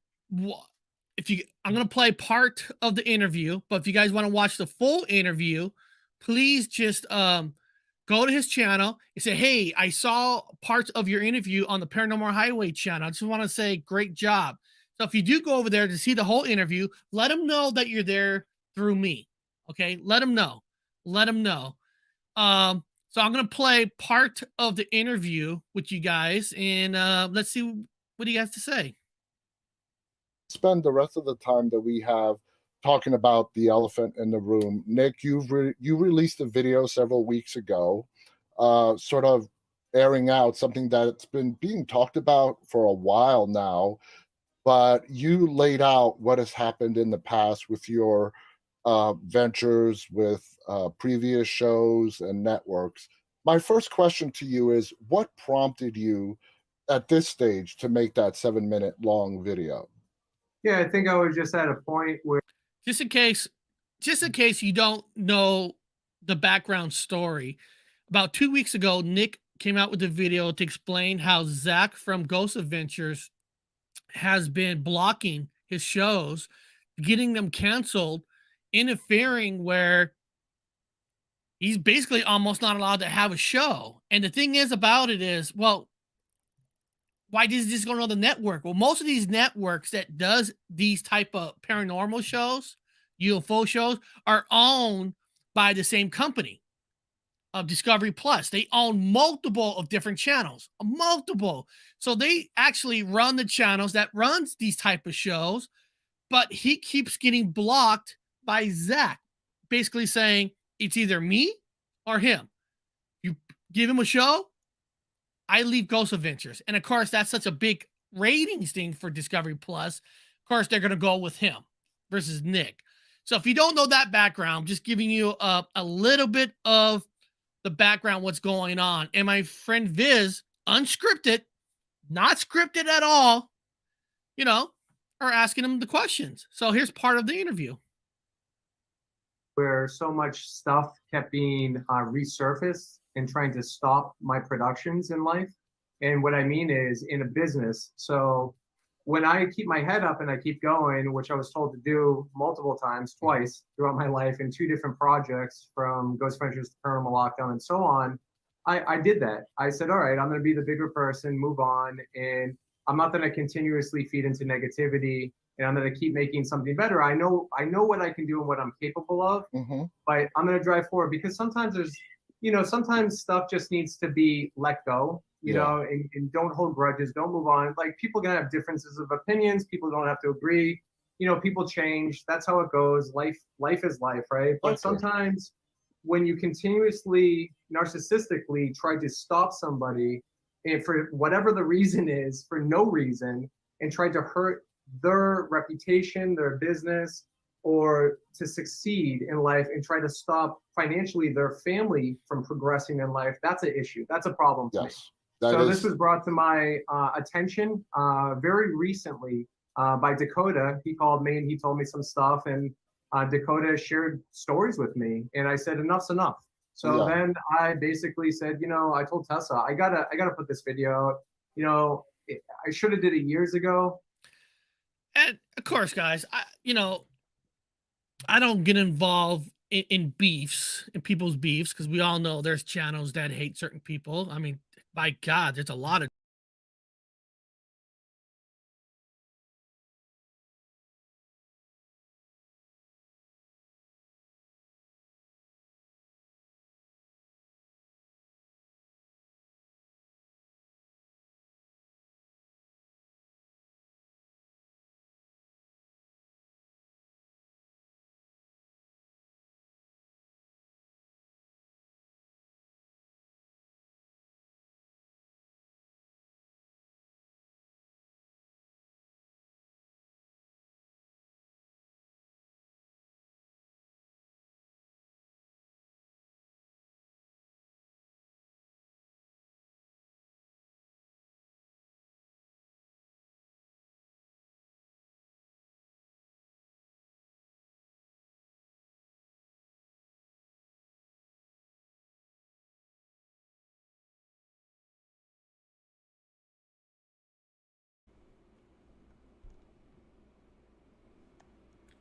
going to play part of the interview, but if you guys want to watch the full interview, please just go to his channel and say, hey, I saw parts of your interview on the Paranormal Highway channel. I just want to say great job. So if you do go over there to see the whole interview, let him know that you're there through me. Okay, let him know. Let him know. So I'm going to play part of the interview with you guys, and let's see what he has to say. Spend the rest of the time that we have talking about the elephant in the room. Nick, you released a video several weeks ago, sort of airing out something that's been being talked about for a while now, but you laid out what has happened in the past with your ventures with previous shows and networks. My first question to you is, what prompted you at this stage to make that 7-minute long video? Yeah, I think I was just at a point where, just in case you don't know the background story, about 2 weeks ago, Nick came out with a video to explain how Zach from Ghost Adventures has been blocking his shows, getting them canceled, interfering where he's basically almost not allowed to have a show. And the thing is about it is, well, why does this go on the network? Well, most of these networks that does these type of paranormal shows, UFO shows, are owned by the same company of Discovery Plus. They own multiple of different channels, multiple. So they actually run the channels that runs these type of shows, but he keeps getting blocked by Zach, basically saying it's either me or him. You give him a show, I leave Ghost Adventures. And of course, that's such a big ratings thing for Discovery Plus. Of course, they're going to go with him versus Nick. So if you don't know that background, just giving you a little bit of the background, what's going on. And my friend Viz, unscripted, not scripted at all, you know, are asking him the questions. So here's part of the interview. Where so much stuff kept being resurfaced and trying to stop my productions in life. And what I mean is in a business. So when I keep my head up and I keep going, which I was told to do multiple times, twice throughout my life in 2 different projects, from Ghost Ventures to Paranormal Lockdown and so on, I did that. I said, all right, I'm going to be the bigger person, move on. And I'm not going to continuously feed into negativity, and I'm going to keep making something better. I know what I can do and what I'm capable of, but I'm going to drive forward, because sometimes there's, sometimes stuff just needs to be let go, you know, and don't hold grudges, don't move on. Like, people can have differences of opinions. People don't have to agree. People change. That's how it goes. Life is life, right? But sometimes when you continuously narcissistically try to stop somebody, and for whatever the reason is, for no reason, and try to hurt their reputation, their business, or to succeed in life, and try to stop financially their family from progressing in life, that's an issue. That's a problem to me. So this was brought to my attention very recently by Dakota. He called me and he told me some stuff, and Dakota shared stories with me, and I said, enough's enough. So then I basically said, I told Tessa, I gotta put this video. I should have did it years ago. And of course, guys, I don't get involved in beefs, in people's beefs, because we all know there's channels that hate certain people. I mean, by God, there's a lot of.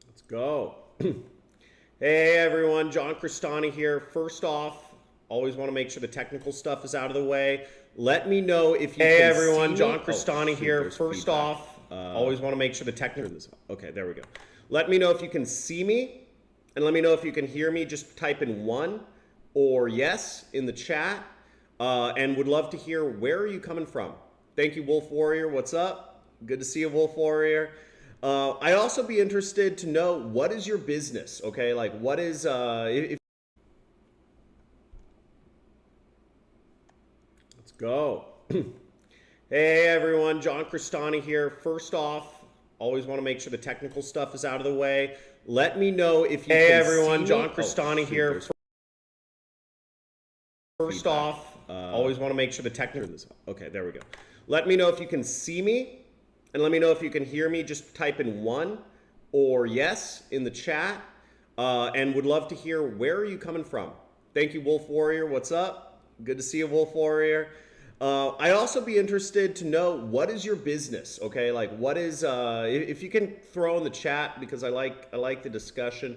Let's go. Hey everyone, John Cristani here. First off, always want to make sure the technical stuff is out of the way. Let me know if you can everyone, see John Cristani here. First off, always want to make sure the technical is okay, there we go. Let me know if you can see me, and let me know if you can hear me. Just type in 1 or yes in the chat, and would love to hear where are you coming from. Thank you, Wolf Warrior. What's up? Good to see you, Wolf Warrior. I'd also be interested to know, what is your business, okay? Like, what is, let's go. Hey everyone, John Cristani here. First off, always want to make sure the technical stuff is out of the way. Let me know if you can everyone, see John Cristani here. First off, always want to make sure the technical is, okay, there we go. Let me know if you can see me. And let me know if you can hear me. Just type in 1 or yes in the chat, and would love to hear where are you coming from. Thank you, Wolf Warrior. What's up? Good to see you, Wolf Warrior. I'd also be interested to know, what is your business? Okay, like what is if you can throw in the chat, because I like the discussion.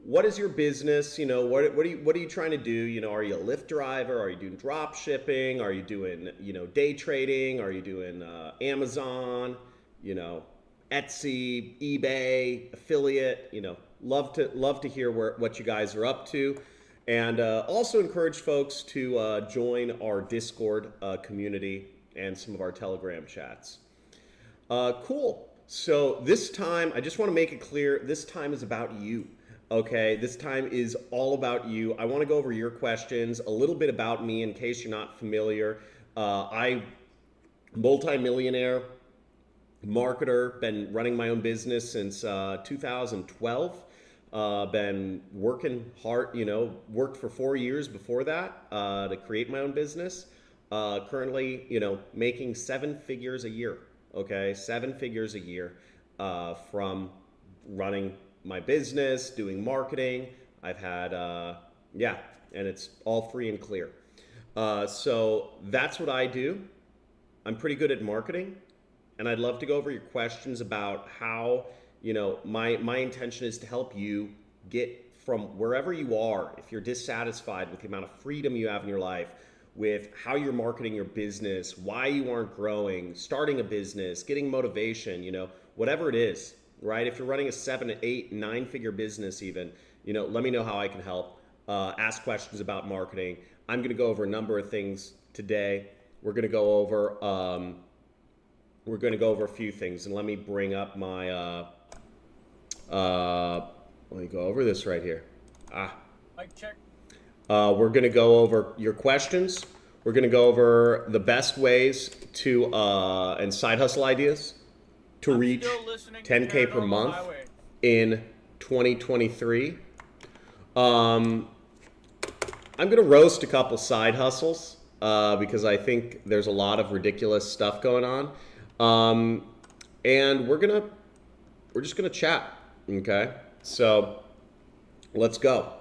What is your business? You know, what are you trying to do? You know, are you a Lyft driver? Are you doing drop shipping? Are you doing, you know, day trading? Are you doing Amazon? You know, Etsy, eBay, affiliate? You know, love to hear what you guys are up to. And also encourage folks to join our Discord community and some of our Telegram chats. Cool. So this time, I just want to make it clear, this time is about you. Okay, this time is all about you. I want to go over your questions, a little bit about me in case you're not familiar. I'm multi-millionaire marketer, been running my own business since 2012. Been working hard, you know, worked for 4 years before that to create my own business. Currently, you know, making 7 figures a year, okay? 7 figures a year from running my business, doing marketing. I've had, yeah, and it's all free and clear. So that's what I do. I'm pretty good at marketing, and I'd love to go over your questions about how, you know, my intention is to help you get from wherever you are, if you're dissatisfied with the amount of freedom you have in your life, with how you're marketing your business, why you aren't growing, starting a business, getting motivation, you know, whatever it is, right? If you're running a 7, 8, 9-figure business even, you know, let me know how I can help. Ask questions about marketing. I'm going to go over a number of things today. We're going to go over a few things, and let me bring up my let me go over this right here. Mic check. We're going to go over your questions. We're going to go over the best ways to and side hustle ideas to reach 10K per month in 2023. I'm going to roast a couple side hustles because I think there's a lot of ridiculous stuff going on. And we're just gonna chat, okay? So let's go.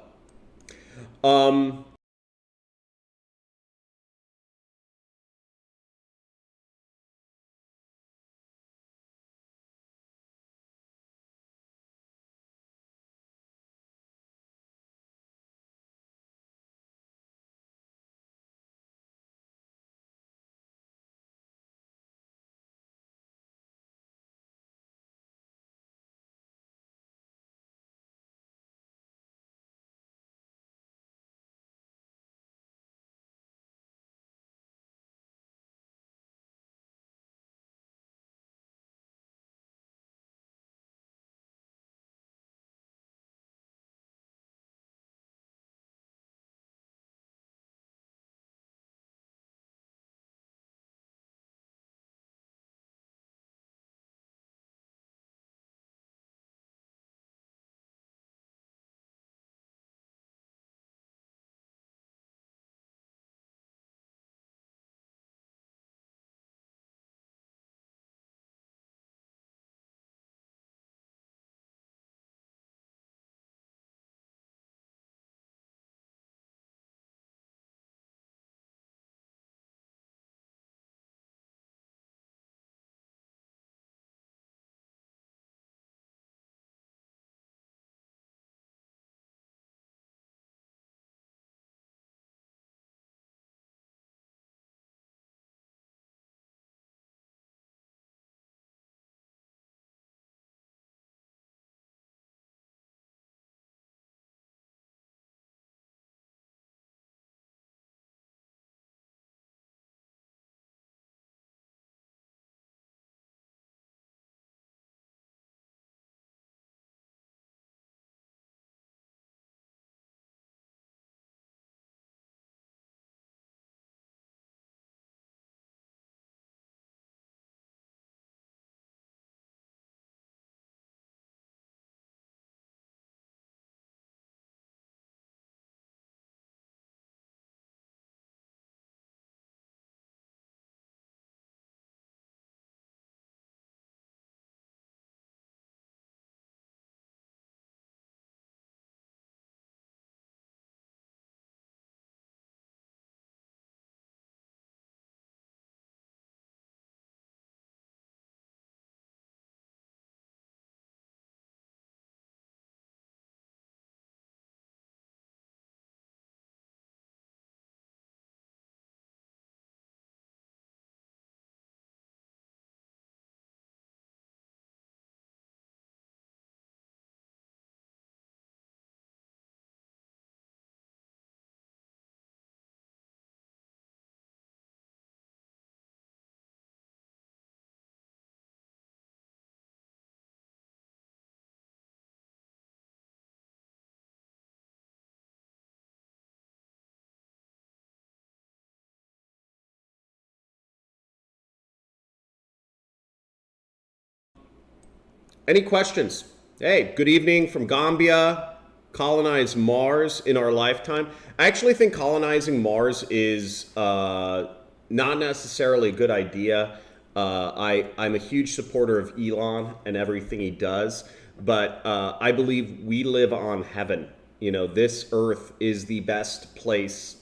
Any questions? Hey, good evening from Gambia. Colonize Mars in our lifetime. I actually think colonizing Mars is not necessarily a good idea. I'm a huge supporter of Elon and everything he does, but I believe we live on heaven. You know, this Earth is the best place,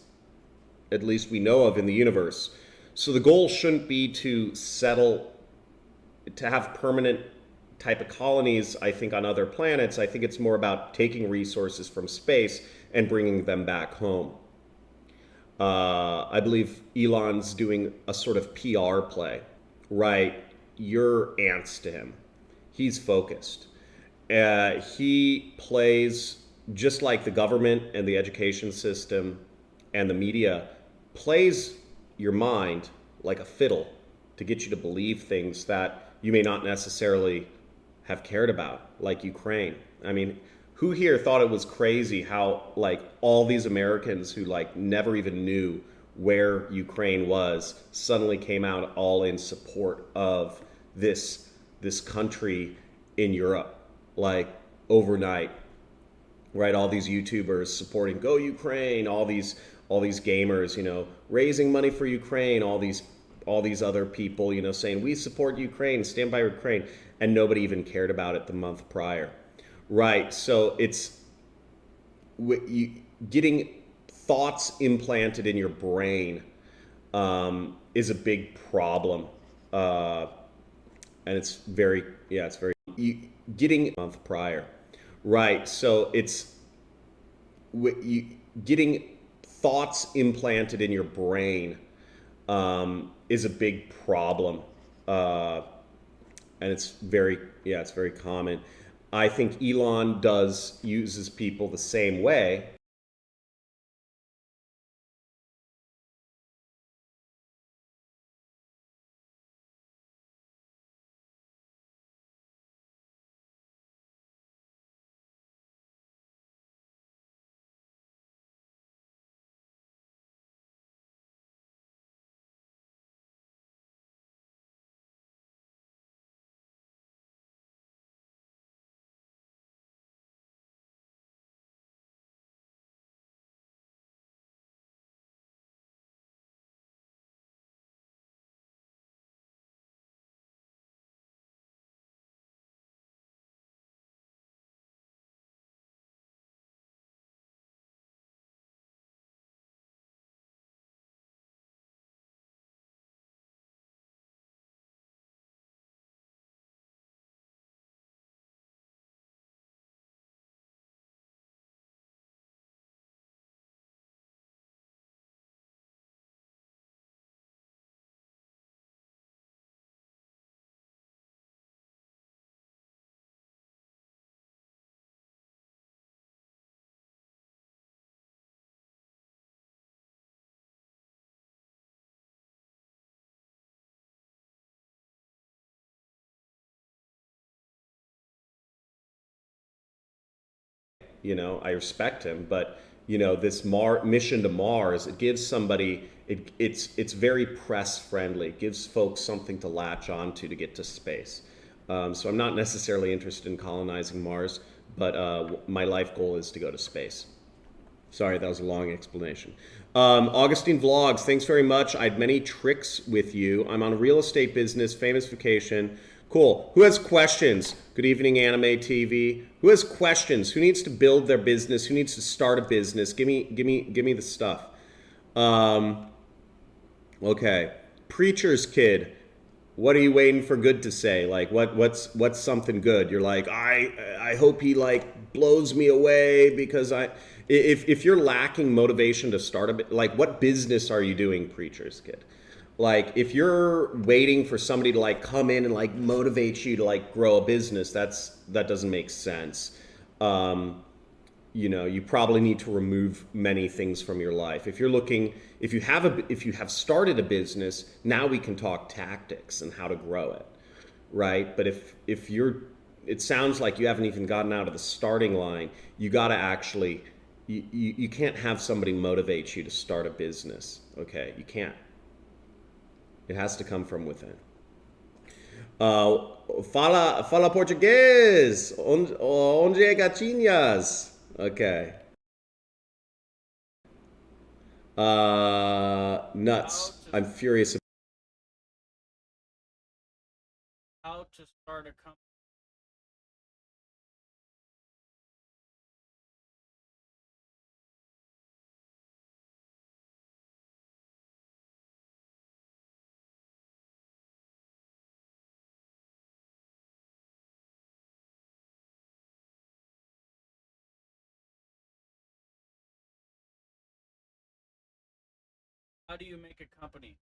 at least we know of, in the universe. So the goal shouldn't be to settle, to have permanent type of colonies, I think, on other planets. I think it's more about taking resources from space and bringing them back home. I believe Elon's doing a sort of PR play, right? You're ants to him. He's focused. He plays just like the government and the education system and the media plays your mind like a fiddle to get you to believe things that you may not necessarily have cared about, like Ukraine. I mean, who here thought it was crazy how like all these Americans who like never even knew where Ukraine was suddenly came out all in support of this country in Europe, like overnight, right? All these YouTubers supporting Go Ukraine, all these gamers, you know, raising money for Ukraine, all these other people, you know, saying we support Ukraine, stand by Ukraine, and nobody even cared about it the month prior, right? So it's getting thoughts implanted in your brain is a big problem, and it's very getting a month prior, right? So it's getting thoughts implanted in your brain is a big problem, and it's very common. I think Elon uses people the same way. You know, I respect him, but you know, this mission to Mars, it gives somebody, it's very press friendly. It gives folks something to latch onto to get to space. So I'm not necessarily interested in colonizing Mars, but my life goal is to go to space. Sorry, that was a long explanation. Augustine Vlogs, thanks very much. I had many tricks with you. I'm on a real estate business, famous vacation. Cool. Who has questions? Good evening, Anime TV. Who has questions? Who needs to build their business? Who needs to start a business? Give me the stuff. Okay. Preacher's Kid. What are you waiting for good to say? Like what's something good? You're like, I hope he like blows me away because if you're lacking motivation to start like what business are you doing, Preacher's Kid? Like if you're waiting for somebody to like come in and like motivate you to like grow a business, that doesn't make sense. You know, you probably need to remove many things from your life. If you have started a business, now we can talk tactics and how to grow it, right? But it sounds like you haven't even gotten out of the starting line. You got to actually, you can't have somebody motivate you to start a business, okay? You can't. It has to come from within. Fala português. Onde é gatinhas? Okay. Nuts. I'm furious. How to start a company. How do you make a company?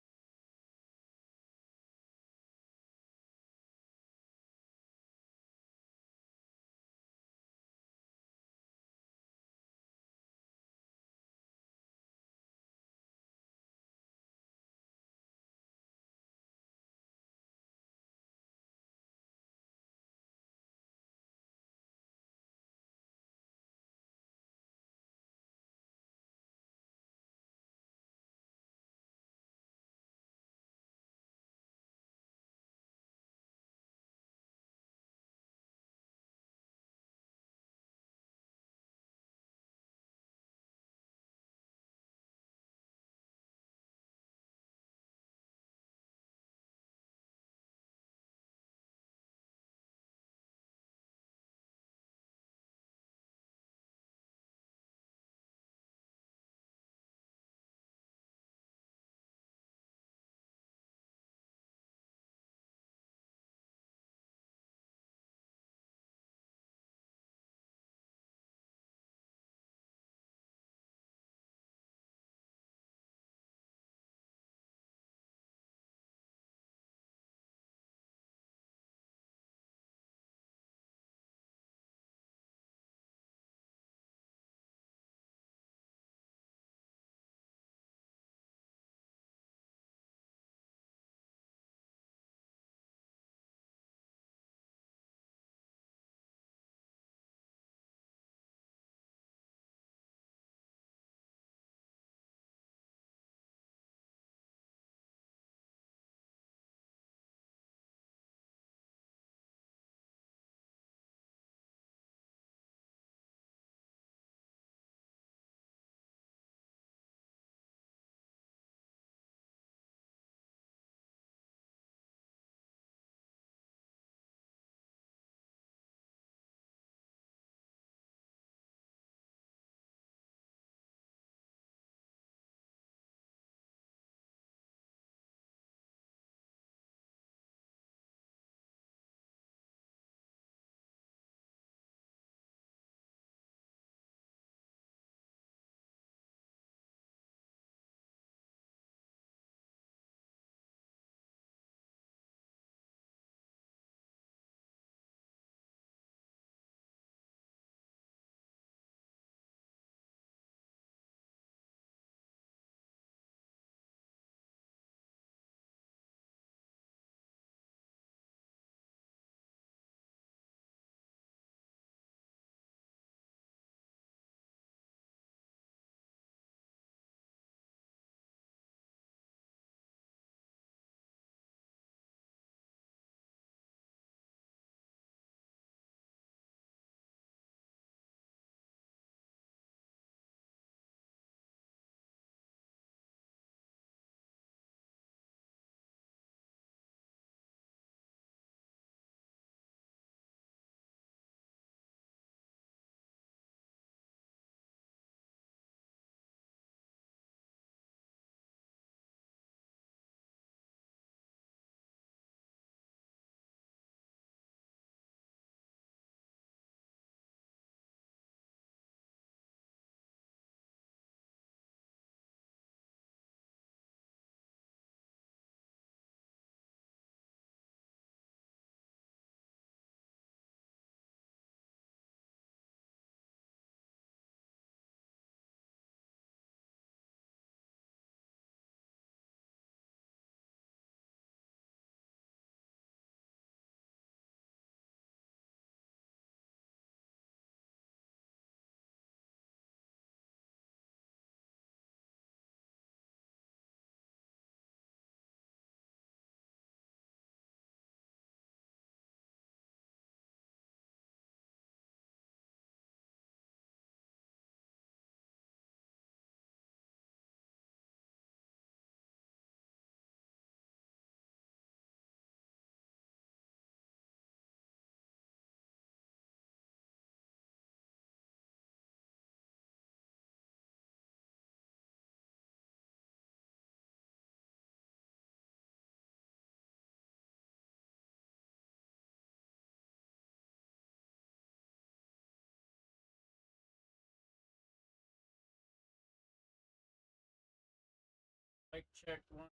Mic check one.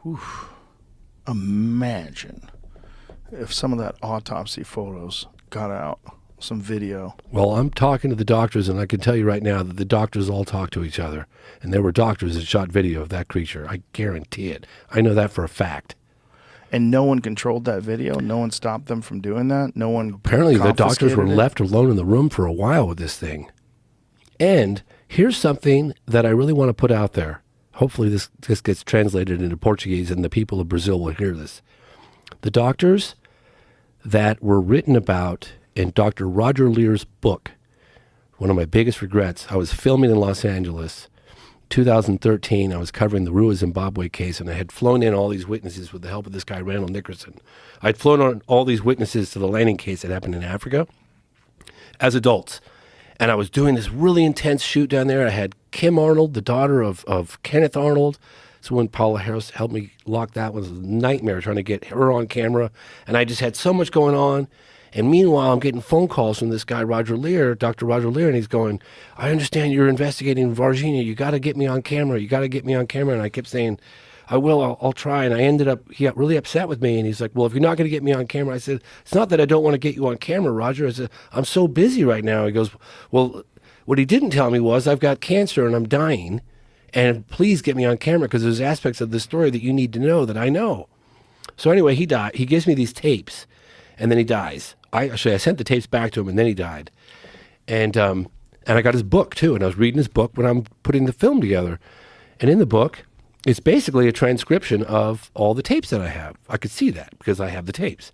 Oof. Imagine if some of that autopsy photos got out, some video. Well, I'm talking to the doctors, and I can tell you right now that the doctors all talk to each other. And there were doctors that shot video of that creature. I guarantee it. I know that for a fact. And no one controlled that video? No one stopped them from doing that? No one Apparently the doctors were confiscated it? left alone in the room for a while with this thing. And here's something that I really want to put out there. Hopefully this gets translated into Portuguese and the people of Brazil will hear this. The doctors that were written about in Dr. Roger Lear's book, one of my biggest regrets, I was filming in Los Angeles, 2013. I was covering the Rua Zimbabwe case, and I had flown in all these witnesses with the help of this guy, Randall Nickerson. I'd flown on all these witnesses to the landing case that happened in Africa as adults. And I was doing this really intense shoot down there. I had Kim Arnold, the daughter of Kenneth Arnold. So when Paula Harris helped me lock that, was a nightmare trying to get her on camera. And I just had so much going on. And meanwhile, I'm getting phone calls from this guy, Roger Lear, Dr. Roger Lear, and he's going, I understand you're investigating Varginha. You got to get me on camera. You got to get me on camera. And I kept saying, I will, I'll try. And I ended up, he got really upset with me. And he's like, well, if you're not going to get me on camera, I said, it's not that I don't want to get you on camera, Roger. I said, I'm so busy right now. He goes, well, what he didn't tell me was I've got cancer and I'm dying. And please get me on camera because there's aspects of the story that you need to know that I know. So anyway, he died. He gives me these tapes and then he dies. I sent the tapes back to him and then he died. And I got his book too. And I was reading his book when I'm putting the film together. And in the book, it's basically a transcription of all the tapes that I have. I could see that because I have the tapes.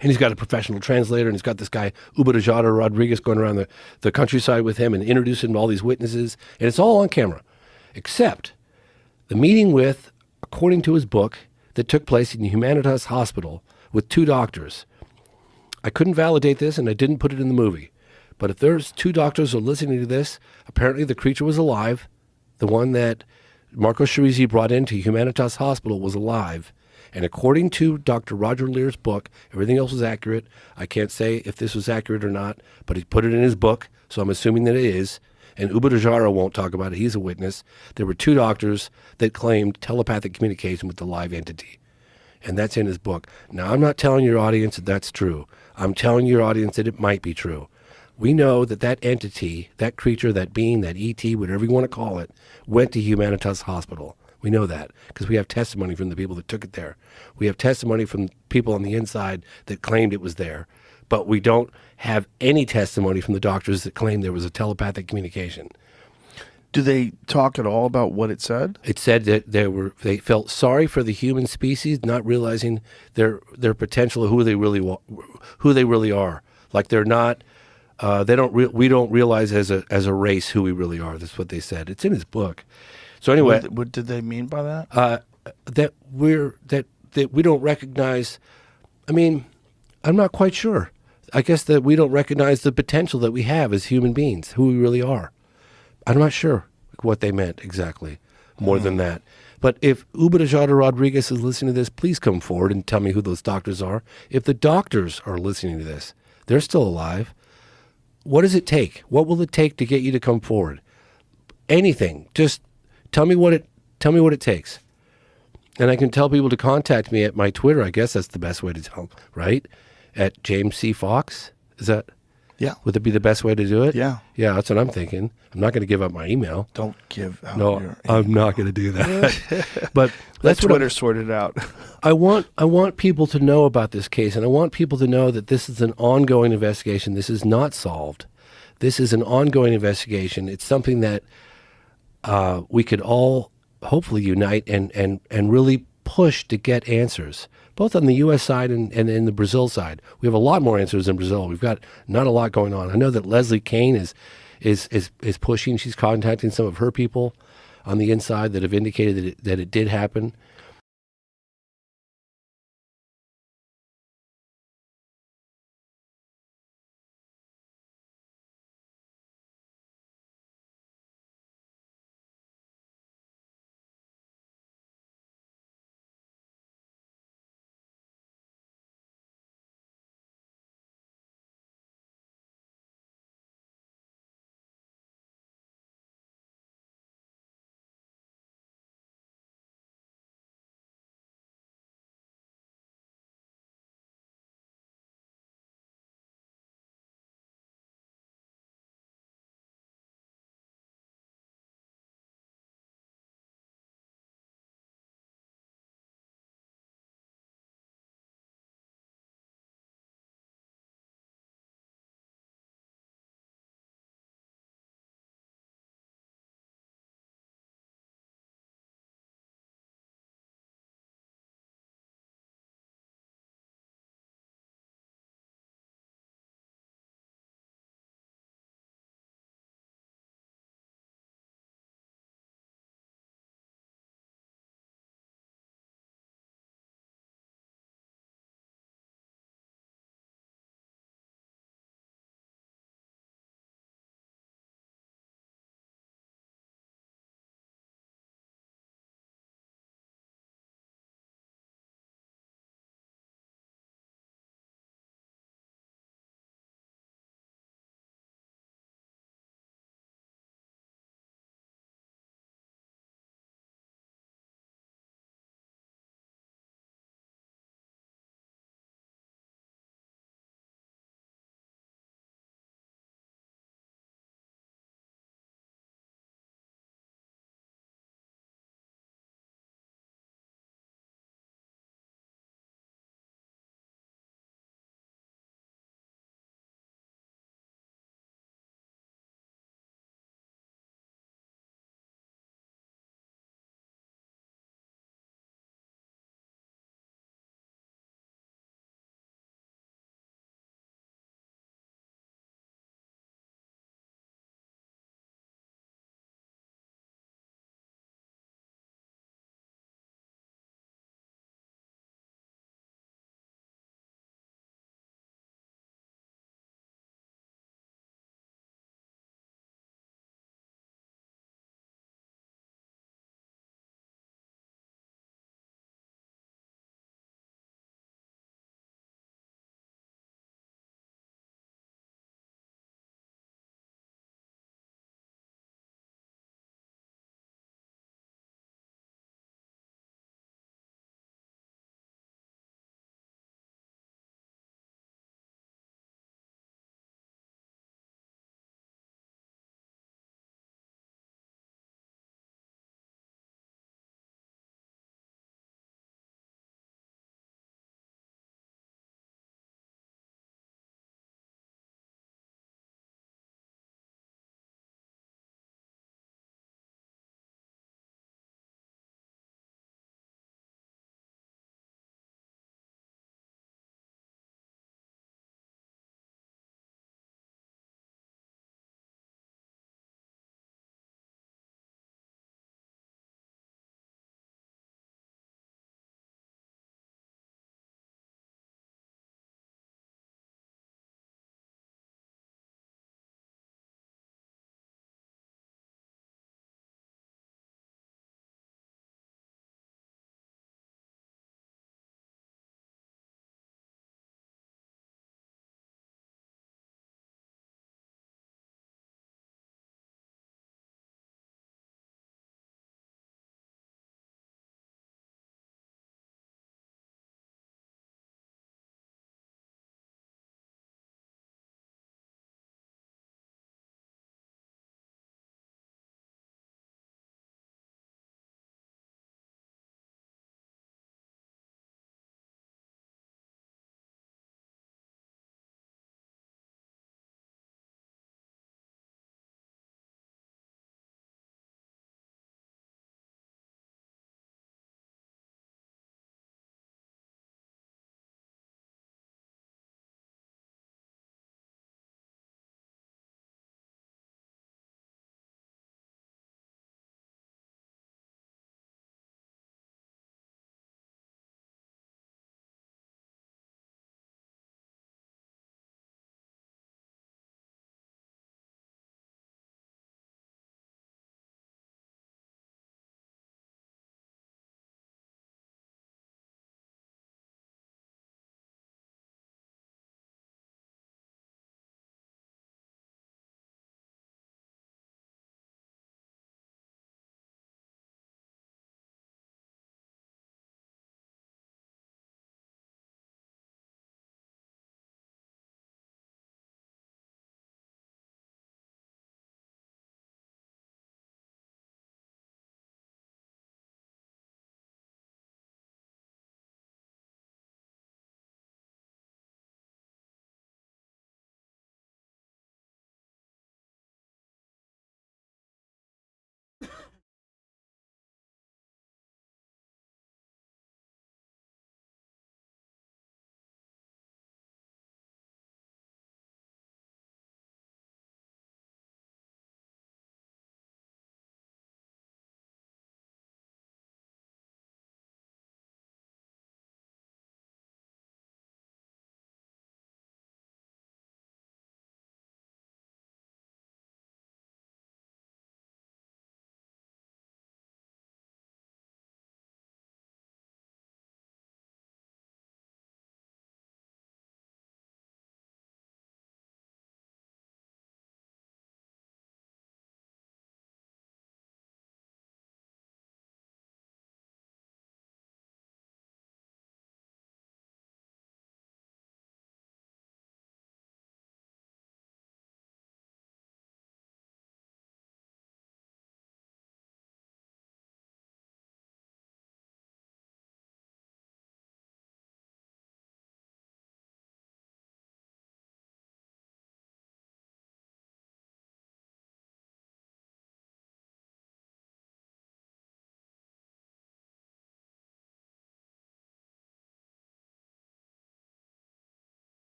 And he's got a professional translator, and he's got this guy, Ubarajada Rodriguez, going around the countryside with him and introducing all these witnesses. And it's all on camera, except the meeting with a according to his book, that took place in the Humanitas Hospital with 2 doctors. I couldn't validate this, and I didn't put it in the movie. But if there's 2 doctors who are listening to this, apparently the creature was alive. The one that Marco Chirizi brought into Humanitas Hospital was alive. And according to Dr. Roger Lear's book, everything else was accurate. I can't say if this was accurate or not, but he put it in his book, so I'm assuming that it is. And Uba Dejara won't talk about it. He's a witness. There were 2 doctors that claimed telepathic communication with the live entity. And that's in his book. Now, I'm not telling your audience that that's true. I'm telling your audience that it might be true. We know that that entity, that creature, that being, that ET, whatever you want to call it, went to Humanitas Hospital. We know that because we have testimony from the people that took it there. We have testimony from people on the inside that claimed it was there. But we don't have any testimony from the doctors that claimed there was a telepathic communication. Do they talk at all about what it said? It said that they felt sorry for the human species, not realizing their potential of who they really are. Like they're not. We don't realize as a race who we really are. That's what they said. It's in his book. So anyway, what did they mean by that? That we don't recognize. I mean, I'm not quite sure. I guess that we don't recognize the potential that we have as human beings, who we really are. I'm not sure what they meant exactly, more than that. But if Uba Dejada Rodriguez is listening to this, please come forward and tell me who those doctors are. If the doctors are listening to this, they're still alive. What does it take? What will it take to get you to come forward? Anything. Just tell me what it takes. And I can tell people to contact me at my Twitter. I guess that's the best way to tell them, right? At James C. Fox. Is that? Yeah. Would it be the best way to do it? Yeah. Yeah, that's what I'm thinking. I'm not going to give up my email. Don't give out No, your I'm not going to do that. But let that's what Twitter sort it out. I want people to know about this case, and I want people to know that this is an ongoing investigation. This is not solved. This is an ongoing investigation. It's something that we could all hopefully unite and really push to get answers, both on the U.S. side and in the Brazil side. We have a lot more answers in Brazil. We've got not a lot going on. I know that Leslie Kane is pushing. She's contacting some of her people on the inside that have indicated that it did happen.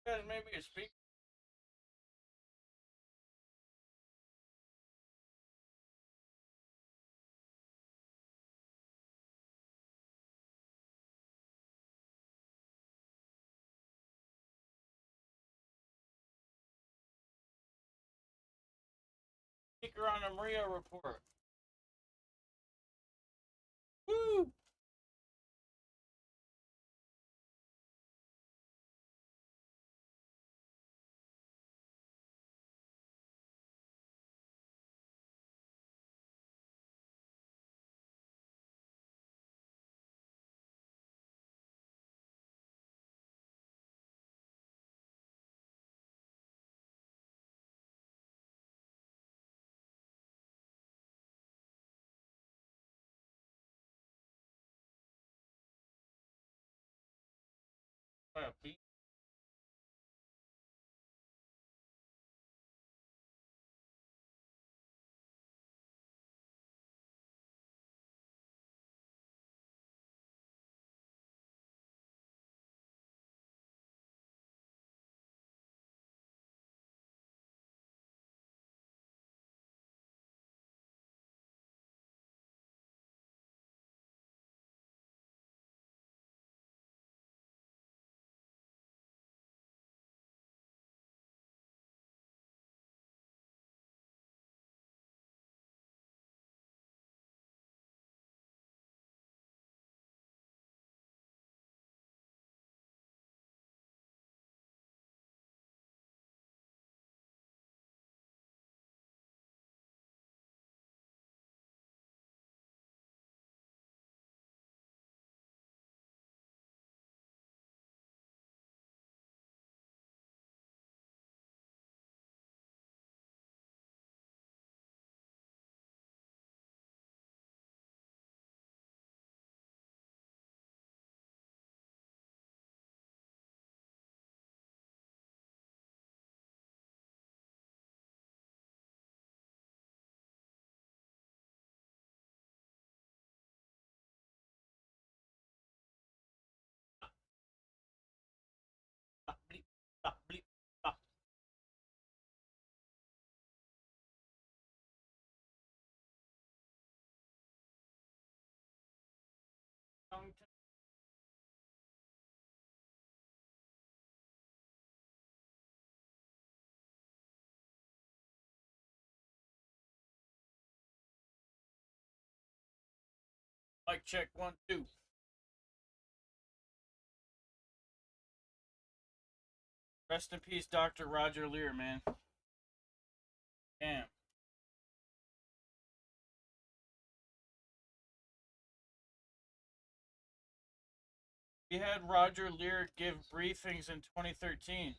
guys made me a speaker. Speaker on the Maria report. Woo! Mic check 1, 2. Rest in peace, Dr. Roger Lear, man. Damn. We had Roger Lear give briefings in 2013.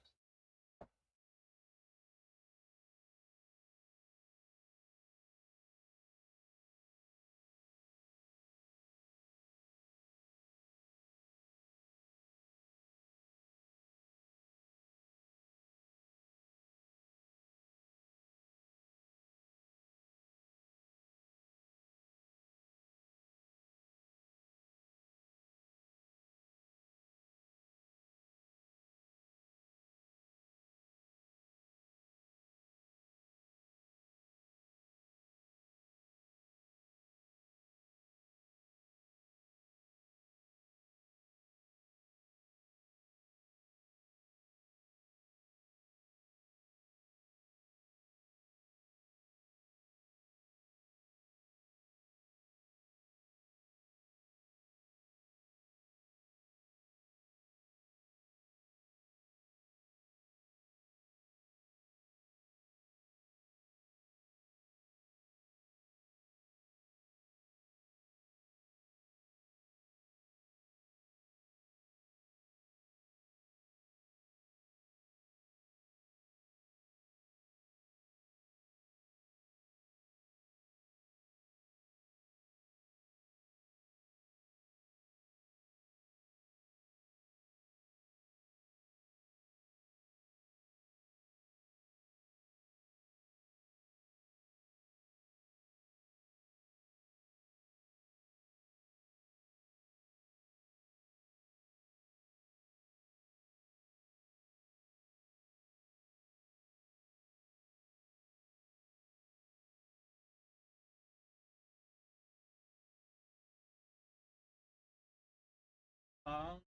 Um,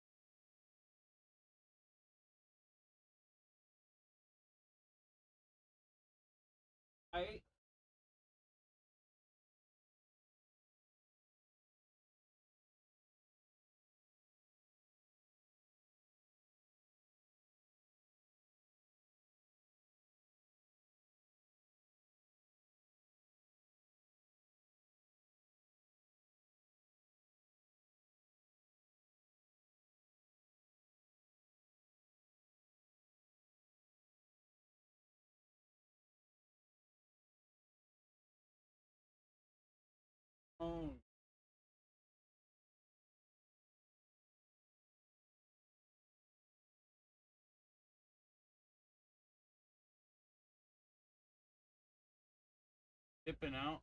I own. Dipping out.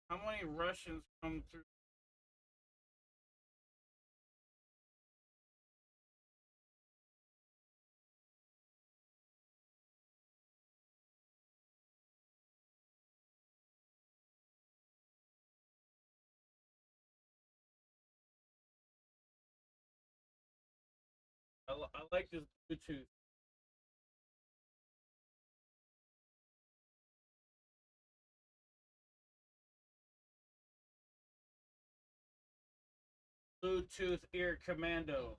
How many Russians come through? I like this Bluetooth. Bluetooth ear commando.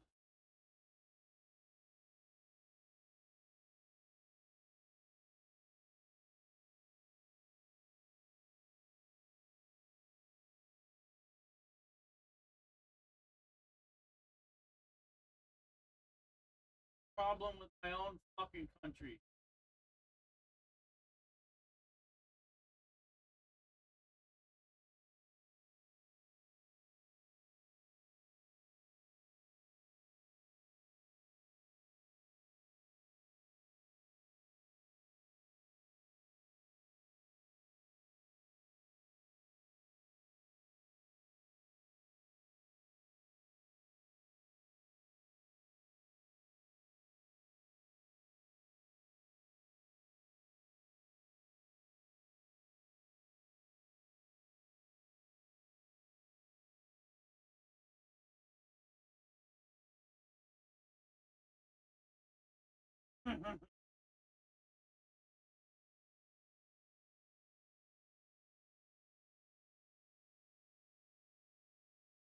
Problem with my own fucking country.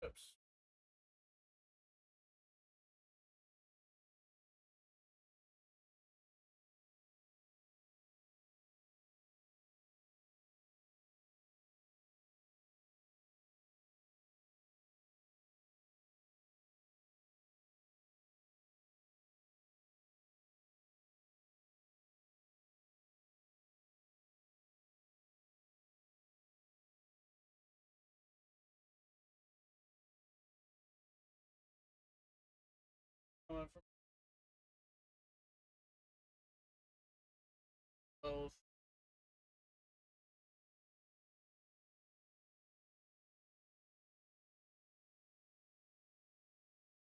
Oops. Coming from both.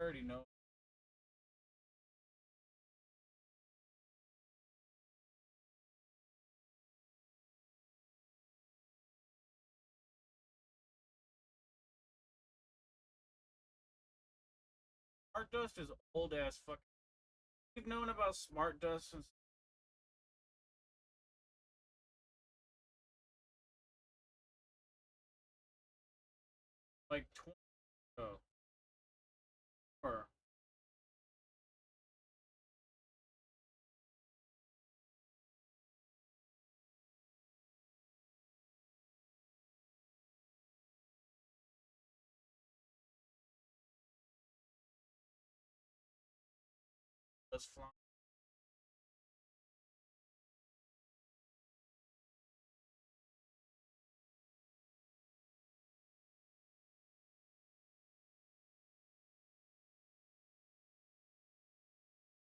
Already know. Smart Dust is old ass fucking. You've known about Smart Dust since like 20 ago. Or just flying.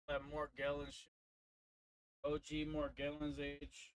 That Morgellons shit. OG Morgellons age.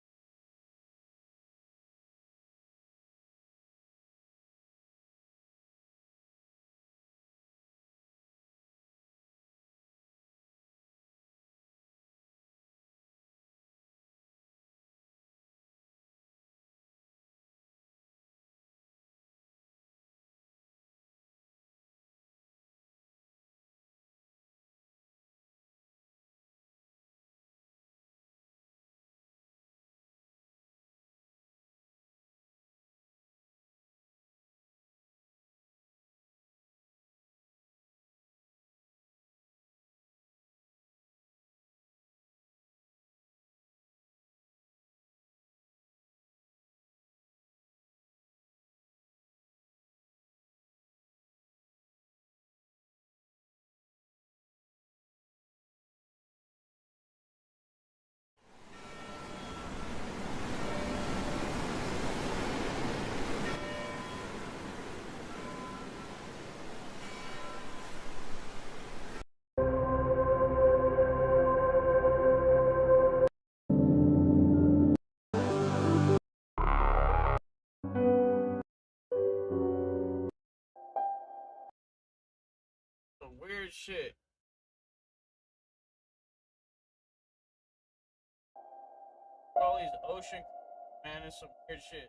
weird shit. All these ocean, man, it's some weird shit.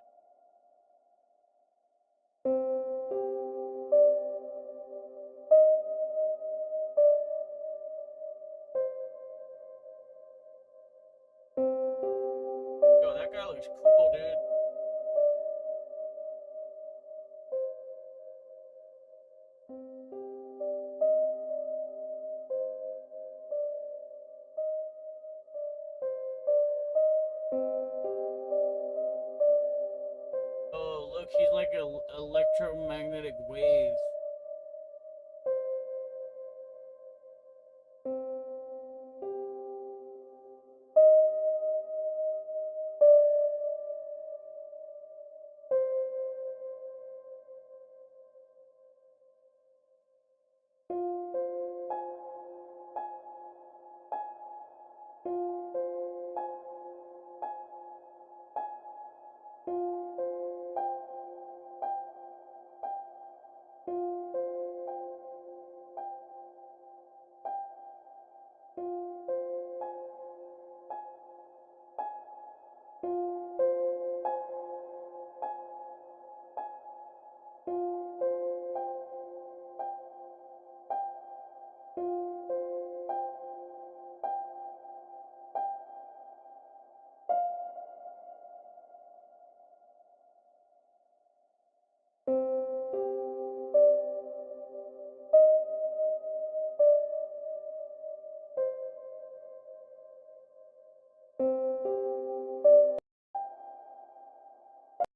Yo, that guy looks cool, dude. Oh, look, he's like an electromagnetic wave.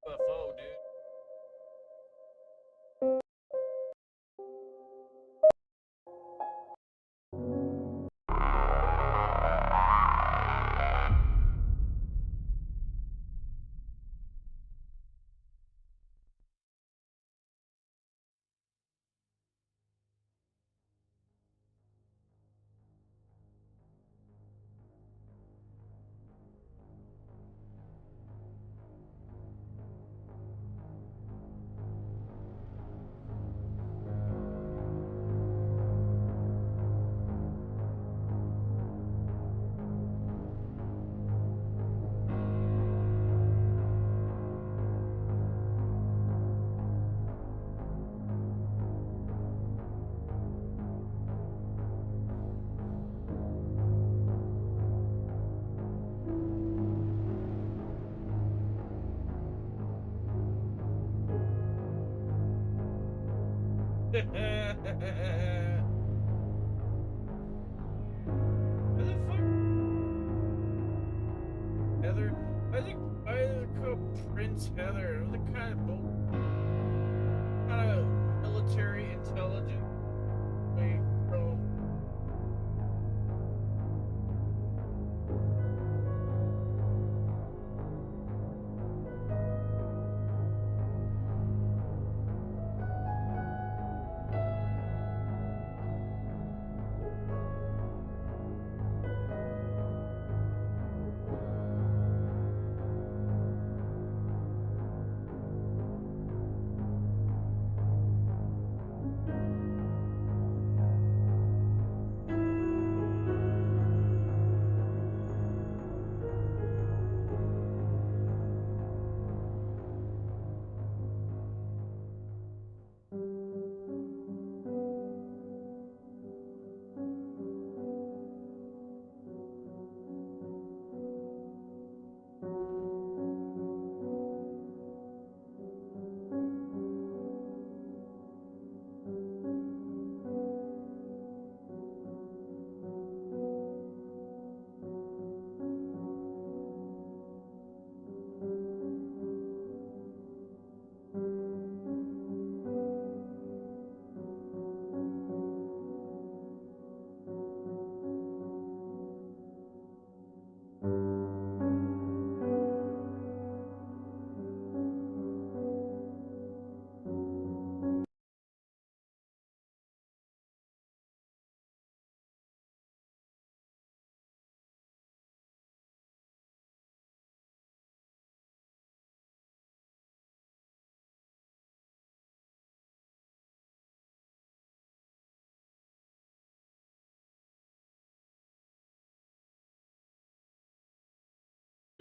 UFO, dude. What the fuck? Heather? Why is it called Prince Heather? What kind of military intelligence? Wait, bro.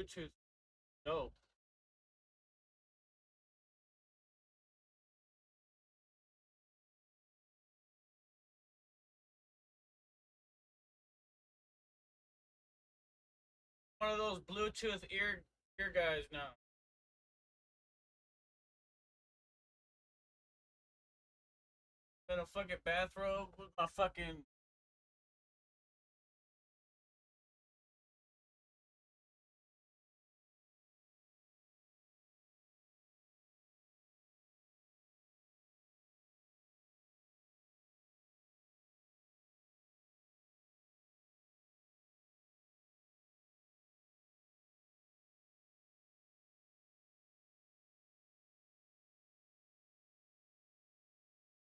Bluetooth. No. One of those Bluetooth ear guys now. In a fucking bathrobe with my fucking.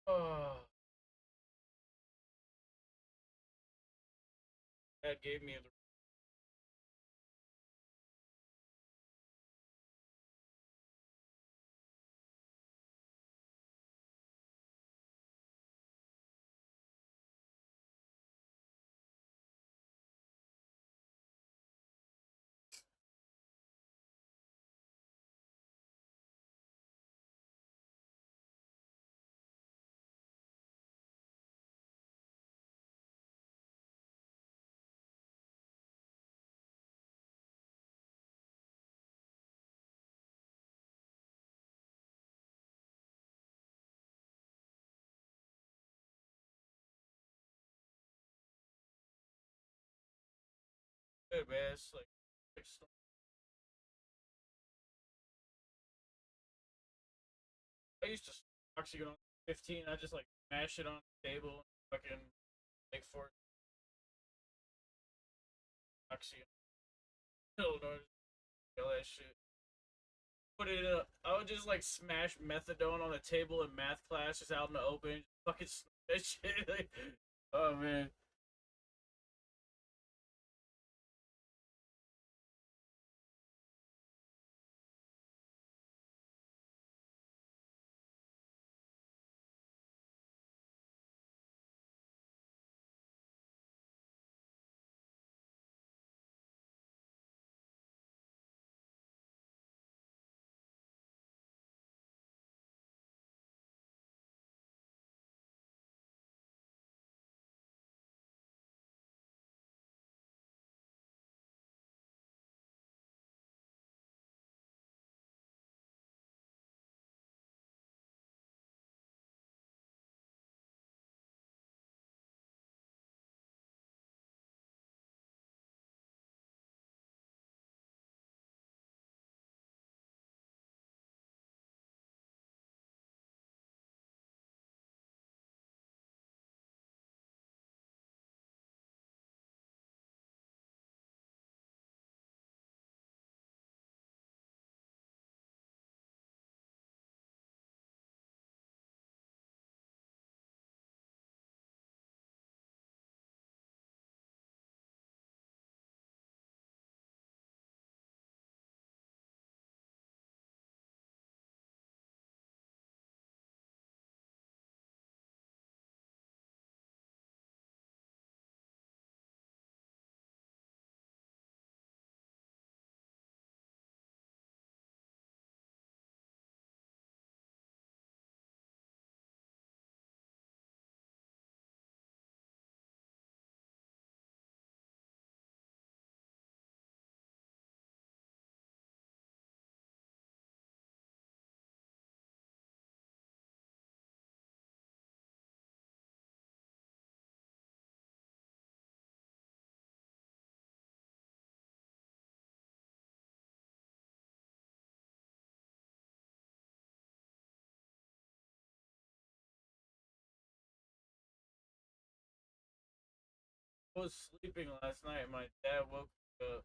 Oh. That gave me the. Good, man. It's like. I used to actually get on 15. I just like smash it on the table and fucking make for oxy. All that shit. Put it up. I would just like smash methadone on the table in math class, just out in the open. Fucking that shit. Like, oh man. I was sleeping last night. My dad woke me up.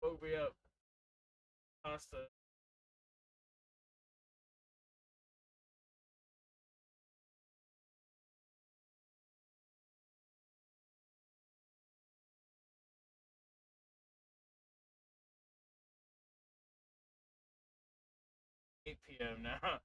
Woke me up. Pasta. 8 p.m. now.